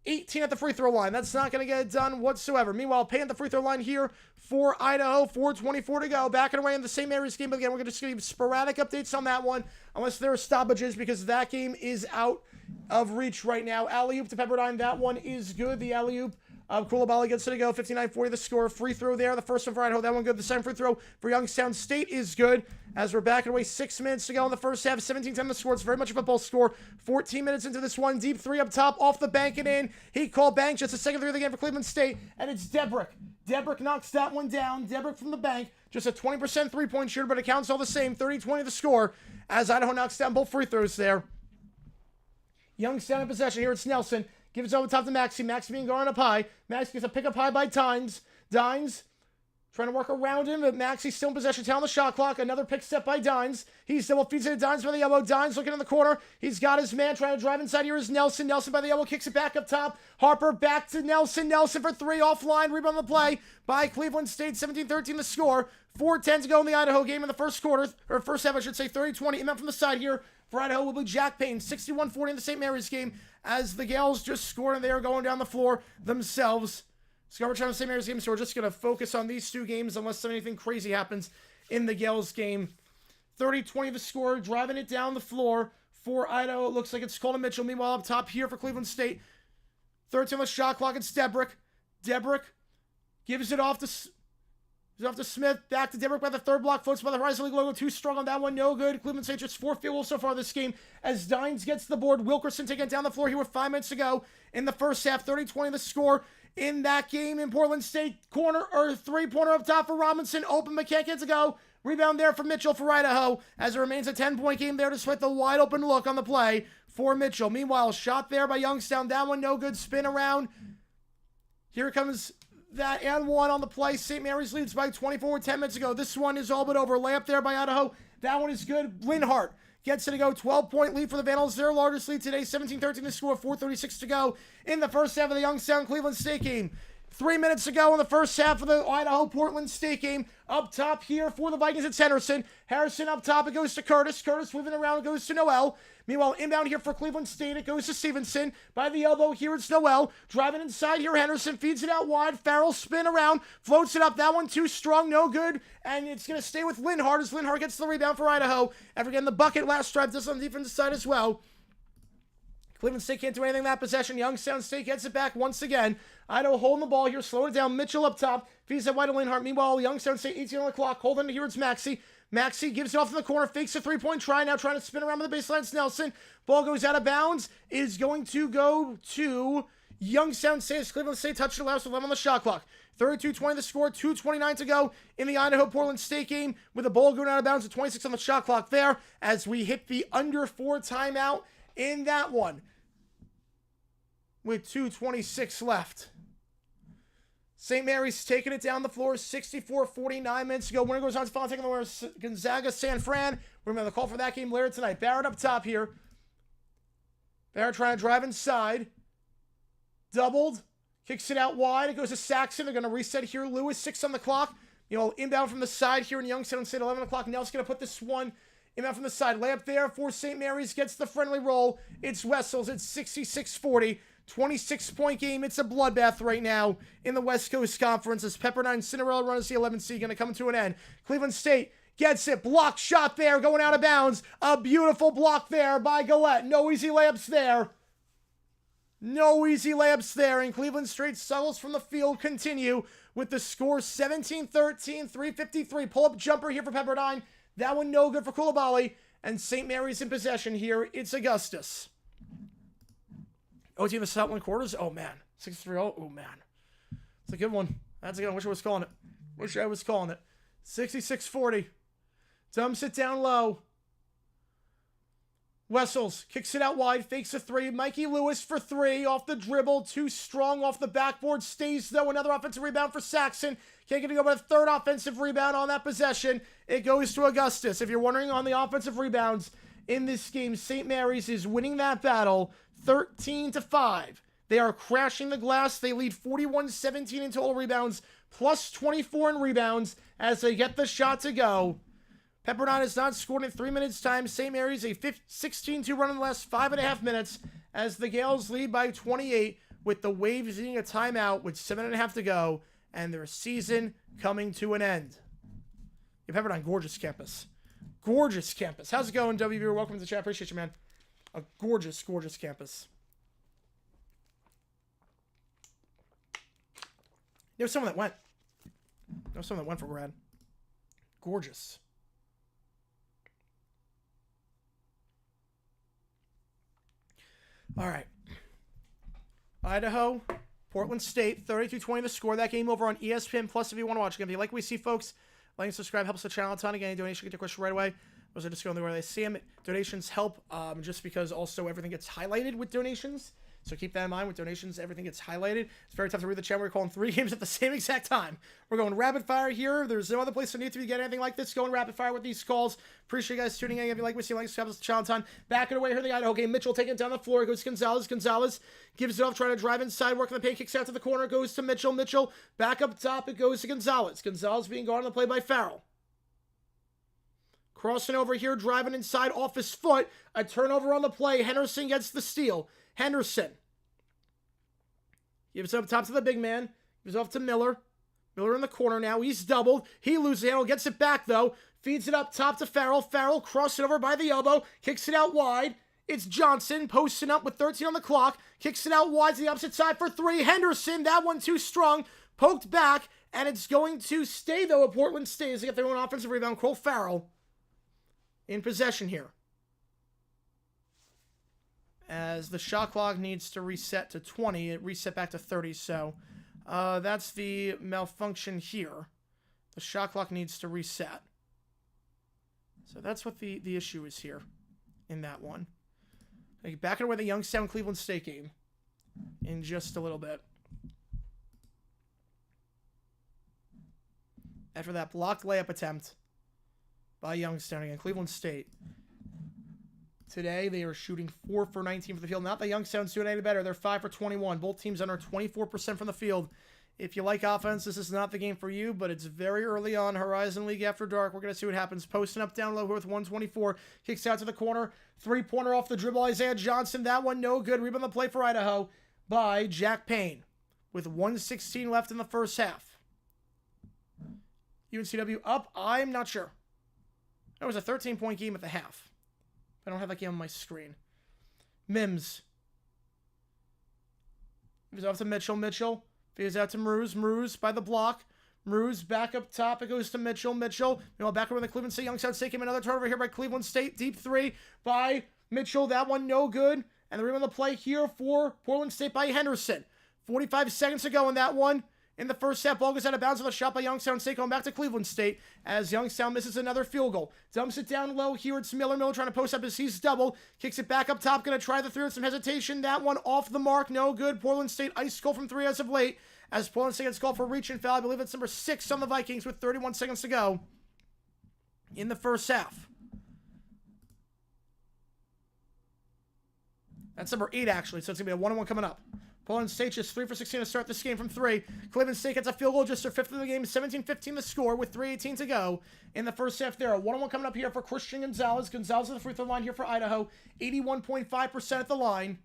18 at the free throw line. That's not going to get it done whatsoever. Meanwhile, Payne at the free throw line here for Idaho. 4:24 to go. Backing away in the St. Mary's game. But again, we're going to just give sporadic updates on that one, unless there are stoppages, because that game is out of reach right now. Alley-oop to Pepperdine. That one is good. The alley-oop. Koulibaly gets it to go. 59-40 the score. Free throw there. The first one for Idaho. That one good. The second free throw for Youngstown State is good. As we're backing away 6 minutes to go in the first half. 17-10 the score. It's very much a football score. 14 minutes into this one. Deep 3 up top. Off the bank and in. He called bank. Just a second 3 of the game for Cleveland State. And it's Debrick. Debrick knocks that one down. Debrick from the bank. Just a 20% three-point shooter, but it counts all the same. 30-20 the score. As Idaho knocks down both free throws there. Youngstown in possession. Here it's Nelson. Gives it over top to Maxey. Maxey being guarded up high. Maxey gets a pick up high by Dines. Dines trying to work around him, but Maxey still in possession. Down the shot clock. Another pick step by Dines. He's double feeds it to Dines by the elbow. Dines looking in the corner. He's got his man trying to drive inside. Here is Nelson. Nelson by the elbow kicks it back up top. Harper back to Nelson. Nelson for 3 offline. Rebound on the play by Cleveland State. 17-13 the score. 4:10 to go in the Idaho game in the first quarter, or first half, I should say. 30-20. Inbound from the side here for Idaho will be Jack Payne. 61-40 in the St. Mary's game as the Gales just scored and they are going down the floor themselves. Garbage time in the St. Mary's game, so we're just going to focus on these 2 games unless anything crazy happens in the Gales game. 30-20 the score, driving it down the floor for Idaho. It looks like it's Colton Mitchell. Meanwhile, up top here for Cleveland State. 13 on the shot clock, it's Debrick. Debrick gives it off to Smith. Back to Debrick by the third block. Floats by the Horizon League logo. Too strong on that one. No good. Cleveland State just 4 field goals so far this game as Dines gets the board. Wilkerson taking it down the floor here with 5 minutes to go in the first half. 30-20 the score in that game in Portland State. Corner or 3-pointer up top for Robinson. Open, but can't get to go. Rebound there for Mitchell for Idaho as it remains a 10-point game there despite the wide open look on the play for Mitchell. Meanwhile, shot there by Youngstown. That one no good. Spin around. Here comes that and one on the play. St. Mary's leads by 24 with 10 minutes ago. This one is all but over. Layup there by Idaho. That one is good. Linhart gets it to go. 12-point lead for the Vandals. Their largest lead today. 17-13 to score. 4:36 to go in the first half of the Youngstown Cleveland State game. 3 minutes to go in the first half of the Idaho-Portland State game. Up top here for the Vikings, it's Henderson. Harrison up top, it goes to Curtis. Curtis moving around, it goes to Noel. Meanwhile, inbound here for Cleveland State, it goes to Stevenson. By the elbow, here it's Noel. Driving inside here, Henderson feeds it out wide. Farrell spin around, floats it up. That one too strong, no good. And it's going to stay with Linhart as Linhart gets the rebound for Idaho. Ever again, the bucket last drive does on the defensive side as well. Cleveland State can't do anything in that possession. Youngstown State gets it back once again. Idaho holding the ball here, slowing it down. Mitchell up top, feeds it wide to Linhart. Meanwhile, Youngstown State 18 on the clock. Holding it here, it's Maxey. Maxey gives it off in the corner, fakes a 3-point try. Now trying to spin around with the baseline. It's Nelson. Ball goes out of bounds. Is going to go to Youngstown State as Cleveland State touched the last 11 on the shot clock. 32-20 the score, 2:29 to go in the Idaho-Portland State game with the ball going out of bounds at 26 on the shot clock there as we hit the under 4 timeout in that one with 2:26 left. St. Mary's taking it down the floor, 64-49 minutes to go. Winner goes on to final, taking the winner, Gonzaga, San Fran. We're going to have the call for that game later tonight. Barrett up top here. Barrett trying to drive inside. Doubled. Kicks it out wide. It goes to Saxon. They're going to reset here. Lewis, 6 on the clock. Inbound from the side here in Youngstown State, 11 o'clock. Nelson's going to put this one inbound from the side. Layup there for St. Mary's. Gets the friendly roll. It's Wessels. It's 66-40. 26-point game. It's a bloodbath right now in the West Coast Conference as Pepperdine Cinderella run as the 11th seed going to come to an end. Cleveland State gets it. Block shot there, going out of bounds. A beautiful block there by Gillette. No easy layups there. No easy layups there. And Cleveland State struggles from the field continue with the score 17-13, 3:53. Pull-up jumper here for Pepperdine. That one no good for Coulibaly. And St. Mary's in possession here. It's Augustus. OT in the Southland quarters. Oh, man. 6-3. Oh, man. It's a good one. That's a good one. Wish I was calling it. Wish I was calling it. 66-40. Dumps it down low. Wessels kicks it out wide, fakes a three. Mikey Lewis for three off the dribble. Too strong off the backboard. Stays, though. Another offensive rebound for Saxon. Can't get to go by a third offensive rebound on that possession. It goes to Augustus. If you're wondering on the offensive rebounds in this game, St. Mary's is winning that battle 13-5. They are crashing the glass. They lead 41-17 in total rebounds, plus 24 in rebounds as they get the shot to go. Pepperdine has not scored in 3 minutes' time. St. Mary's a 16-2 run in the last 5.5 minutes as the Gales lead by 28 with the Waves needing a timeout with 7.5 to go and their season coming to an end. Yeah, Pepperdine, gorgeous campus. Gorgeous campus. How's it going, WV? Welcome to the chat. Appreciate you, man. A gorgeous, gorgeous campus. There's someone that went. There's someone that went for grad. Gorgeous. All right. Idaho, Portland State, 32-20 to score. That game over on ESPN Plus if you want to watch it. If you like what we see, folks, like and subscribe. Helps the channel a ton. Again, any donation, get your question right away. Those are just going the way they see them. Donations help just because also everything gets highlighted with donations. So keep that in mind. With donations, everything gets highlighted. It's very tough to read the chat. We're calling 3 games at the same exact time. We're going rapid fire here. There's no other place to need to get anything like this. Going rapid fire with these calls. Appreciate you guys tuning in. If you like, we see like subscribe to the channel a ton. Back it away here in the Idaho game. Mitchell taking it down the floor. It goes to Gonzalez. Gonzalez gives it off, trying to drive inside, working the paint, kicks out to the corner. Goes to Mitchell. Mitchell back up top. It goes to Gonzalez. Gonzalez being guarded on the play by Farrell. Crossing over here, driving inside off his foot. A turnover on the play. Henderson gets the steal. Henderson gives it up top to the big man. Gives it off to Miller. Miller in the corner now. He's doubled. He loses the handle. Gets it back, though. Feeds it up top to Farrell. Farrell crossing over by the elbow. Kicks it out wide. It's Johnson posting up with 13 on the clock. Kicks it out wide to the opposite side for three. Henderson, that one too strong. Poked back. And it's going to stay, though, at Portland State as they get their own offensive rebound. Cole Farrell in possession here, as the shot clock needs to reset to 20. It reset back to 30, so that's the malfunction here. The shot clock needs to reset. So that's what the issue is here in that one. Back away the Youngstown Cleveland State game in just a little bit. After that blocked layup attempt by Youngstown again, Cleveland State. Today, they are shooting 4 for 19 from the field. Not that Youngstown's doing any better. They're 5 for 21. Both teams under 24% from the field. If you like offense, this is not the game for you, but it's very early on. Horizon League After Dark. We're going to see what happens. Posting up down low here with 124. Kicks out to the corner. Three-pointer off the dribble. Isaiah Johnson. That one no good. Rebound on the play for Idaho by Jack Payne with 1:16 left in the first half. UNCW up? I'm not sure. It was a 13-point game at the half. I don't have that game on my screen. Mims. It was off to Mitchell. Mitchell feeds out to Mruz. Mruz by the block. Mruz back up top. It goes to Mitchell. Mitchell. Back over the Cleveland State. Youngstown State came another turnover here by Cleveland State. Deep three by Mitchell. That one no good. And the rebound on the play here for Portland State by Henderson. 45 seconds to go in that one. In the first half, ball goes out of bounds with a shot by Youngstown State going back to Cleveland State as Youngstown misses another field goal. Dumps it down low. Here it's Miller. Miller trying to post up as he's doubled. Kicks it back up top. Going to try the three with some hesitation. That one off the mark. No good. Portland State ice cold from three as of late as Portland State gets called for reach and foul. I believe it's number 6 on the Vikings with 31 seconds to go in the first half. That's number 8, actually, so it's going to be a 1-on-1 coming up. Portland State just 3 for 16 to start this game from 3. Cleveland State gets a field goal, just their 5th of the game, 17-15 the score with 3:18 to go in the first half there. A 1-on-1 coming up here for Christian Gonzalez. Gonzalez at the free throw line here for Idaho. 81.5% at the line.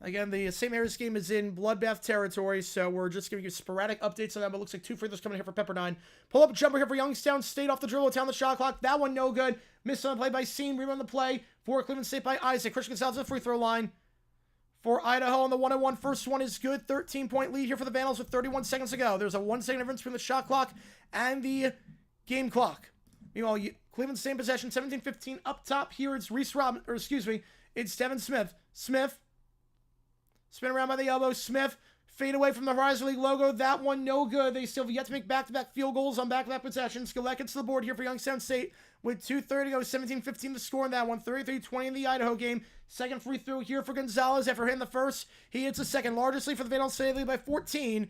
Again, the St. Mary's game is in bloodbath territory, so we're just giving you sporadic updates on that, but it looks like 2 free throws coming here for Pepperdine. Pull-up jumper here for Youngstown State off the dribble, down the shot clock. That one no good. Missed on the play by Seam. Rebound the play for Cleveland State by Isaac. Christian Gonzalez at the free throw line for Idaho on the 1-on-1. First one is good. 13-point lead here for the Vandals with 31 seconds to go. There's a 1 second difference between the shot clock and the game clock. Meanwhile, Cleveland State possession, 17-15 up top here. It's it's Devin Smith. Smith. Spin around by the elbow. Smith, fade away from the Horizon League logo. That one no good. They still have yet to make back-to-back field goals on back-to-back possessions. Gillette gets to the board here for Youngstown State with 2:30 to go. 17-15 to score in that one. 33-20 in the Idaho game. Second free throw here for Gonzalez after hitting the first. He hits the second. Largest lead for the Vandals State lead by 14.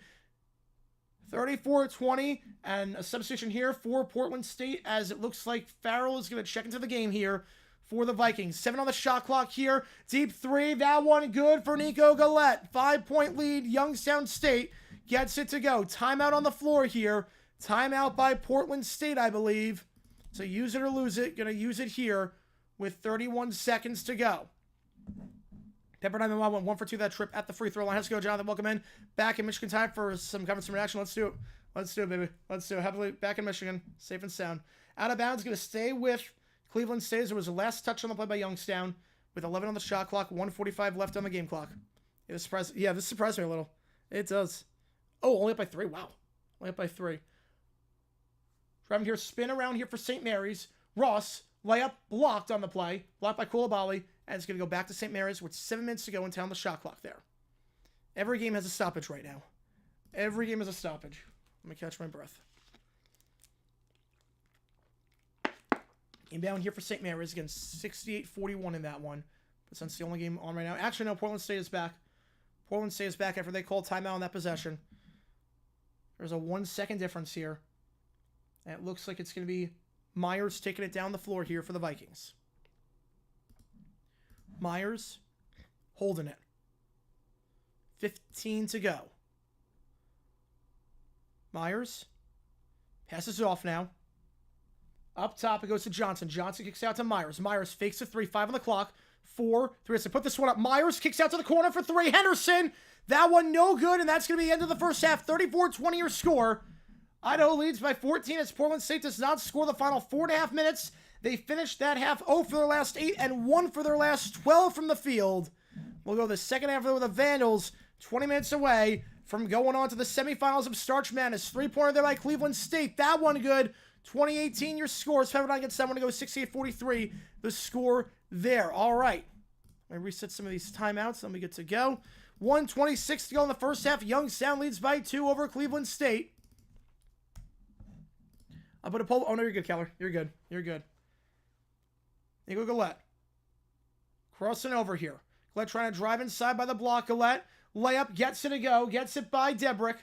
34-20. And a substitution here for Portland State as it looks like Farrell is going to check into the game here for the Vikings. 7 on the shot clock here. Deep three. That one good for Nico Gillette. 5-point lead. Youngstown State gets it to go. Timeout on the floor here. Timeout by Portland State, I believe. So use it or lose it. Going to use it here with 31 seconds to go. Pepperdine went 1 for 2 that trip at the free throw line. Let's go, Jonathan. Welcome in. Back in Michigan time for some conference reaction. Let's do it. Let's do it, baby. Let's do it. Happily back in Michigan. Safe and sound. Out of bounds. Going to stay with Cleveland State. There was the last touch on the play by Youngstown with 11 on the shot clock, 1:45 left on the game clock. This surprised me a little. It does. Oh, only up by 3. Wow. Only up by 3. Driving here, spin around here for St. Mary's. Ross, layup, blocked on the play. Blocked by Koulibaly. And it's going to go back to St. Mary's with 7 minutes to go and down the shot clock there. Every game has a stoppage right now. Every game has a stoppage. Let me catch my breath. Inbound here for St. Mary's. Again, 68-41 in that one. But since the only game on right now. Actually, no, Portland State is back. Portland State is back after they called timeout on that possession. There's a 1 second difference here. And it looks like it's going to be Myers taking it down the floor here for the Vikings. Myers holding it. 15 to go. Myers passes it off now. Up top, it goes to Johnson. Johnson kicks out to Myers. Myers fakes a 3, 5 on the clock. 4, 3 has to put this one up. Myers kicks out to the corner for 3. Henderson, that one no good, and that's going to be the end of the first half. 34-20 your score. Idaho leads by 14 as Portland State does not score the final 4.5 minutes. They finished that half 0 for their last 8 and 1 for their last 12 from the field. We'll go the second half with the Vandals, 20 minutes away from going on to the semifinals of Starch Madness. 3-pointer there by Cleveland State. That one good. 2018 your scores. Pepperdine gets that one to go 68-43. The score there. All right. Let me reset some of these timeouts. Then we get to go. 1:26 to go in the first half. Youngstown leads by 2 over Cleveland State. I'll put a poll. Oh, no, you're good, Keller. You're good. You're good. Nico Gillette. Crossing over here. Gillette trying to drive inside by the block. Gillette. Layup. Gets it to go. Gets it by Debrick.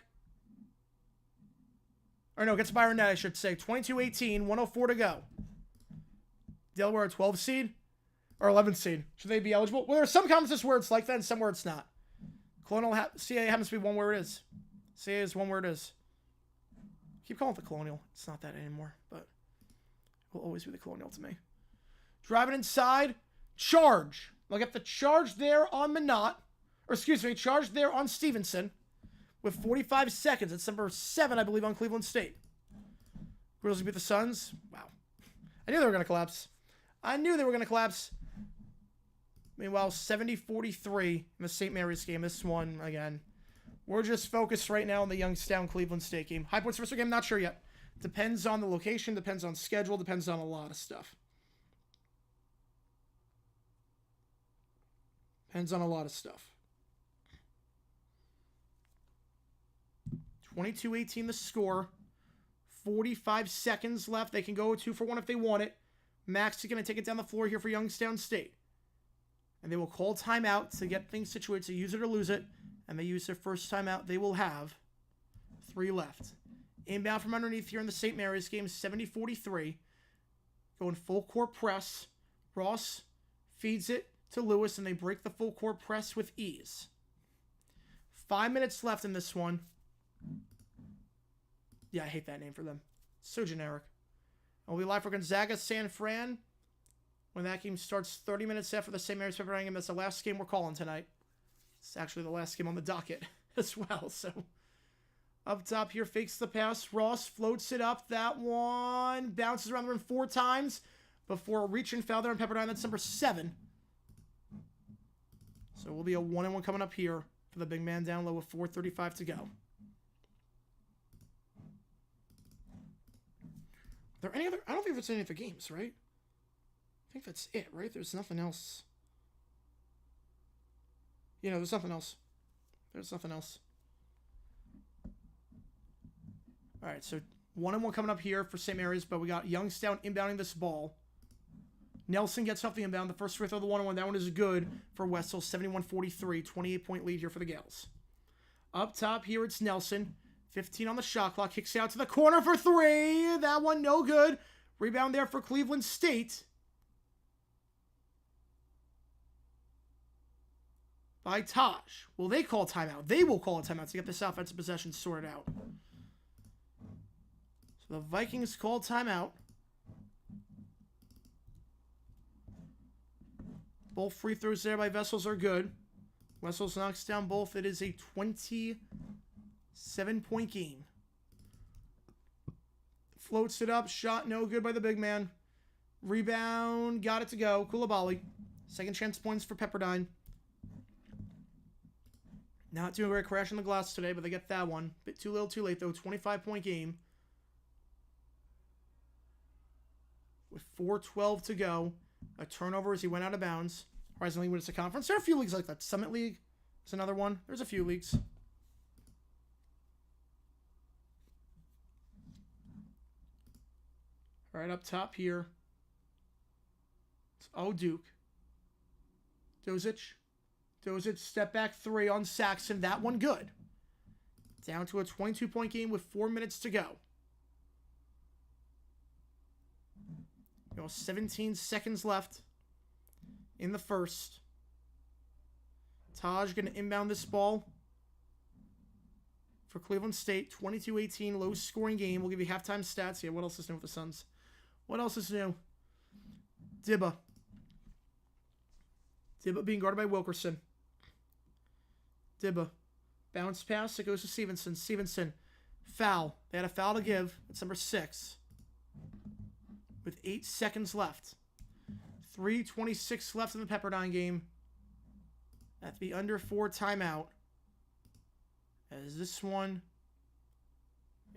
Or no, gets by Arnett, I should say. 22-18. 1:04 to go. Delaware, 12 seed. Or 11 seed. Should they be eligible? Well, there are some conferences where it's like that and some where it's not. Colonial CAA happens to be one where it is. CAA is one where it is. Keep calling it the Colonial. It's not that anymore, but it will always be the Colonial to me. Driving inside. Charge. They'll get the charge there on Minot. Or excuse me, charge there on Stevenson. With 45 seconds. It's number 7, I believe, on Cleveland State. Grizzlies beat the Suns. Wow. I knew they were going to collapse. I knew they were going to collapse. Meanwhile, 70-43 in the St. Mary's game. This one, again. We're just focused right now on the Youngstown-Cleveland State game. High points first game, not sure yet. Depends on the location, depends on schedule, depends on a lot of stuff. Depends on a lot of stuff. 22-18 the score. 45 seconds left. They can go 2 for 1 if they want it. Max is going to take it down the floor here for Youngstown State. And they will call timeout to get things situated. So use it or lose it. And they use their first timeout. They will have 3 left. Inbound from underneath here in the St. Mary's game. 70-43. Going full court press. Ross feeds it to Lewis. And they break the full court press with ease. 5 minutes left in this one. Yeah, I hate that name for them. So generic. And we'll be live for Gonzaga, San Fran. When that game starts 30 minutes after the St. Mary's Pepperdine game. That's the last game we're calling tonight. It's actually the last game on the docket as well. So up top here, fakes the pass. Ross floats it up. That one bounces around the rim 4 times before a reach and foul there on Pepperdine. That's number 7. So we'll be a 1-and-1 coming up here for the big man down low with 4:35 to go. Are there any other? I don't think there's any other games, right? I think that's it, right? There's nothing else. You know, there's nothing else. There's nothing else. All right, so 1-and-1 coming up here for St. Mary's, but we got Youngstown inbounding this ball. Nelson gets off the inbound. The first free throw of the 1-on-1. That one is good for Wessel. 71-43. 28-point lead here for the Gales. Up top here, it's Nelson. 15 on the shot clock. Kicks out to the corner for 3. That one no good. Rebound there for Cleveland State. By Taj. Will they call timeout? They will call a timeout to get this offensive possession sorted out. So the Vikings call timeout. Both free throws there by Vessels are good. Wessels knocks down both. It is a 27-point game. Floats it up. Shot no good by the big man. Rebound. Got it to go. Koulibaly. Second chance points for Pepperdine. Not doing a great crash on the glass today, but they get that one. Bit too little, too late, though. 25-point game. With 4:12 to go. A turnover as he went out of bounds. Horizon League wins the conference. There are a few leagues like that. Summit League is another one. There's a few leagues. All right, up top here. Oh, Duke. Dozic, step back 3 on Saxon. That one good. Down to a 22-point game with 4 minutes to go. 17 seconds left in the first. Taj going to inbound this ball for Cleveland State. 22-18, low-scoring game. We'll give you halftime stats. Yeah, what else is new with the Suns? What else is new? Dibba being guarded by Wilkerson. Dibba. Bounce pass. It goes to Stevenson. Stevenson. Foul. They had a foul to give. It's number 6. With 8 seconds left. 3:26 left in the Pepperdine game. At the under 4 timeout. As this one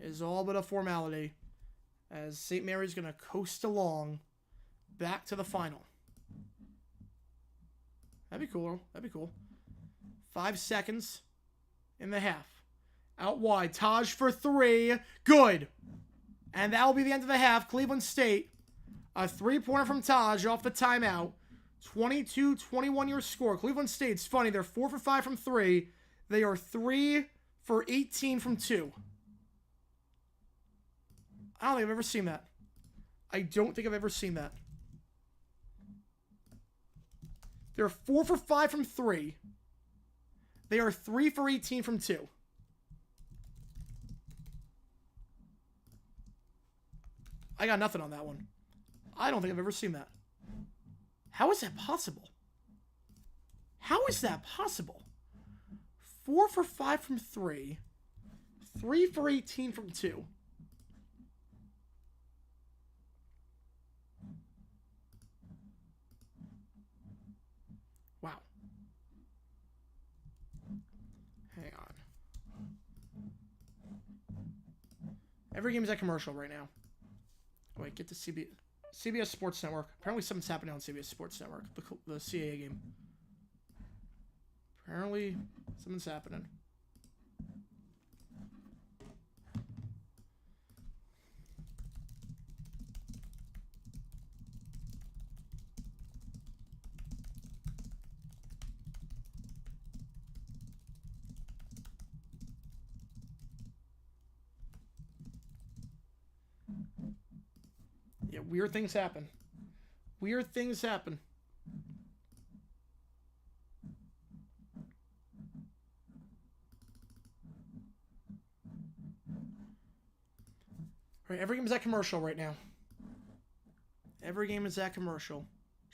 is all but a formality. As St. Mary's going to coast along back to the final. That'd be cool. 5 seconds in the half. Out wide. Taj for 3. Good. And that will be the end of the half. Cleveland State. A 3-pointer from Taj off the timeout. 22-21 your score. Cleveland State's funny. They're 4 for 5 from 3. They are 3 for 18 from 2. I don't think I've ever seen that. They're 4 for 5 from 3. They are 3 for 18 from 2. I got nothing on that one. I don't think I've ever seen that. How is that possible? 4 for 5 from 3. 3 for 18 from 2. Wow. Hang on. Every game is at commercial right now. Wait, get to CBS Sports Network. Apparently something's happening on CBS Sports Network. The CAA game. Apparently something's happening. Yeah, weird things happen. Right, every game is at commercial right now.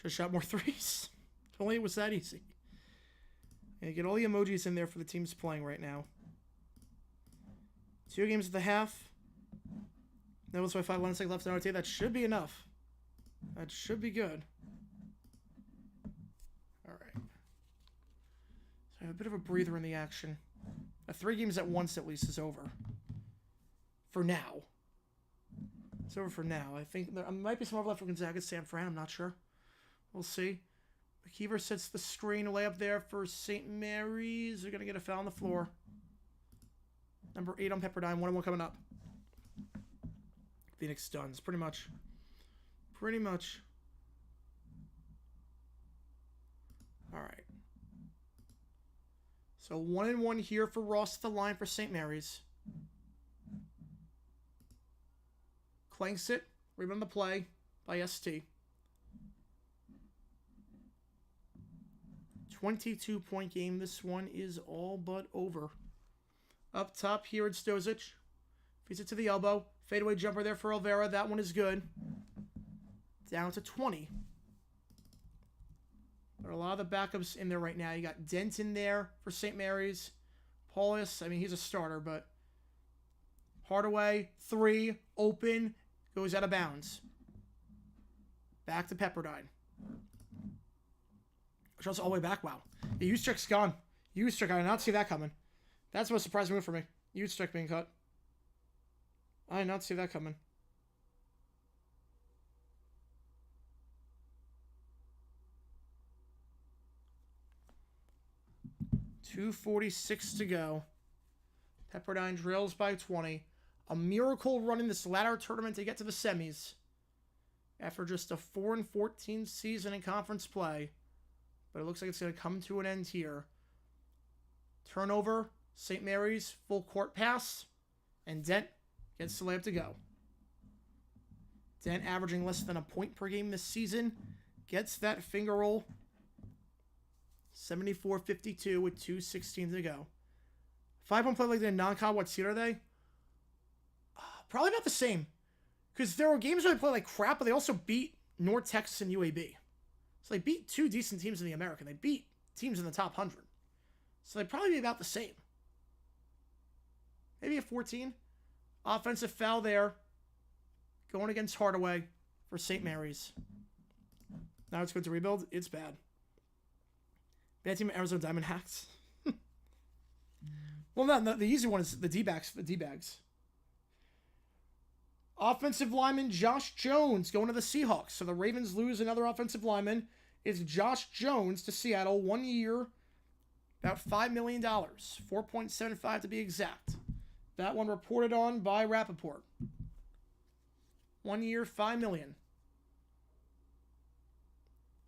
Just shot more threes. If only it was that easy. And get all the emojis in there for the teams playing right now. 2 games at the half. That was 5 1 left in RT. That should be enough. That should be good. All right. So I have a bit of a breather in the action. 3 games at once at least is over. For now. It's over for now. I think there might be some overlap for Gonzaga, San Fran. I'm not sure. We'll see. McKeever sets the screen away up there for St. Mary's. They're going to get a foul on the floor. Number 8 on Pepperdine. 1-1 coming up. Phoenix stuns. Pretty much. Pretty much. All right. So 1-1 here for Ross at the line for St. Mary's. Clanks it. Rebound the play by ST. 22-point game. This one is all but over. Up top here at Stozic. Feeds it to the elbow. Fadeaway jumper there for Olvera. That one is good. Down to 20. There are a lot of the backups in there right now. You got Dent in there for St. Mary's. Paulus, I mean, he's a starter, but Hardaway, 3, open, goes out of bounds. Back to Pepperdine. Shots all the way back. Wow. Yeah, Ustrick's gone. Ustrick, I did not see that coming. That's the most surprising move for me. Ustrick being cut. I did not see that coming. .246 to go. Pepperdine drills by 20. A miracle run in this latter tournament to get to the semis. After just a 4-14 season in conference play. But it looks like it's going to come to an end here. Turnover. St. Mary's full court pass. And Dent gets the layup to go. Dent averaging less than a point per game this season. Gets that finger roll. 74-52 with 2:16 to go. 5-1 play like the non-con. What seed are they? Probably not the same. Because there were games where they play like crap, but they also beat North Texas and UAB. So they beat 2 decent teams in the American. They beat teams in the top 100. So they'd probably be about the same. Maybe a 14. Offensive foul there. Going against Hardaway for St. Mary's. Now it's good to rebuild. It's bad. Bad team Arizona Diamondbacks. Well, no, the easy one is the D-backs. The D-bags. Offensive lineman Josh Jones going to the Seahawks. So the Ravens lose another offensive lineman. It's Josh Jones to Seattle. 1 year, about $5 million. 4.75 to be exact. That one reported on by Rappaport. 1 year, $5 million.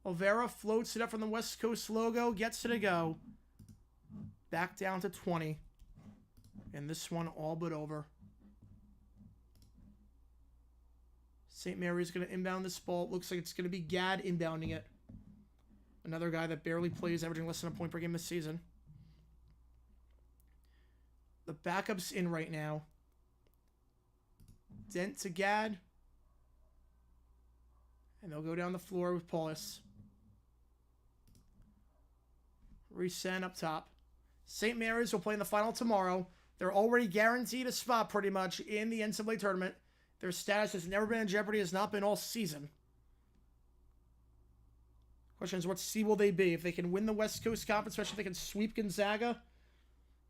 Olvera floats it up from the West Coast logo. Gets it to go. Back down to 20. And this one all but over. St. Mary's going to inbound this ball. It looks like it's going to be Gadd inbounding it. Another guy that barely plays, averaging less than a point per game this season. The backup's in right now. Dent to Gadd. And they'll go down the floor with Paulus. Resend up top. St. Mary's will play in the final tomorrow. They're already guaranteed a spot pretty much in the NCAA tournament. Their status has never been in jeopardy, has not been all season. Question is, what seed will they be? If they can win the West Coast Conference, especially if they can sweep Gonzaga,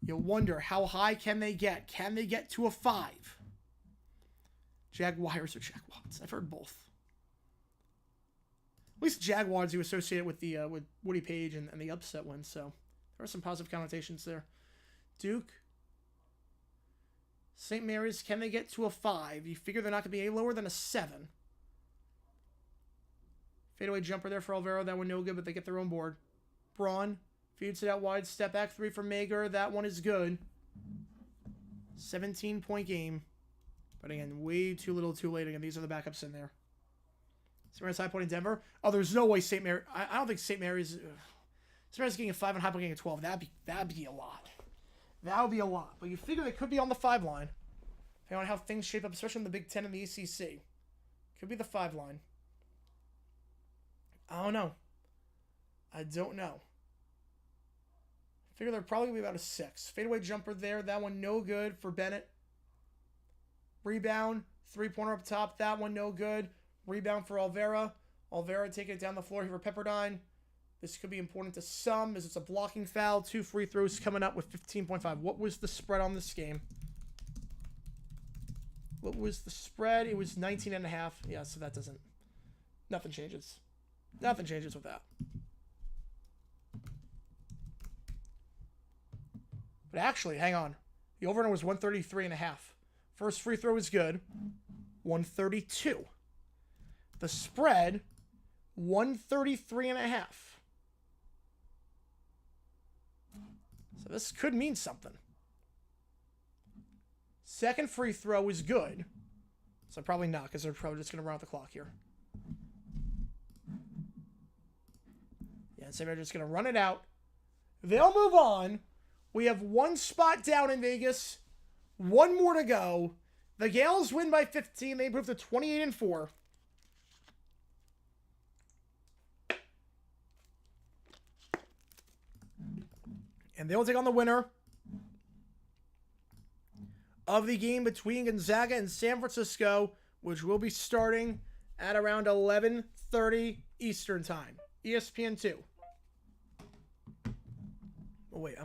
you'll wonder, how high can they get? Can they get to a 5? Jaguars or Jaguars? I've heard both. At least Jaguars you associate with the with Woody Page and the upset win, so there are some positive connotations there. Duke. St. Mary's, can they get to a 5? You figure they're not going to be any lower than a 7. Fadeaway jumper there for Alvaro. That one no good, but they get their own board. Braun feeds it out wide. Step back 3 for Mager. That one is good. 17-point game. But again, way too little too late. Again, these are the backups in there. St. Mary's high point in Denver. Oh, there's no way St. Mary... I don't think St. Mary's... St. Mary's getting a 5 and high point getting a 12. That'd be a lot. That would be a lot. But you figure they could be on the 5 line. Depending on how things shape up, especially in the Big Ten and the ACC. Could be the 5 line. I don't know. Figure they're probably going to be about a 6. Fadeaway jumper there. That one no good for Bennett. Rebound. Three-pointer up top. That one no good. Rebound for Alvera. Alvera taking it down the floor here for Pepperdine. This could be important to some as it's a blocking foul. 2 free throws coming up with 15.5. What was the spread on this game? What was the spread? It was 19.5. Yeah, so that doesn't... Nothing changes. Nothing changes with that. But actually, hang on. The over-under was 133.5. First free throw was good. 132. The spread, 133.5. So this could mean something. Second free throw is good. So probably not, because they're probably just going to run out the clock here. Yeah, so they're just going to run it out. They'll move on. We have one spot down in Vegas. One more to go. The Gales win by 15. They improve to 28-4. And they'll take on the winner of the game between Gonzaga and San Francisco, which will be starting at around 11:30 Eastern Time. ESPN 2. Oh, wait.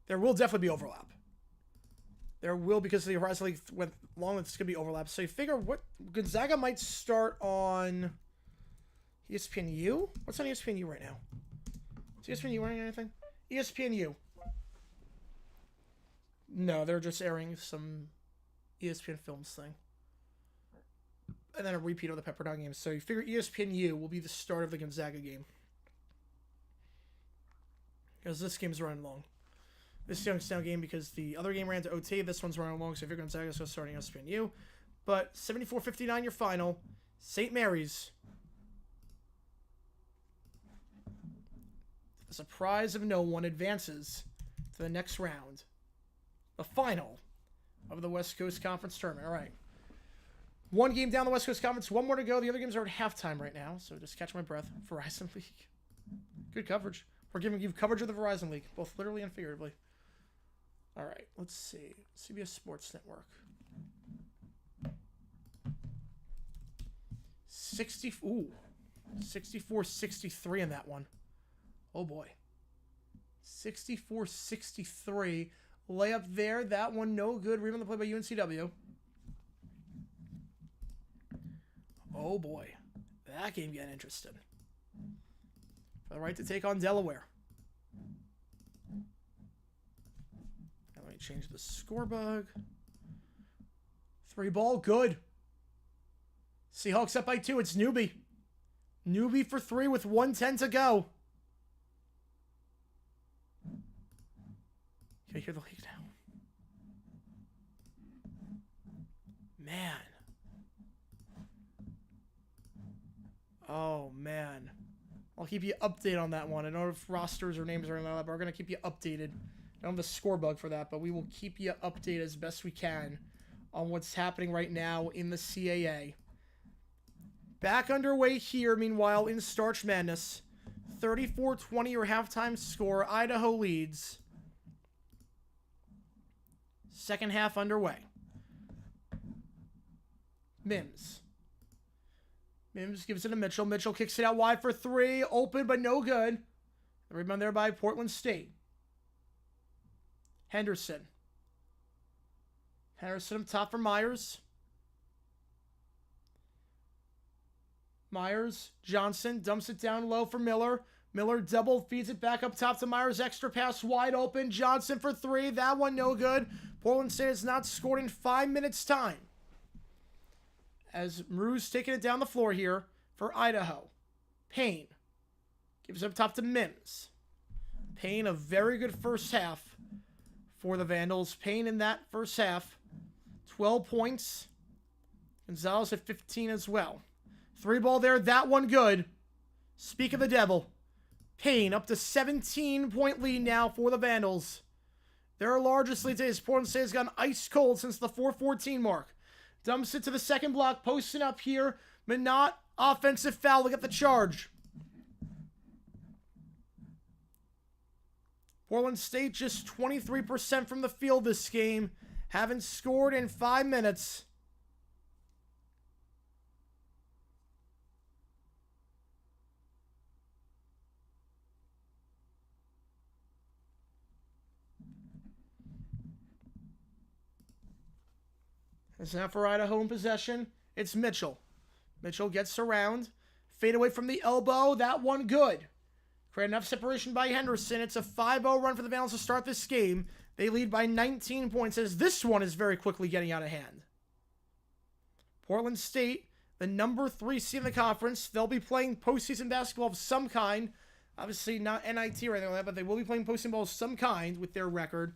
There will definitely be overlap. There will, because the Horizon League went long, it's going to be overlap. So you figure what Gonzaga might start on ESPNU? What's on ESPNU right now? Is ESPNU running anything? ESPNU. No, they're just airing some ESPN Films thing. And then a repeat of the Pepperdine game. So you figure ESPNU will be the start of the Gonzaga game. Because this game's running long. This is Youngstown game because the other game ran to OT. This one's running long, so if you're Gonzaga's going to start on ESPNU. But 74-59 your final. St. Mary's. The surprise of no one advances to the next round. The final of the West Coast Conference Tournament. All right. One game down the West Coast Conference. One more to go. The other games are at halftime right now, so just catch my breath. Verizon League. Good coverage. We're giving you coverage of the Verizon League, both literally and figuratively. All right, let's see. CBS Sports Network. 64-63 in that one. Oh, boy. 64-63. Layup there. That one no good. Rebound the play by UNCW. Oh, boy. That game getting interesting. For the right to take on Delaware. Let me change the score bug. 3 ball, good. Seahawks up by 2. It's Newbie. Newbie for 3 with 1:10 to go. You hear the league now. Man. Oh, man. I'll keep you updated on that one. I don't know if rosters or names are in that, but we're going to keep you updated. I don't have the score bug for that, but we will keep you updated as best we can on what's happening right now in the CAA. Back underway here, meanwhile, in Starch Madness. 34-20 your halftime score. Idaho leads. Second half underway. Mims. Mims gives it to Mitchell. Mitchell kicks it out wide for 3. Open, but no good. The rebound there by Portland State. Henderson. Henderson up top for Myers. Myers. Johnson dumps it down low for Miller. Miller double feeds it back up top to Myers. Extra pass wide open. Johnson for 3. That one no good. Portland State has not scored in 5 minutes time. As Maru's taking it down the floor here for Idaho. Payne gives it up top to Mims. Payne, a very good first half for the Vandals. Payne in that first half, 12 points. Gonzalez at 15 as well. 3 ball there, that one good. Speak of the devil. Payne up to 17-point lead now for the Vandals. Their largest lead today is Portland State has gone ice cold since the 4:14 mark. Dumps it to the second block, posting up here. Minot, offensive foul to get the charge. Portland State just 23% from the field this game. Haven't scored in 5 minutes. It's not for Idaho in possession. It's Mitchell. Mitchell gets around. Fade away from the elbow. That one good. Create enough separation by Henderson. It's a 5-0 run for the Vandals to start this game. They lead by 19 points as this one is very quickly getting out of hand. Portland State, the number 3 seed in the conference. They'll be playing postseason basketball of some kind. Obviously not NIT or anything like that, but they will be playing postseason ball of some kind with their record.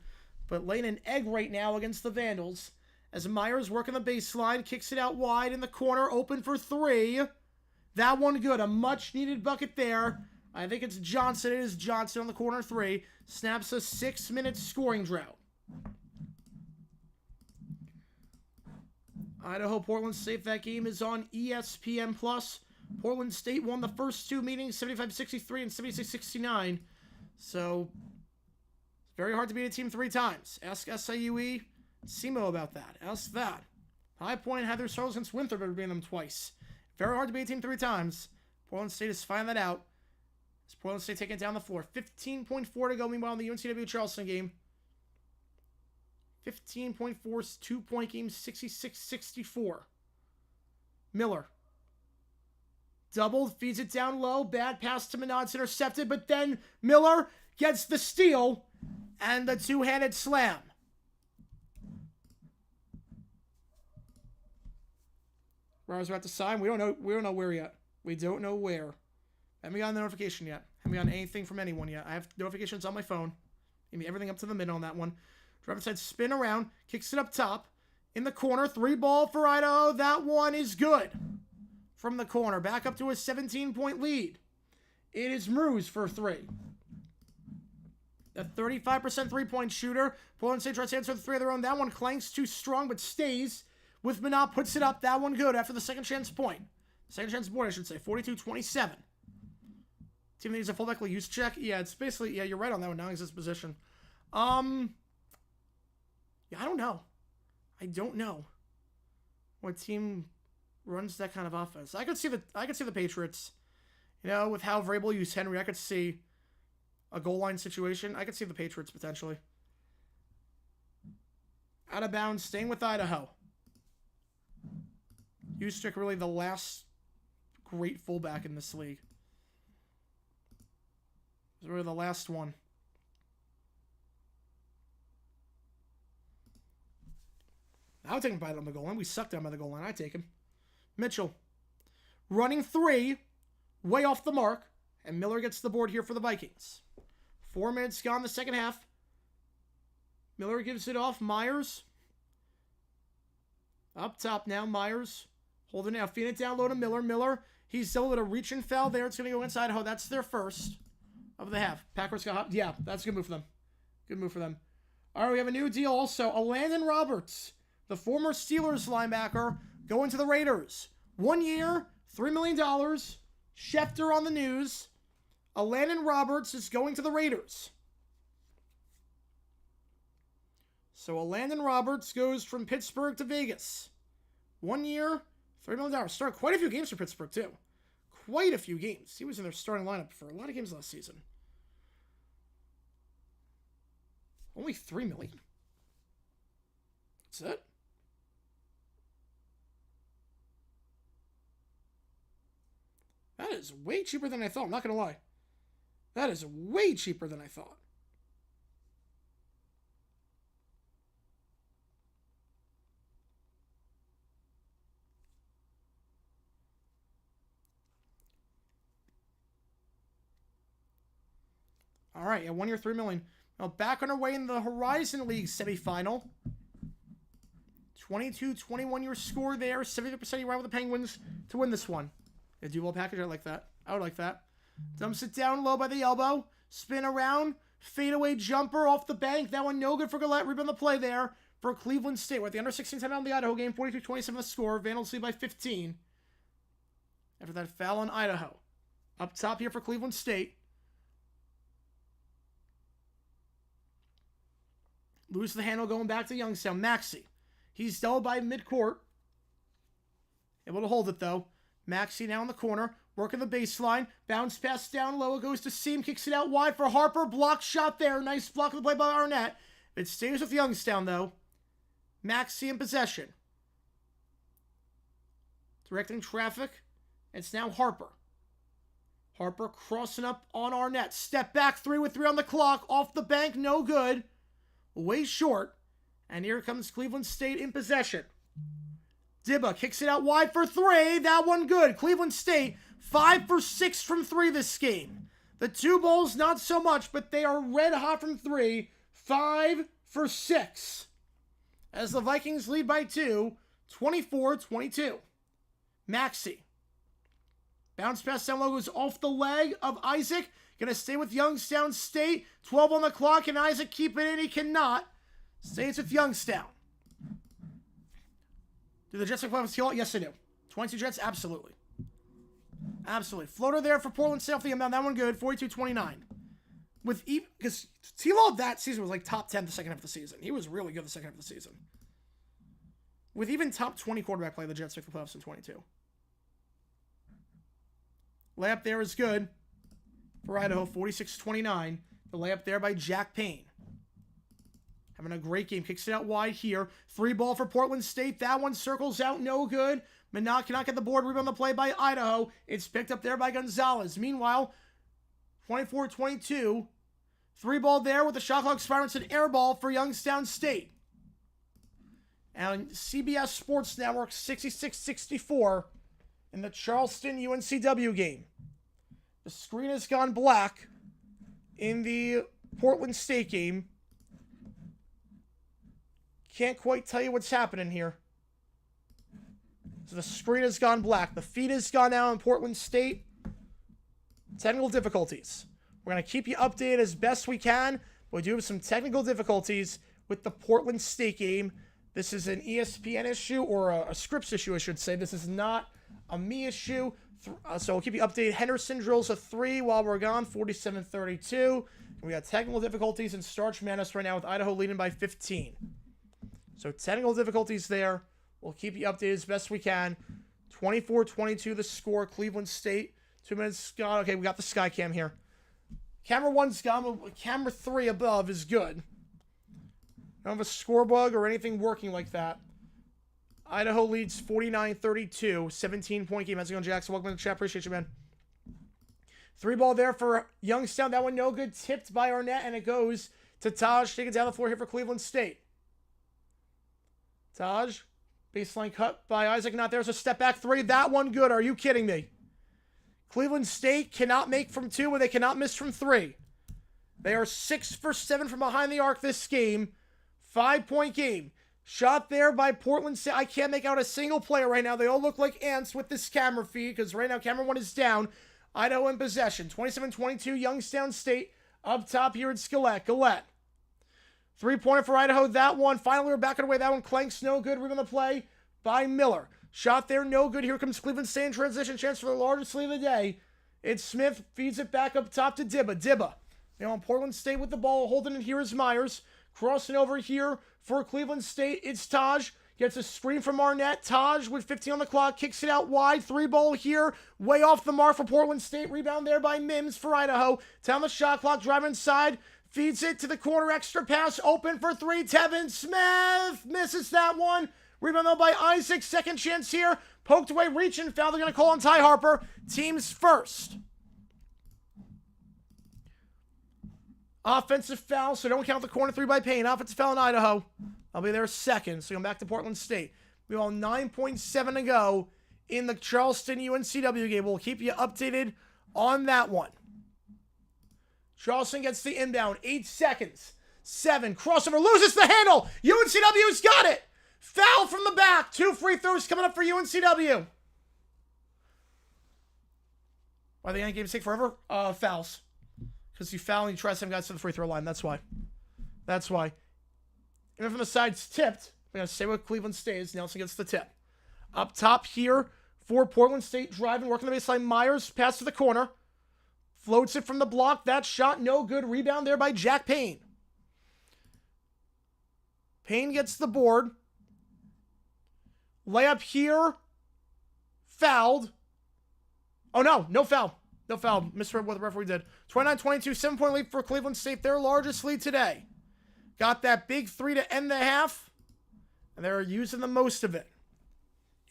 But laying an egg right now against the Vandals. As Myers working the baseline, kicks it out wide in the corner, open for 3. That one good. A much-needed bucket there. I think it's Johnson. It is Johnson on the corner 3. Snaps a 6-minute scoring drought. Idaho, Portland State. That game is on ESPN+. Portland State won the first 2 meetings, 75-63 and 76-69. So, it's very hard to beat a team 3 times. Ask SIUE. Simo about that. Ask that. High Point had their struggles against Winthrop, but beating them twice. Very hard to beat a team 3 times. Portland State is finding that out. As Portland State taking it down the floor. 15.4 to go, meanwhile, in the UNCW Charleston game. 15.4, 2-point game, 66-64. Miller. Doubled, feeds it down low. Bad pass to Menard's intercepted, but then Miller gets the steal and the 2-handed slam. Riders about to sign. We don't know where yet. We don't know where. Haven't gotten the notification yet. Haven't gotten anything from anyone yet. I have notifications on my phone. Give me everything up to the middle on that one. Drive inside, spin around, kicks it up top. In the corner, 3-ball for Idaho. That one is good. From the corner, back up to a 17-point lead. It is Mruz for 3. A 35% 3-point shooter. Portland State tries to answer the 3 of their own. That one clanks too strong, but stays. With Manat, puts it up. That one good after the second chance point. Second chance board, I should say. 42-27. Team needs a fullback use check. Yeah, it's basically, yeah, you're right on that one. Now he's his position. Yeah, I don't know. I don't know what team runs that kind of offense. I could see the Patriots. You know, with how Vrabel used Henry, I could see a goal line situation. I could see the Patriots potentially. Out of bounds, staying with Idaho. Ustrick really the last great fullback in this league. He's really the last one. I would take him by on the goal line. We sucked down by the goal line. I take him. Mitchell. Running 3. Way off the mark. And Miller gets the board here for the Vikings. 4 minutes gone in the second half. Miller gives it off. Myers. Up top now. Myers. Holding it now. Feeding it down low to Miller. Miller. He's still with a reach and foul there. It's going to go inside. Oh, that's their first of the half. Packers got hot. Yeah, that's a good move for them. Good move for them. All right, we have a new deal also. Landon Roberts, the former Steelers linebacker, going to the Raiders. 1 year, $3 million. Schefter on the news. Landon Roberts is going to the Raiders. So Landon Roberts goes from Pittsburgh to Vegas. 1 year, $3 million. Started quite a few games for Pittsburgh, too. Quite a few games. He was in their starting lineup for a lot of games last season. Only $3 million. That's it. That is way cheaper than I thought. I'm not going to lie. That is way cheaper than I thought. All right, yeah, 1 year, $3 million. Now back on our way in the Horizon League semifinal. 22-21 your score there. 70% you ride with the Penguins to win this one. A dual package, I like that. I would like that. Dumps it down low by the elbow. Spin around. Fadeaway jumper off the bank. That one no good for Gillette. Rebound the play there for Cleveland State. We're at the under 16 10 on the Idaho game. 42-27 the score. Vandals lead by 15. After that foul on Idaho. Up top here for Cleveland State. Lose the handle going back to Youngstown. Maxey. He's held by midcourt. Able to hold it, though. Maxey now in the corner. Working the baseline. Bounce pass down low. It goes to Seam. Kicks it out wide for Harper. Block shot there. Nice block of the play by Arnett. It stays with Youngstown, though. Maxey in possession. Directing traffic. It's now Harper. Harper crossing up on Arnett. Step back 3 with 3 on the clock. Off the bank. No good. Way short. And here comes Cleveland State in possession. Dibba kicks it out wide for 3. That one good. Cleveland State 5 for 6 from 3 this game. The 2 bowls not so much, but they are red hot from 3. 5 for 6. As the Vikings lead by 2, 24-22. Maxey. Bounce pass down low goes off the leg of Isaac. Going to stay with Youngstown State. 12 on the clock. Can Isaac keep it in? He cannot. Stays with Youngstown. Do the Jets make playoffs heal? Yes, they do. 22 Jets? Absolutely. Absolutely. Floater there for Portland State off the inbound. That one good. 42-29. With because T-Law that season was like top 10 the second half of the season. He was really good the second half of the season. With even top 20 quarterback play, the Jets make the playoffs in 22. Layup there is good for Idaho. 46-29. The layup there by Jack Payne. Having a great game. Kicks it out wide here. 3 ball for Portland State. That one circles out. No good. Minot cannot get the board. Rebound the play by Idaho. It's picked up there by Gonzalez. Meanwhile, 24-22. 3 ball there with the shot clock expiring. It's an air ball for Youngstown State. And CBS Sports Network 66-64 in the Charleston UNCW game. The screen has gone black in the Portland State game. Can't quite tell you what's happening here. So the screen has gone black. The feed has gone down in Portland State. Technical difficulties. We're going to keep you updated as best we can. We do have some technical difficulties with the Portland State game. This is an ESPN issue, or a Scripps issue, I should say. This is not a me issue. So we'll keep you updated. Henderson drills a 3 while we're gone. 47-32. We got technical difficulties in Starch Madness right now with Idaho leading by 15. So technical difficulties there. We'll keep you updated as best we can. 24-22 the score. Cleveland State. 2 minutes gone. Okay, we got the sky cam here. Camera 1's gone. Camera 3 above is good. Don't have a score bug or anything working like that. Idaho leads 49-32. 17-point game. How's it going, Jackson? Welcome to the chat. Appreciate you, man. 3 ball there for Youngstown. That one no good. Tipped by Arnett, and it goes to Taj. Taking it down the floor here for Cleveland State. Taj. Baseline cut by Isaac. Not there. So step back 3. That one good. Are you kidding me? Cleveland State cannot make from 2, but they cannot miss from 3. They are 6 for 7 from behind the arc this game. 5-point game. Shot there by Portland State. I can't make out a single player right now. They all look like ants with this camera feed because right now camera 1 is down. Idaho in possession. 27-22 Youngstown State up top here at Gillette. 3-pointer for Idaho. That one. Finally, we're back away. That one clanks. No good. Rebound the play by Miller. Shot there. No good. Here comes Cleveland State in transition. Chance for the largest lead of the day. It's Smith. Feeds it back up top to Dibba. Now on Portland State with the ball. Holding it here is Myers. Crossing over here for Cleveland State. It's Taj. Gets a screen from Arnett. Taj with 15 on the clock. Kicks it out wide. 3 ball here. Way off the mark for Portland State. Rebound there by Mims for Idaho. Down the shot clock. Driving inside. Feeds it to the corner. Extra pass. Open for 3. Tevin Smith misses that one. Rebound though by Isaac. Second chance here. Poked away. Reaching. Foul. They're going to call on Ty Harper. Teams first. Offensive foul, so don't count the corner 3 by Payne. Offensive foul in Idaho. I'll be there second. So going back to Portland State. We have 9.7 to go in the Charleston UNCW game. We'll keep you updated on that one. Charleston gets the inbound. 8 seconds. 7. Crossover. Loses the handle. UNCW's got it. Foul from the back. 2 free throws coming up for UNCW. Why the games take forever? Fouls. Because you foul and you try 7 guys to the free throw line. That's why. Even from the side's tipped. We're going to stay with Cleveland State as Nelson gets the tip. Up top here for Portland State. Driving, working the baseline. Myers, pass to the corner. Floats it from the block. That shot, no good. Rebound there by Jack Payne. Payne gets the board. Layup here. Fouled. Oh, no foul. No foul. Misread what the referee did. 29-22, 7-point lead for Cleveland State, their largest lead today. Got that big three to end the half, and they're using the most of it.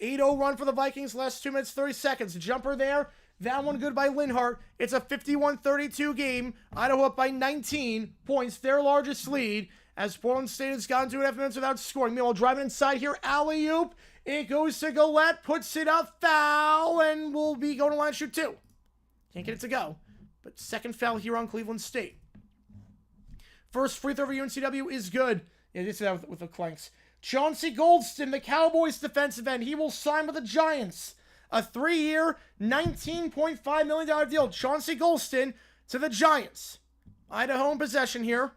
8-0 run for the Vikings, last 2 minutes, 30 seconds. Jumper there. That one good by Linhart. It's a 51-32 game. Idaho up by 19 points, their largest lead, as Portland State has gone 2.5 minutes without scoring. Meanwhile, driving inside here, alley-oop. It goes to Galette, puts it up, foul, and will be going to line shoot 2. Can't get it to go. But second foul here on Cleveland State. First free throw for UNCW is good. Yeah, you see that with the clanks. Chauncey Goldston, the Cowboys defensive end. He will sign with the Giants. A 3-year, $19.5 million deal. Chauncey Goldston to the Giants. Idaho in possession here.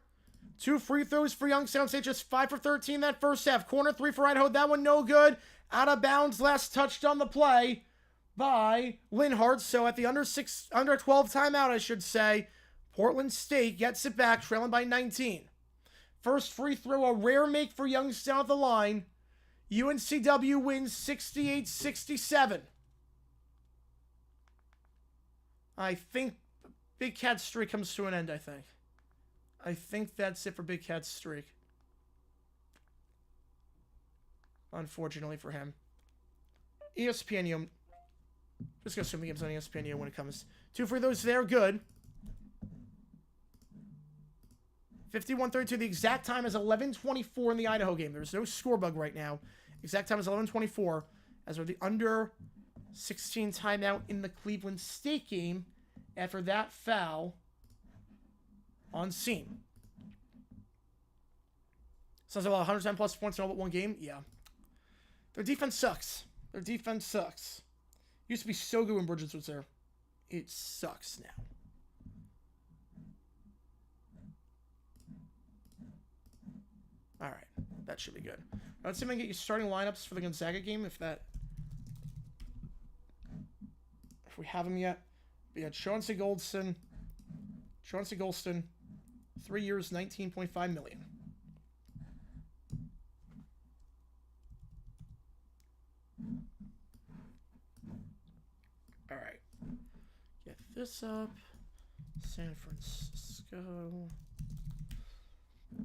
2 free throws for Youngstown State. Just 5 for 13 that first half. Corner 3 for Idaho. That one no good. Out of bounds. Last touched on the play by Linhart. So at the under 12 timeout, I should say, Portland State gets it back, trailing by 19. First free throw, a rare make for Youngstown at the line. UNCW wins 68-67. I think Big Cat's streak comes to an end, I think that's it for Big Cat's streak. Unfortunately for him. ESPNU. Just going to assume he gives on ESPNU when it comes. 2 free throws there, good. 51-32. The exact time is 11:24 in the Idaho game. There's no score bug right now. Exact time is 11:24. As we're the under 16 timeout in the Cleveland State game after that foul on Seam. Sounds like about 110 plus points in all but one game. Yeah. Their defense sucks. Used to be so good when Bridges was there. It sucks now. All right. That should be good. Let's see if I can get you starting lineups for the Gonzaga game. If we have them yet. We had Chauncey Goldston. 3 years, $19.5 million. All right. Get this up. San Francisco.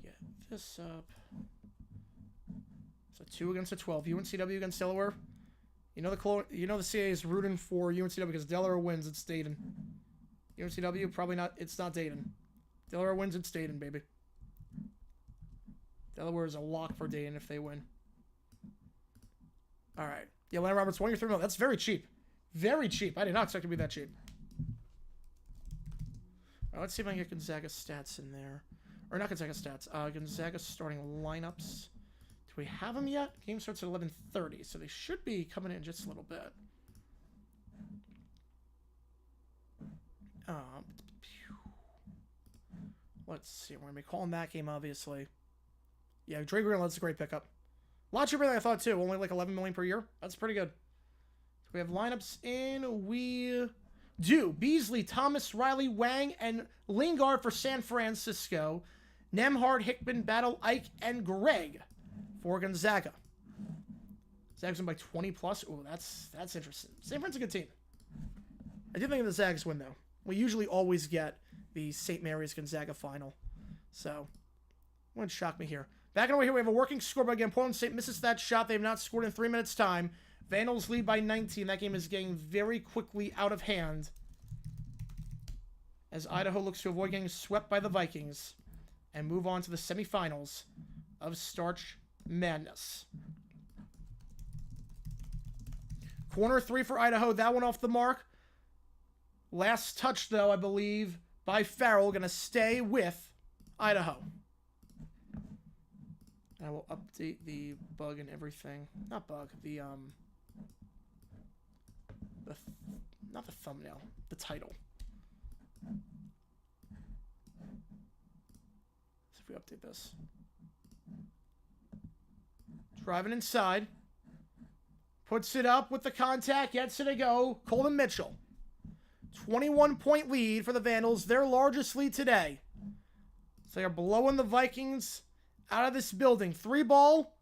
Get this up. So 2 against a 12. UNCW against Delaware. You know the CAA is rooting for UNCW because Delaware wins. It's Dayton. UNCW probably not. It's not Dayton. Delaware wins. It's Dayton, baby. Delaware is a lock for Dayton if they win. All right. Yeah, Leonard Roberts, 1 year, $3 million. That's very cheap. Very cheap. I did not expect it to be that cheap. All right, let's see if I can get Gonzaga stats in there. Or not Gonzaga stats. Gonzaga starting lineups. Do we have them yet? Game starts at 11:30, so they should be coming in just a little bit. Let's see. We're going to be calling that game, obviously. Yeah, Dre Greenland, that's a great pickup. A lot cheaper than I thought, too. Only like $11 million per year. That's pretty good. We have lineups in. We do. Beasley, Thomas, Riley, Wang, and Lingard for San Francisco. Nemhard, Hickman, Battle, Ike, and Greg for Gonzaga. Zags win by 20 plus. Oh, that's interesting. San Fran's a good team. I do think the Zags win, though. We usually always get the St. Mary's Gonzaga final. So, wouldn't shock me here. Back over here, we have a working scoreboard again. Portland State misses that shot. They have not scored in 3 minutes' time. Vandals lead by 19. That game is getting very quickly out of hand as Idaho looks to avoid getting swept by the Vikings and move on to the semifinals of Starch Madness. Corner 3 for Idaho. That one off the mark. Last touch, though, I believe, by Farrell. Going to stay with Idaho. I will update the bug and everything. Not bug. Not the thumbnail. The title. So if we update this. Driving inside. Puts it up with the contact. Gets it to go. Colton Mitchell. 21-point lead for the Vandals. Their largest lead today. So they are blowing the Vikings out of this building. 3 ball.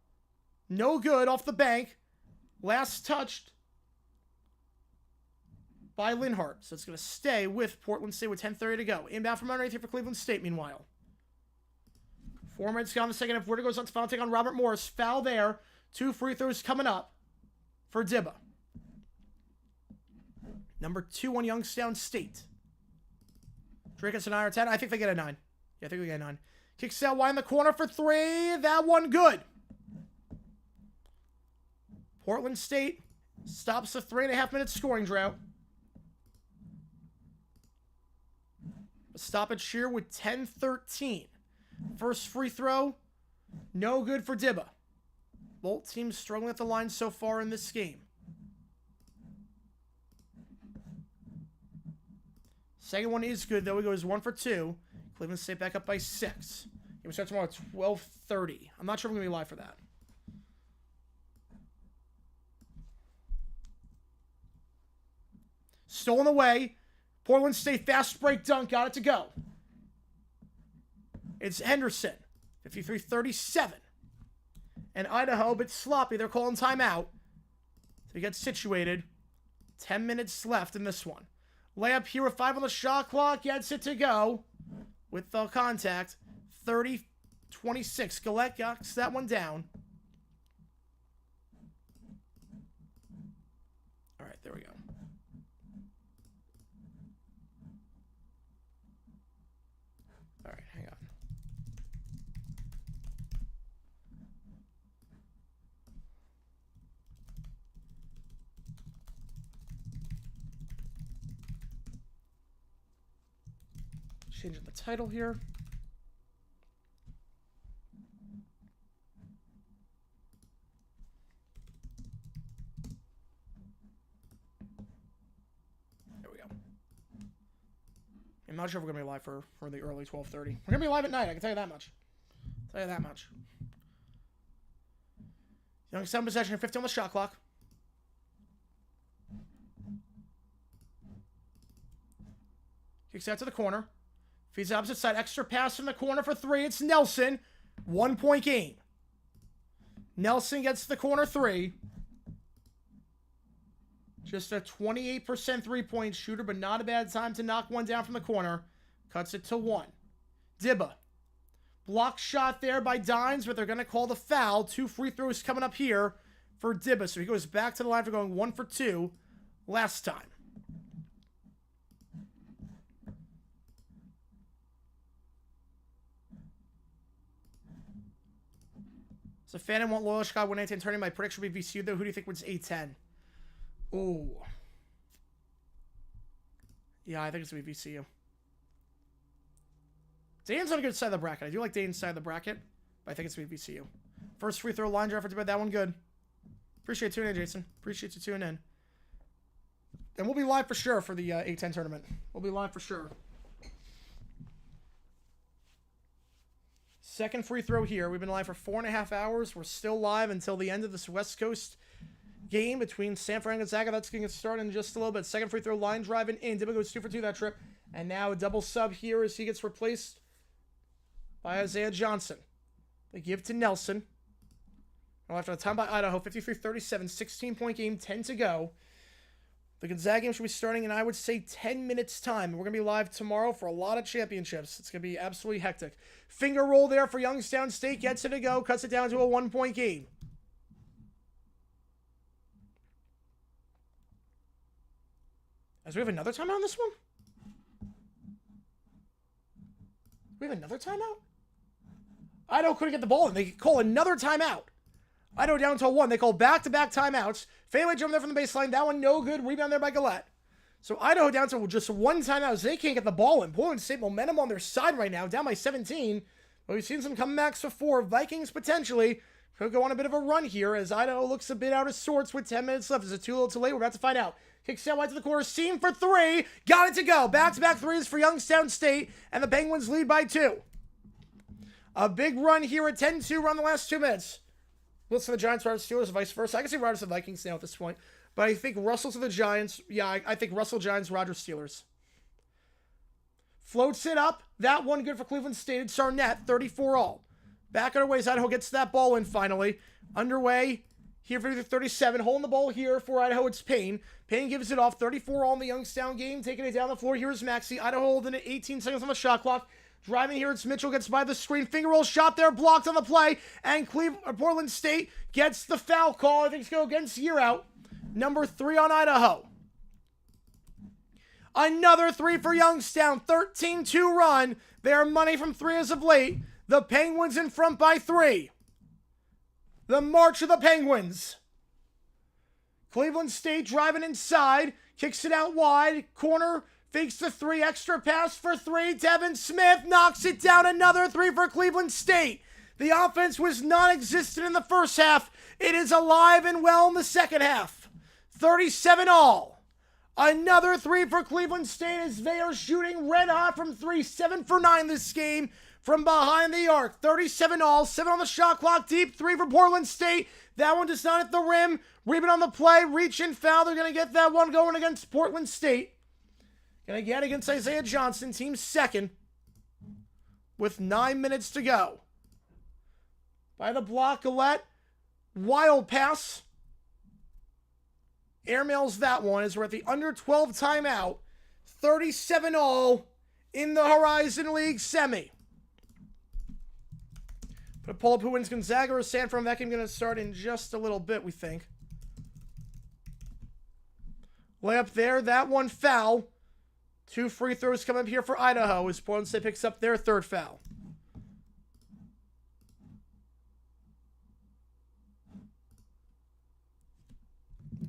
No good off the bank. Last touched by Linhart. So it's going to stay with Portland State with 10:30 to go. Inbound from underneath here for Cleveland State, meanwhile. 4 minutes gone in the second half. Puerto goes on to foul take on Robert Morris. Foul there. 2 free throws coming up for Dibba. Number 2 on Youngstown State. Drake gets a 9 or 10. I think they get a 9. Yeah, I think they get a 9. Kicks out wide in the corner for 3. That one good. Portland State stops the 3.5-minute scoring drought. A stoppage here with 10-13. First free throw, no good for Dibba. Both teams struggling at the line so far in this game. Second one is good, though. He goes 1 for 2. Cleveland State back up by 6. Game starts tomorrow at 12:30. I'm not sure if we're going to be live for that. Stolen away. Portland State fast break dunk. Got it to go. It's Henderson. 53-37. And Idaho, a bit sloppy. They're calling timeout. So he gets situated. 10 minutes left in this one. Layup here with 5 on the shot clock. Gets it to go. With the contact. 30-26. Gillette knocks that one down. All right, there we go. All right, hang on. Changing the title here. There we go. I'm not sure if we're going to be live for the early 12:30. We're going to be live at night, I can tell you that much. Youngstown possession, 50 on the shot clock. Kicks out to the corner. Feeds the opposite side. Extra pass from the corner for 3. It's Nelson. 1-point game. Nelson gets the corner 3. Just a 28% 3-point shooter, but not a bad time to knock one down from the corner. Cuts it to 1. Dibba. Block shot there by Dines, but they're going to call the foul. 2 free throws coming up here for Dibba. So he goes back to the line for going 1 for 2 last time. So Phantom won't Loyal Chicago win 8-10 tournament. My prediction would be VCU, though. Who do you think wins 8-10? Ooh. Yeah, I think it's going to be VCU. Dayton's on a good side of the bracket. I do like Dayton's side of the bracket, but I think it's going to be VCU. First free throw line drive for Tibet. That one good. Appreciate you tuning in, Jason. Appreciate you tuning in. And we'll be live for sure for the 8-10 tournament. We'll be live for sure. Second free throw here. We've been live for 4.5 hours. We're still live until the end of this West Coast game between San Fran and Gonzaga. That's going to get started in just a little bit. Second free throw line driving in. Dibba goes 2 for 2 that trip. And now a double sub here as he gets replaced by Isaiah Johnson. They give to Nelson. Now after a time by Idaho, 53-37, 16-point game, 10 to go. The Gonzaga game should be starting in, I would say, 10 minutes time. We're going to be live tomorrow for a lot of championships. It's going to be absolutely hectic. Finger roll there for Youngstown State. Gets it to go. Cuts it down to a 1-point game. As we have another timeout on this one? We have another timeout? Idaho couldn't get the ball in. They call another timeout. Idaho down to 1. They call back-to-back timeouts. Fadeaway jump there from the baseline. That one no good. Rebound there by Gillette. So Idaho down to just 1 timeout. So they can't get the ball in. Portland State momentum on their side right now. Down by 17. But we've seen some comebacks before. Vikings potentially could go on a bit of a run here as Idaho looks a bit out of sorts with 10 minutes left. Is it too little too late? We're about to find out. Kicks out wide to the corner. Seam for 3. Got it to go. Back-to-back threes for Youngstown State. And the Penguins lead by 2. A big run here at 10-2. Run the last 2 minutes. Blitz to the Giants, Riders, Steelers, vice versa. I can see Riders to Vikings now at this point. But I think Russell to the Giants. Yeah, I think Russell, Giants, Rodgers, Steelers. Floats it up. That one good for Cleveland State. It's Sarnett, 34 all. Back underway as Idaho gets that ball in finally. Underway here for the 37. Holding the ball here for Idaho, it's Payne. Payne gives it off. 34 all in the Youngstown game. Taking it down the floor. Here is Maxey. Idaho holding it. 18 seconds on the shot clock. Driving here, it's Mitchell. Gets by the screen. Finger roll shot there. Blocked on the play. And Portland State gets the foul call. I think it's going to go against year out. Number 3 on Idaho. Another 3 for Youngstown. 13-2 run. Their money from 3 as of late. The Penguins in front by 3. The march of the Penguins. Cleveland State driving inside. Kicks it out wide. Corner. Fakes the 3. Extra pass for 3. Devin Smith knocks it down. Another 3 for Cleveland State. The offense was non-existent in the first half. It is alive and well in the second half. 37 all. Another 3 for Cleveland State as they are shooting red hot from 3. 7 for 9 this game from behind the arc. 37 all. 7 on the shot clock. Deep 3 for Portland State. That one does not hit the rim. Rebound on the play. Reach and foul. They're going to get that one going against Portland State. Going to get against Isaiah Johnson. Team second with 9 minutes to go. By the block, Gillette. Wild pass. Airmails that one as we're at the under 12 timeout. 37 all in the Horizon League semi. But pull up who wins Gonzaga or Sanford. That game going to start in just a little bit, we think. Layup there. That one foul. 2 free throws come up here for Idaho as Portland State picks up their 3rd foul.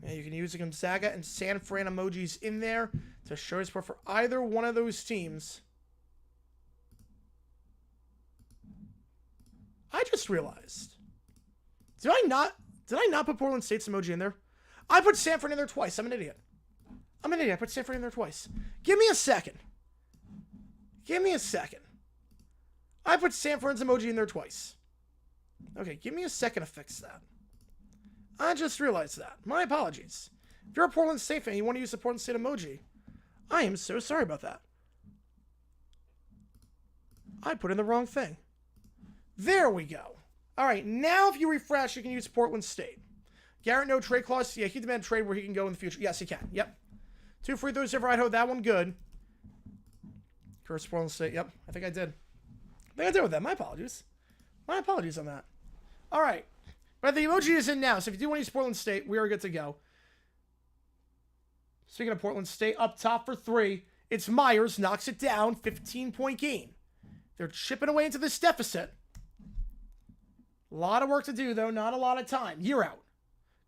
And you can use the Gonzaga and San Fran emojis in there to show your support for either one of those teams. I just realized. Did I not put Portland State's emoji in there? I put San Fran in there twice. I'm an idiot. I put San Fran in there twice. Give me a second. I put San Fran's emoji in there twice. Okay, give me a second to fix that. I just realized that. My apologies. If you're a Portland State fan and you want to use the Portland State emoji, I am so sorry about that. I put in the wrong thing. There we go. All right, now if you refresh, you can use Portland State. Garrett, no trade clause. Yeah, he demanded trade where he can go in the future. Yes, he can. Yep. 2 free throws for Idaho. That one good. Curse Portland State. Yep, I think I did. With that. My apologies. My apologies on that. All right. But the emoji is in now, so if you do want to use Portland State, we are good to go. Speaking of Portland State, up top for 3. It's Myers. Knocks it down. 15-point game. They're chipping away into this deficit. A lot of work to do, though. Not a lot of time. Year out.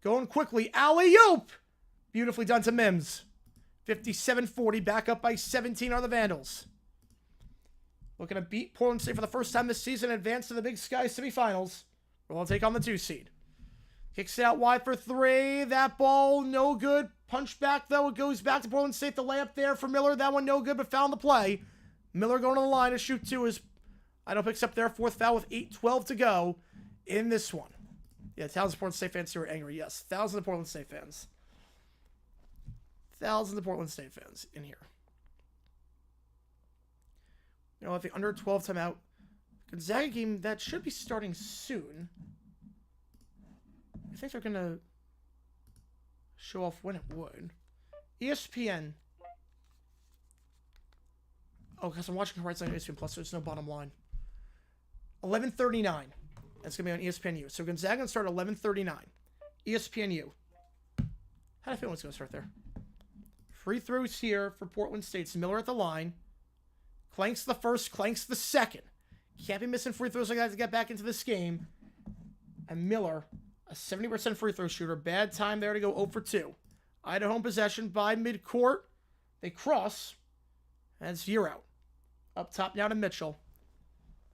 Going quickly. Alley-oop! Beautifully done to Mims. 57-40. Back up by 17 are the Vandals. Looking to beat Portland State for the first time this season. Advance to the Big Sky semifinals. We'll take on the 2 seed. Kicks it out wide for 3. That ball, no good. Punch back, though. It goes back to Portland State. The layup there for Miller. That one no good, but found the play. Miller going to the line to shoot 2 as Idaho picks up their 4th foul with 8:12 to go in this one. Yeah, thousands of Portland State fans who are angry. Yes, thousands of Portland State fans. Thousands of Portland State fans in here. You know, at the under 12 timeout, Gonzaga game that should be starting soon. I think they're going to show off when it would. ESPN. Oh, because I'm watching Horizon on ESPN Plus, so there's no bottom line. 11:39. That's going to be on ESPNU. So Gonzaga going to start at 11:39. ESPNU. How do I feel when it's going to start there? Free throws here for Portland State. Miller at the line. Clanks the first, clanks the second. Can't be missing free throws like that to get back into this game. And Miller, a 70% free throw shooter. Bad time there to go 0 for 2. Idaho home possession by midcourt. They cross. And it's year out. Up top now to Mitchell.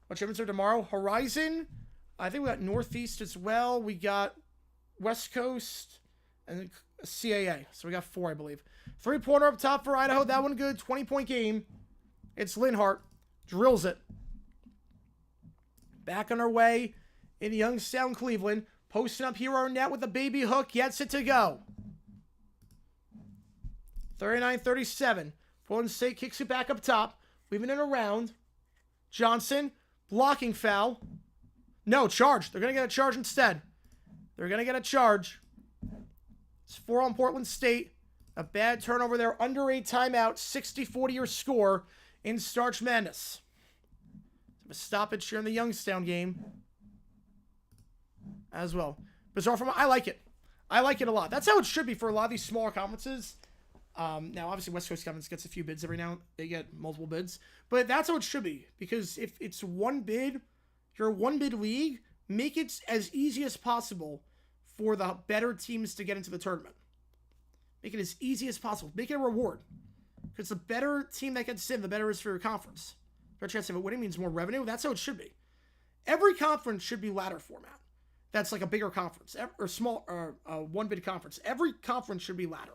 What shipments are tomorrow? Horizon. I think we got Northeast as well. We got West Coast and CAA. So we got 4, I believe. 3-pointer up top for Idaho. That one good. 20-point game. It's Linhart. Drills it. Back on our way in Youngstown, Cleveland. Posting up Hero Net with a baby hook. Gets it to go. 39-37. Portland State kicks it back up top. Weaving it around. Johnson. Blocking foul. No, charge. They're going to get a charge instead. They're going to get a charge. It's 4 on Portland State. A bad turnover there. Under 8 timeout. 60-40 your score in Starch Madness. A stoppage here in the Youngstown game as well. Bizarre format. I like it. I like it a lot. That's how it should be for a lot of these smaller conferences. Now, obviously, West Coast Conference gets a few bids every now. They get multiple bids. But that's how it should be. Because if it's one bid, you're a one-bid league, make it as easy as possible for the better teams to get into the tournament. Make it as easy as possible. Make it a reward. Because the better team that gets in, the better it is for your conference. Better chance of it winning means more revenue. That's how it should be. Every conference should be ladder format. That's like a bigger conference. Or small, or a one-bid conference. Every conference should be ladder.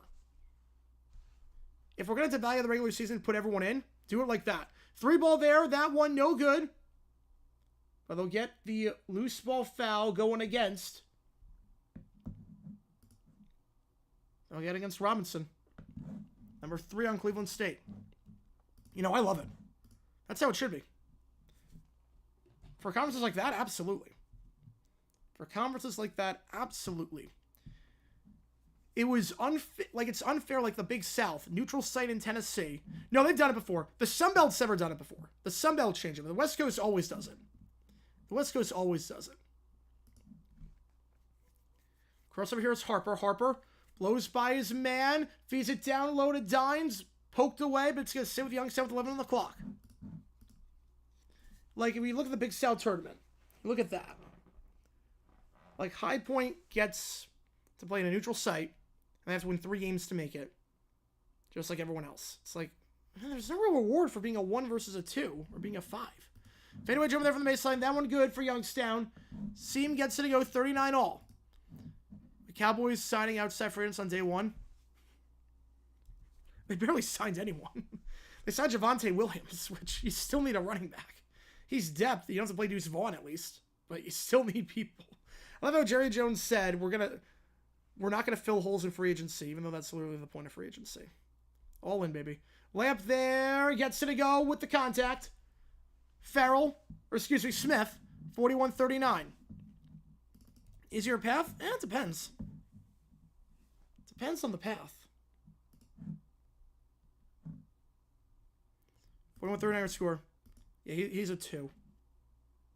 If we're going to devalue the regular season and put everyone in, do it like that. 3 ball there. That one, no good. But they'll get the loose ball foul going against. They'll get against Robinson. Number 3 on Cleveland State. You know, I love it. That's how it should be. For conferences like that, absolutely. For conferences like that, absolutely. It was unfair, like it's unfair, like the Big South, neutral site in Tennessee. No, they've done it before. The Sun Belt's never done it before. The Sun Belt changed it, but the West Coast always does it. The West Coast always does it. Crossover here is Harper. Harper blows by his man, feeds it down low to Dines, poked away, but it's going to sit with Youngstown with 11 on the clock. Like, if you look at the Big South tournament, look at that. Like, High Point gets to play in a neutral site, and they have to win 3 games to make it, just like everyone else. It's like, man, there's no real reward for being a 1 versus a 2, or being a 5. Fadeaway jump there from the baseline. That one good for Youngstown. Seam gets it to go 39 all. The Cowboys signing outside free agents on day 1. They barely signed anyone. They signed Javonte Williams, which you still need a running back. He's depth. You don't have to play Deuce Vaughn at least, but you still need people. I love how Jerry Jones said we're not gonna fill holes in free agency, even though that's literally the point of free agency. All in, baby. Layup there, gets it to go with the contact. Smith, 41-39. Easier path? It depends. Depends on the path. 41-39 score. Yeah, he's a 2.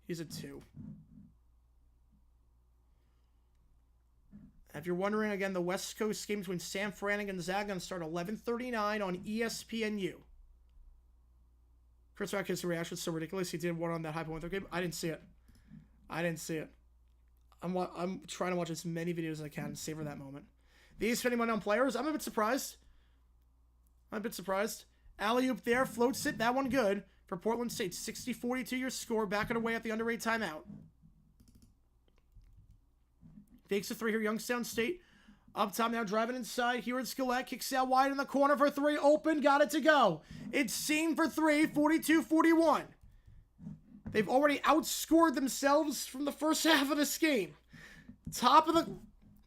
He's a 2. If you're wondering, again, the West Coast game between San Fran and Gonzaga going to start 11:39 on ESPNU. Chris Watkins' reaction is so ridiculous. He did one on that High Point game. I didn't see it. I'm trying to watch as many videos as I can and savor that moment. These spending money on players, I'm a bit surprised. Alley-oop there, floats it. That one good for Portland State. 60-42 your score. Backing away at the under 8 timeout. Fakes a 3 here, Youngstown State. Up top now, driving inside. Here it's Skillette. Kicks out wide in the corner for 3. Open, got it to go. It's Seam for 3, 42-41. They've already outscored themselves from the first half of this game. Top of the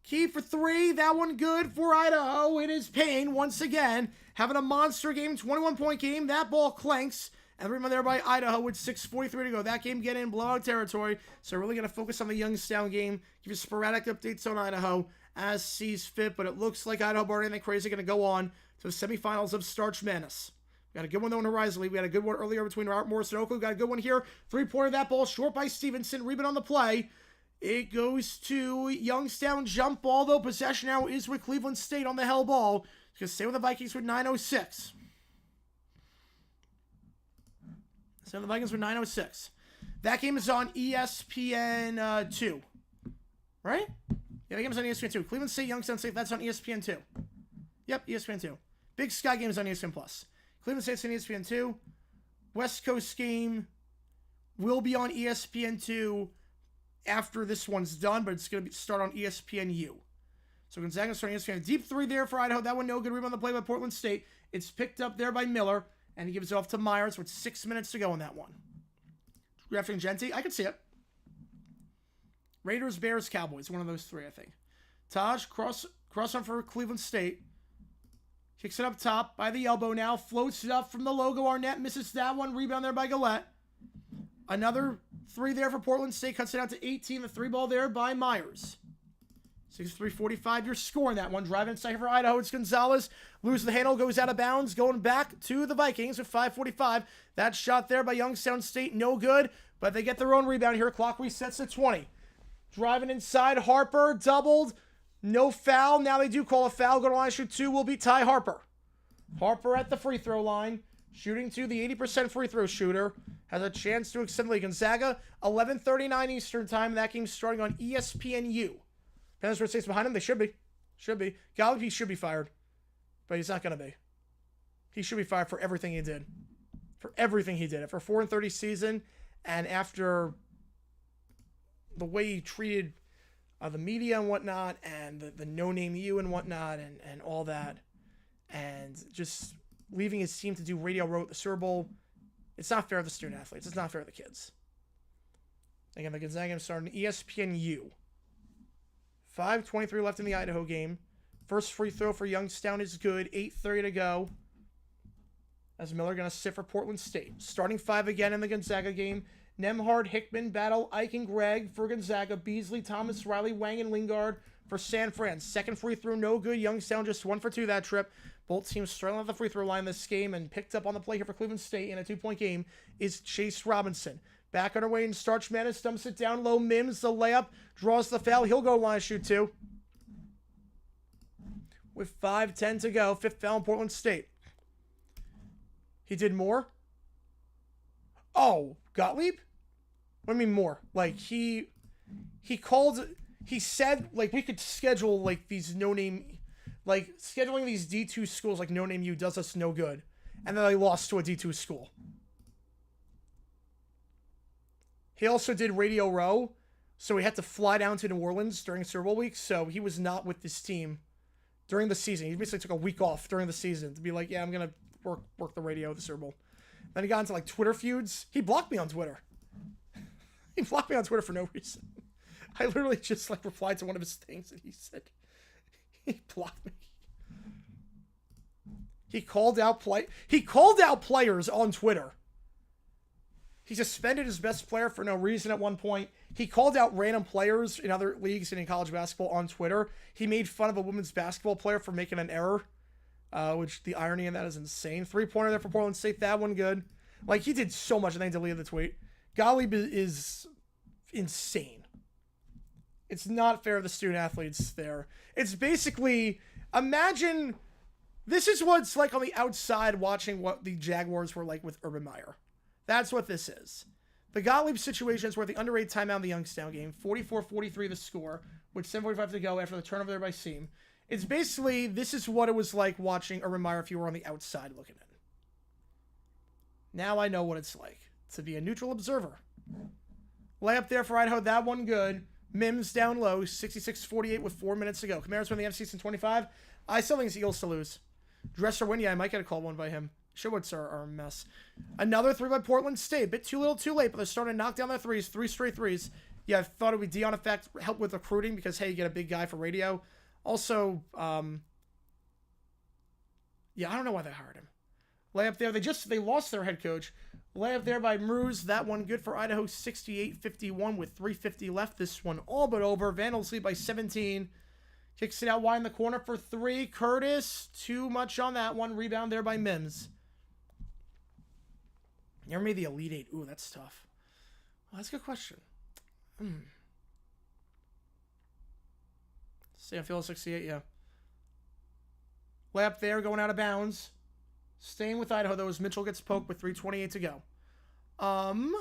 key for 3. That one good for Idaho. It is Payne once again. Having a monster game, 21-point game. That ball clanks. And the rebound there by Idaho with 6:43 to go. That game getting in blowout territory. So we're really going to focus on the Youngstown game. Give you sporadic updates on Idaho as sees fit. But it looks like Idaho, barring anything crazy, going to go on to the semifinals of Starch Madness. We got a good one, though, in Horizon League. We had a good one earlier between Robert Morris and Oakland. Got a good one here. 3-pointer, that ball short by Stevenson. Rebound on the play. It goes to Youngstown. Jump ball, though. Possession now is with Cleveland State on the hell ball. It's going to stay with the Vikings with 9:06. So the Vikings were 9:06. That game is on ESPN 2. Right? Yeah, the game is on ESPN 2. Cleveland State, Youngstown State, that's on ESPN 2. Yep, ESPN 2. Big Sky game is on ESPN Plus. Cleveland State's on ESPN 2. West Coast game will be on ESPN 2 after this one's done, but it's going to start on ESPNU. So Gonzaga starting ESPN. Deep 3 there for Idaho. That one no good. Rebound on the play by Portland State. It's picked up there by Miller. And he gives it off to Myers with 6 minutes to go in that one. Drafting Genti, I can see it. Raiders, Bears, Cowboys. One of those 3, I think. Taj, cross on for Cleveland State. Kicks it up top by the elbow now. Floats it up from the logo. Arnett misses that one. Rebound there by Gillette. Another 3 there for Portland State. Cuts it out to 18. The 3 ball there by Myers. 6-3-45. You're scoring that one. Driving in second for Idaho. It's Gonzalez. Loses the handle. Goes out of bounds. Going back to the Vikings with 5:45. That shot there by Youngstown State. No good. But they get their own rebound here. Clock resets at 20. Driving inside. Harper. Doubled. No foul. Now they do call a foul. Go to line shoot 2 will be Ty Harper. Harper at the free throw line. Shooting to the 80% free throw shooter. Has a chance to extend the lead. Gonzaga, 11:39 Eastern time. That game's starting on ESPNU. Panthers were 6 behind him. They should be. Gottlieb, he should be fired. But he's not going to be. He should be fired for everything he did. After a 4-30 season, and after the way he treated the media and whatnot, and the no-name you and whatnot, and all that, and just leaving his team to do Radio Row at the Super Bowl. It's not fair to the student athletes. It's not fair to the kids. Again, the Gonzaga game starting ESPNU. 5:23 left in the Idaho game. First free throw for Youngstown is good. 8:30 to go. As Miller going to sit for Portland State. Starting 5 again in the Gonzaga game. Nemhard, Hickman, Battle, Ike, and Gregg for Gonzaga. Beasley, Thomas, Riley, Wang, and Lingard for San Fran. Second free throw, no good. Youngstown just 1 for 2 that trip. Both teams struggling at the free throw line this game, and picked up on the play here for Cleveland State in a 2-point game is Chase Robinson. Back underway in Starch Madness, dumps it down low. Mims, the layup, draws the foul. He'll go line shoot 2. With 5:10 to go, 5th foul in Portland State. He did more? Oh, Gottlieb? What do you mean more? Like, he said, like, we could schedule, like, these no-name, like, scheduling these D2 schools like No Name U does us no good. And then they lost to a D2 school. He also did Radio Row, so he had to fly down to New Orleans during Super Bowl week, so he was not with this team during the season. He basically took a week off during the season to be like, yeah, I'm going to work the radio of the Super Bowl. Then he got into, like, Twitter feuds. He blocked me on Twitter. He blocked me on Twitter for no reason. I literally just, like, replied to one of his things and he said, he blocked me. He called out players on Twitter. He suspended his best player for no reason at one point. He called out random players in other leagues and in college basketball on Twitter. He made fun of a women's basketball player for making an error, which the irony in that is insane. 3-pointer there for Portland State. That one good. Like, he did so much and then he deleted the tweet. Gottlieb is insane. It's not fair to the student athletes there. It's basically, imagine, this is what it's like on the outside watching what the Jaguars were like with Urban Meyer. That's what this is. The Gottlieb situation is where the underrated timeout in the Youngstown game, 44-43 the score, with 7:45 to go after the turnover there by Seam. It's basically, this is what it was like watching Urban Meyer if you were on the outside looking at it. Now I know what it's like to be a neutral observer. Layup there for Idaho, that one good. Mims down low, 66-48 with 4 minutes to go. Camaros win the NFC in 25. I still think it's Eagles to lose. Dresser win, yeah, I might get a call one by him. Showouts are a mess. Another 3 by Portland State. Bit too little, too late, but they're starting to knock down their threes. 3 straight threes. Yeah, I thought it would be Dion effect, help with recruiting because, hey, you get a big guy for radio. Also, yeah, I don't know why they hired him. Layup there. They lost their head coach. Layup there by Mruz. That one good for Idaho, 68-51 with 3:50 left. This one all but over. Vandals lead by 17. Kicks it out wide in the corner for 3. Curtis, too much on that one. Rebound there by Mims. Never made the Elite 8. Ooh, that's tough. Well, that's a good question. Stanfield 68, yeah. Layup there, going out of bounds. Staying with Idaho, though, as Mitchell gets poked with 3:28 to go. I'm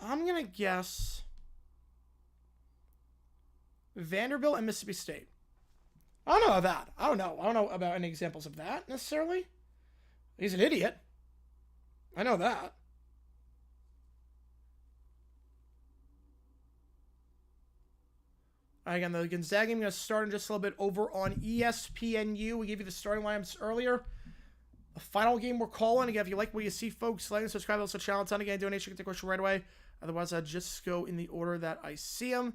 going to guess Vanderbilt and Mississippi State. I don't know about that. I don't know about any examples of that, necessarily. He's an idiot. I know that. All right, again, the Gonzaga game is going to start in just a little bit over on ESPNU. We gave you the starting lineups earlier. The final game we're calling. Again, if you like what you see, folks, like and subscribe to the channel. Ton again, donation, you can take a question right away. Otherwise, I'll just go in the order that I see them.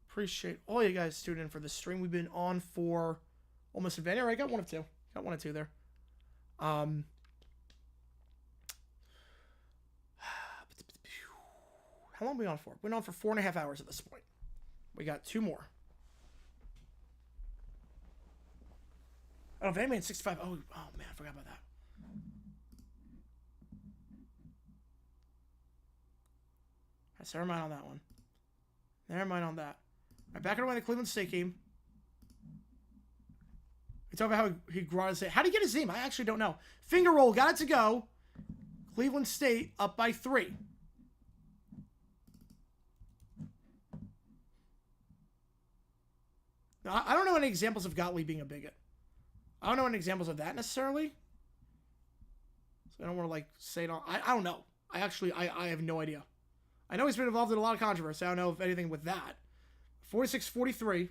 Appreciate all you guys tuning in for the stream. We've been on for almost a minute. I got one of two. Got one or two there. How long are we on for? We've been on for 4.5 hours at this point. We got 2 more. Oh, Van Man 65. Oh, man, I forgot about that. Right, so never mind on that one. Never mind on that. All right, back away the Cleveland State game. We talk about how he brought his name. How did he get his name? I actually don't know. Finger roll, got it to go. Cleveland State up by 3. Now, I don't know any examples of Gottlieb being a bigot. I don't know any examples of that necessarily. So I don't want to like say it all. I don't know. I have no idea. I know he's been involved in a lot of controversy. I don't know if anything with that. 46-43.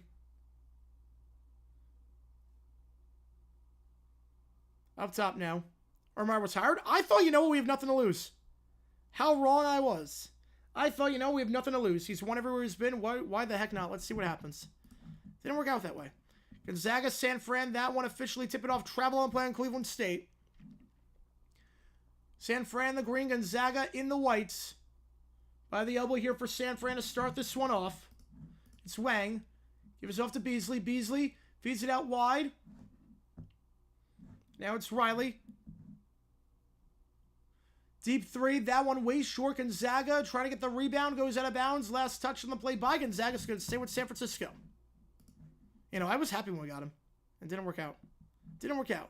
Up top now. Or am I retired? I thought, we have nothing to lose. How wrong I was. I thought, we have nothing to lose. He's won everywhere he's been. Why the heck not? Let's see what happens. Didn't work out that way. Gonzaga, San Fran, that one officially tipping off travel on play on Cleveland State. San Fran, the green, Gonzaga in the whites. By the elbow here for San Fran to start this one off. It's Wang. Gives it off to Beasley. Beasley feeds it out wide. Now it's Riley. Deep 3. That one way short. Gonzaga trying to get the rebound. Goes out of bounds. Last touch on the play by Gonzaga. It's going to stay with San Francisco. I was happy when we got him. It didn't work out. Didn't work out.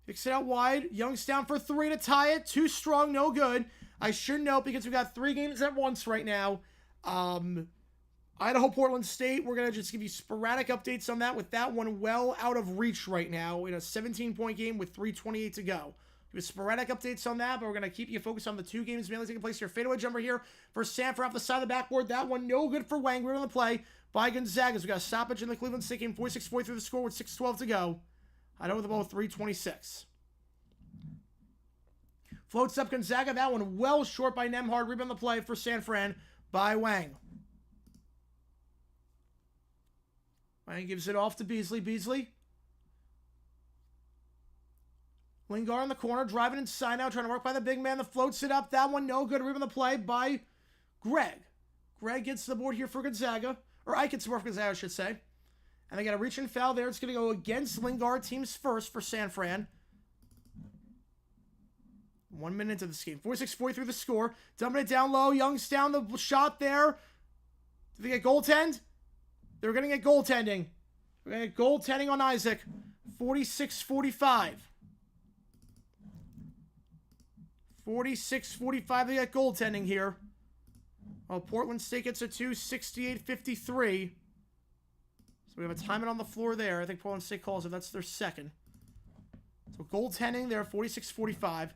Kicks it out wide. Young's down for 3 to tie it. Too strong, no good. I should note because we got 3 games at once right now. Idaho, Portland State. We're going to just give you sporadic updates on that with that one well out of reach right now in a 17-point game with 3:28 to go. Give us sporadic updates on that, but we're going to keep you focused on the 2 games mainly taking place here. Fadeaway jumper here for Sanford off the side of the backboard. That one no good for Wang. We're on the play by Gonzaga. We got a stoppage in the Cleveland State game. 46-43 the score with 6:12 to go. Idaho with the ball with 3:26. Floats up Gonzaga. That one well short by Nemhard. Rebound the play for San Fran by Wang. Wang gives it off to Beasley. Beasley. Lingard in the corner. Driving inside now. Trying to work by the big man. That floats it up. That one no good. Rebound the play by Greg. Greg gets the board here for Gonzaga. Or Ike gets the board for Gonzaga, I should say. And they got a reach and foul there. It's going to go against Lingard. Team's first for San Fran. 1 minute into this game. 46-43 the score. Dumping it down low. Young's down the shot there. Did they get goaltend? They're going to get goaltending. We're going to get goaltending on Isaac. 46-45. 46-45. They got goaltending here. Oh, Portland State gets a 2. 68-53. So we have a timeout on the floor there. I think Portland State calls it. That's their second. So goaltending there. 46-45.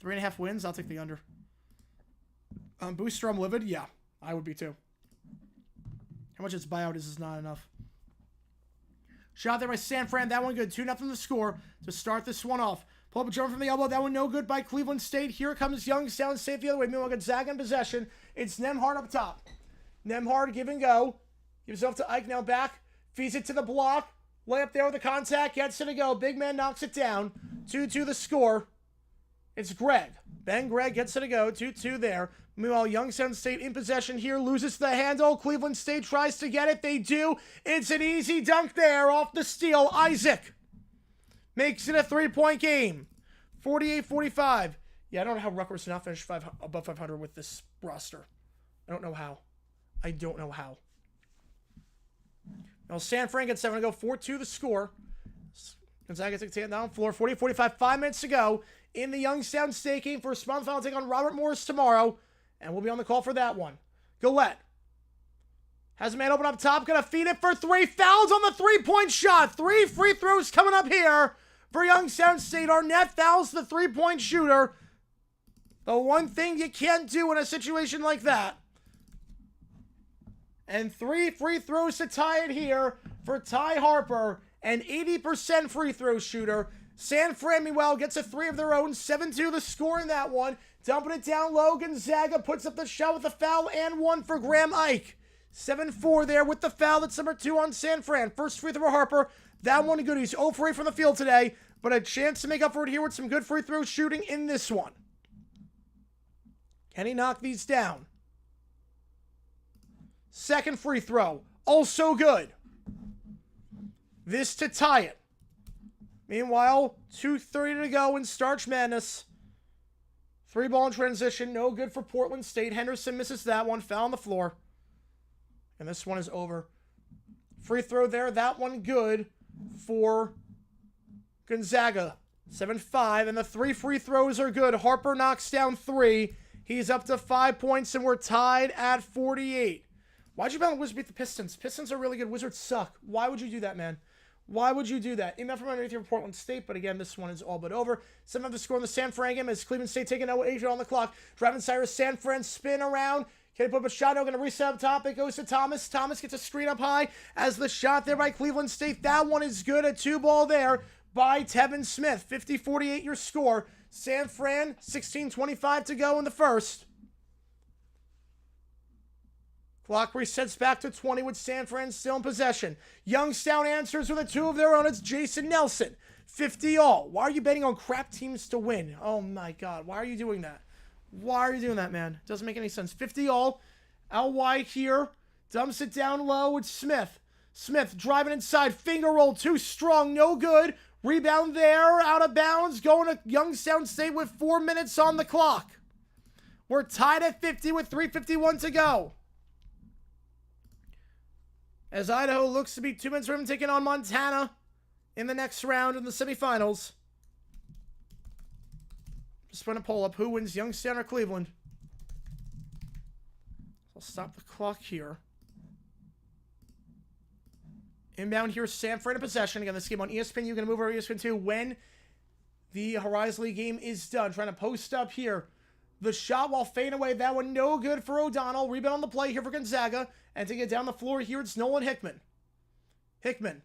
3.5 wins. I'll take the under. Booster, I'm livid. Yeah, I would be too. How much its buyout is not enough. Shot there by San Fran. That one good. 2-0 the score to start this one off. Pull up a jumper from the elbow. That one no good by Cleveland State. Here comes Youngstown. Safe the other way. Meanwhile, Gonzaga in possession. It's Nemhard up top. Nemhard give and go. Gives it off to Ike now back. Feeds it to the block. Layup there with the contact. Gets it to go. Big man knocks it down. 2-2 the score. It's Greg. Ben Greg gets it to go. 2-2 there. Meanwhile, Youngstown State in possession here. Loses the handle. Cleveland State tries to get it. They do. It's an easy dunk there off the steal. Isaac makes it a 3-point game. 48-45. Yeah, I don't know how Rutgers not finished above 500 with this roster. I don't know how. I don't know how. Now, San Fran gets 7 to go. 4-2 the score. Gonzaga takes it down floor. 40-45. 5 minutes to go in the Youngstown State game for a semifinal take on Robert Morris tomorrow. And we'll be on the call for that one. Gillette has a man open up top. Gonna feed it for 3. Fouls on the 3-point shot. 3 free throws coming up here for Youngstown State. Arnett fouls the 3-point shooter. The one thing you can't do in a situation like that. And 3 free throws to tie it here for Ty Harper, an 80% free throw shooter. San Fran, meanwhile, gets a 3 of their own. 7-2 the score in that one. Dumping it down low. Gonzaga puts up the shot with a foul and 1 for Graham Ike. 7-4 there with the foul. That's number 2 on San Fran. First free throw for Harper. That one good. He's 0 for 8 from the field today, but a chance to make up for it here with some good free throw shooting in this one. Can he knock these down? Second free throw. Also good. This to tie it. Meanwhile, 2:30 to go in Starch Madness. 3-ball in transition. No good for Portland State. Henderson misses that one. Foul on the floor. And this one is over. Free throw there. That one good for Gonzaga. 7-5. And the 3 free throws are good. Harper knocks down 3. He's up to 5 points, and we're tied at 48. Why'd you bet on Wizards beat the Pistons? Pistons are really good. Wizards suck. Why would you do that, man? Why would you do that? Inbound from underneath here for Portland State, but again, this one is all but over. 7 of the score in the San Fran game as Cleveland State taking out 8 on the clock. Driving Cyrus, San Fran spin around. Can he put up a shot? No, going to reset up top. It goes to Thomas. Thomas gets a screen up high as the shot there by Cleveland State. That one is good. A 2-ball there by Tevin Smith. 50-48 your score. San Fran, 16:25 to go in the first. Clock resets back to 20 with San Fran still in possession. Youngstown answers with a 2 of their own. It's Jason Nelson. 50 all. Why are you betting on crap teams to win? Oh my God. Why are you doing that? Why are you doing that, man? Doesn't make any sense. 50 all. Out wide here. Dumps it down low with Smith. Smith driving inside. Finger roll. Too strong. No good. Rebound there. Out of bounds. Going to Youngstown State with 4 minutes on the clock. We're tied at 50 with 3:51 to go. As Idaho looks to be 2 minutes from taking on Montana in the next round in the semifinals. Just put a poll up. Who wins, Youngstown or Cleveland? I'll stop the clock here. Inbound here, San Fran in possession. Again, this game on ESPN. You're going to move over to ESPN 2 when the Horizon League game is done. Trying to post up here. The shot while fading away. That one no good for O'Donnell. Rebound on the play here for Gonzaga. And to get down the floor here, it's Nolan Hickman. Hickman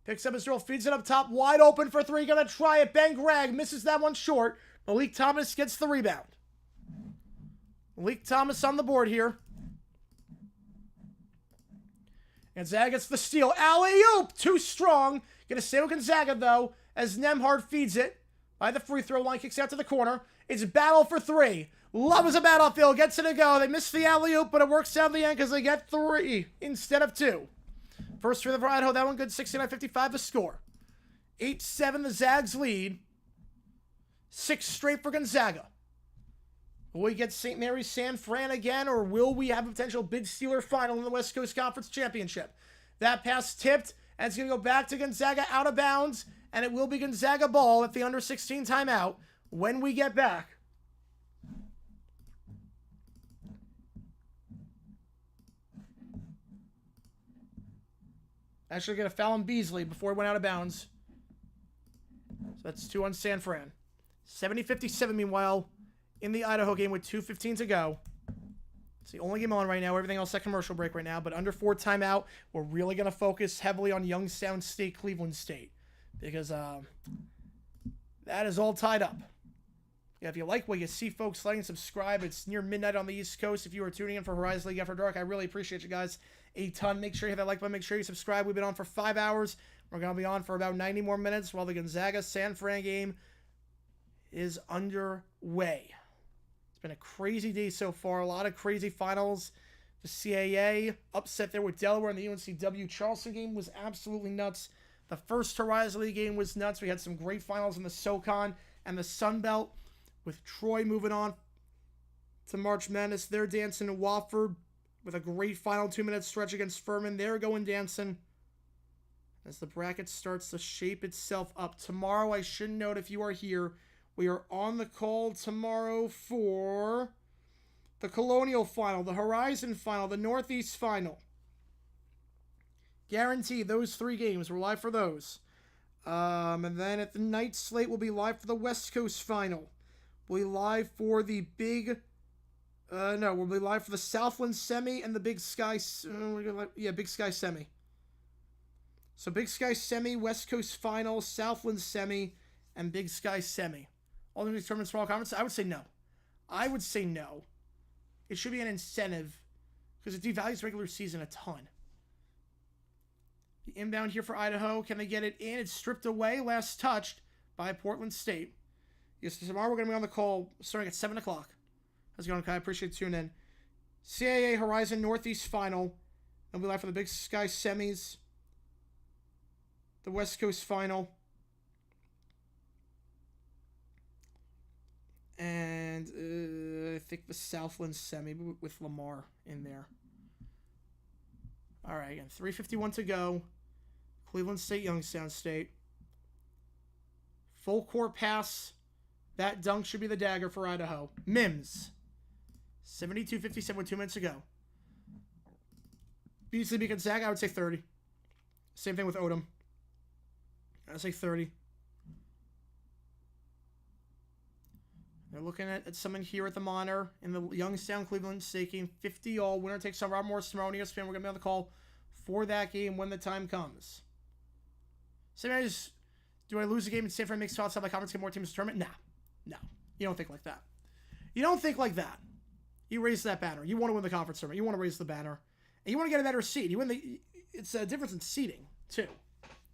picks up his drill, feeds it up top. Wide open for 3. Going to try it. Ben Gregg misses that one short. Malik Thomas gets the rebound. Malik Thomas on the board here. Gonzaga gets the steal. Alley-oop! Too strong. Going to stay with Gonzaga, though, as Nembhard feeds it by the free throw line. Kicks out to the corner. It's battle for 3. Love is a battlefield. Gets it to go. They miss the alley-oop, but it works out in the end because they get 3 instead of 2. First for the Idaho. That one good. 69-55 the score. 8-7 the Zags lead. 6 straight for Gonzaga. Will we get St. Mary's San Fran again, or will we have a potential big Steeler final in the West Coast Conference Championship? That pass tipped, and it's going to go back to Gonzaga out of bounds, and it will be Gonzaga ball at the under 16 timeout when we get back. Actually going to foul on Beasley before he went out of bounds. So that's 2 on San Fran. 70-57 meanwhile in the Idaho game with 2:15 to go. It's the only game on right now. Everything else at commercial break right now. But under 4 timeout, we're really going to focus heavily on Youngstown State, Cleveland State. Because that is all tied up. Yeah, if you like what you see, folks, like and subscribe. It's near midnight on the East Coast. If you are tuning in for Horizon League After Dark, I really appreciate you guys a ton. Make sure you hit that like button. Make sure you subscribe. We've been on for 5 hours. We're going to be on for about 90 more minutes while the Gonzaga-San Fran game is underway. It's been a crazy day so far. A lot of crazy finals. The CAA upset there with Delaware, and the UNCW Charleston game was absolutely nuts. The first Horizon League game was nuts. We had some great finals in the SoCon and the Sun Belt, with Troy moving on to March Madness. They're dancing in Wofford with a great final 2-minute stretch against Furman. They're going dancing as the bracket starts to shape itself up. Tomorrow, I should note, if you are here, we are on the call tomorrow for the Colonial Final, the Horizon Final, the Northeast Final. Guaranteed, those 3 games. We're live for those. And then at the night slate, we'll be live for the West Coast Final. We'll be live for the big... we'll be live for the Southland Semi and the Big Sky... Big Sky Semi. So Big Sky Semi, West Coast Final, Southland Semi, and Big Sky Semi. All the tournaments for all conferences? I would say no. I would say no. It should be an incentive because it devalues regular season a ton. The inbound here for Idaho. Can they get it in? It's stripped away. Last touched by Portland State. Yes, tomorrow we're going to be on the call starting at 7 o'clock. How's it going, Kai? Appreciate tuning in. CAA Horizon Northeast Final. It'll be live for the Big Sky Semis. The West Coast Final. And I think the Southland Semi with Lamar in there. All right, again, 3:51 to go. Cleveland State, Youngstown State. Full court pass. That dunk should be the dagger for Idaho. Mims. 72-57 with 2 minutes to go. Beasley beat Gonzaga, I would say 30. Same thing with Odom. I would say 30. They're looking at someone here at the monitor in the Youngstown Cleveland State game. 50 all. Winner takes some. Rob Morris tomorrow on ESPN. We're going to be on the call for that game when the time comes. Sometimes, do I lose a game and San Fran makes 12 outside my conference, get more teams to tournament? Nah. No. You don't think like that. You don't think like that. You raise that banner. You want to win the conference tournament. You want to raise the banner. And you want to get a better seed. You win the. It's a difference in seeding, too.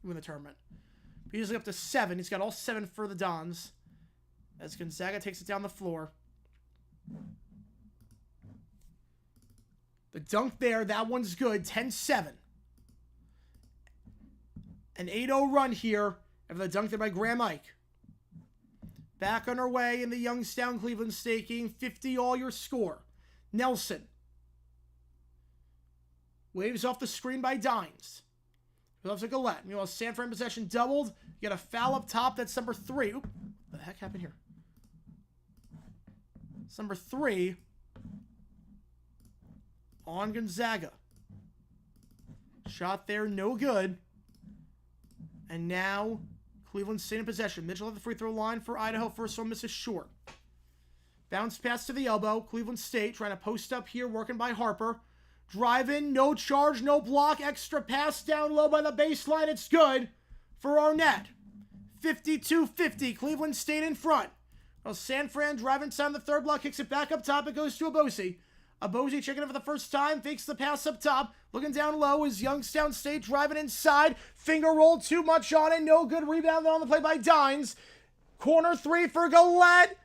You win the tournament. Usually up to 7. He's got all 7 for the Dons. As Gonzaga takes it down the floor. The dunk there, that one's good. 10-7. An 8-0 run here after the dunk there by Graham Ike. Back on our way in the Youngstown Cleveland State game. 50 all your score. Nelson. Waves off the screen by Dines. He loves a Gillette. Meanwhile, San Fran possession doubled. You got a foul up top. That's number 3. Oop, what the heck happened here? It's number 3 on Gonzaga. Shot there, no good. And now Cleveland State in possession. Mitchell at the free throw line for Idaho. First one misses short. Bounce pass to the elbow. Cleveland State trying to post up here, working by Harper. Drive in, no charge, no block. Extra pass down low by the baseline. It's good for Arnett. 52-50. Cleveland State in front. Well, San Fran driving inside the third block. Kicks it back up top. It goes to Abosi. Abosi checking it for the first time. Fakes the pass up top. Looking down low is Youngstown State driving inside. Finger roll too much on it. No good rebound on the play by Dines. Corner 3 for Gillette.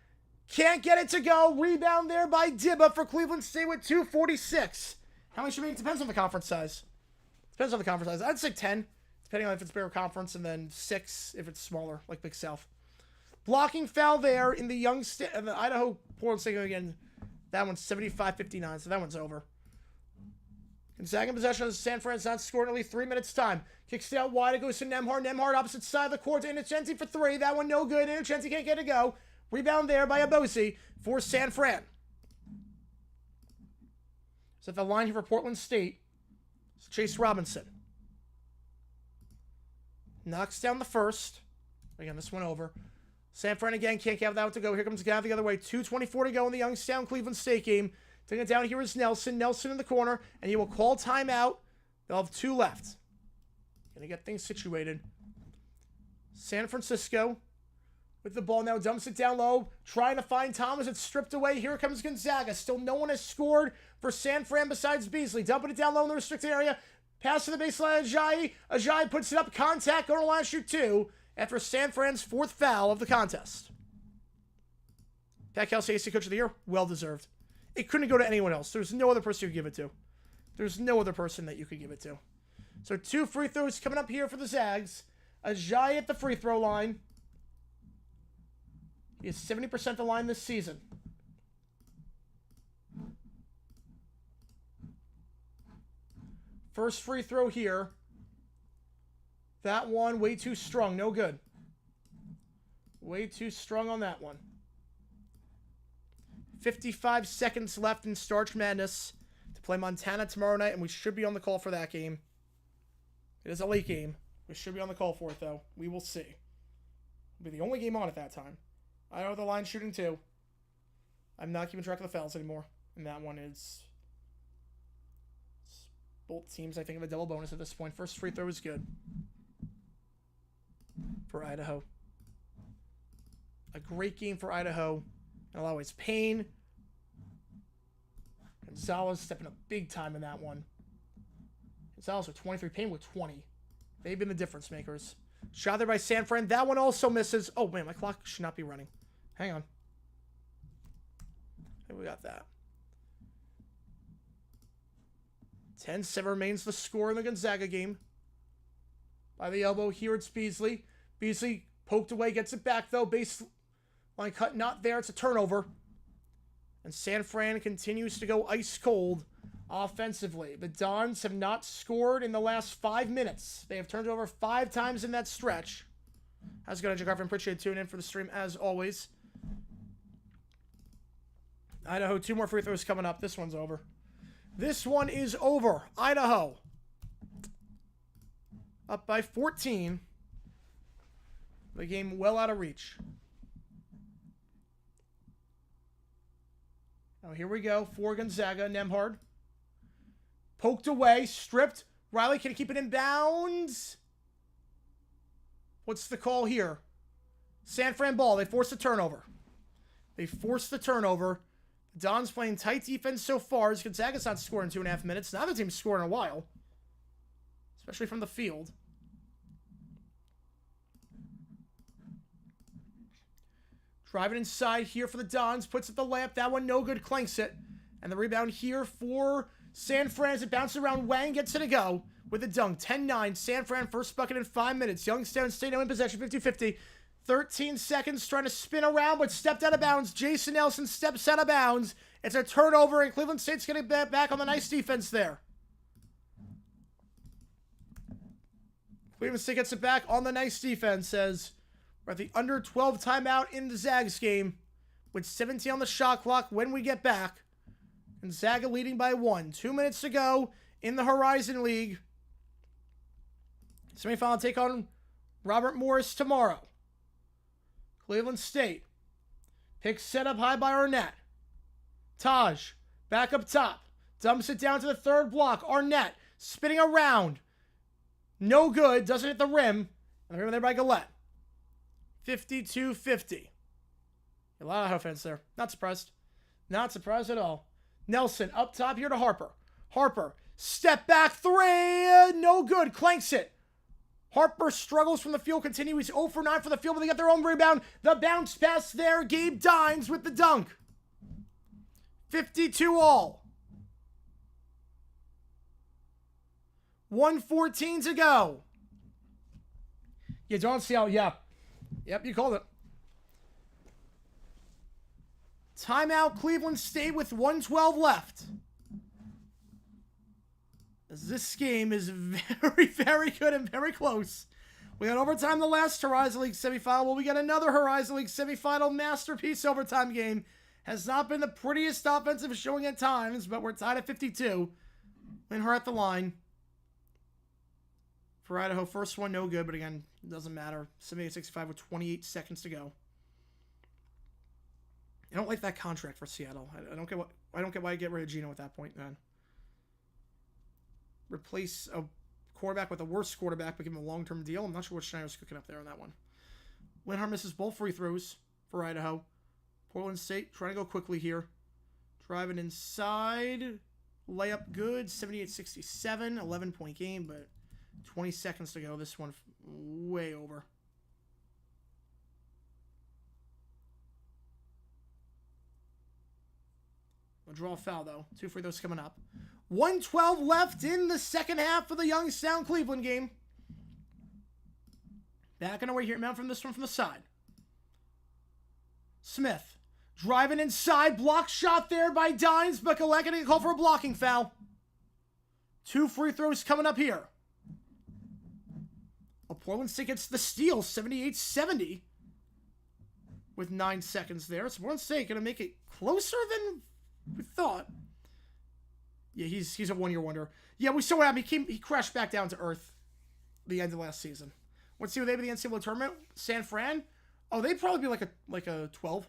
Can't get it to go. Rebound there by Dibba for Cleveland State with 2:46. How many should make? Depends on the conference size. Depends on the conference size. I'd say 10, depending on if it's bigger conference, and then 6 if it's smaller, like Big South. Blocking foul there in the the Idaho Portland State game again. That one's 75-59, so that one's over. Gonzaga in possession of San Fran's not scoring at least 3 minutes time. Kicks it out wide. It goes to Nembhard. Nembhard opposite side of the court to Innocenti for 3. That one no good. Innocenti can't get it to go. Rebound there by Abosi for San Fran. So at the line here for Portland State, it's Chase Robinson. Knocks down the first. Again, this one over. San Fran again can't have that one to go. Here comes Gav the other way. 2:24 to go in the Youngstown Cleveland State game. Taking it down here is Nelson. Nelson in the corner, and he will call timeout. They'll have 2 left. Gonna get things situated. San Francisco with the ball now, dumps it down low, trying to find Thomas. It's stripped away. Here comes Gonzaga. Still no one has scored for San Fran besides Beasley. Dumping it down low in the restricted area. Pass to the baseline, Ajayi. Ajayi puts it up. Contact. Going to line shoot 2 after San Fran's 4th foul of the contest. Pat Kelsey, AC Coach of the Year. Well deserved. It couldn't go to anyone else. There's no other person you could give it to. There's no other person that you could give it to. So 2 free throws coming up here for the Zags. Ajayi at the free throw line. He is 70% the line this season. First free throw here. That one way too strong. No good. Way too strong on that one. 55 seconds left in Starch Madness to play Montana tomorrow night, and we should be on the call for that game. It is a late game. We should be on the call for it, though. We will see. It'll be the only game on at that time. I know the line shooting, too. I'm not keeping track of the fouls anymore. And that one is... both teams, I think, have a double bonus at this point. First free throw is good for Idaho. A great game for Idaho. And a lot of ways. Payne. Gonzalez stepping up big time in that one. Gonzalez with 23. Payne with 20. They've been the difference makers. Shot there by San Fran. That one also misses. Oh, man, my clock should not be running. Hang on. We got that. 10-7 remains the score in the Gonzaga game. By the elbow here, it's Beasley. Beasley poked away, gets it back though. Baseline cut not there. It's a turnover. And San Fran continues to go ice cold offensively. The Dons have not scored in the last 5 minutes. They have turned it over 5 times in that stretch. How's it going, Jaguars? Appreciate tuning in for the stream as always. Idaho, 2 more free throws coming up. This one's over. This one is over. Idaho up by 14. The game well out of reach. Now here we go for Gonzaga. Nembhard. Poked away. Stripped. Riley can keep it in bounds. What's the call here? San Fran ball. They force the turnover. The Don's playing tight defense so far. As Gonzaga's not scoring 2.5 minutes. Neither team's scored in a while. Especially from the field. Driving inside here for the Dons. Puts it the layup. That one no good. Clanks it. And the rebound here for San Fran as it bounces around. Wang gets it to go with a dunk. 10-9. San Fran first bucket in 5 minutes. Youngstown State now in possession. 50-50. 13 seconds trying to spin around but stepped out of bounds. Jason Nelson steps out of bounds. It's a turnover and Cleveland State's getting back on the nice defense there. Cleveland State gets it back on the nice defense as we're at the under 12 timeout in the Zags game with 17 on the shot clock when we get back. Gonzaga leading by 1. 2 minutes to go in the Horizon League. Semifinal take on Robert Morris tomorrow. Cleveland State. Pick set up high by Arnett. Taj, back up top. Dumps it down to the third block. Arnett, spinning around. No good. Doesn't hit the rim. And the rim there by Gillette. 52-50. A lot of offense there. Not surprised. Not surprised at all. Nelson up top here to Harper. Harper, step back 3. No good. Clanks it. Harper struggles from the field. Continues 0 for 9 for the field, but they get their own rebound. The bounce pass there. Gabe Dines with the dunk. 52 all. 1:14 to go. You don't see how, yeah. Yep, you called it. Timeout Cleveland State with 1:12 left. This game is very, very good and very close. We got overtime the last Horizon League semifinal. Well, we got another Horizon League semifinal masterpiece overtime game. Has not been the prettiest offensive showing at times, but we're tied at 52. Linhart at the line. For Idaho, first one no good, but again, doesn't matter. 78-65 with 28 seconds to go. I don't like that contract for Seattle. I don't get why you get rid of Gino at that point, man. Replace a quarterback with a worse quarterback, but give him a long-term deal. I'm not sure what Schneider's cooking up there on that one. Linhart misses both free throws for Idaho. Portland State trying to go quickly here. Driving inside. Layup good. 78-67. 11-point game, but 20 seconds to go. This one way over. We'll draw a foul, though. 2 free throws coming up. 1:12 left in the second half of the Youngstown Cleveland game. Back on our way here. Mount from this one from the side. Smith. Driving inside. Block shot there by Dines, but Galek getting a call for a blocking foul. 2 free throws coming up here. Portland State gets the steal. 78-70. With 9 seconds there. So Portland State going to make it closer than we thought. Yeah, he's a one-year wonder. Yeah, we saw what happened. He crashed back down to earth the end of last season. Let's see what they be the NCAA tournament. San Fran. Oh, they'd probably be like a 12.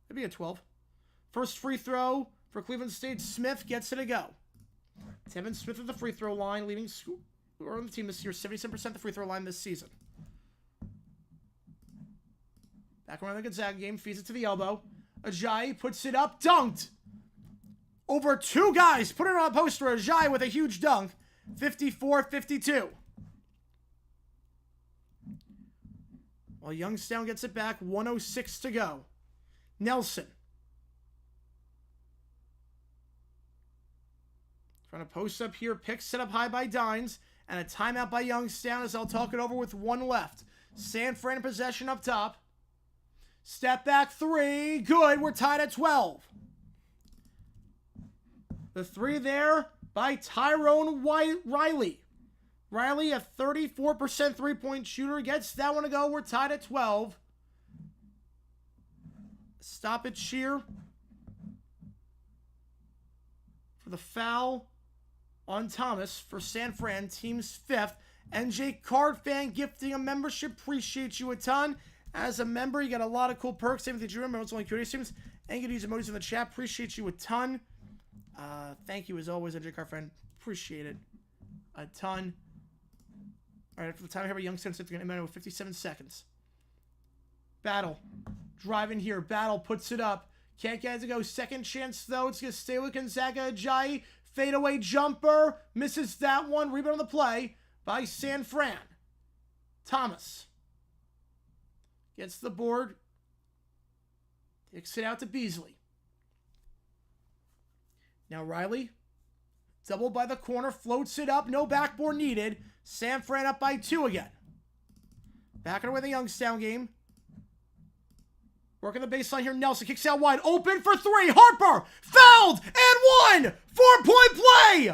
They'd be a 12. First free throw for Cleveland State. Smith gets it to go. Tevin Smith at the free throw line, leading scorer on the team this year. 77% the free throw line this season. Back around the Gonzaga game, feeds it to the elbow. Ajayi puts it up, dunked. Over 2 guys, put it on a poster. Ajayi with a huge dunk. 54-52. While Youngstown gets it back, 1:06 to go. Nelson Trying to post up here. Pick set up high by Dines. And a timeout by Youngstown as I'll talk it over with 1 left. San Fran in possession up top. Step back 3. Good. We're tied at 12. The 3 there by Tyrone Riley. Riley, a 34% three-point shooter, gets that one to go. We're tied at 12. Stoppage here for the foul on Thomas for San Fran, team's 5th. NJ Card fan gifting a membership. Appreciate you a ton. As a member, you got a lot of cool perks. Same with the remember, it's only Q&A streams. And you can use emojis in the chat. Appreciate you a ton. Thank you as always, NJ Card fan. Appreciate it a ton. All right, for the time here by Youngstown, it's going to end with 57 seconds. Battle. Driving here. Battle puts it up. Can't get it to go. Second chance, though. It's going to stay with Gonzaga. Ajayi. Fadeaway jumper. Misses that one. Rebound on the play by San Fran. Thomas. Gets the board. Kicks it out to Beasley. Now Riley. Double by the corner. Floats it up. No backboard needed. San Fran up by 2 again. Back away the Youngstown game. Working the baseline here. Nelson kicks out wide. Open for 3. Harper. Fouled. And 1. 4-point play.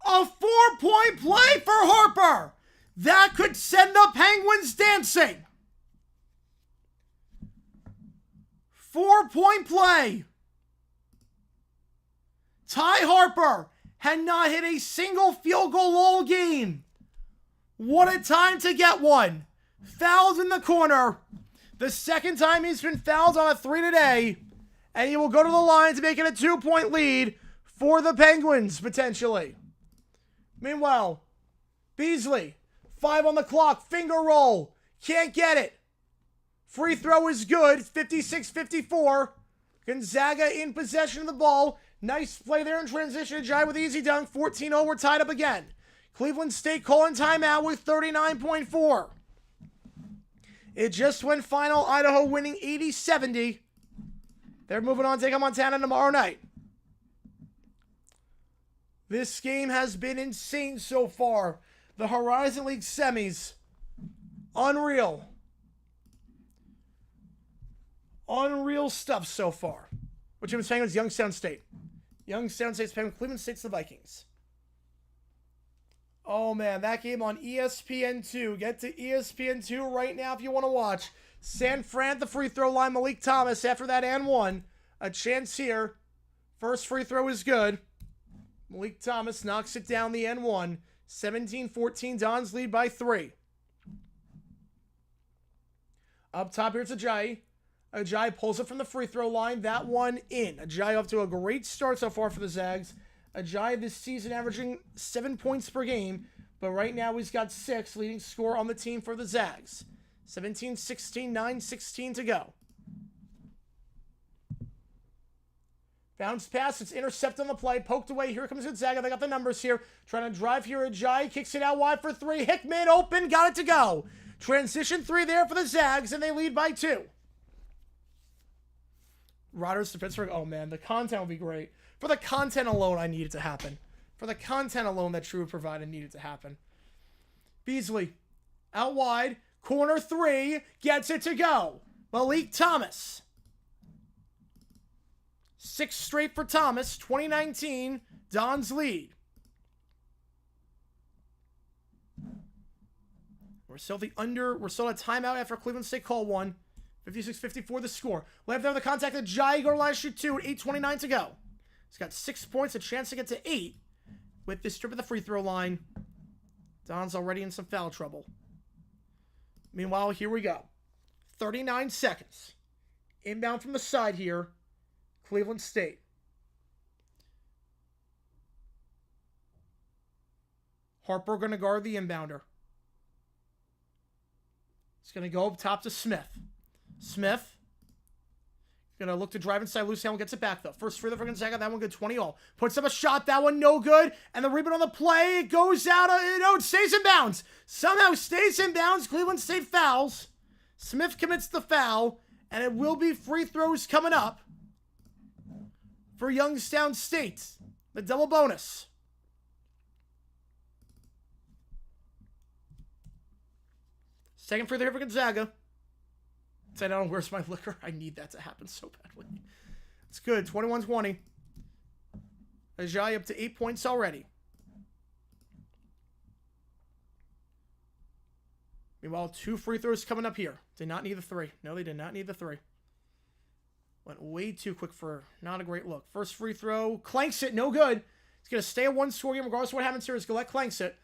A 4-point play for Harper. That could send the Penguins dancing. 4-point play. Ty Harper had not hit a single field goal all game. What a time to get one. Fouled in the corner. The second time he's been fouled on a 3 today. And he will go to the line to make it a 2-point lead for the Penguins, potentially. Meanwhile, Beasley, 5 on the clock, finger roll. Can't get it. Free throw is good, 56-54. Gonzaga in possession of the ball. Nice play there in transition. Ajayi with easy dunk. 14-0. We're tied up again. Cleveland State calling timeout with 39.4. It just went final. Idaho winning 80-70. They're moving on to take on Montana tomorrow night. This game has been insane so far. The Horizon League semis. Unreal. Unreal stuff so far. Which I'm saying was Youngstown State. Youngstown State's playing Cleveland State's the Vikings. Oh man, that game on ESPN2. Get to ESPN2 right now if you want to watch. San Fran at the free throw line. Malik Thomas after that and 1. A chance here. First free throw is good. Malik Thomas knocks it down the N1. 17-14. Dons lead by 3. Up top, here's Ajayi. Ajayi pulls it from the free throw line. That one in. Ajayi off to a great start so far for the Zags. Ajayi this season averaging 7 points per game. But right now he's got 6. Leading scorer on the team for the Zags. 17-16, 9-16 to go. Bounce pass. It's intercepted on the play. Poked away. Here comes Gonzaga. They got the numbers here. Trying to drive here. Ajayi kicks it out wide for 3. Hickman open. Got it to go. Transition 3 there for the Zags. And they lead by 2. Rodgers to Pittsburgh. Oh, man. The content will be great. For the content alone, I need it to happen. For the content alone that True provided, needed to happen. Beasley. Out wide. Corner 3. Gets it to go. Malik Thomas. 6 straight for Thomas. 2019. Don's lead. We're still at timeout after Cleveland State call 1. 56-54 the score. Left there the contact of Ajayi. Go to line shoot 2 at 8:29 to go. He's got 6 points, a chance to get to 8 with this strip at the free throw line. Don's already in some foul trouble. Meanwhile, here we go. 39 seconds. Inbound from the side here. Cleveland State. Harper going to guard the inbounder. It's going to go up top to Smith. Smith. Going to look to drive inside. Loose Hamilton gets it back, though. First free throw for Gonzaga. That one good. 20-all. Puts up a shot. That one no good. And the rebound on the play. It goes out. It stays in bounds. Somehow stays in bounds. Cleveland State fouls. Smith commits the foul. And it will be free throws coming up for Youngstown State. The double bonus. Second free throw for Gonzaga. Say, down, where's my liquor? I need that to happen so badly. It's good. 21-20. Ajayi up to 8 points already. Meanwhile, 2 free throws coming up here. Did not need the 3. No, they did not need the 3. Went way too quick for not a great look. First free throw. Clanks it. No good. He's going to stay a 1-score game regardless of what happens here. As Gillette clanks it.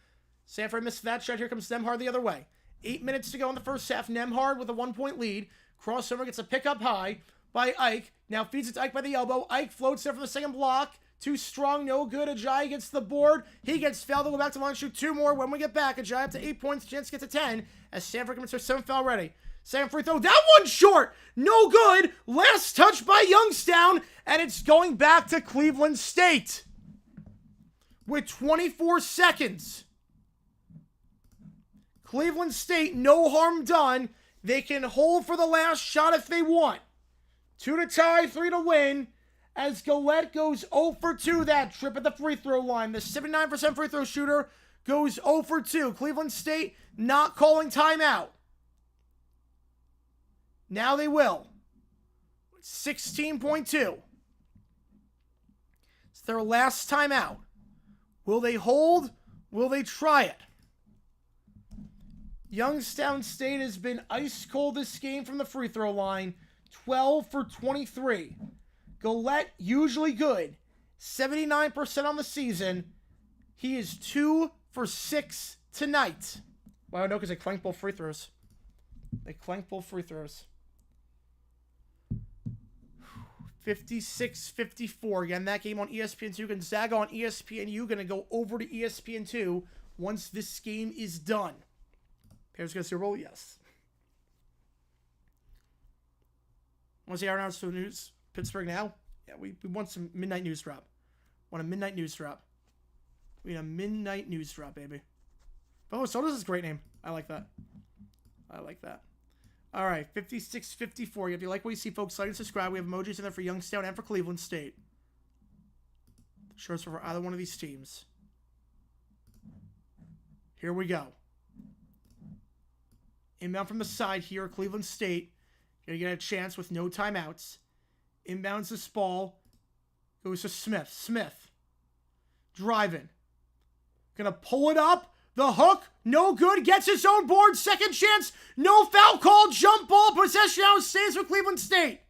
Sanford missed that shot. Here comes Nemhard the other way. 8 minutes to go in the first half. Nemhard with a 1-point lead. Crossover gets a pick up high by Ike. Now feeds it to Ike by the elbow. Ike floats there for the second block. Too strong, no good. Ajayi gets the board. He gets fouled. They'll go back to line, shoot 2 more. When we get back, Ajayi up to 8 points. Chance to get to 10 as Sanford commits their 7th foul ready. Second free throw. That one's short. No good. Last touch by Youngstown. And it's going back to Cleveland State with 24 seconds. Cleveland State, no harm done. They can hold for the last shot if they want. 2 to tie, 3 to win. As Gillette goes 0 for 2 that trip at the free throw line. The 79% free throw shooter goes 0 for 2. Cleveland State not calling timeout. Now they will. 16.2. It's their last timeout. Will they hold? Will they try it? Youngstown State has been ice cold this game from the free throw line. 12 for 23. Gillette, usually good. 79% on the season. He is 2 for 6 tonight. Well, no, because they clank both free throws. They clank both free throws. 56-54. Again, that game on ESPN2. Gonzaga on ESPNU. Going to go over to ESPN2 once this game is done. Pairs going to see a roll? Yes. Want to see our announcement to the news? Pittsburgh now? Yeah, we want some midnight news drop. Want a midnight news drop. We need a midnight news drop, baby. Oh, so this is a great name. I like that. I like that. All right, 56-54. If you like what you see, folks, like and subscribe. We have emojis in there for Youngstown and for Cleveland State. Shirts for either one of these teams. Here we go. Inbound from the side here, Cleveland State. Gonna get a chance with no timeouts. Inbounds this ball. Goes to Smith. Smith. Driving. Gonna pull it up. The hook. No good. Gets his own board. Second chance. No foul call. Jump ball. Possession now stays for Cleveland State.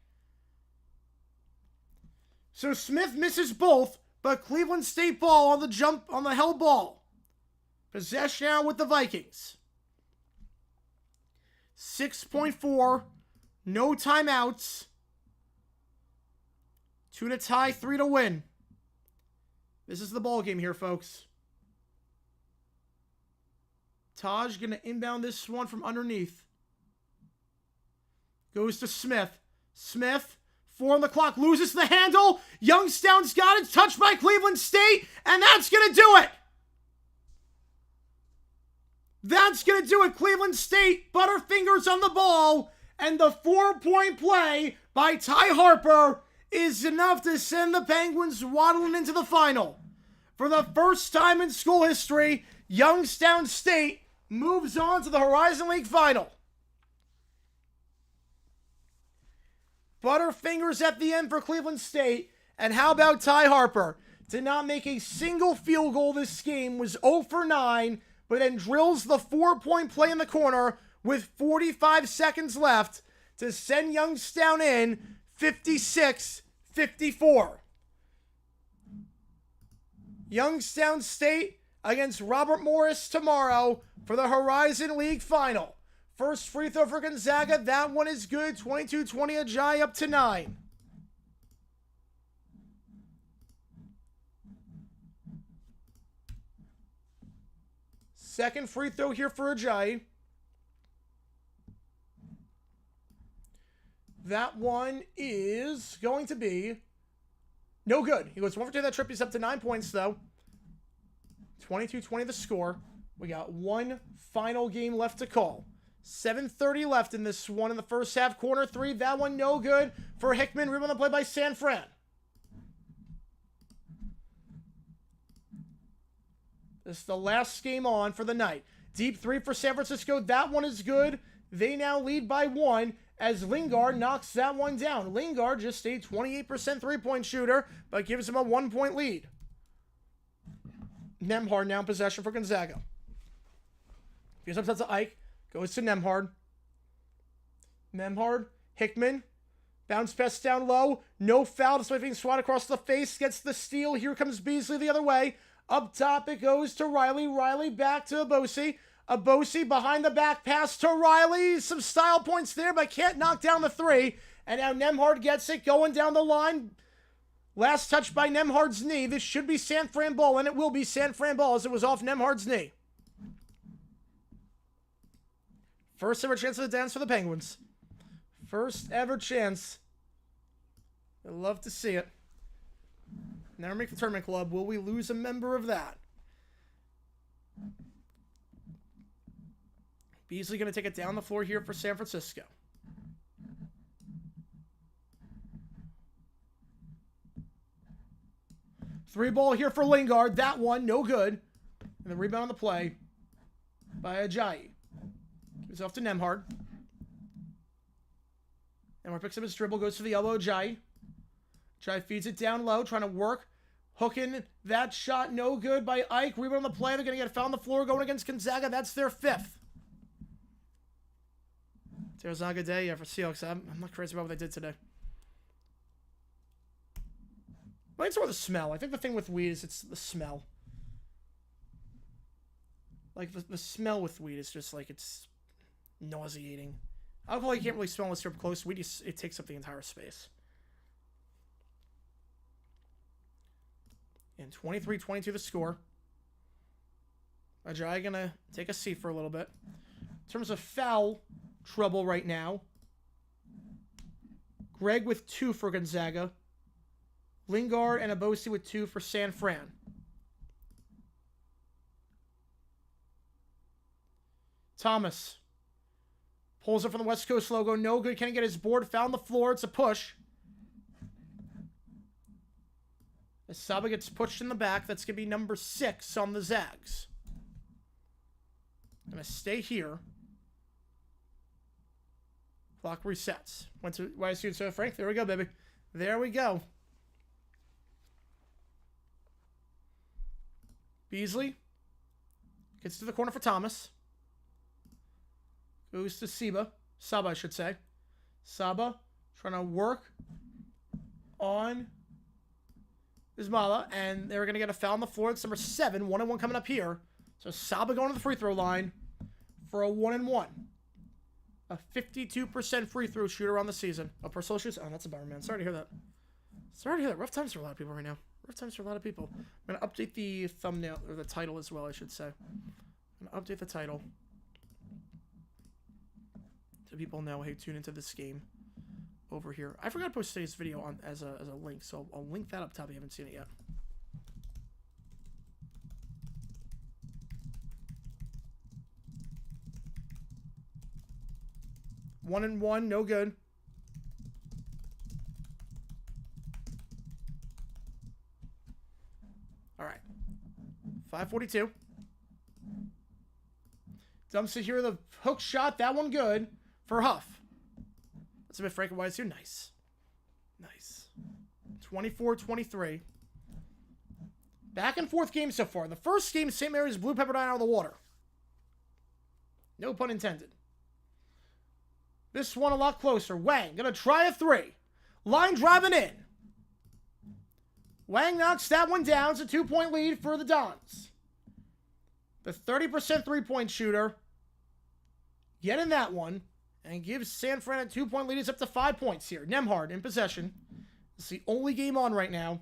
So Smith misses both, but Cleveland State ball on the jump, on the held ball. Possession now with the Vikings. 6.4. No timeouts. 2 to tie, 3 to win. This is the ball game here, folks. Taj going to inbound this one from underneath. Goes to Smith. Smith, 4 on the clock, loses the handle. Youngstown's got it, touched by Cleveland State, and that's going to do it. That's going to do it. Cleveland State, Butterfingers on the ball, and the 4-point play by Ty Harper is enough to send the Penguins waddling into the final. For the first time in school history, Youngstown State moves on to the Horizon League final. Butterfingers at the end for Cleveland State. And how about Ty Harper? Did not make a single field goal this game, was 0 for 9, but then drills the 4-point play in the corner with 45 seconds left to send Youngstown in 56-54. Youngstown State against Robert Morris tomorrow for the Horizon League final. First free throw for Gonzaga. That one is good. 22-20 Ajayi up to 9. Second free throw here for Ajayi. That one is going to be no good. He goes 1 for 2 that trip. He's up to 9 points, though. 22-20 the score. We got one final game left to call. 7:30 left in this one in the first half. Corner 3. That one no good for Hickman. Rebound on the play by San Fran. This is the last game on for the night. Deep three for San Francisco. That one is good. They now lead by 1 as Lingard knocks that one down. Lingard just a 28% three-point shooter, but gives him a 1-point lead. Nembhard now in possession for Gonzaga. Gives up to Ike. Goes to Nembhard. Nembhard. Hickman. Bounce pass down low. No foul despite being swatted across the face. Gets the steal. Here comes Beasley the other way. Up top it goes to Riley. Riley back to Abosi. Abosi behind the back pass to Riley. Some style points there, but can't knock down the three. And now Nembhard gets it going down the line. Last touch by Nembhard's knee. This should be San Fran ball, and it will be San Fran ball as it was off Nembhard's knee. First ever chance of the dance for the Penguins. First ever chance. I'd love to see it. Never make the tournament club. Will we lose a member of that? Beasley going to take it down the floor here for San Francisco. Three ball here for Lingard. That one, no good. And the rebound on the play by Ajayi. Gives off to Nembhard. Nembhard picks up his dribble, goes to the elbow, Ajayi. Ajayi feeds it down low, trying to work. Hooking that shot, no good by Ike. Rebound on the play. They're going to get a foul on the floor going against Gonzaga. That's their 5th. It's Gonzaga day, yeah, for Seahawks. I'm not crazy about what they did today. I think it's more the smell. I think the thing with weed is it's the smell. Like, the smell with weed is just, like, it's nauseating. Alcohol you can't really smell unless you're up close. Weed, it takes up the entire space. And 23-22 the score. Ajayi going to take a seat for a little bit. In terms of foul trouble right now, Greg with 2 for Gonzaga. Lingard and Abosi with 2 for San Fran. Thomas pulls up from the West Coast logo. No good. Can't get his board. Found the floor. It's a push. As Saba gets pushed in the back, that's going to be number 6 on the Zags. Going to stay here. Clock resets. Went to YSU to Frank. There we go, baby. There we go. Beasley gets to the corner for Thomas. Goes to Saba, I should say. Saba trying to work on Ismala, and they're going to get a foul on the floor. It's number 7, 1-1 coming up here. So Saba going to the free throw line for a 1-1. A 52% free throw shooter on the season. Oh, personal shoots? Oh, that's a bummer, man. Sorry to hear that. Sorry to hear that. Rough times for a lot of people right now. Rough times for a lot of people. I'm going to update the thumbnail, or the title as well, I should say. I'm going to update the title. So people know, hey, tune into this game over here. I forgot to post today's video on as a link, so I'll link that up top if you haven't seen it yet. One and one, no good. All right. 5:42. Dumps it here, the hook shot, that one good for Huff. That's a bit Frank and Wise here. Nice. Nice. 24-23. Back and forth game so far. The first game, St. Mary's blew Pepperdine out of the water. No pun intended. This one a lot closer. Wang gonna try a 3. Line driving in. Wang knocks that one down. It's a 2-point lead for the Dons. The 30% three-point shooter. Get in that one. And gives San Fran a 2-point lead. It's up to 5 points here. Nembhard in possession. It's the only game on right now.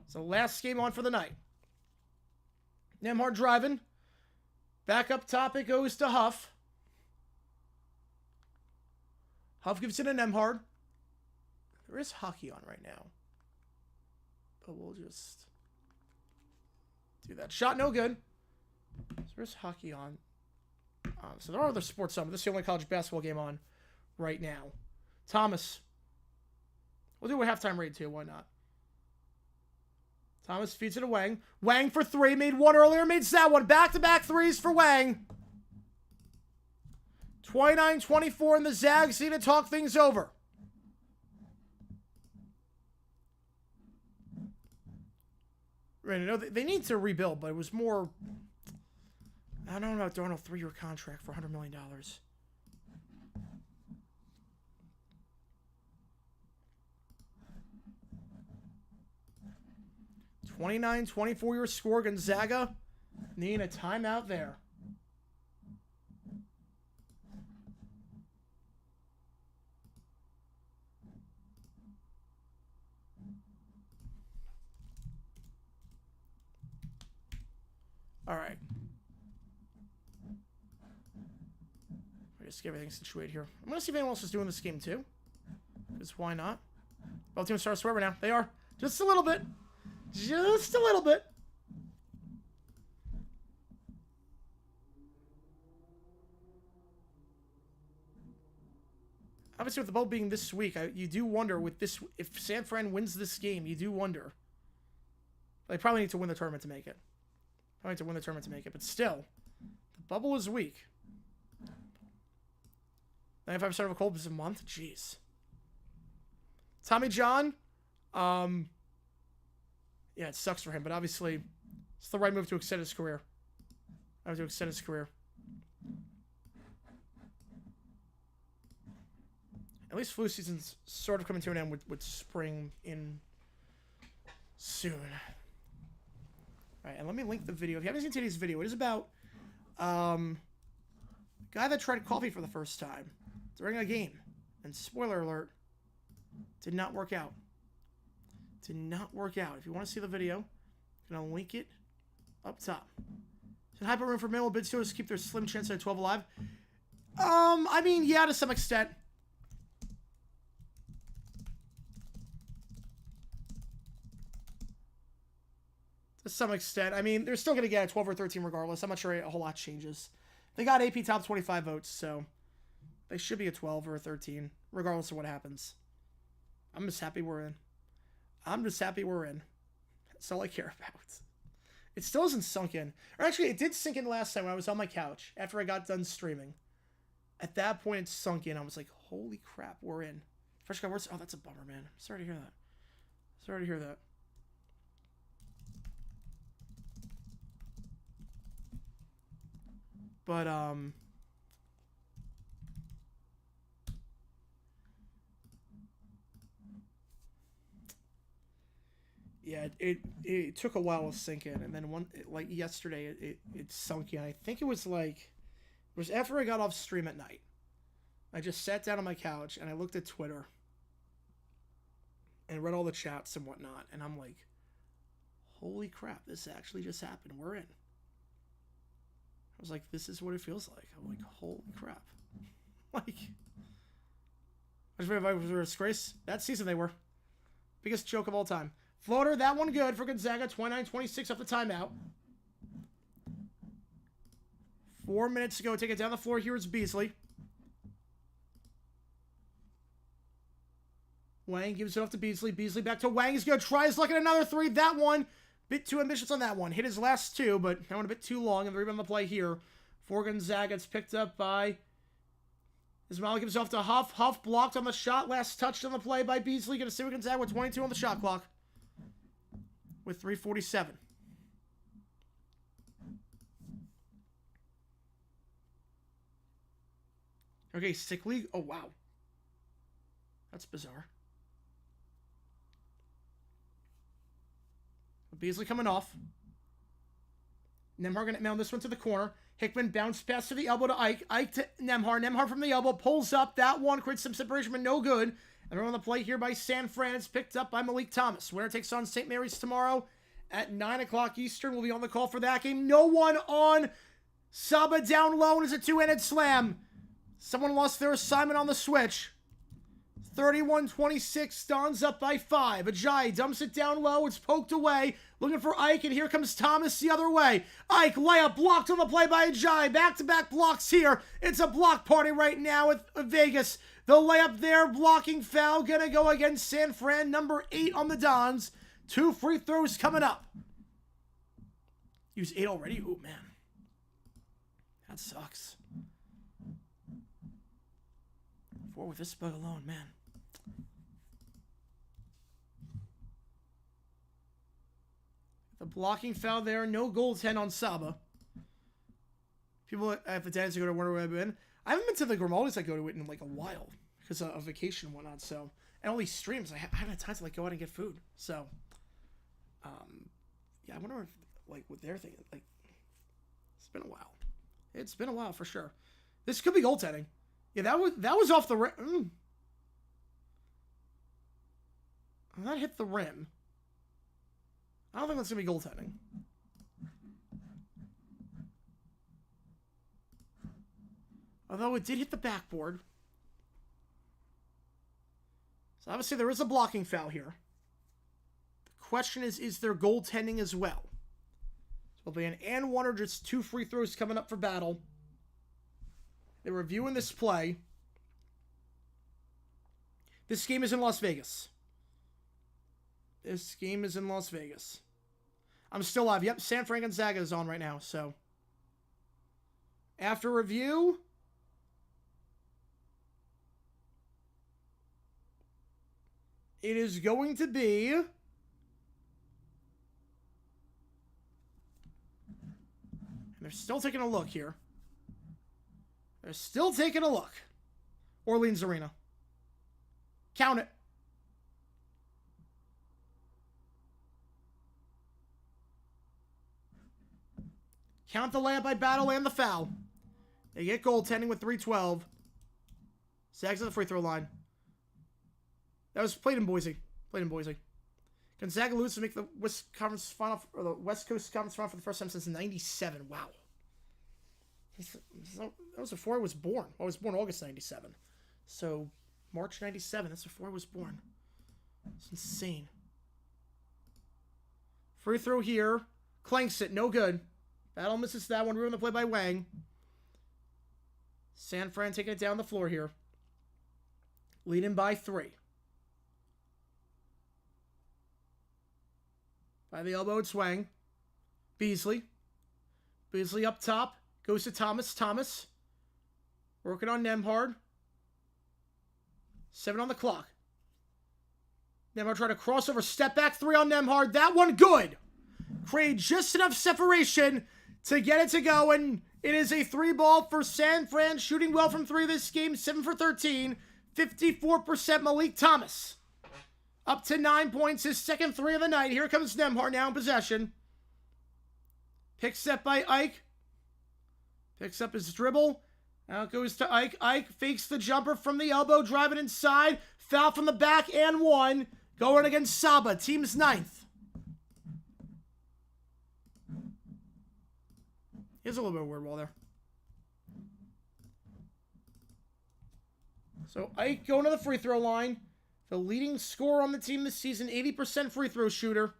It's the last game on for the night. Nembhard driving. Back up top it goes to Huff. Huff gives it to Nembhard. There is hockey on right now. But we'll just do that. Shot no good. So there's hockey on. So there are other sports on, but this is the only college basketball game on right now. Thomas. We'll do a halftime read too. Why not? Thomas feeds it to Wang. Wang for three. Made one earlier. Made that one. Back-to-back threes for Wang. 29-24 and the Zags need to talk things over. Right, I know they need to rebuild, but it was more... I don't know about throwing a 3-year contract for $100 million. 29-24 your score. Gonzaga needing a timeout there. All right. Just get everything situated here. I'm going to see if anyone else is doing this game too. Because why not? Both teams start swerving now. They are. Just a little bit. Just a little bit. Obviously, with the bowl being this week, you do wonder with this, if San Fran wins this game, you do wonder. They probably need to win the tournament to make it. Probably need to win the tournament to make it, but still, the bubble is weak. 95% of a cold is a month? Jeez. Tommy John, yeah, it sucks for him, but obviously, it's the right move to extend his career. At least flu season's sort of coming to an end with spring in soon. All right, and let me link the video. If you haven't seen today's video, it is about a guy that tried coffee for the first time during a game. And spoiler alert, did not work out. Did not work out. If you want to see the video, I'm going to link it up top. So hyper room for minimal bid stealers to keep their slim chance at 12 alive. I mean, yeah, to some extent. To some extent. I mean, they're still going to get a 12 or 13 regardless. I'm not sure a whole lot changes. They got AP top 25 votes, so they should be a 12 or a 13, regardless of what happens. I'm just happy we're in. That's all I care about. It still isn't sunk in. Or actually, it did sink in last time when I was on my couch after I got done streaming. At that point, it sunk in. I was like, holy crap, we're in. Fresh got worse. Oh, that's a bummer, man. Sorry to hear that. But, yeah, it took a while to sink in, and then like yesterday, it sunk in. I think it was after I got off stream at night. I just sat down on my couch and I looked at Twitter and read all the chats and whatnot, and I'm like, holy crap, this actually just happened. We're in. I was like, this is what it feels like. I'm like, holy crap. Like, I just remember if it was a disgrace. That season they were. Biggest joke of all time. Floater, that one good for Gonzaga. 29-26 off the timeout. 4 minutes to go. Take it down the floor. Here is Beasley. Wang gives it off to Beasley. Beasley back to Wang. He's going to try his luck at another three. That one. Bit too ambitious on that one. Hit his last two, but that one a bit too long. And the rebound on the play here for Gonzaga. It's picked up by Ismail. Gives off to Huff. Huff blocked on the shot. Last touched on the play by Beasley. Going to stay with Gonzaga with 22 on the shot clock. With 3:47. Okay, sick league. Oh, wow. That's bizarre. Beasley coming off. Nembhard going to mail this one to the corner. Hickman bounced pass to the elbow to Ike. Ike to Nembhard. Nembhard from the elbow. Pulls up. That one creates some separation, but no good. And on the play here by San Fran. It's picked up by Malik Thomas. Winner takes on St. Mary's tomorrow at 9 o'clock Eastern. We'll be on the call for that game. No one on. Saba down low, and it's a two-handed slam. Someone lost their assignment on the switch. 31-26, Don's up by 5. Ajayi dumps it down low. It's poked away. Looking for Ike, and here comes Thomas the other way. Ike, layup, blocked on the play by Ajayi. Back-to-back blocks here. It's a block party right now with Vegas. The layup there, blocking foul. Gonna go against San Fran, number 8 on the Dons. 2 free throws coming up. Use 8 already? Ooh, man. That sucks. 4 with this bug alone, man. The blocking foul there. No goaltend on Saba. People have the tendency to go to wonder where I've been. I haven't been to the Grimaldi's I go to it in like a while because of vacation and whatnot. So, and all these streams, I haven't had time to like go out and get food. So, yeah, I wonder if like what they're thinking. Like, it's been a while. It's been a while for sure. This could be goaltending. Yeah, that was off the rim. That hit the rim. I don't think that's gonna be goaltending. Although it did hit the backboard. So obviously there is a blocking foul here. The question is there goaltending as well? So it'll be an and one or just 2 free throws coming up for Battle. They're reviewing this play. This game is in Las Vegas. This game is in Las Vegas. I'm still live. Yep, San Fran Gonzaga is on right now, so. After review, it is going to be and they're still taking a look here. They're still taking a look. Orleans Arena. Count it. Count the layup by Battle and the foul. They get goaltending with 3:12. Zags at the free throw line. That was played in Boise. Gonzaga loses to make the West Conference final, or the West Coast Conference final for the first time since '97. Wow. That was before I was born. I was born August '97. So, March '97. That's before I was born. It's insane. Free throw here. Clanks it. No good. Battle misses that one. Ruined the play by Wang. San Fran taking it down the floor here. Leading by 3. By the elbow, it's Wang. Beasley. Beasley up top. Goes to Thomas. Thomas. Working on Nembhard. 7 on the clock. Nembhard trying to cross over. Step back 3 on Nembhard. That one good. Create just enough separation to get it to go. And it is a 3-ball for San Fran. Shooting well from 3 this game. 7 for 13. 54% Malik Thomas. Up to 9 points, his second 3 of the night. Here comes Nembhard now in possession. Picks up by Ike. Picks up his dribble. Now it goes to Ike. Ike fakes the jumper from the elbow, driving inside. Foul from the back and 1. Going against Saba, team's 9th. Here's a little bit of a weird wall there. So Ike going to the free throw line. The leading scorer on the team this season, 80% free throw shooter.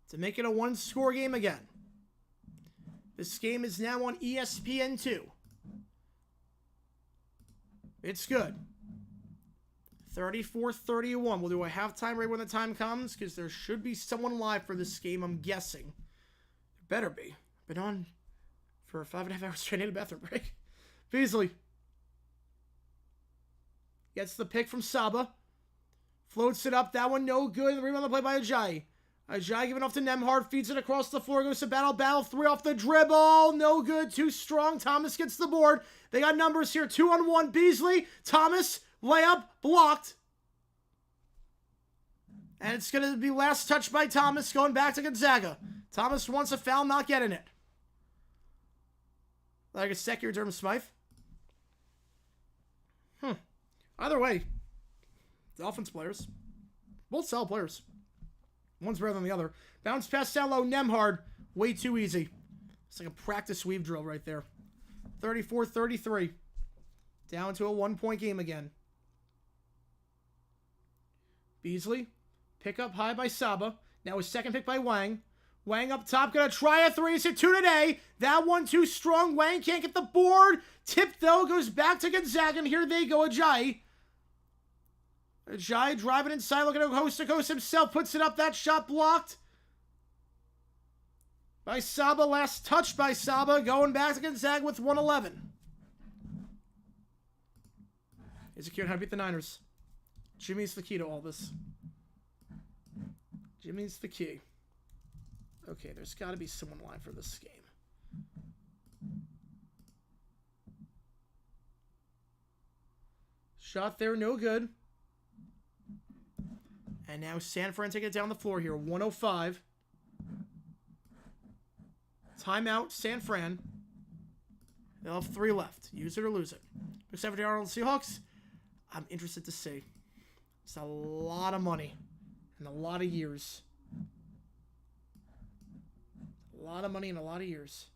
To make it a 1-score game again. This game is now on ESPN2. It's good. 34-31. We'll do a halftime right when the time comes, because there should be someone live for this game, I'm guessing. There better be. Been on for 5.5 hours straight. Need a bathroom break. Beasley. Gets the pick from Saba. Floats it up. That one no good. The rebound on the play by Ajayi. Ajayi giving off to Nembhard. Feeds it across the floor. Goes to Battle. Battle 3 off the dribble. No good. Too strong. Thomas gets the board. They got numbers here. 2-on-1. Beasley. Thomas. Layup. Blocked. And it's going to be last touch by Thomas. Going back to Gonzaga. Thomas wants a foul. Not getting it. Like a sec here, Durham Smythe. Either way, Dolphins players. Both solid players. One's better than the other. Bounce pass down low. Nembhard. Way too easy. It's like a practice weave drill right there. 34-33. Down to a 1-point game again. Beasley. Pick up high by Saba. Now his second pick by Wang. Wang up top. Gonna try a 3. He's hit 2 today. That one too strong. Wang can't get the board. Tip though. Goes back to Gonzaga. And here they go. Ajayi. Jai driving inside, looking to coast himself, puts it up. That shot blocked by Saba. Last touch by Saba. Going back to Gonzaga with 111. Is it cute how to beat the Niners? Jimmy's the key to all this. Jimmy's the key. Okay, there's got to be someone live for this game. Shot there, no good. And now San Fran taking it down the floor here. 105. Timeout, San Fran. They'll have 3 left. Use it or lose it. For 70 on the Seahawks, I'm interested to see. It's a lot of money and a lot of years. A lot of money and a lot of years.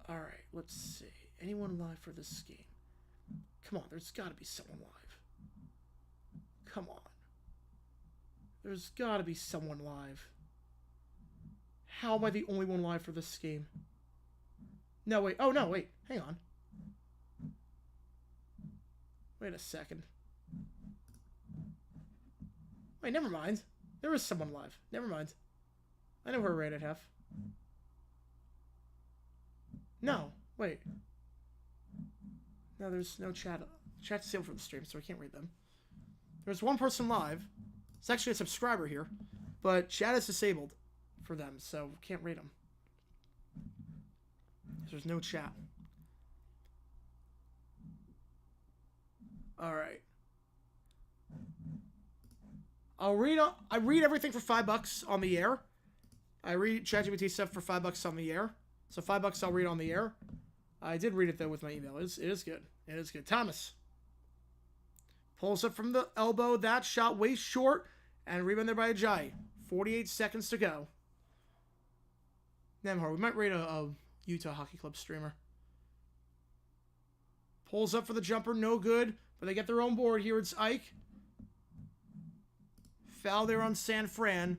All right, let's see. Anyone live for this game? Come on, there's got to be someone live. Come on. There's got to be someone live. How am I the only one live for this game? No, wait. Oh, no, wait. Hang on. Wait a second. Wait, never mind. There is someone live. Never mind. I know her right at half. No, wait. No, there's no chat. Chat's sealed for the stream, so I can't read them. There's one person live. It's actually a subscriber here, but chat is disabled for them, so can't read them. There's no chat. All right. I read everything for $5 on the air. I read ChatGPT stuff for $5 on the air. So $5 I'll read on the air. I did read it though with my email. It is good. It is good. Thomas pulls up from the elbow. That shot way short, and rebound there by Ajayi. 48 seconds to go. Nemhard, we might rate a Utah Hockey Club streamer. Pulls up for the jumper, no good, but they get their own board here. It's Ike. Foul there on San Fran.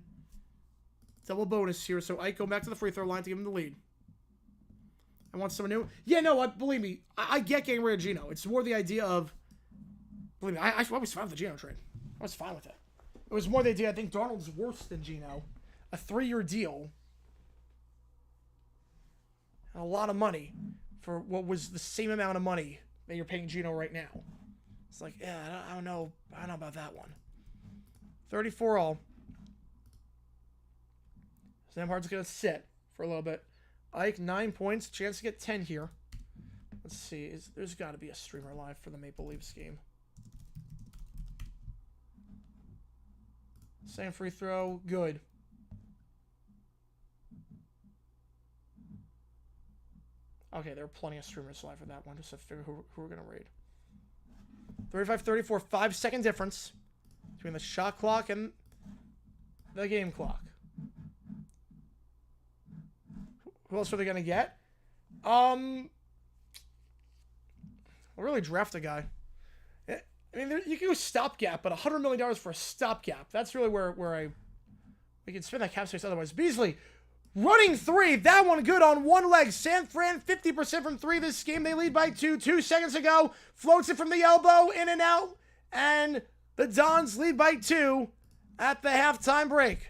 Double bonus here, so Ike going back to the free throw line to give him the lead. I want someone new. Yeah, no, believe me, I get getting rid of Gino. It's more the idea of, believe me, I was fine with the Gino trade. I was fine with it. It was more the idea, I think Darnold's worse than Gino. A 3-year deal. And a lot of money for what was the same amount of money that you're paying Gino right now. It's like, yeah, I don't know about that one. 34 all. Nemhard's going to sit for a little bit. Ike, 9 points. Chance to get 10 here. Let's see. There's got to be a streamer live for the Maple Leafs game. Same free throw. Good. Okay, there are plenty of streamers live for that one. Just to figure who we're going to raid. 35-34. 5-second difference between the shot clock and the game clock. Who else are they going to get? We'll really draft a guy. I mean, you can go stopgap, but $100 million for a stopgap. That's really where we can spend that cap space otherwise. Beasley, running 3. That one good on one leg. San Fran, 50% from 3 this game. They lead by 2. 2 seconds ago. Floats it from the elbow, in and out. And the Dons lead by 2 at the halftime break.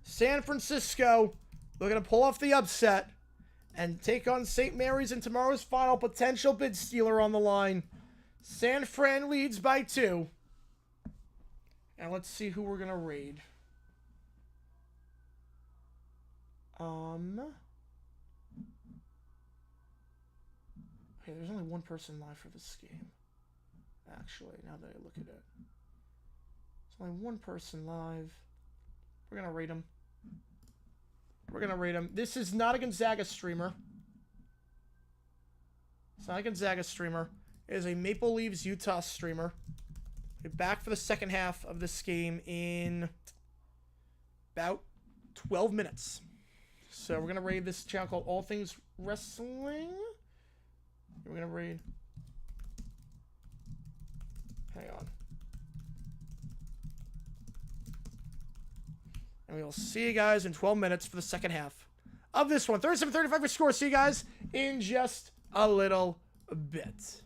San Francisco looking to pull off the upset and take on St. Mary's in tomorrow's final. Potential bid stealer on the line. San Fran leads by 2. And let's see who we're going to raid. Okay, there's only one person live for this game. Actually, now that I look at it. There's only one person live. We're going to raid him. We're going to rate him. This is not a Gonzaga streamer. It's not a Gonzaga streamer. It is a Maple Leafs Utah streamer. We'll be back for the second half of this game in about 12 minutes. So we're going to raid this channel called All Things Wrestling. We're going to raid... Hang on. And we will see you guys in 12 minutes for the second half of this one. 37-35 for score. See you guys in just a little bit.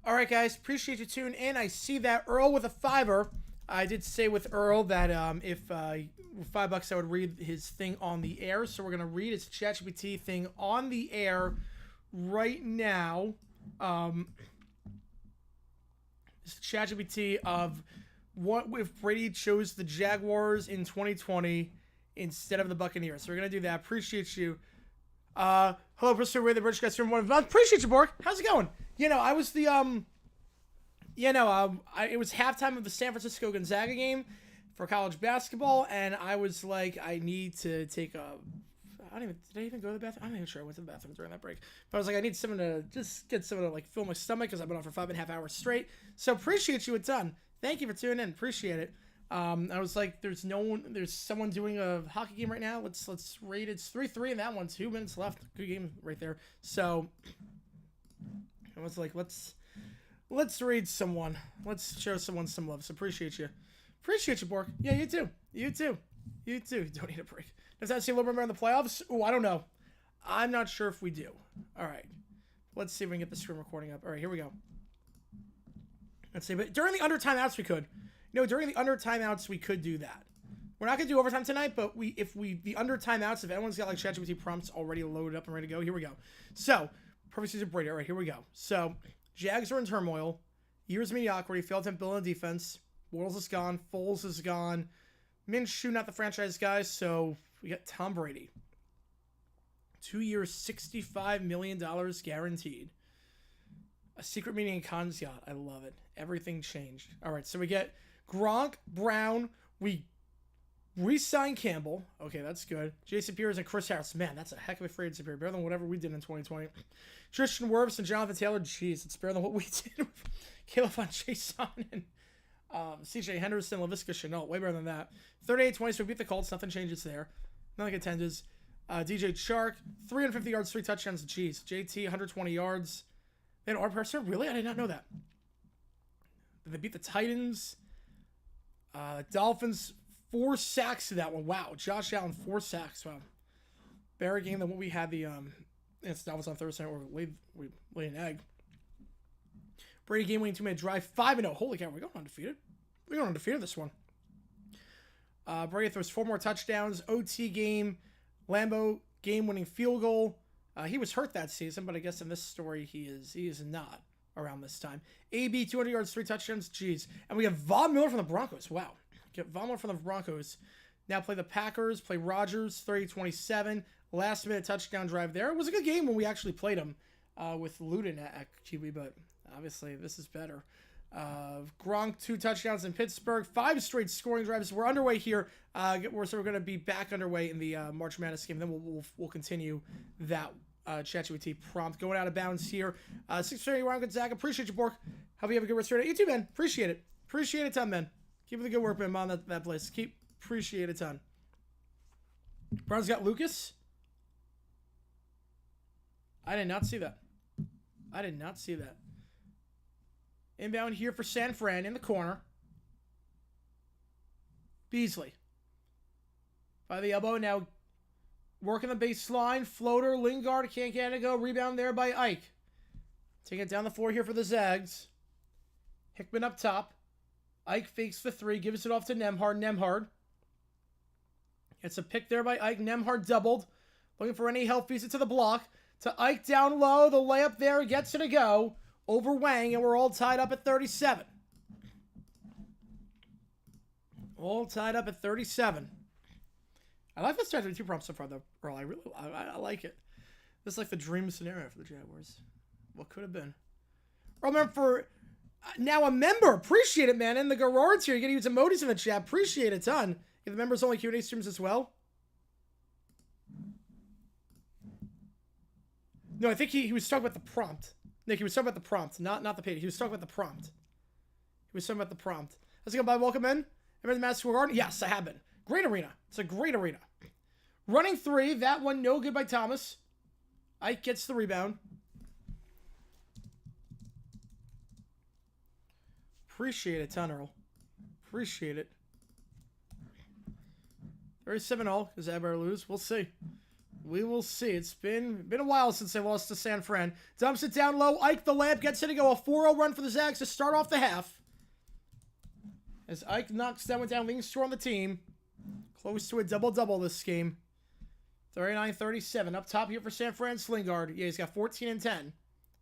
All right, guys, appreciate you tuning in. I see that Earl with a $5. I did say with Earl that if $5 I would read his thing on the air. So we're gonna read his ChatGPT thing on the air right now. It's ChatGPT of what if Brady chose the Jaguars in 2020 instead of the Buccaneers. So we're gonna do that. Appreciate you. Hello, Professor Ray, the British guys from one. Appreciate you, Bork. How's it going? I was the it was halftime of the San Francisco Gonzaga game for college basketball, and I was like, I need to take a. Did I even go to the bathroom? I'm not even sure I went to the bathroom during that break. But I was like, I need someone to just get someone to like fill my stomach because I've been on for 5.5 hours straight. So appreciate you a ton. Thank you for tuning in. Appreciate it. I was like, there's someone doing a hockey game right now. Let's rate it. It's 3-3 in that one. 2 minutes left. Good game right there. So I was like, let's read someone. Let's show someone some love. So appreciate you. Appreciate you, Bork. Yeah, you too. You too. You too. Don't need a break. Does that see a little bit more in the playoffs? Oh, I don't know. I'm not sure if we do. All right. Let's see if we can get the screen recording up. All right, here we go. Let's see. But during the under timeouts, we could. During the under timeouts, we could do that. We're not going to do overtime tonight, but the under timeouts, if anyone's got like ChatGPT prompts already loaded up and ready to go, here we go. So, perfect season Brady. All right, here we go. So, Jags are in turmoil. Years of mediocrity. Failed to build on defense. Bortles is gone. Foles is gone. Minshew, not the franchise guy, so we got Tom Brady. 2 years, $65 million guaranteed. A secret meeting in Conscott. I love it. Everything changed. All right, so we get Gronk, Brown. We re-sign Campbell. Okay, that's good. Jason Pierce and Chris Harris. Man, that's a heck of a free agency period. Better than whatever we did in 2020. Tristan Wirfs and Jonathan Taylor. Jeez, it's better than what we did with Caleb Von Jason and CJ Henderson, LaVisca Chenault. Way better than that. 38-20, so we beat the Colts. Nothing changes there. Nothing contenders. DJ Chark, 350 yards, 3 touchdowns. Jeez. JT, 120 yards. Then our person? Really? I did not know that. They beat the Titans. Dolphins, 4 sacks to that one. Wow. Josh Allen, 4 sacks. Wow. Better game than what we had the that was on Thursday night where we laid an egg. Brady game winning 2-minute drive, 5-0. Holy cow, we're going undefeated. We're going undefeated this one. Brady throws 4 more touchdowns. OT game, Lambeau game winning field goal. He was hurt that season, but I guess in this story he is not around this time. AB 200 yards, 3 touchdowns. Jeez, and we have Von Miller from the Broncos. Wow, get Von Miller from the Broncos. Now play the Packers. Play Rodgers. 30-27. Last minute touchdown drive there. It was a good game when we actually played him with Luton at QB, but obviously this is better. Gronk 2 touchdowns in Pittsburgh. 5 straight scoring drives. We're underway here. We're going to be back underway in the March Madness game. Then we'll continue that ChatGPT prompt. Going out of bounds here. 6:30 around Gonzaga. Appreciate you, Bork. Hope you have a good rest of your day. You too, man. Appreciate it. Appreciate it, ton, man. Keep up the good work, man, on that place. Appreciate it, ton. Browns got Lucas. I did not see that. Inbound here for San Fran in the corner. Beasley. By the elbow. Now working the baseline. Floater. Lingard can't get it to go. Rebound there by Ike. Take it down the floor here for the Zags. Hickman up top. Ike fakes the 3. Gives it off to Nembhard. It's a pick there by Ike. Nembhard doubled. Looking for any help. Feeds it to the block. To Ike down low. The layup there gets it to go. Over Wang, and we're all tied up at 37. All tied up at 37. I like the start of the 2 prompts so far, though, Earl. I like it. This is like the dream scenario for the Jaguars. What could have been? Remember, now a member. Appreciate it, man. And the Gerards here. You get to use emojis in the chat. Appreciate it a ton. Get the members only Q&A streams as well. No, I think he was talking about the prompt. Nick, he was talking about the prompt, not the page. He was talking about the prompt. Let's go by. Welcome in. Remember the Madison Square Garden? Yes, I have been. Great arena. It's a great arena. Running 3. That one no good by Thomas. Ike gets the rebound. Appreciate it, ton, Earl. Appreciate it. 37-all. Does Abber lose? We'll see. We will see. It's been a while since they lost to San Fran. Dumps it down low. Ike the lamp gets it to go. A 4-0 run for the Zags to start off the half. As Ike knocks that one down, leading score on the team. Close to a double-double this game. 39-37. Up top here for San Fran, Lingard. Yeah, he's got 14 and 10.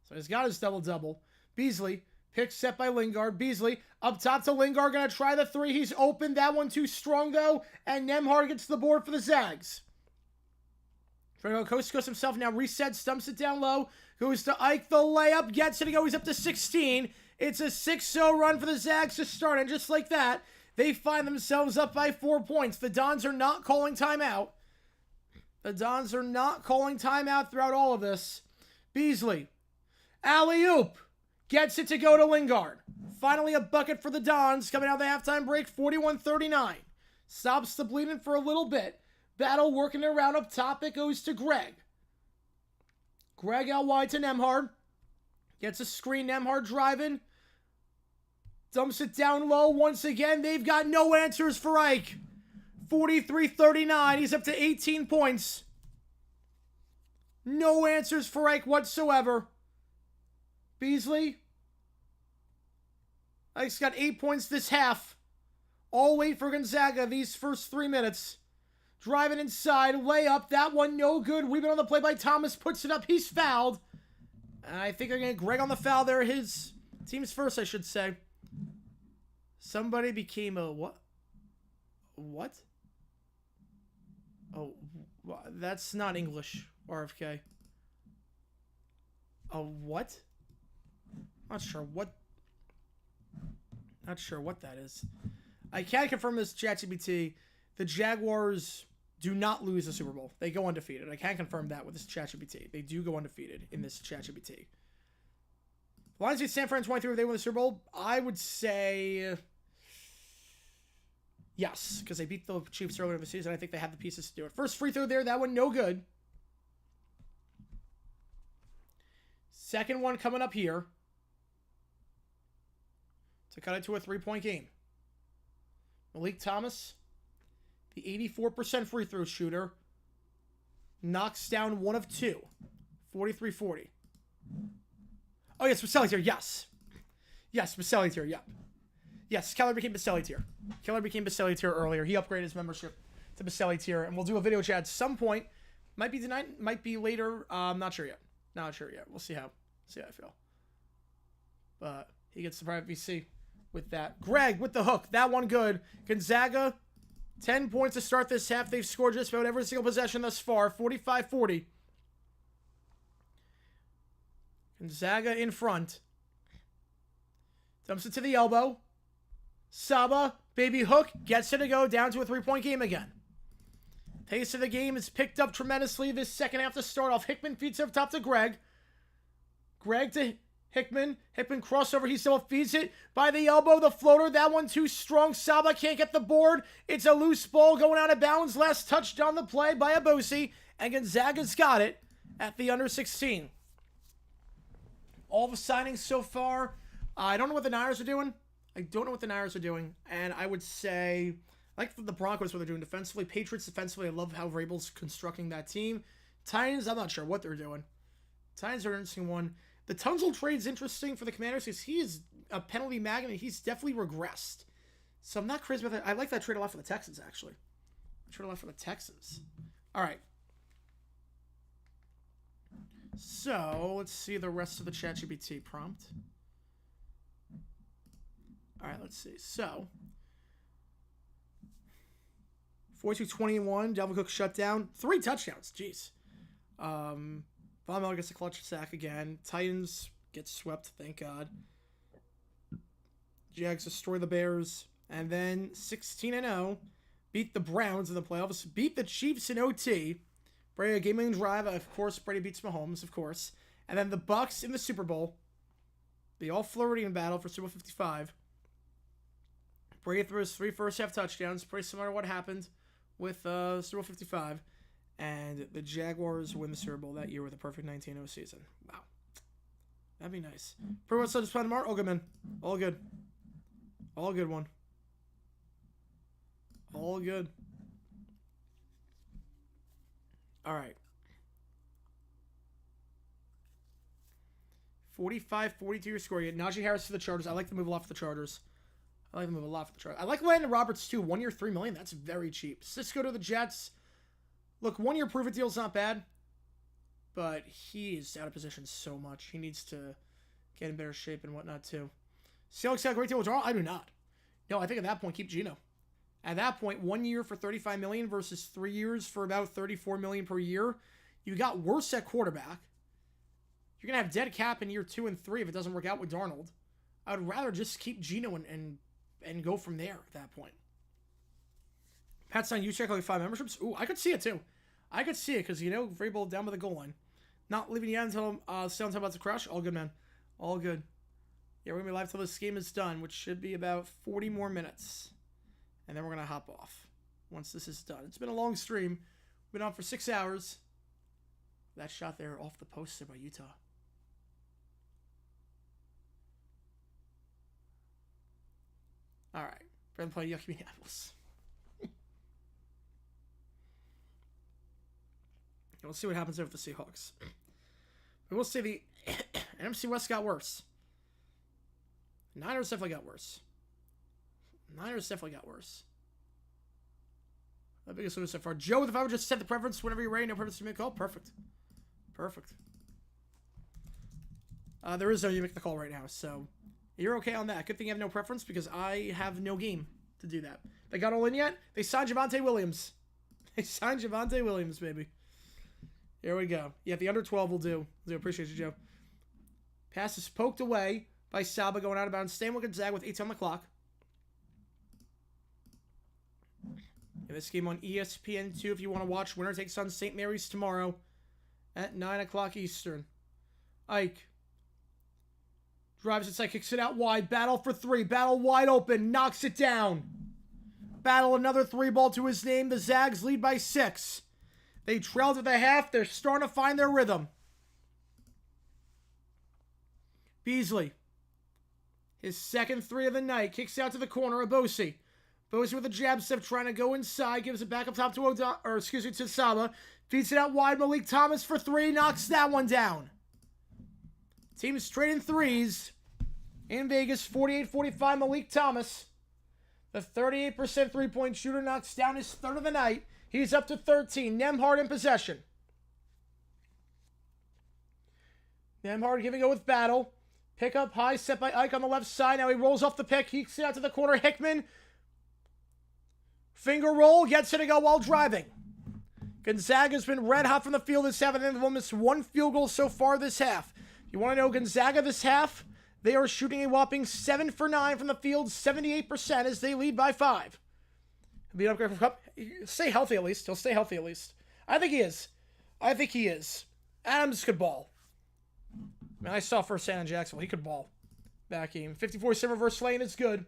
So he's got his double-double. Beasley. Pick set by Lingard. Beasley up top to Lingard. Going to try the 3. He's open. That one too strong, though. And Nembhard gets the board for the Zags. Trying to go coast to coast himself now. Resets, stumps it down low. Goes to Ike. The layup gets it to go. He's up to 16. It's a 6-0 run for the Zags to start. And just like that, they find themselves up by 4 points. The Dons are not calling timeout. Throughout all of this. Beasley. Alley-oop. Gets it to go to Lingard. Finally a bucket for the Dons. Coming out of the halftime break. 41-39. Stops the bleeding for a little bit. Battle working around up top. It goes to Greg. Greg out wide to Nembhard. Gets a screen. Nembhard driving. Dumps it down low. Once again, they've got no answers for Ike. 43-39. He's up to 18 points. No answers for Ike whatsoever. Beasley. Ike's got 8 points this half. All wait for Gonzaga these first 3 minutes. Driving inside, layup, that one no good. Rebound on the play by Thomas, puts it up, he's fouled. And I think they're going to get Greg on the foul there. His team's first, I should say. Somebody became a what? What? Oh, that's not English, RFK. A what? Not sure what that is. I can confirm this, ChatGPT. The Jaguars do not lose the Super Bowl. They go undefeated. I can confirm that with this ChatGPT. They do go undefeated in this ChatGPT. Lions beat San Fran 23 if they win the Super Bowl. I would say yes, because they beat the Chiefs earlier in the season. I think they have the pieces to do it. First free throw there. That one no good. Second one coming up here to cut it to a 3-point game. Malik Thomas, the 84% free throw shooter, knocks down 1 of 2 43-40. Oh, yes, Baselli tier. Yes. Yes, Baselli tier. Yep. Yes, Keller became Baselli tier. Keller became Baselli tier earlier. He upgraded his membership to Baselli tier, and we'll do a video chat at some point. Might be tonight, might be later. I'm not sure yet. Not sure yet. We'll see how I feel. But he gets the private VC with that. Greg with the hook. That one good. Gonzaga, 10 points to start this half. They've scored just about every single possession thus far. 45-40. Gonzaga in front. Dumps it to the elbow. Saba, baby hook, gets it to go down to a 3-point game again. Pace of the game is picked up tremendously this second half to start off. Hickman feeds up top to Greg. Greg to Hickman. Hickman crossover. He still feeds it by the elbow. The floater. That one too strong. Saba can't get the board. It's a loose ball going out of bounds. Last touched on the play by Abosi. And Gonzaga's got it at the under 16. All the signings so far. I don't know what the Niners are doing. And I would say, like the Broncos, what they're doing defensively. Patriots defensively, I love how Vrabel's constructing that team. Titans, I'm not sure what they're doing. Titans are an interesting one. The Tunzel trade's interesting for the Commanders because he is a penalty magnet. He's definitely regressed. So I'm not crazy about that. I like that trade a lot for the Texans, actually. All right. So, let's see the rest of the ChatGPT prompt. All right, let's see. So, 42-21, Dalvin Cook shut down. 3 touchdowns. Jeez. Von Miller gets a clutch sack again. Titans get swept, thank God. Jags destroy the Bears. And then 16-0. Beat the Browns in the playoffs. Beat the Chiefs in OT. Brady, a game-winning drive. Of course, Brady beats Mahomes, of course. And then the Bucks in the Super Bowl. They all Floridian battle for Super Bowl 55. Brady throws 3 first-half touchdowns. Pretty similar to what happened with Super Bowl 55. And the Jaguars win the Super Bowl that year with a perfect 19-0 season. Wow. That'd be nice. Pretty much just plan tomorrow. All good, man. All good. All good one. All good. All right. 45-42 your score. You get Najee Harris to the Chargers. I like the move a lot for the Chargers. I like Landon Roberts, too. 1 year, $3 million. That's very cheap. Cisco to the Jets. Look, 1 year prove-it deal's not bad. But he is out of position so much. He needs to get in better shape and whatnot, too. Seahawks got a great deal with Darnold? I do not. No, I think at that point, keep Geno. At that point, 1 year for $35 million versus 3 years for about $34 million per year. You got worse at quarterback. You're going to have dead cap in year 2 and 3 if it doesn't work out with Darnold. I would rather just keep Geno and go from there at that point. Pat sign, you check like 5 memberships. Ooh, I could see it too. I could see it because, Vrabel down by the goal line. Not leaving you out until sounds about to crush. All good, man. All good. Yeah, we're going to be live till this game is done, which should be about 40 more minutes. And then we're going to hop off once this is done. It's been a long stream. We've been on for 6 hours. That shot there off the poster by Utah. All right. Brandon playing Yucky Apples. We'll see what happens there with the Seahawks. But we'll see the NFC West got worse. Niners definitely got worse. The biggest loser so far. Joe, if I would just set the preference whenever you're ready, no preference to make a call. Perfect. There is no you make the call right now, so you're okay on that. Good thing you have no preference because I have no game to do that. They got all in yet? They signed Javonte Williams. Baby. Here we go. Yeah, the under 12 will do. Appreciate you, Joe. Pass is poked away by Saba going out of bounds. Staying with Gonzaga with 8 on the clock. And this game on ESPN2 if you want to watch. Winner takes on St. Mary's tomorrow at 9 o'clock Eastern. Ike. Drives inside, kicks it out wide. Battle for 3. Battle wide open. Knocks it down. Battle another 3 ball to his name. The Zags lead by 6. They trailed at the half. They're starting to find their rhythm. Beasley. His second 3 of the night. Kicks out to the corner. Abosi. Abosi with a jab step trying to go inside. Gives it back up top to to Saba. Feeds it out wide. Malik Thomas for three. Knocks that one down. Team's trading threes. In Vegas, 48-45, Malik Thomas. The 38% three-point shooter knocks down his third of the night. He's up to 13. Nembhard in possession. Nembhard giving it with Battle. Pick up high, set by Ike on the left side. Now he rolls off the pick. He it out to the corner. Hickman. Finger roll. Gets it to go while driving. Gonzaga's been red hot from the field this half. And they've missed one field goal so far this half. You want to know Gonzaga this half? They are shooting a whopping 7 for 9 from the field, 78% as they lead by 5. Beat up Cup. Stay healthy at least. He'll stay healthy at least. I think he is. Adams could ball. I mean, I saw firsthand in Jacksonville. He could ball. Back game. 54-7 reverse lane is good.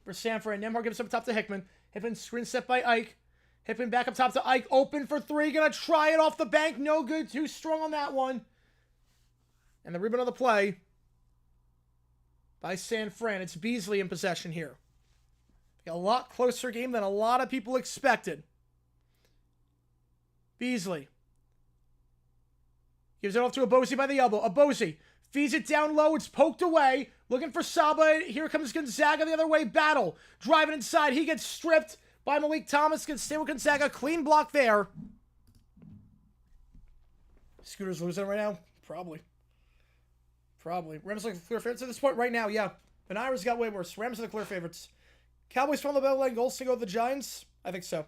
For Sanford. Nembhard gives up top to Hickman. Hickman screen set by Ike. Hickman back up top to Ike. Open for three. Gonna try it off the bank. No good. Too strong on that one. And the rebound of the play by San Fran. It's Beasley in possession here. A lot closer game than a lot of people expected. Beasley gives it off to Abosi by the elbow. Abosi feeds it down low. It's poked away. Looking for Saba. Here comes Gonzaga the other way. Battle. Driving inside. He gets stripped by Malik Thomas. Can stay with Gonzaga. Clean block there. Scooter's losing right now? Probably. Rams are the clear favorites at this point right now, yeah. The Irish got way worse. Rams are the clear favorites. Cowboys from the bell letting Golston go with the Giants? I think so.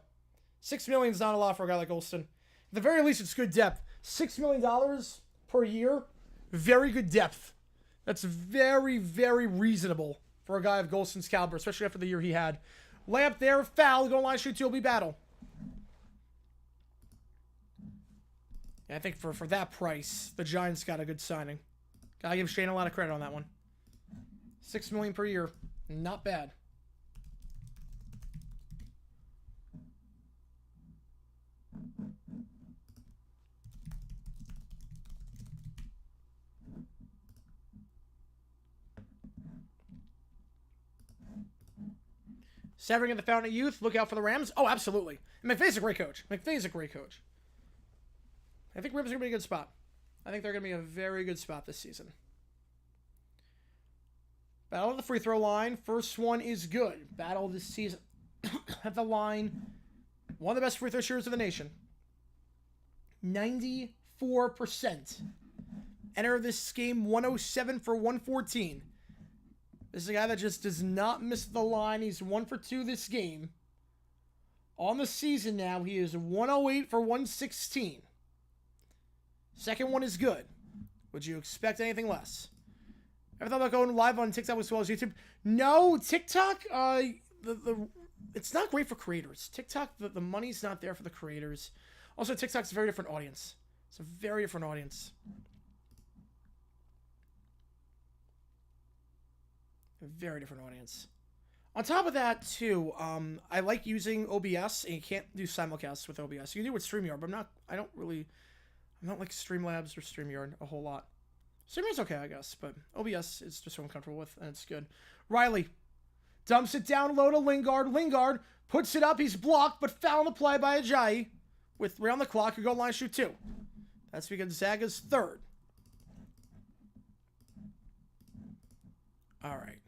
$6 million is not a lot for a guy like Golston. At the very least, it's good depth. $6 million per year, very good depth. That's very, very reasonable for a guy of Golston's caliber, especially after the year he had. Layup there, foul, go line shoot two, will be Battle. Yeah, I think for that price, the Giants got a good signing. Gotta give Shane a lot of credit on that one. $6 million per year. Not bad. Severing at the Fountain of Youth. Look out for the Rams. Oh, absolutely. And McVay's a great coach. I think Rams are going to be a good spot. I think they're going to be a very good spot this season. Battle at the free throw line. First one is good. Battle this season at the line. One of the best free throw shooters in the nation. 94%. Enter this game 107 for 114. This is a guy that just does not miss the line. He's 1 for 2 this game. On the season now, he is 108 for 116. Second one is good. Would you expect anything less? Ever thought about going live on TikTok as well as YouTube? No, TikTok, it's not great for creators. TikTok, the money's not there for the creators. Also, TikTok's a very different audience. It's a very different audience. A very different audience. On top of that, too, I like using OBS, and you can't do simulcasts with OBS. You can do it with StreamYard, but I'm not like Streamlabs or StreamYard a whole lot. StreamYard's okay, I guess, but OBS is just what I'm comfortable with, and it's good. Riley dumps it down low to Lingard. Lingard puts it up. He's blocked, but foul on the play by Ajayi. With 3 on the clock, you go line shoot 2. That's because Zaga's third. All right.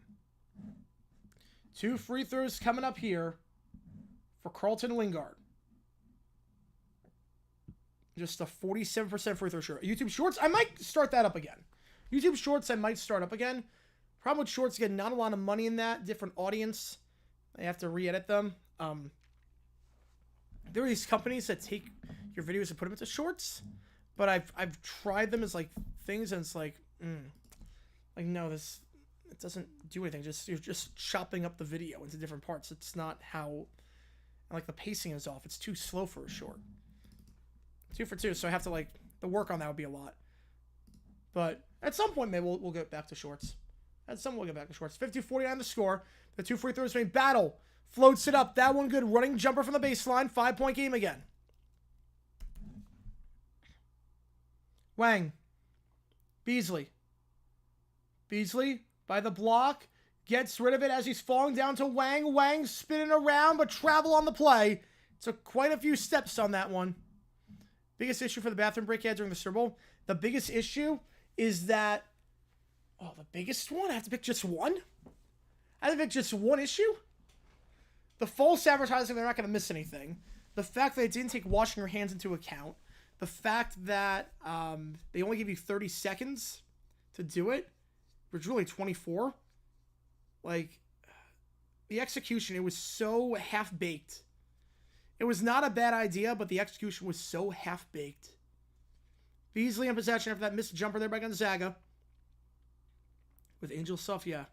2 free throws coming up here for Carlton Lingard. Just a 47% free throw shooter. YouTube Shorts, I might start that up again. YouTube Shorts, I might start up again. Problem with Shorts, again, not a lot of money in that. Different audience. I have to re-edit them. There are these companies that take your videos and put them into Shorts. But I've tried them as, like, things, and it's like, no, it doesn't do anything. You're just chopping up the video into different parts. It's not how, like, the pacing is off. It's too slow for a short. 2 for 2, so I have to, like, the work on that would be a lot. But at some point, maybe we'll get back to shorts. At some point, we'll get back to shorts. 50-49 the score. The 2 free throws made. Battle floats it up. That one good. Running jumper from the baseline. 5-point game again. Wang. Beasley by the block. Gets rid of it as he's falling down to Wang. Wang spinning around, but travel on the play. Took quite a few steps on that one. Biggest issue for the bathroom break ad during the Super Bowl? The biggest issue is that... Oh, the biggest one? I have to pick just one? I have to pick just one issue? The false advertising, they're not going to miss anything. The fact that it didn't take washing your hands into account. The fact that they only give you 30 seconds to do it, which is really 24. Like, the execution, it was so half-baked. It was not a bad idea, but the execution was so half-baked. Beasley in possession after that missed jumper there by Gonzaga. With Angel Sofia.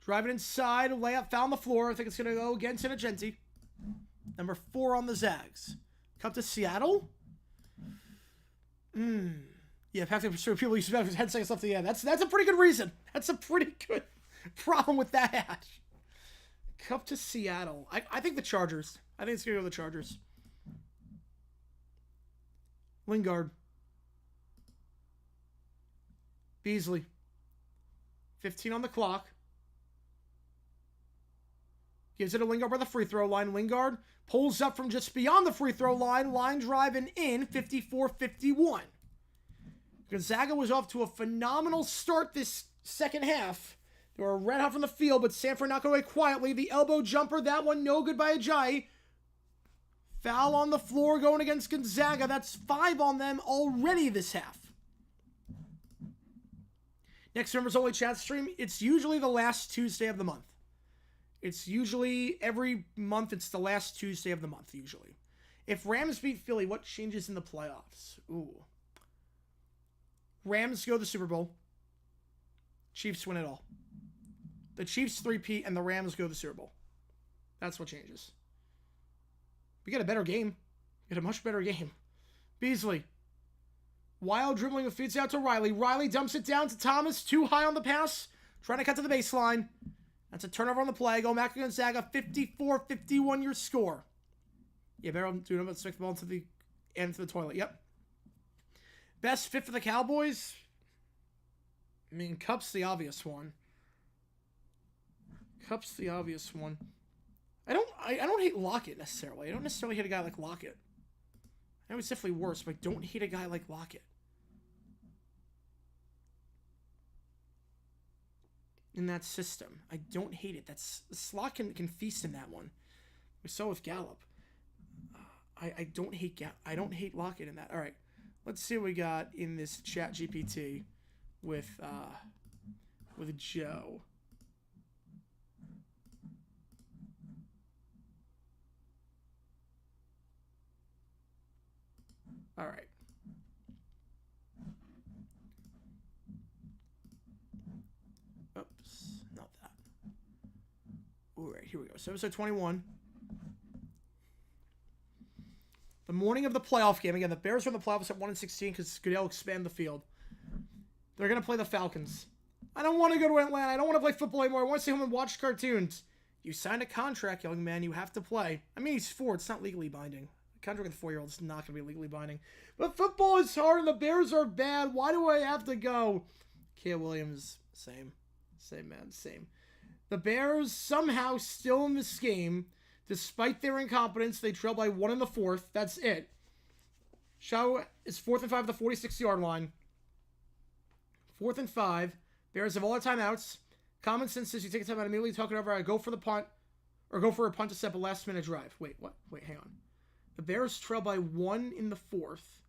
Driving inside, layup, foul on the floor. I think it's going to go against Inocenti. Number 4 on the Zags. Cup to Seattle. Yeah, Patrick, for sure people used to have his head saying stuff. Yeah, that's a pretty good reason. That's a pretty good problem with that hash. Cup to Seattle. I think the Chargers. I think it's going to go to the Chargers. Lingard. Beasley. 15 on the clock. Gives it to Lingard by the free throw line. Lingard pulls up from just beyond the free throw line. Line drive and in. 54-51. Gonzaga was off to a phenomenal start this second half. They were red hot from the field, but Sanford knocked it away quietly. The elbow jumper, that one no good by Ajayi. Foul on the floor going against Gonzaga. That's 5 on them already this half. Next members only chat stream. It's usually the last Tuesday of the month. It's usually every month. It's the last Tuesday of the month usually. If Rams beat Philly, what changes in the playoffs? Ooh. Rams go to the Super Bowl. Chiefs win it all. The Chiefs 3-peat and the Rams go to the Super Bowl. That's what changes. We get a better game. We get a much better game. Beasley. Wild dribbling with feeds out to Riley. Riley dumps it down to Thomas. Too high on the pass. Trying to cut to the baseline. That's a turnover on the play. Go back to Gonzaga. 54-51 your score. Yeah, better do nothing but stick the ball into the toilet. Yep. Best fit for the Cowboys? I mean, Cup's the obvious one. Cup's the obvious one. I don't hate Lockett necessarily. I don't necessarily hate a guy like Lockett. I know it's definitely worse, but I don't hate a guy like Lockett. In that system. I don't hate it. Slot can feast in that one. We saw with Gallup. I don't hate Lockett in that. All right. Let's see what we got in this chat GPT with Joe. All right. Oops, not that. All right, here we go. So episode 21. The morning of the playoff game. Again, the Bears are in the playoffs at 1-16 because Goodell expand the field. They're going to play the Falcons. I don't want to go to Atlanta. I don't want to play football anymore. I want to stay home and watch cartoons. You signed a contract, young man. You have to play. I mean, he's 4. It's not legally binding. A contract with a 4-year-old is not going to be legally binding. But football is hard and the Bears are bad. Why do I have to go? Caleb Williams, same. Same, man. Same. The Bears somehow still in this game. Despite their incompetence, they trail by 1 in the 4th. That's it. Shaw is 4th and 5 at the 46-yard line. 4th and 5. Bears have all their timeouts. Common sense says you take a timeout immediately, talk it over. I go for the punt, or go for a punt to set up a last-minute drive. Wait, what? Wait, hang on. The Bears trail by 1 in the 4th.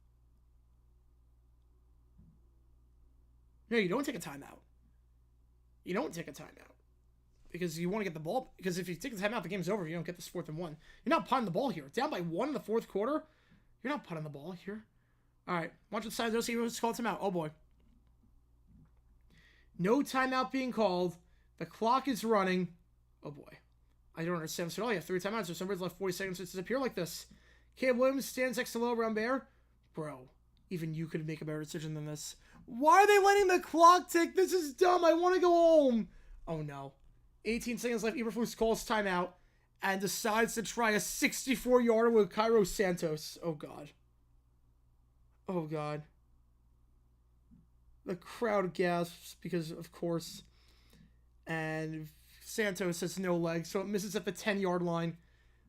No, you don't take a timeout. You don't take a timeout. Because you want to get the ball. Because if you take the timeout, the game's over if you don't get this 4th and 1. You're not punting the ball here. Down by 1 in the 4th quarter. You're not punting the ball here. All right. Watch the sides. Let's see who's called timeout. Oh, boy. No timeout being called. The clock is running. Oh, boy. I don't understand this at all. You have 3 timeouts. So somebody's left 40 seconds to disappear like this. Caleb Williams stands next to Lil Brown Bear. Bro, even you could make a better decision than this. Why are they letting the clock tick? This is dumb. I want to go home. Oh, no. 18 seconds left. Eberflus calls timeout and decides to try a 64-yarder with Cairo Santos. Oh, God. Oh, God. The crowd gasps because, of course. And Santos has no legs, so it misses at the 10-yard line.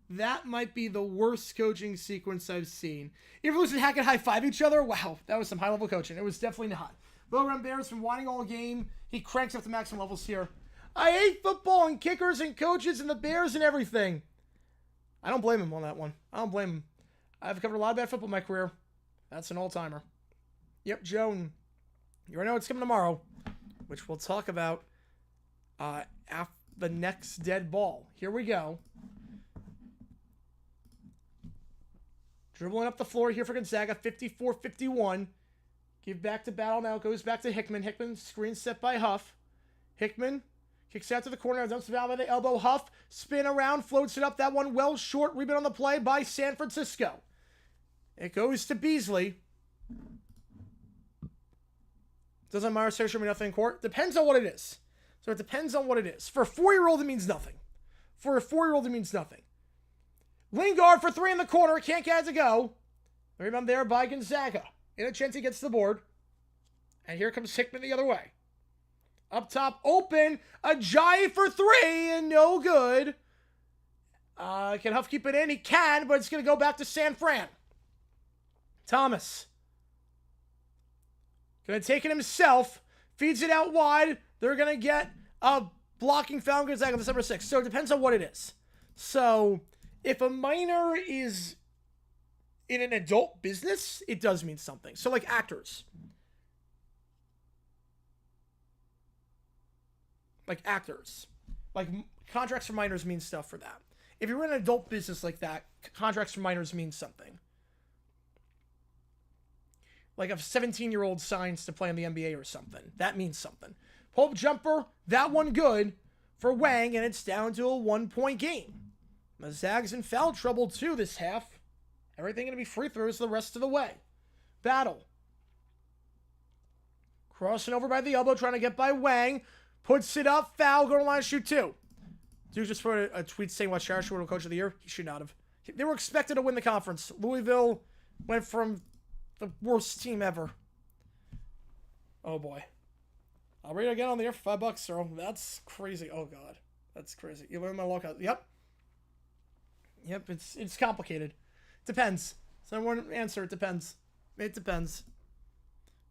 That might be the worst coaching sequence I've seen. Eberflus and Hackett high-five each other. Wow, that was some high-level coaching. It was definitely not. Will Bears from whining all game. He cranks up the maximum levels here. I hate football and kickers and coaches and the Bears and everything. I don't blame him on that one. I don't blame him. I've covered a lot of bad football in my career. That's an all-timer. Yep, Joan. You already know what's coming tomorrow, which we'll talk about after the next dead ball. Here we go. Dribbling up the floor here for Gonzaga, 54-51. Give back to Battle now. Goes back to Hickman. Hickman, screen set by Huff. Hickman kicks out to the corner. Dumps the ball by the elbow. Huff, spin around, floats it up. That one well short. Rebound on the play by San Francisco. It goes to Beasley. Doesn't Myers say show me nothing in court? Depends on what it is. So it depends on what it is. For a 4-year-old, it means nothing. For a 4-year-old, it means nothing. Lingard for 3 in the corner. Can't get it to go. Rebound there by Gonzaga. Innocenti gets the board. And here comes Hickman the other way. Up top, open. Ajayi for 3 and no good. Can Huff keep it in? He can, but it's going to go back to San Fran. Thomas. Going to take it himself. Feeds it out wide. They're going to get a blocking foul on Gonzaga on December 6th. So it depends on what it is. So if a minor is in an adult business, it does mean something. So like actors. Like contracts for minors mean stuff for that. If you're in an adult business like that, contracts for minors mean something. Like if a 17-year-old signs to play in the NBA or something, that means something. Pull-up jumper, that one good for Wang, and it's down to a 1-point game. The Zags in foul trouble too this half. Everything going to be free throws the rest of the way. Battle. Crossing over by the elbow, trying to get by Wang. Puts it up, foul, go to line, shoot 2. Dude just put a tweet saying what Shara Short coach of the year. He should not have. They were expected to win the conference. Louisville went from the worst team ever. Oh boy. I'll read it again on the air for $5, Earl. That's crazy. Oh god. That's crazy. You learned my lockout. Yep. Yep, it's complicated. Depends. Someone answer, it depends. It depends.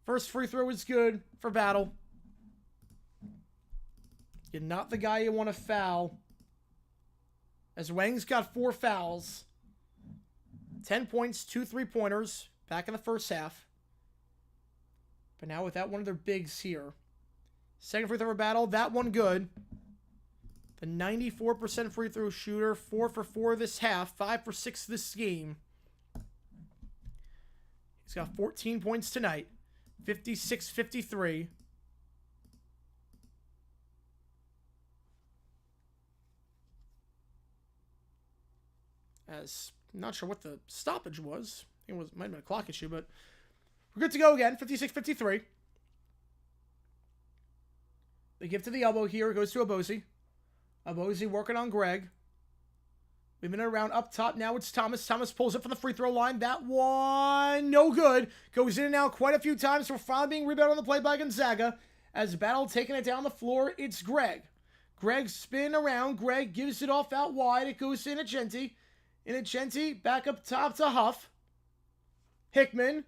First free throw is good for Battle. You're not the guy you want to foul. As Wang's got 4 fouls. 10 points, 2 3-pointers. Back in the first half. But now without one of their bigs here. Second free throw Battle. That one good. The 94% free throw shooter. 4 for 4 this half. 5 for 6 this game. He's got 14 points tonight. 56-53. As I'm not sure what the stoppage was. I think might have been a clock issue, but we're good to go again. 56-53. They give to the elbow here. It goes to Abosi. Abosi working on Greg. We've been around up top. Now it's Thomas. Thomas pulls up from the free throw line. That one, no good. Goes in and out quite a few times. We're finally being rebounded on the play by Gonzaga. As Battle taking it down the floor, it's Greg. Greg spin around. Greg gives it off out wide. It goes to Innocenti. Innocenti back up top to Huff. Hickman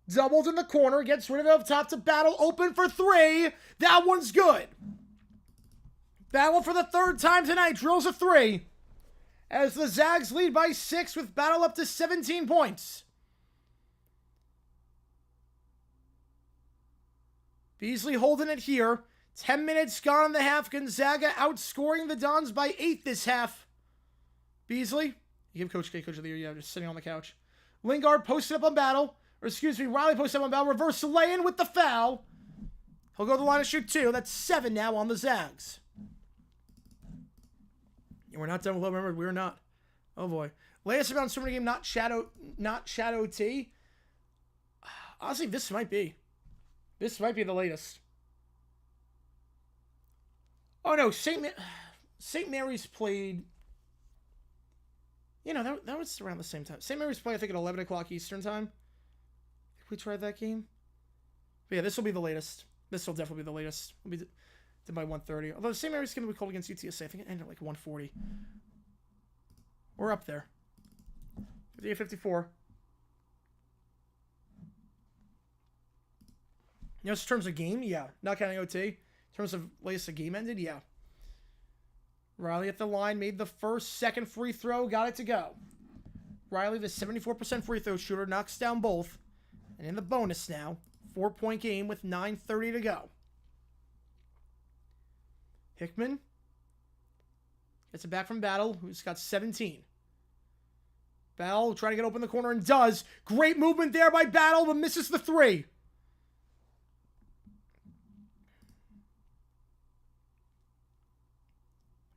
doubles in the corner. Gets rid of it up top to Battle. Open for 3. That one's good. Battle for the 3rd time tonight. Drills a 3. As the Zags lead by 6 with Battle up to 17 points. Beasley holding it here. 10 minutes gone in the half. Gonzaga outscoring the Dons by 8 this half. Beasley. You give Coach K Coach of the Year. Yeah, just sitting on the couch. Lingard posted up on Battle. Or excuse me, Riley posted up on Battle. Reverse lay-in with the foul. He'll go to the line and shoot 2. That's 7 now on the Zags. And we're not done with low. Remember, we're not. Oh boy. Latest about swimming game, not Shadow T. Honestly, this might be. This might be the latest. Oh no, St. Mary's played. You know, that was around the same time. St. Mary's played, I think, at 11 o'clock Eastern time. If we tried that game. But yeah, this will be the latest. This will definitely be the latest. We'll be done by 1:30. Although St. Mary's going to be called against UTSA. I think it ended at like 1:40. We're up there. 58-54. You know, in terms of game, yeah. Not counting OT. In terms of latest the game ended, yeah. Riley at the line, made the second free throw, got it to go. Riley, the 74% free throw shooter, knocks down both. And in the bonus now, 4-point game with 9:30 to go. Hickman gets it back from Battle, who's got 17. Battle trying to get open the corner and does. Great movement there by Battle, but misses the three.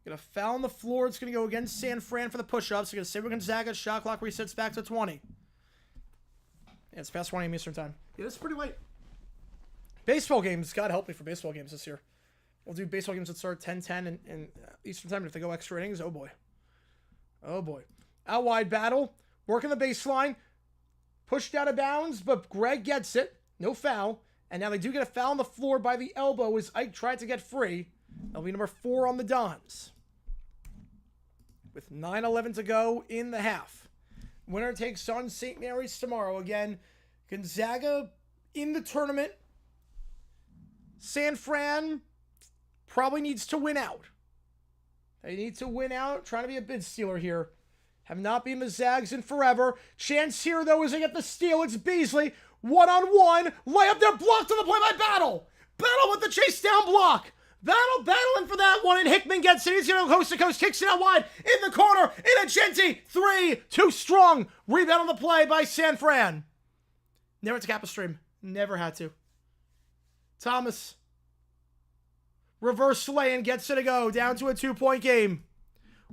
Gonna foul on the floor. It's gonna go against San Fran for the push-ups. Gonna save Gonzaga. Shot clock resets back to 20. Yeah, it's past 20 a.m. Eastern time. Yeah, this is pretty late. Baseball games. God help me for baseball games this year. We'll do baseball games that start 10-10 and Eastern time. If they go extra innings, oh boy. Oh boy. Out wide Battle. Working the baseline. Pushed out of bounds, but Greg gets it. No foul. And now they do get a foul on the floor by the elbow as Ike tried to get free. That'll be number 4 on the Dons. With 9:11 to go in the half. Winner takes on St. Mary's tomorrow. Again, Gonzaga in the tournament. San Fran probably needs to win out. They need to win out. Trying to be a bid stealer here. Have not been the Zags in forever. Chance here, though, as they get the steal. It's Beasley. One-on-one. Layup there, blocked on the play by Battle. Battle with the chase down block. Battle battling for that one, and Hickman gets it. He's going to go coast to coast, kicks it out wide in the corner. Innocenti, 3, too strong. Rebound on the play by San Fran. Never had to cap a stream. Never had to. Thomas. Reverse lay-in gets it to go. Down to a 2-point game.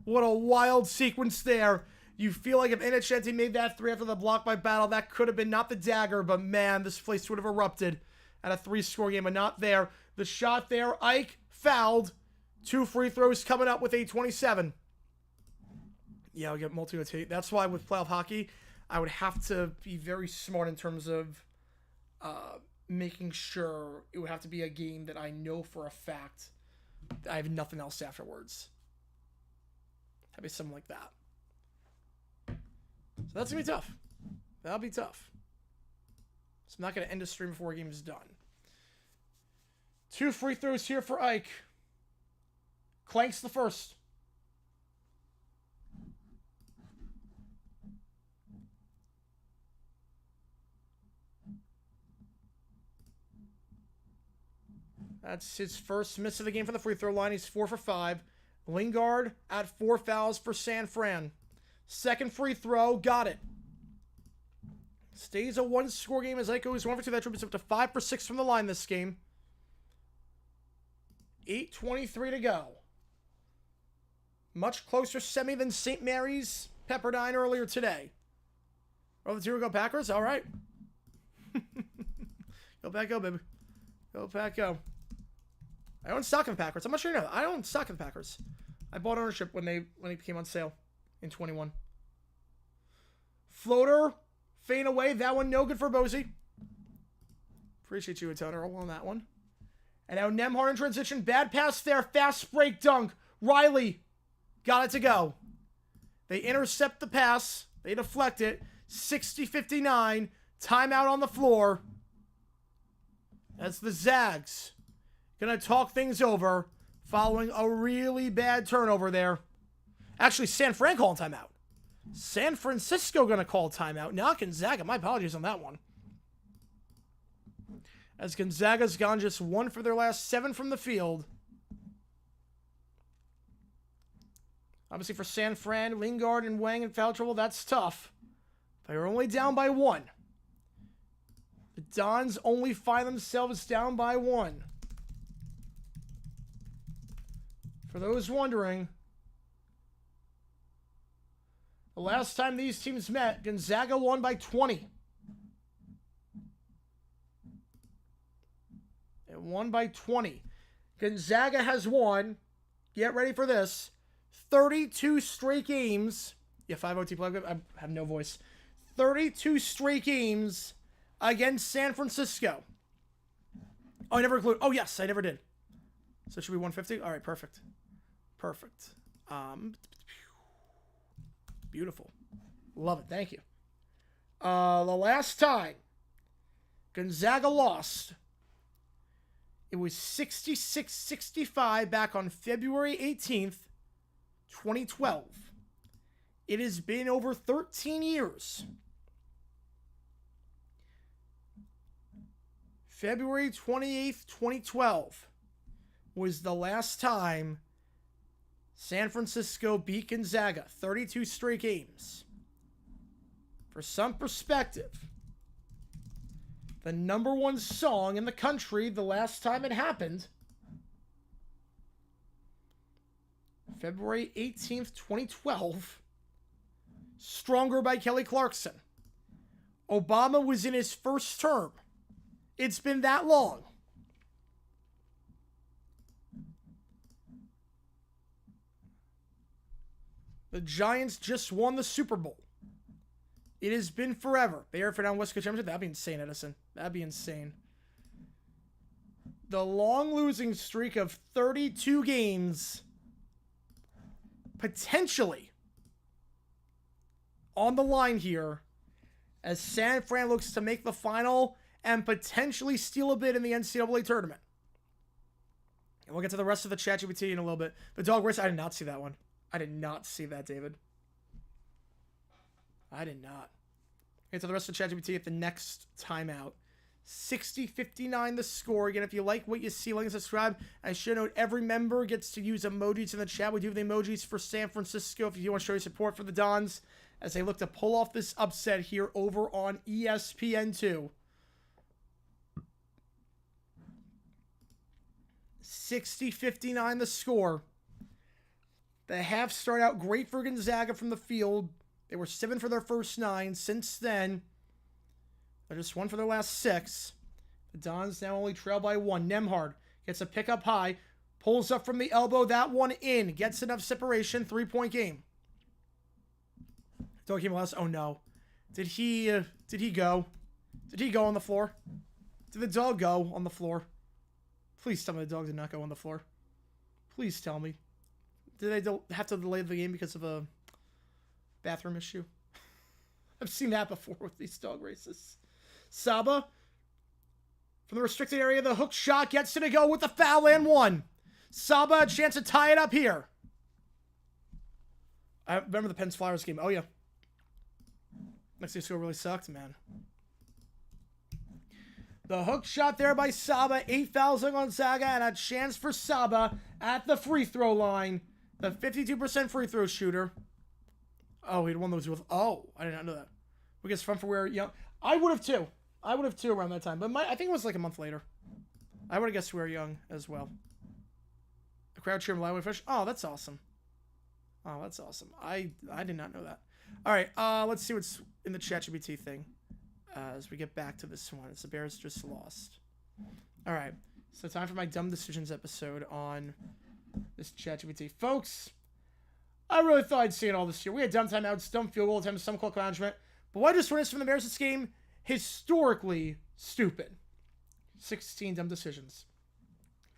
What a wild sequence there. You feel like if Innocenti made that 3 after the block by Battle, that could have been not the dagger, but man, this place would have erupted at a 3-score game, but not there. The shot there, Ike fouled. 2 free throws coming up with 8:27. Yeah, I'll get multi-rotate. That's why with playoff hockey, I would have to be very smart in terms of making sure it would have to be a game that I know for a fact I have nothing else afterwards. Have be something like that. So that's going to be tough. That'll be tough. So I'm not going to end the stream before a game is done. 2 free throws here for Ike. Clanks the first. That's his first miss of the game from the free throw line. He's 4 for 5. Lingard at 4 fouls for San Fran. Second free throw, got it. Stays a 1-score game as Ike goes 1 for 2. That trip is up to 5 for 6 from the line this game. 8:23 to go. Much closer semi than St. Mary's Pepperdine earlier today. Oh, the 2 go Packers? All right. Go Pack, go, baby. Go Pack, go. I own stock in the Packers. I'm not sure you know that. I own stock in the Packers. I bought ownership when they came on sale in 21. Floater, faint away. That one no good for Bozy. Appreciate you, Atoner, on that one. And now Nembhard in transition. Bad pass there. Fast break dunk. Riley got it to go. They intercept the pass. They deflect it. 60-59. Timeout on the floor. That's the Zags. Gonna talk things over following a really bad turnover there. Actually, San Fran calling timeout. San Francisco gonna call timeout. Not Gonzaga. My apologies on that one. As Gonzaga's gone just 1 for their last 7 from the field. Obviously for San Fran, Lingard and Wang in foul trouble, that's tough. They are only down by 1. The Dons only find themselves down by 1. For those wondering, the last time these teams met, Gonzaga won by 20. It won by 20. Gonzaga has won, get ready for this, 32 straight games. Yeah, 5 OT play. I have no voice. 32 straight games against San Francisco. Oh, I never included. Oh, yes, I never did. So it should be 150? All right, perfect. Perfect. beautiful. Love it. Thank you. The last time Gonzaga lost, it was 66-65 back on February 18th, 2012. It has been over 13 years. February 28th, 2012 was the last time San Francisco beat Gonzaga. 32 straight games. For some perspective, the number one song in the country the last time it happened, February 18th, 2012, Stronger by Kelly Clarkson. Obama was in his first term. It's been that long. The Giants just won the Super Bowl. It has been forever. Bay Area for West Coast Championship. That'd be insane, Edison. That'd be insane. The long losing streak of 32 games, potentially on the line here, as San Fran looks to make the final and potentially steal a bid in the NCAA tournament. And we'll get to the rest of the ChatGPT in a little bit. The dog race, I did not see that one. I did not see that, David. I did not. Get to the rest of the ChatGPT at the next timeout. 60-59 the score. Again, if you like what you see, like and subscribe. I should note every member gets to use emojis in the chat. We do have the emojis for San Francisco if you want to show your support for the Dons as they look to pull off this upset here over on ESPN2. 60-59 the score. The half start out great for Gonzaga from the field. They were 7 for their first 9. Since then, they're just 1 for their last 6. The Dons now only trail by 1. Nembhard gets a pick up high. Pulls up from the elbow. That one in. Gets enough separation. 3-point game. Dog came last. Oh, no. Did he go? Did he go on the floor? Did the dog go on the floor? Please tell me the dog did not go on the floor. Please tell me. Did they have to delay the game because of a bathroom issue? I've seen that before with these dog races. Saba, from the restricted area, the hook shot gets it to go with the foul and 1. Saba, a chance to tie it up here. I remember the Pens Flyers game. Oh, yeah. Mexico score really sucked, man. The hook shot there by Saba. 8 fouls on Gonzaga and a chance for Saba at the free throw line. The 52% free throw shooter. Oh, he'd won those with. Oh, I did not know that. We guess from for where young. I would have too. Around that time, but I think it was like a month later. I would have guessed we were young as well. The crowd cheering loud fresh. Oh, that's awesome. Oh, that's awesome. I did not know that. All right, let's see what's in the ChatGPT thing as we get back to this one. It's the Bears just lost. All right, so time for my dumb decisions episode on this ChatGPT. Folks, I really thought I'd see it all this year. We had dumb timeouts, dumb field goal attempts, some clock management. But what I just witnessed from the Bears this game, historically stupid. 16 dumb decisions.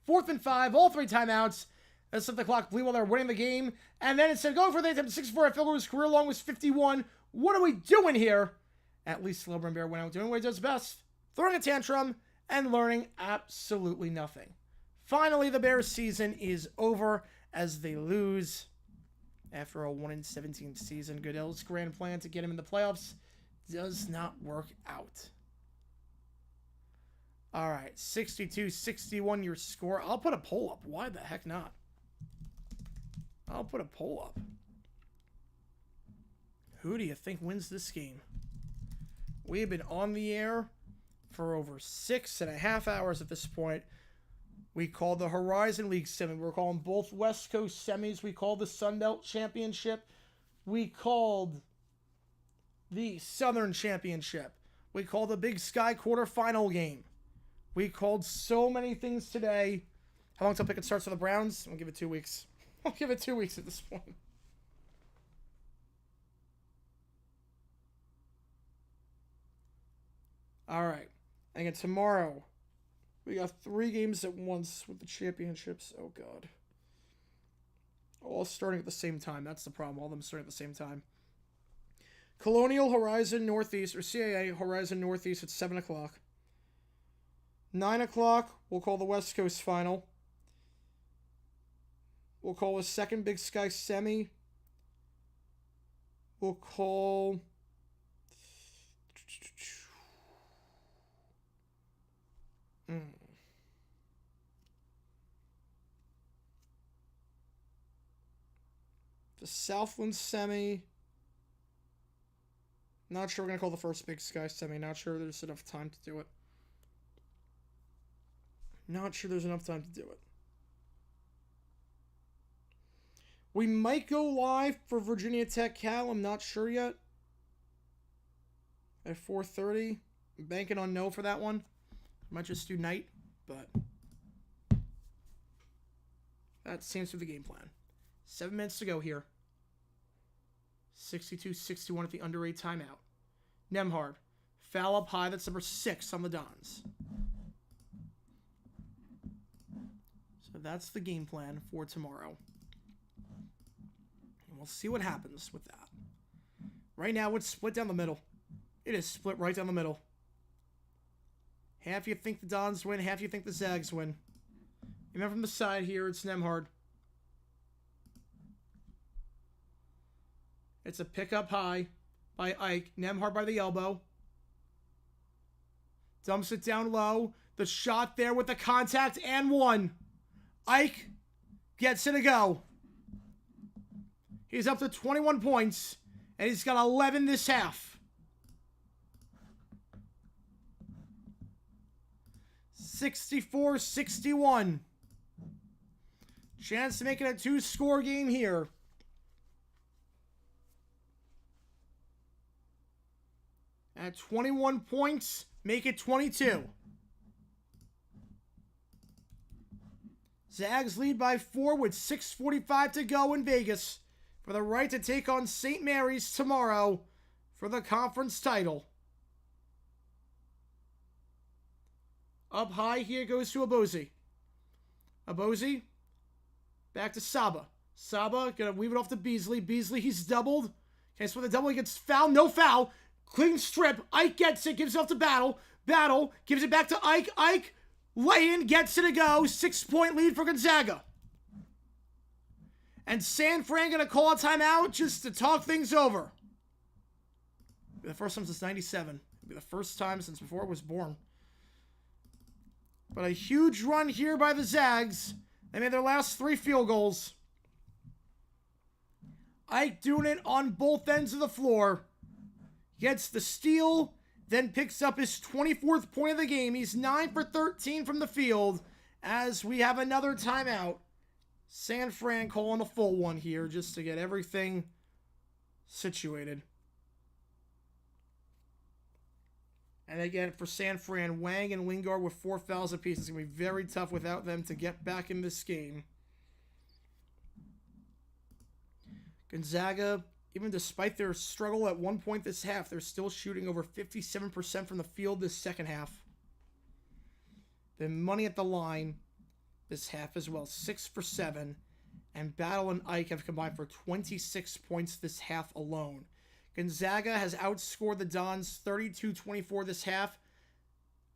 4th and 5, all 3 timeouts. That set the clock bleed while they're winning the game. And then it said, go for the attempt 6-4. I feel like his career long was 51. What are we doing here? At least Lilburn Bear went out doing what he does best. Throwing a tantrum and learning absolutely nothing. Finally, the Bears season is over as they lose after a 1-17 season. Goodell's grand plan to get him in the playoffs does not work out. All right, 62-61 your score. I'll put a poll up. Why the heck not? I'll put a poll up. Who do you think wins this game? We have been on the air for over 6.5 hours at this point. We called the Horizon League Semi. We're calling both West Coast semis. We called the Sun Belt Championship. We called the Southern Championship. We called the Big Sky quarterfinal game. We called so many things today. How long till pick it starts for the Browns? I'll give it 2 weeks. I'll give it 2 weeks at this point. All right. And again, tomorrow, we got 3 games at once with the championships. Oh, God. All starting at the same time. That's the problem. All of them starting at the same time. Colonial Horizon Northeast, or CAA Horizon Northeast at 7 o'clock. 9 o'clock, we'll call the West Coast Final. We'll call the second Big Sky Semi. We'll call... The Southland Semi. Not sure we're going to call the first Big Sky Semi. Not sure there's enough time to do it. Not sure there's enough time to do it. We might go live for Virginia Tech Cal. I'm not sure yet. At 4:30. I'm banking on no for that one. Might just do night, but that seems to be the game plan. 7 minutes to go here. 62-61 at the under 8 timeout. Nemhard. Foul up high. That's number 6 on the Dons. So that's the game plan for tomorrow. And we'll see what happens with that. Right now, it's split down the middle. It is split right down the middle. Half you think the Dons win, half you think the Zags win. And then from the side here, it's Nemhard. It's a pickup high by Ike. Nemhard by the elbow. Dumps it down low. The shot there with the contact and one. Ike gets it a go. He's up to 21 points, and he's got 11 this half. 64-61. Chance to make it a 2-score game here. At 21 points, make it 22. Zags lead by 4 with 6:45 to go in Vegas for the right to take on St. Mary's tomorrow for the conference title. Up high here goes to Abozi. Abozi, back to Saba. Saba, gonna weave it off to Beasley. Beasley, he's doubled. Okay, so with the double, he gets fouled. No foul. Clean strip. Ike gets it, gives it off to Battle. Battle gives it back to Ike. Ike, lay-in, gets it to go. 6-point lead for Gonzaga. And San Fran gonna call a timeout just to talk things over. It'll be the first time since 97. It'll be the first time since before it was born. But a huge run here by the Zags. They made their last 3 field goals. Ike doing it on both ends of the floor. Gets the steal, then picks up his 24th point of the game. He's 9 for 13 from the field as we have another timeout. San Fran calling a full one here just to get everything situated. And again, for San Fran, Wang and Lingard with 4 fouls apiece. It's going to be very tough without them to get back in this game. Gonzaga, even despite their struggle at one point this half, they're still shooting over 57% from the field this second half. The money at the line this half as well, 6 for 7. And Battle and Ike have combined for 26 points this half alone. Gonzaga has outscored the Dons 32-24 this half.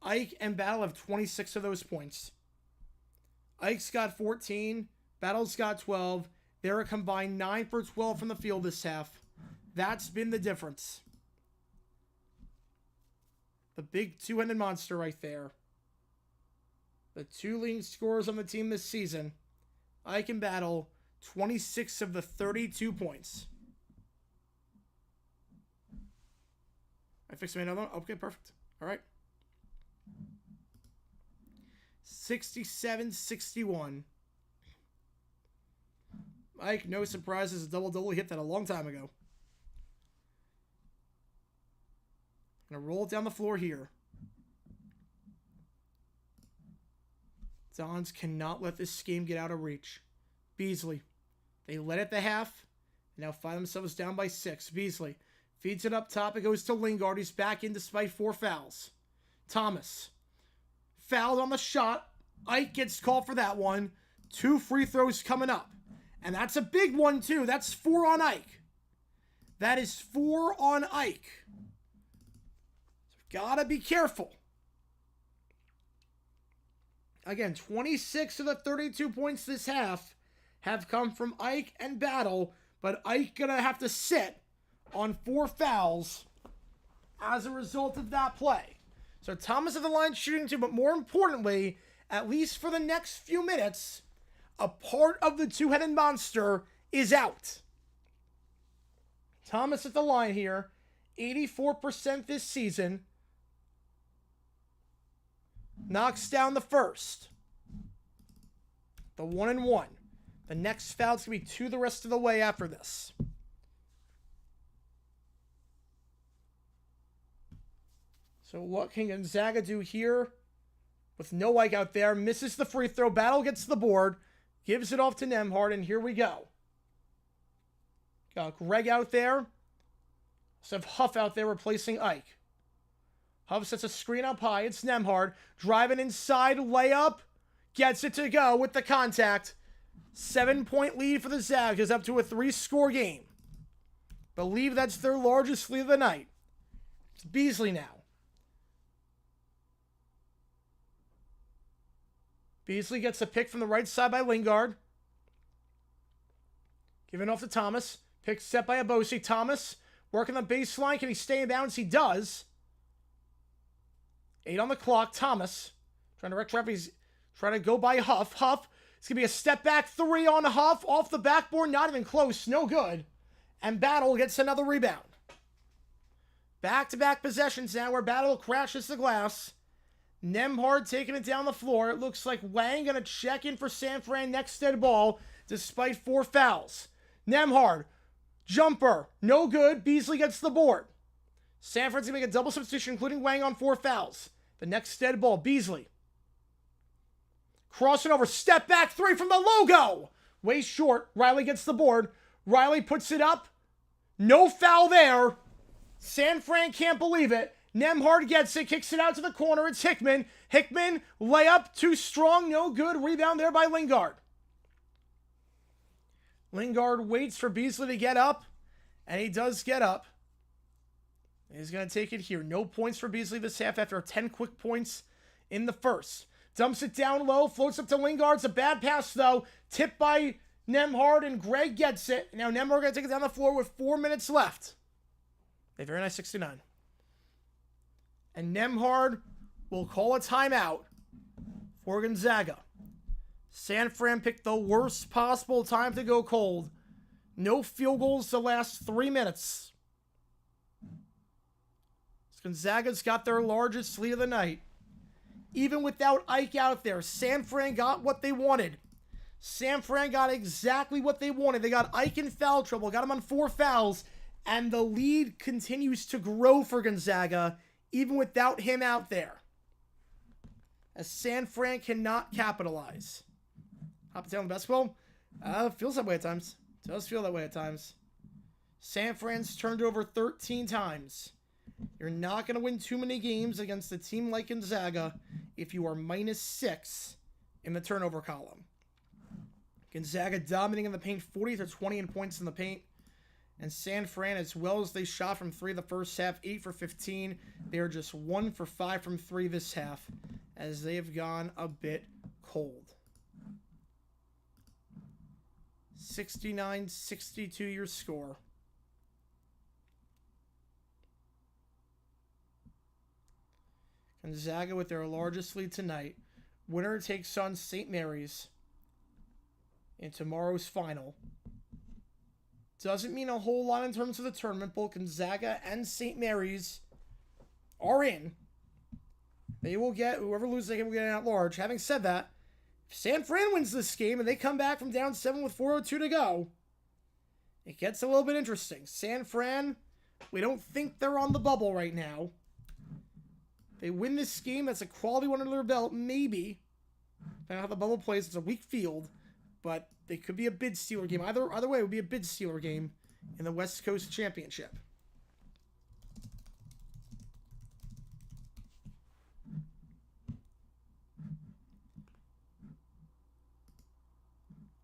Ike and Battle have 26 of those points. Ike's got 14. Battle's got 12. They're a combined 9 for 12 from the field this half. That's been the difference. The big two-handed monster right there. The 2 leading scorers on the team this season. Ike and Battle, 26 of the 32 points. I fixed my another one? Okay, perfect. All right. 67-61. Ike, no surprises, a double-double. He hit that a long time ago. Gonna roll it down the floor here. Dons cannot let this game get out of reach. Beasley. They led at the half. They now find themselves down by 6. Beasley feeds it up top. It goes to Lingard. He's back in despite 4 fouls. Thomas. Fouled on the shot. Ike gets called for that one. 2 free throws coming up. And that's a big one, too. That's 4 on Ike. That is 4 on Ike. So gotta be careful. Again, 26 of the 32 points this half have come from Ike and Battle, but Ike gonna have to sit on 4 fouls as a result of that play. So Thomas at the line shooting 2, but more importantly, at least for the next few minutes, a part of the two-headed monster is out. Thomas at the line here, 84% this season. Knocks down the first. The 1-1. The next foul's going to be 2 the rest of the way after this. So what can Gonzaga do here? With no Ike out there. Misses the free throw. Battle gets the board. Gives it off to Nembhard, and here we go. Got Greg out there. So have Huff out there replacing Ike. Huff sets a screen up high. It's Nembhard. Driving inside. Layup. Gets it to go with the contact. 7-point lead for the Zags. Up to a 3-score game. Believe that's their largest lead of the night. It's Beasley now. Beasley gets a pick from the right side by Lingard. Giving off to Thomas. Pick set by Abosi. Thomas working the baseline. Can he stay in bounds? He does. 8 on the clock. Thomas trying to wreck trap. He's trying to go by Huff. Huff. It's going to be a step back 3 on Huff. Off the backboard. Not even close. No good. And Battle gets another rebound. Back-to-back possessions now where Battle crashes the glass. Nembhard taking it down the floor. It looks like Wang going to check in for San Fran next dead ball despite 4 fouls. Nembhard, jumper, no good. Beasley gets the board. San Fran's going to make a double substitution, including Wang on 4 fouls. The next dead ball, Beasley. Crossing over, step back 3 from the logo. Way short. Riley gets the board. Riley puts it up. No foul there. San Fran can't believe it. Nembhard gets it, kicks it out to the corner. It's Hickman. Hickman, layup, too strong, no good. Rebound there by Lingard. Lingard waits for Beasley to get up, and he does get up. He's going to take it here. No points for Beasley this half after 10 quick points in the first. Dumps it down low, floats up to Lingard. It's a bad pass, though. Tipped by Nembhard, and Greg gets it. Now Nembhard going to take it down the floor with 4 minutes left. A very nice 69. And Nembhard will call a timeout for Gonzaga. San Fran picked the worst possible time to go cold. No field goals the last 3 minutes. Gonzaga's got their largest lead of the night. Even without Ike out there, San Fran got what they wanted. San Fran got exactly what they wanted. They got Ike in foul trouble, got him on 4 fouls, and the lead continues to grow for Gonzaga even without him out there. As San Fran cannot capitalize. Hop down the basketball. Feels that way at times. Does feel that way at times. San Fran's turned over 13 times. You're not going to win too many games against a team like Gonzaga if you are -6 in the turnover column. Gonzaga dominating in the paint, 40-20 in points in the paint. And San Fran, as well as they shot from 3 the first half, 8 for 15. They are just 1 for 5 from 3 this half, as they have gone a bit cold. 69-62 your score. Gonzaga with their largest lead tonight. Winner takes on St. Mary's in tomorrow's final. Doesn't mean a whole lot in terms of the tournament. Both Gonzaga and St. Mary's are in. They will get, whoever loses the game will get an at-large. Having said that, if San Fran wins this game and they come back from down 7 with 4:02 to go, it gets a little bit interesting. San Fran, we don't think they're on the bubble right now. If they win this game, that's a quality one under their belt, maybe. Depending on how the bubble plays, it's a weak field. But they could be a bid stealer game. Either way, it would be a bid stealer game in the West Coast Championship.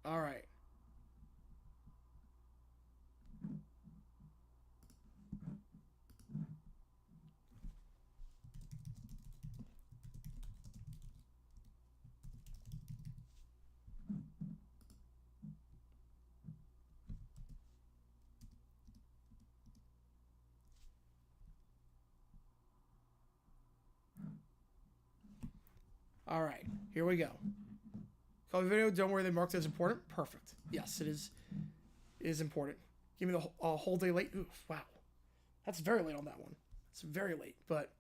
All right. All right, here we go. Call the video. Don't worry, they marked it as important. Perfect. Yes, it is. It is important. Give me the whole day late. Oof, wow, that's very late on that one. It's very late, but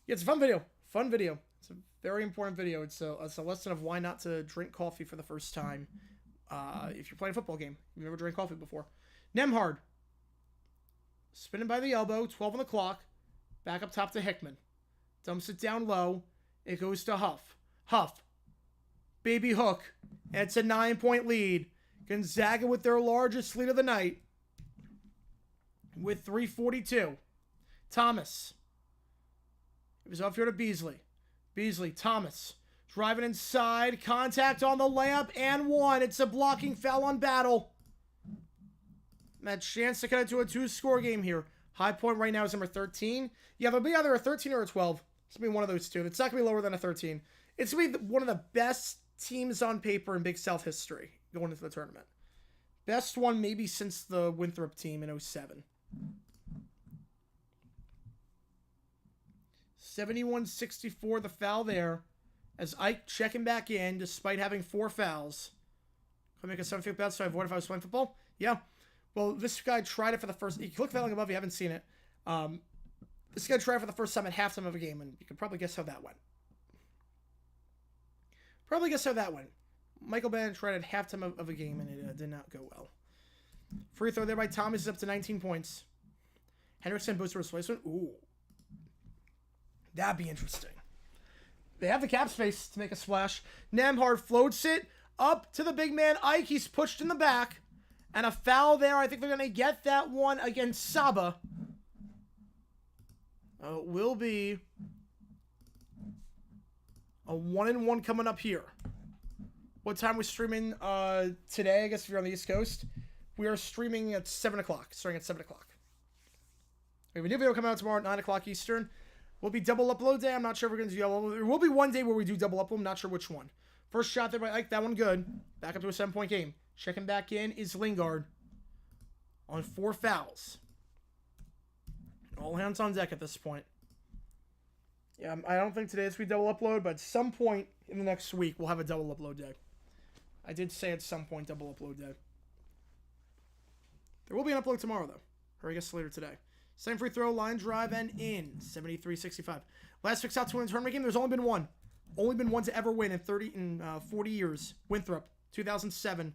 yeah, it's a fun video. Fun video. It's a very important video. It's a lesson of why not to drink coffee for the first time if you're playing a football game. You've never drank coffee before. Nemhard. Spinning by the elbow. 12 on the clock. Back up top to Hickman. Dumps it down low. It goes to Huff. Huff. Baby hook. And it's a 9-point lead. Gonzaga with their largest lead of the night. With 3:42. Thomas. It was off here to Beasley. Beasley, Thomas. Driving inside. Contact on the layup and one. It's a blocking foul on Battle. That chance to cut it to a 2-score game here. High point right now is number 13. Yeah, there'll be either a 13 or a 12. It's going to be one of those two. It's not going to be lower than a 13. It's going to be one of the best teams on paper in Big South history going into the tournament. Best one maybe since the Winthrop team in 07. 71-64 the foul there. As Ike checking back in despite having 4 fouls. Can I make a 7-foot bet so I avoid if I was playing football? Yeah. Well, this guy tried it for the first... You can look that link above if you haven't seen it. This guy tried it for the first time at halftime of a game, and you can probably guess how that went. Michael Bannon tried at halftime of a game, and it did not go well. Free throw there by Thomas is up to 19 points. Henriksen booster replacement. Ooh. That'd be interesting. They have the cap space to make a splash. Nemhard floats it up to the big man Ike. He's pushed in the back. And a foul there. I think they're going to get that one against Saba. It will be a 1-and-1 coming up here. What time are we streaming today? I guess if you're on the East Coast. We are streaming at 7 o'clock. Starting at 7 o'clock. We have a new video coming out tomorrow at 9 o'clock Eastern. Will be double upload day. I'm not sure if we're going to do double. There will be one day where we do double upload. I'm not sure which one. First shot there by Ike. That one good. Back up to a 7-point game. Checking back in is Lingard on 4 fouls. All hands on deck at this point. Yeah, I don't think today is we double upload, but at some point in the next week, we'll have a double upload day. I did say at some point double upload day. There will be an upload tomorrow, though. Or I guess later today. Same free throw, line drive, and in. 73-65. Last 6 out to win the tournament game, there's only been one. Only been one to ever win in 40 years. Winthrop, 2007.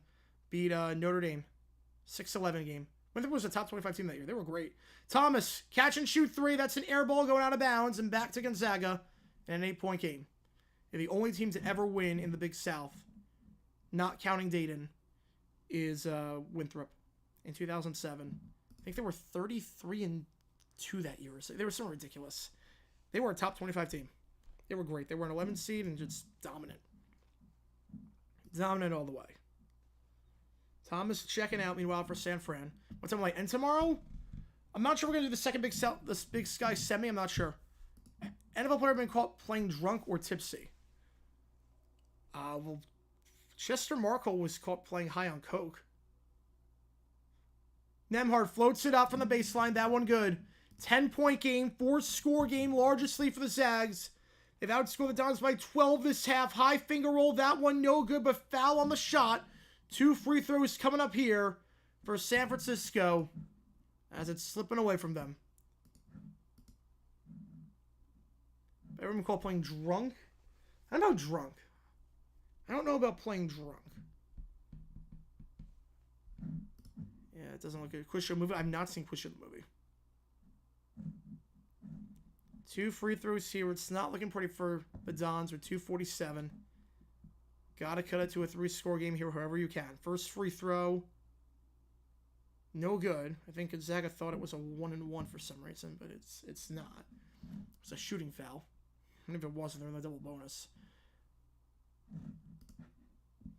Beat Notre Dame. 6-11 game. Winthrop was a top 25 team that year. They were great. Thomas, catch and shoot 3. That's an air ball going out of bounds. And back to Gonzaga in an 8-point game. They're the only team to ever win in the Big South, not counting Dayton, is Winthrop in 2007. I think they were 33-2 that year. So they were so ridiculous. They were a top 25 team. They were great. They were an 11 seed and just dominant. Dominant all the way. Thomas checking out, meanwhile, for San Fran. What time will I end tomorrow? I'm not sure we're going to do the second Big Sky semi. I'm not sure. NFL player been caught playing drunk or tipsy. Well, Chester Markle was caught playing high on coke. Nemhard floats it out from the baseline. That one good. 10-point game, 4-score game, largest lead for the Zags. They've outscored the Dons by 12 this half. High finger roll. That one no good, but foul on the shot. 2 free throws coming up here for San Francisco as it's slipping away from them. Everyone called playing drunk? I don't know drunk. I don't know about playing drunk. Yeah, it doesn't look good. Quiz show movie. I've not seen Quiz show the movie. 2 free throws here. It's not looking pretty for the Dons with 2:47. Gotta cut it to a 3-score game here however you can. First free throw. No good. I think Gonzaga thought it was a 1-and-1 for some reason, but it's not. It's a shooting foul. Even if it wasn't, they're in the double bonus.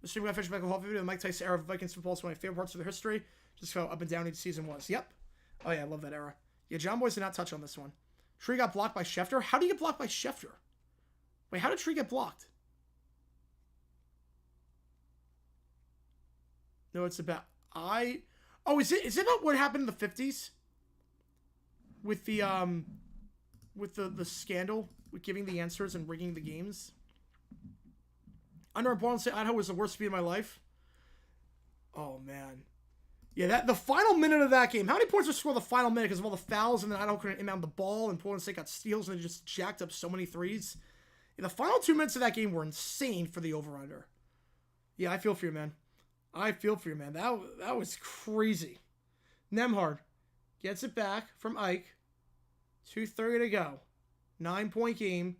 The stream got finished back a whole video. The Mike Tyson era of Vikings football is one of my favorite parts of their history. Just how up and down each season was. Yep. Oh yeah, I love that era. Yeah, John Boys did not touch on this one. Tree got blocked by Schefter. How do you get blocked by Schefter? Wait, how did Tree get blocked? No, it's about Oh, is it about what happened in the 50s? With the scandal with giving the answers and rigging the games? Under in Portland State, Idaho was the worst speed of my life. Oh, man. Yeah, the final minute of that game. How many points were scored the final minute because of all the fouls, and then Idaho couldn't inbound the ball, and Portland State got steals, and they just jacked up so many threes. Yeah, the final 2 minutes of that game were insane for the over-under. Yeah, I feel for you, man. I feel for you, man. That was crazy. Nembhard gets it back from Ike. 2:30 to go. 9-point game.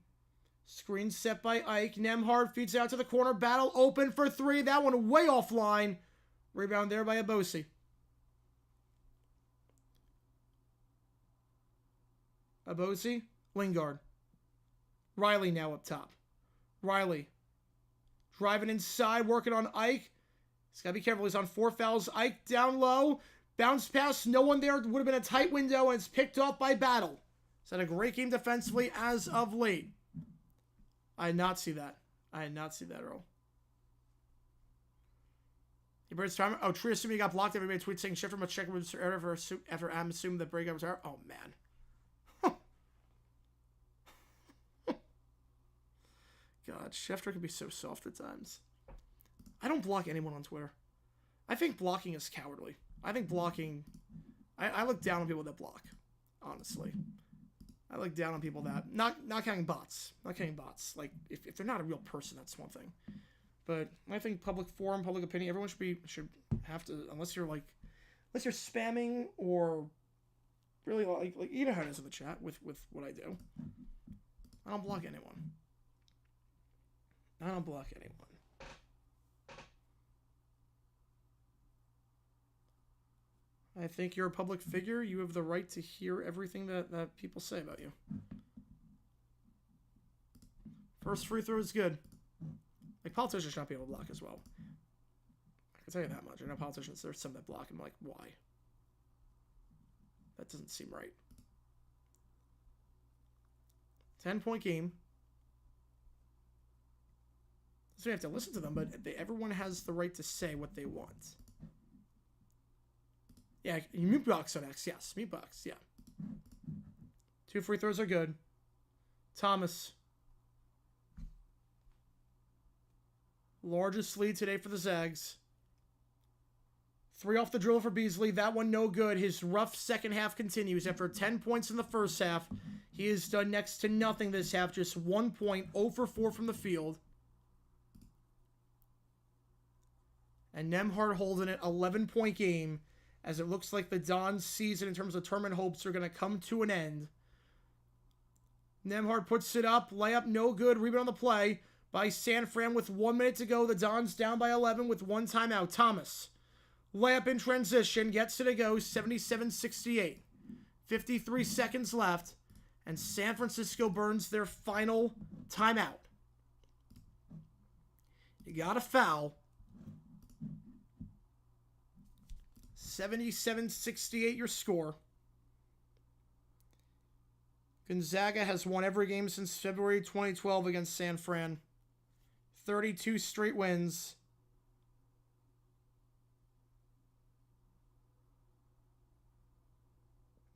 Screen set by Ike. Nembhard feeds it out to the corner. Battle open for 3. That one way offline. Rebound there by Abosi. Abosi. Lingard. Riley now up top. Riley. Driving inside. Working on Ike. He's got to be careful. He's on 4 fouls. Ike down low. Bounce pass. No one there. Would have been a tight window. And it's picked off by Battle. He's had a great game defensively as of late. I did not see that. I did not see that, Earl. Oh, Tree assuming he got blocked. Everybody tweets saying Shifter must check with after Adam assumed the breakup was her. Oh, man. God, Schefter can be so soft at times. I don't block anyone on Twitter. I think blocking is cowardly. I think blocking... I look down on people that block, honestly. I look down on people that... Not counting bots. Not counting bots. Like, if they're not a real person, that's one thing. But I think public forum, public opinion, everyone should have to... Unless you're spamming or... Really, like you know how it is in the chat with what I do. I don't block anyone. I don't block anyone. I think you're a public figure. You have the right to hear everything that people say about you. First free throw is good. Like, politicians should not be able to block as well. I can tell you that much. I know politicians, there's some that block, and I'm like, why? That doesn't seem right. 10-point game. So you have to listen to them, but everyone has the right to say what they want. Yeah, mute box on X. Yes, mute box. Yeah. 2 free throws are good. Thomas. Largest lead today for the Zags. 3 off the dribble for Beasley. That one no good. His rough second half continues. After 10 points in the first half, he has done next to nothing this half. Just 1 point, 0 for 4 from the field. And Nembhard holding it, 11-point game, as it looks like the Don's season in terms of tournament hopes are going to come to an end. Nembhard puts it up, layup no good, rebound on the play by San Fran with 1 minute to go. The Don's down by 11 with 1 timeout. Thomas, layup in transition, gets it to go, 77-68. 53 seconds left, and San Francisco burns their final timeout. You got a foul. 77-68 your score. Gonzaga has won every game since February 2012 against San Fran. 32 straight wins.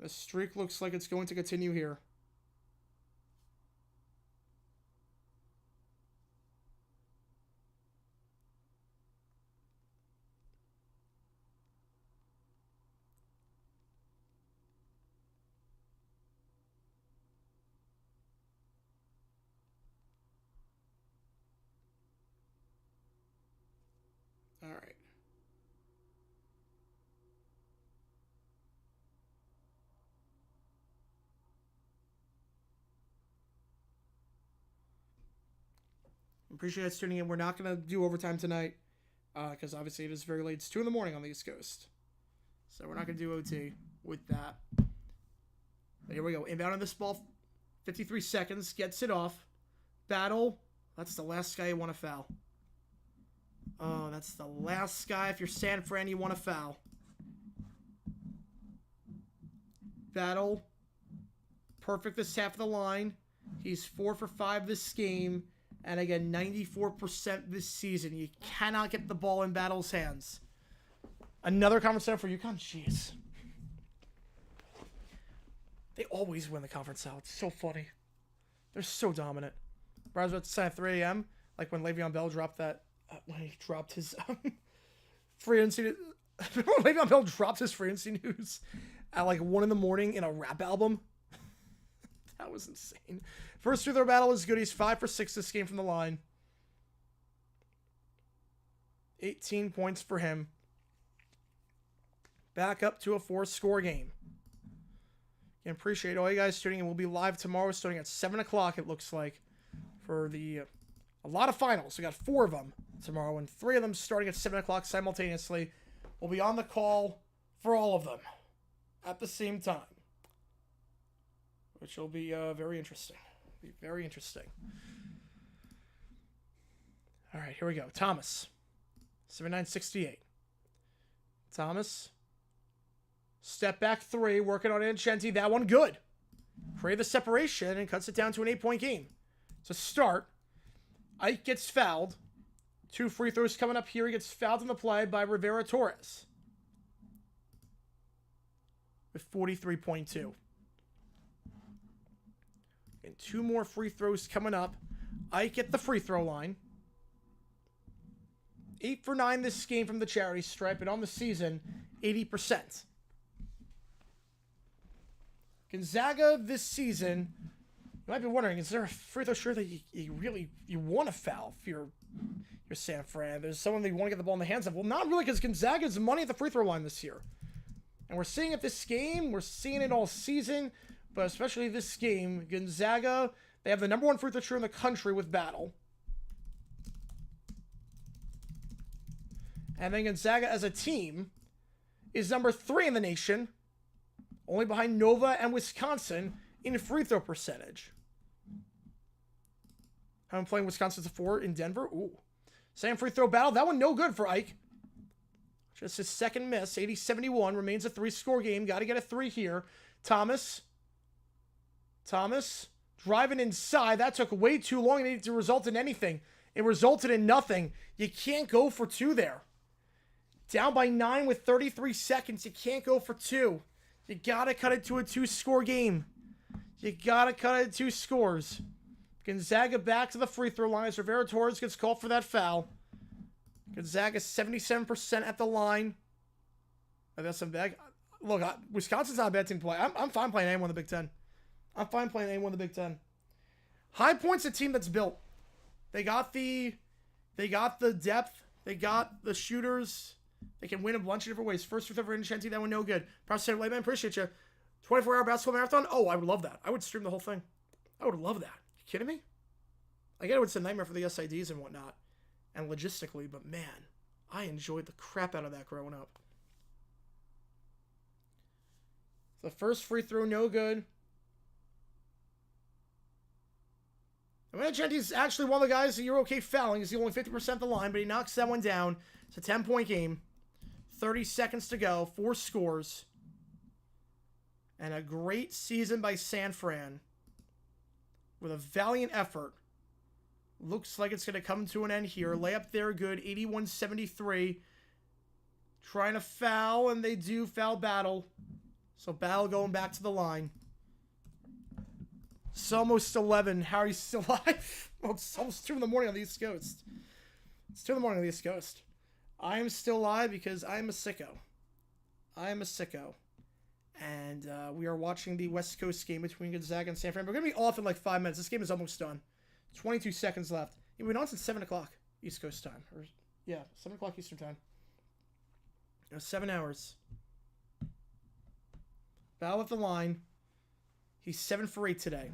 The streak looks like it's going to continue here. All right. Appreciate it tuning in. We're not going to do overtime tonight because obviously it is very late. It's 2 in the morning on the East Coast. So we're not going to do OT with that. But here we go. Inbound on this ball. 53 seconds. Gets it off. Battle. That's the last guy you want to foul. Oh, that's the last guy. If you're San Fran, you want to foul. Battle. Perfect this half of the line. He's 4 for 5 this game. And again, 94% this season. You cannot get the ball in Battle's hands. Another conference out for UConn? Jeez. They always win the conference out. It's so funny. They're so dominant. Browns about to sign at 3 a.m. Like when Le'Veon Bell dropped that, when he dropped his free agency. Le'Veon Bell dropped his free agency news at like 1 a.m. in a rap album. That was insane. First free throw battle is good. He's 5 for 6 this game from the line. 18 points for him. Back up to a 4-score game. Again, appreciate all you guys tuning in. We'll be live tomorrow starting at 7 o'clock, it looks like, for a lot of finals. We got 4 of them tomorrow, and 3 of them starting at 7 o'clock simultaneously. We'll be on the call for all of them at the same time, which will be very interesting. Be very interesting. All right, here we go. Thomas, 79-68. Thomas, step back 3, working on Ancenti. That one good. Create the separation and cuts it down to an 8-point game. It's a start. Ike gets fouled. 2 free throws coming up here. He gets fouled in the play by Rivera Torres with 43.2. And 2 more free throws coming up. Ike at the free throw line. 8 for 9 this game from the charity stripe, and on the season, 80%. Gonzaga this season, you might be wondering, is there a free throw shooter that you want to foul if you're San Fran? There's someone that you want to get the ball in the hands of. Well, not really, because Gonzaga's money at the free throw line this year. And we're seeing it this game. We're seeing it all season. But especially this game, Gonzaga, they have the number 1 free throw shooter in the country with Battle. And then Gonzaga as a team is number 3 in the nation, only behind Nova and Wisconsin in free throw percentage. I'm playing Wisconsin's a 4 in Denver. Ooh. Same free throw battle. That one no good for Ike. Just his second miss. 80-71. Remains a 3-score game. Got to get a 3 here. Thomas driving inside. That took way too long. It needed to result in anything. It resulted in nothing. You can't go for 2 there. Down by 9 with 33 seconds. You can't go for 2. You got to cut it to a 2-score game. You got to cut it to 2 scores. Gonzaga back to the free throw line as Rivera Torres gets called for that foul. Gonzaga 77% at the line. Oh, that's some bad. Look, Wisconsin's not a bad team to play. I'm fine playing anyone in the Big Ten. I'm fine playing anyone in the Big Ten. High Point's a team that's built. They got the depth. They got the shooters. They can win a bunch of different ways. First free throw for Incenti, that one no good. Process Layman, appreciate you. 24-hour basketball marathon. Oh, I would love that. I would stream the whole thing. I would love that. You kidding me? I get it, it's a nightmare for the SIDs and whatnot, and logistically, but man, I enjoyed the crap out of that growing up. The first free throw, no good. Incenti's actually one of the guys that you're okay fouling. He's only 50% of the line, but he knocks that one down. It's a 10-point game. 30 seconds to go. 4 scores. And a great season by San Fran. With a valiant effort. Looks like it's going to come to an end here. Layup there, good. 81-73. Trying to foul, and they do foul Battle. So Battle going back to the line. It's almost 11. How are you still alive? Well, it's almost 2 in the morning on the East Coast. It's 2 in the morning on the East Coast. I am still alive because I am a sicko. I am a sicko. And we are watching the West Coast game between Gonzaga and San Fran. We're going to be off in like 5 minutes. This game is almost done. 22 seconds left. We've been on since 7 o'clock East Coast time. Or, yeah, 7 o'clock Eastern time. 7 hours. Battle at the line. He's 7 for 8 today.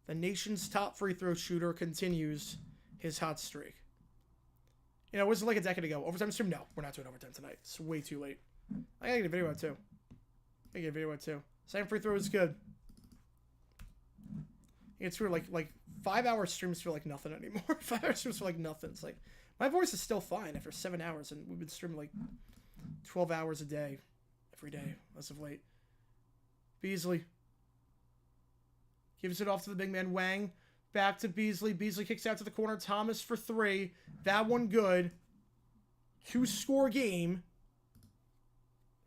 The nation's top free throw shooter continues his hot streak. You know, was it like a decade ago? Overtime stream? No, we're not doing overtime tonight. It's way too late. I gotta get a video out too. Second free throw is good. It's weird, like 5-hour streams feel like nothing anymore. 5-hour streams feel like nothing. It's like, my voice is still fine after 7 hours, and we've been streaming like 12 hours a day, every day, as of late. Beasley. Gives it off to the big man, Wang. Back to Beasley. Beasley kicks out to the corner. Thomas for 3. That one good. 2-score game.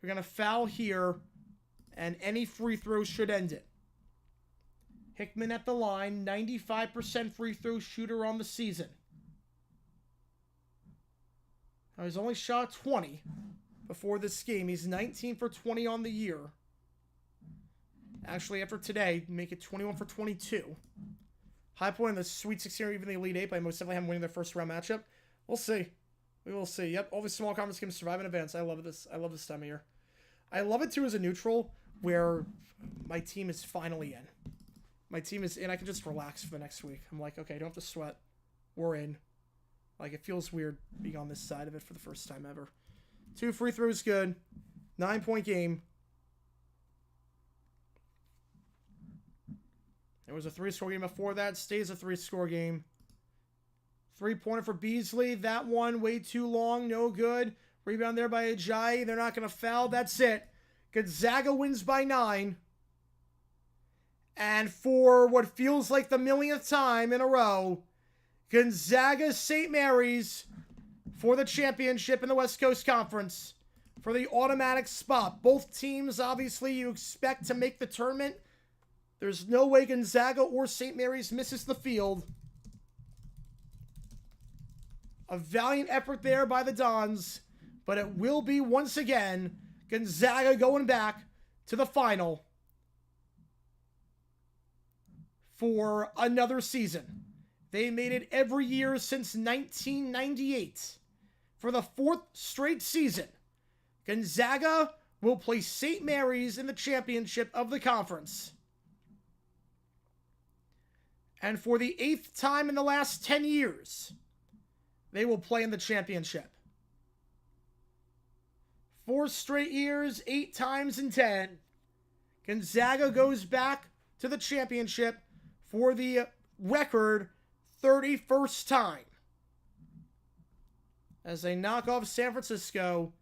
We're going to foul here, and any free throw should end it. Hickman at the line. 95% free throw shooter on the season. He's only shot 20 before this game. He's 19 for 20 on the year. Actually, after today, make it 21 for 22. High point in the Sweet 16 or even the Elite 8, but I most definitely have him winning their first round matchup. We'll see. We will see. Yep, all these small conference games survive in advance. I love this. I love this time of year. I love it, too, as a neutral, where my team is finally in. My team is in. I can just relax for the next week. I'm like, okay, don't have to sweat. We're in. Like, it feels weird being on this side of it for the first time ever. 2 free throws good. 9-point game. There was a 3-score game before that. Stays a 3-score game. 3-pointer for Beasley. That one way too long. No good. Rebound there by Ajayi. They're not going to foul. That's it. Gonzaga wins by 9. And for what feels like the millionth time in a row, Gonzaga St. Mary's for the championship in the West Coast Conference for the automatic spot. Both teams, obviously, you expect to make the tournament. There's no way Gonzaga or St. Mary's misses the field. A valiant effort there by the Dons, but it will be once again Gonzaga going back to the final for another season. They made it every year since 1998. For the 4th straight season, Gonzaga will play St. Mary's in the championship of the conference. And for the 8th time in the last 10 years, they will play in the championship. 4 straight years, 8 times in 10. Gonzaga goes back to the championship for the record 31st time, as they knock off San Francisco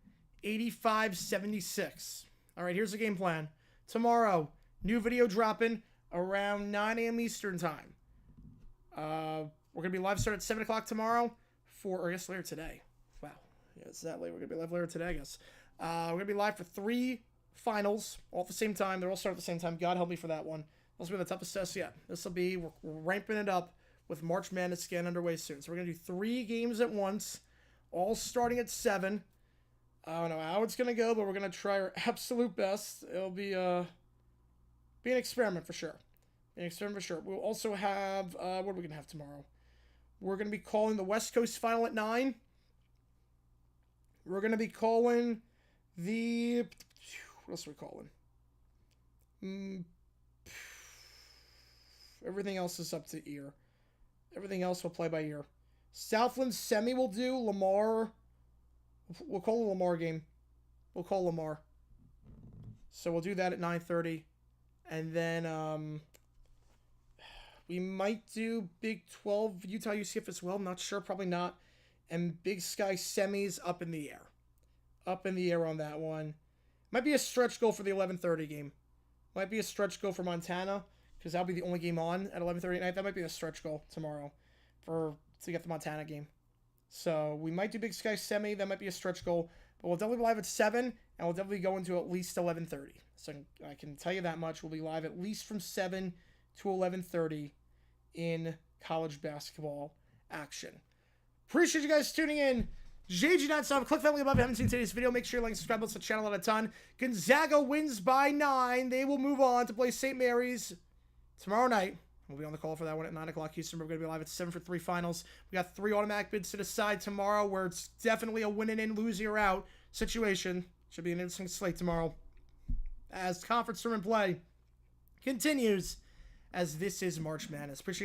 85-76. All right, here's the game plan. Tomorrow, new video dropping around 9 a.m. Eastern time. We're going to be live start at 7 o'clock tomorrow or I guess later today. Wow. Yeah, it's that late. We're going to be live later today, I guess. We're going to be live for 3 finals all at the same time. They're all start at the same time. God help me for that one. This will be the toughest test yet. This will be, we're ramping it up with March Madness getting underway soon. So we're going to do 3 games at once, all starting at 7. I don't know how it's going to go, but we're going to try our absolute best. It'll be an experiment for sure. We'll also have, what are we going to have tomorrow? We're going to be calling the West Coast Final at 9. We're going to be calling the, what else are we calling? Everything else is up to ear. Everything else will play by ear. Southland Semi will do. Lamar. We'll call a Lamar game. We'll call Lamar. So we'll do that at 9:30. And then we might do Big 12 Utah UCF as well. I'm not sure. Probably not. And Big Sky Semis up in the air. Up in the air on that one. Might be a stretch goal for the 11:30 game. Might be a stretch goal for Montana, because that'll be the only game on at 11:30 at night. That might be a stretch goal tomorrow to get the Montana game. So we might do Big Sky Semi. That might be a stretch goal. But we'll definitely be live at 7, and we'll definitely go into at least 11:30. So I can tell you that much. We'll be live at least from 7 to 11:30 in college basketball action. Appreciate you guys tuning in. JG.com. Click that link above if you haven't seen today's video. Make sure you like and subscribe to the channel a ton. Gonzaga wins by 9. They will move on to play St. Mary's tomorrow night. We'll be on the call for that one at 9 o'clock Houston. We're going to be live at 7 for 3 finals. We got 3 automatic bids to decide tomorrow, where it's definitely a winning in, losing or out situation. Should be an interesting slate tomorrow, as conference tournament play continues, as this is March Madness. Appreciate you guys.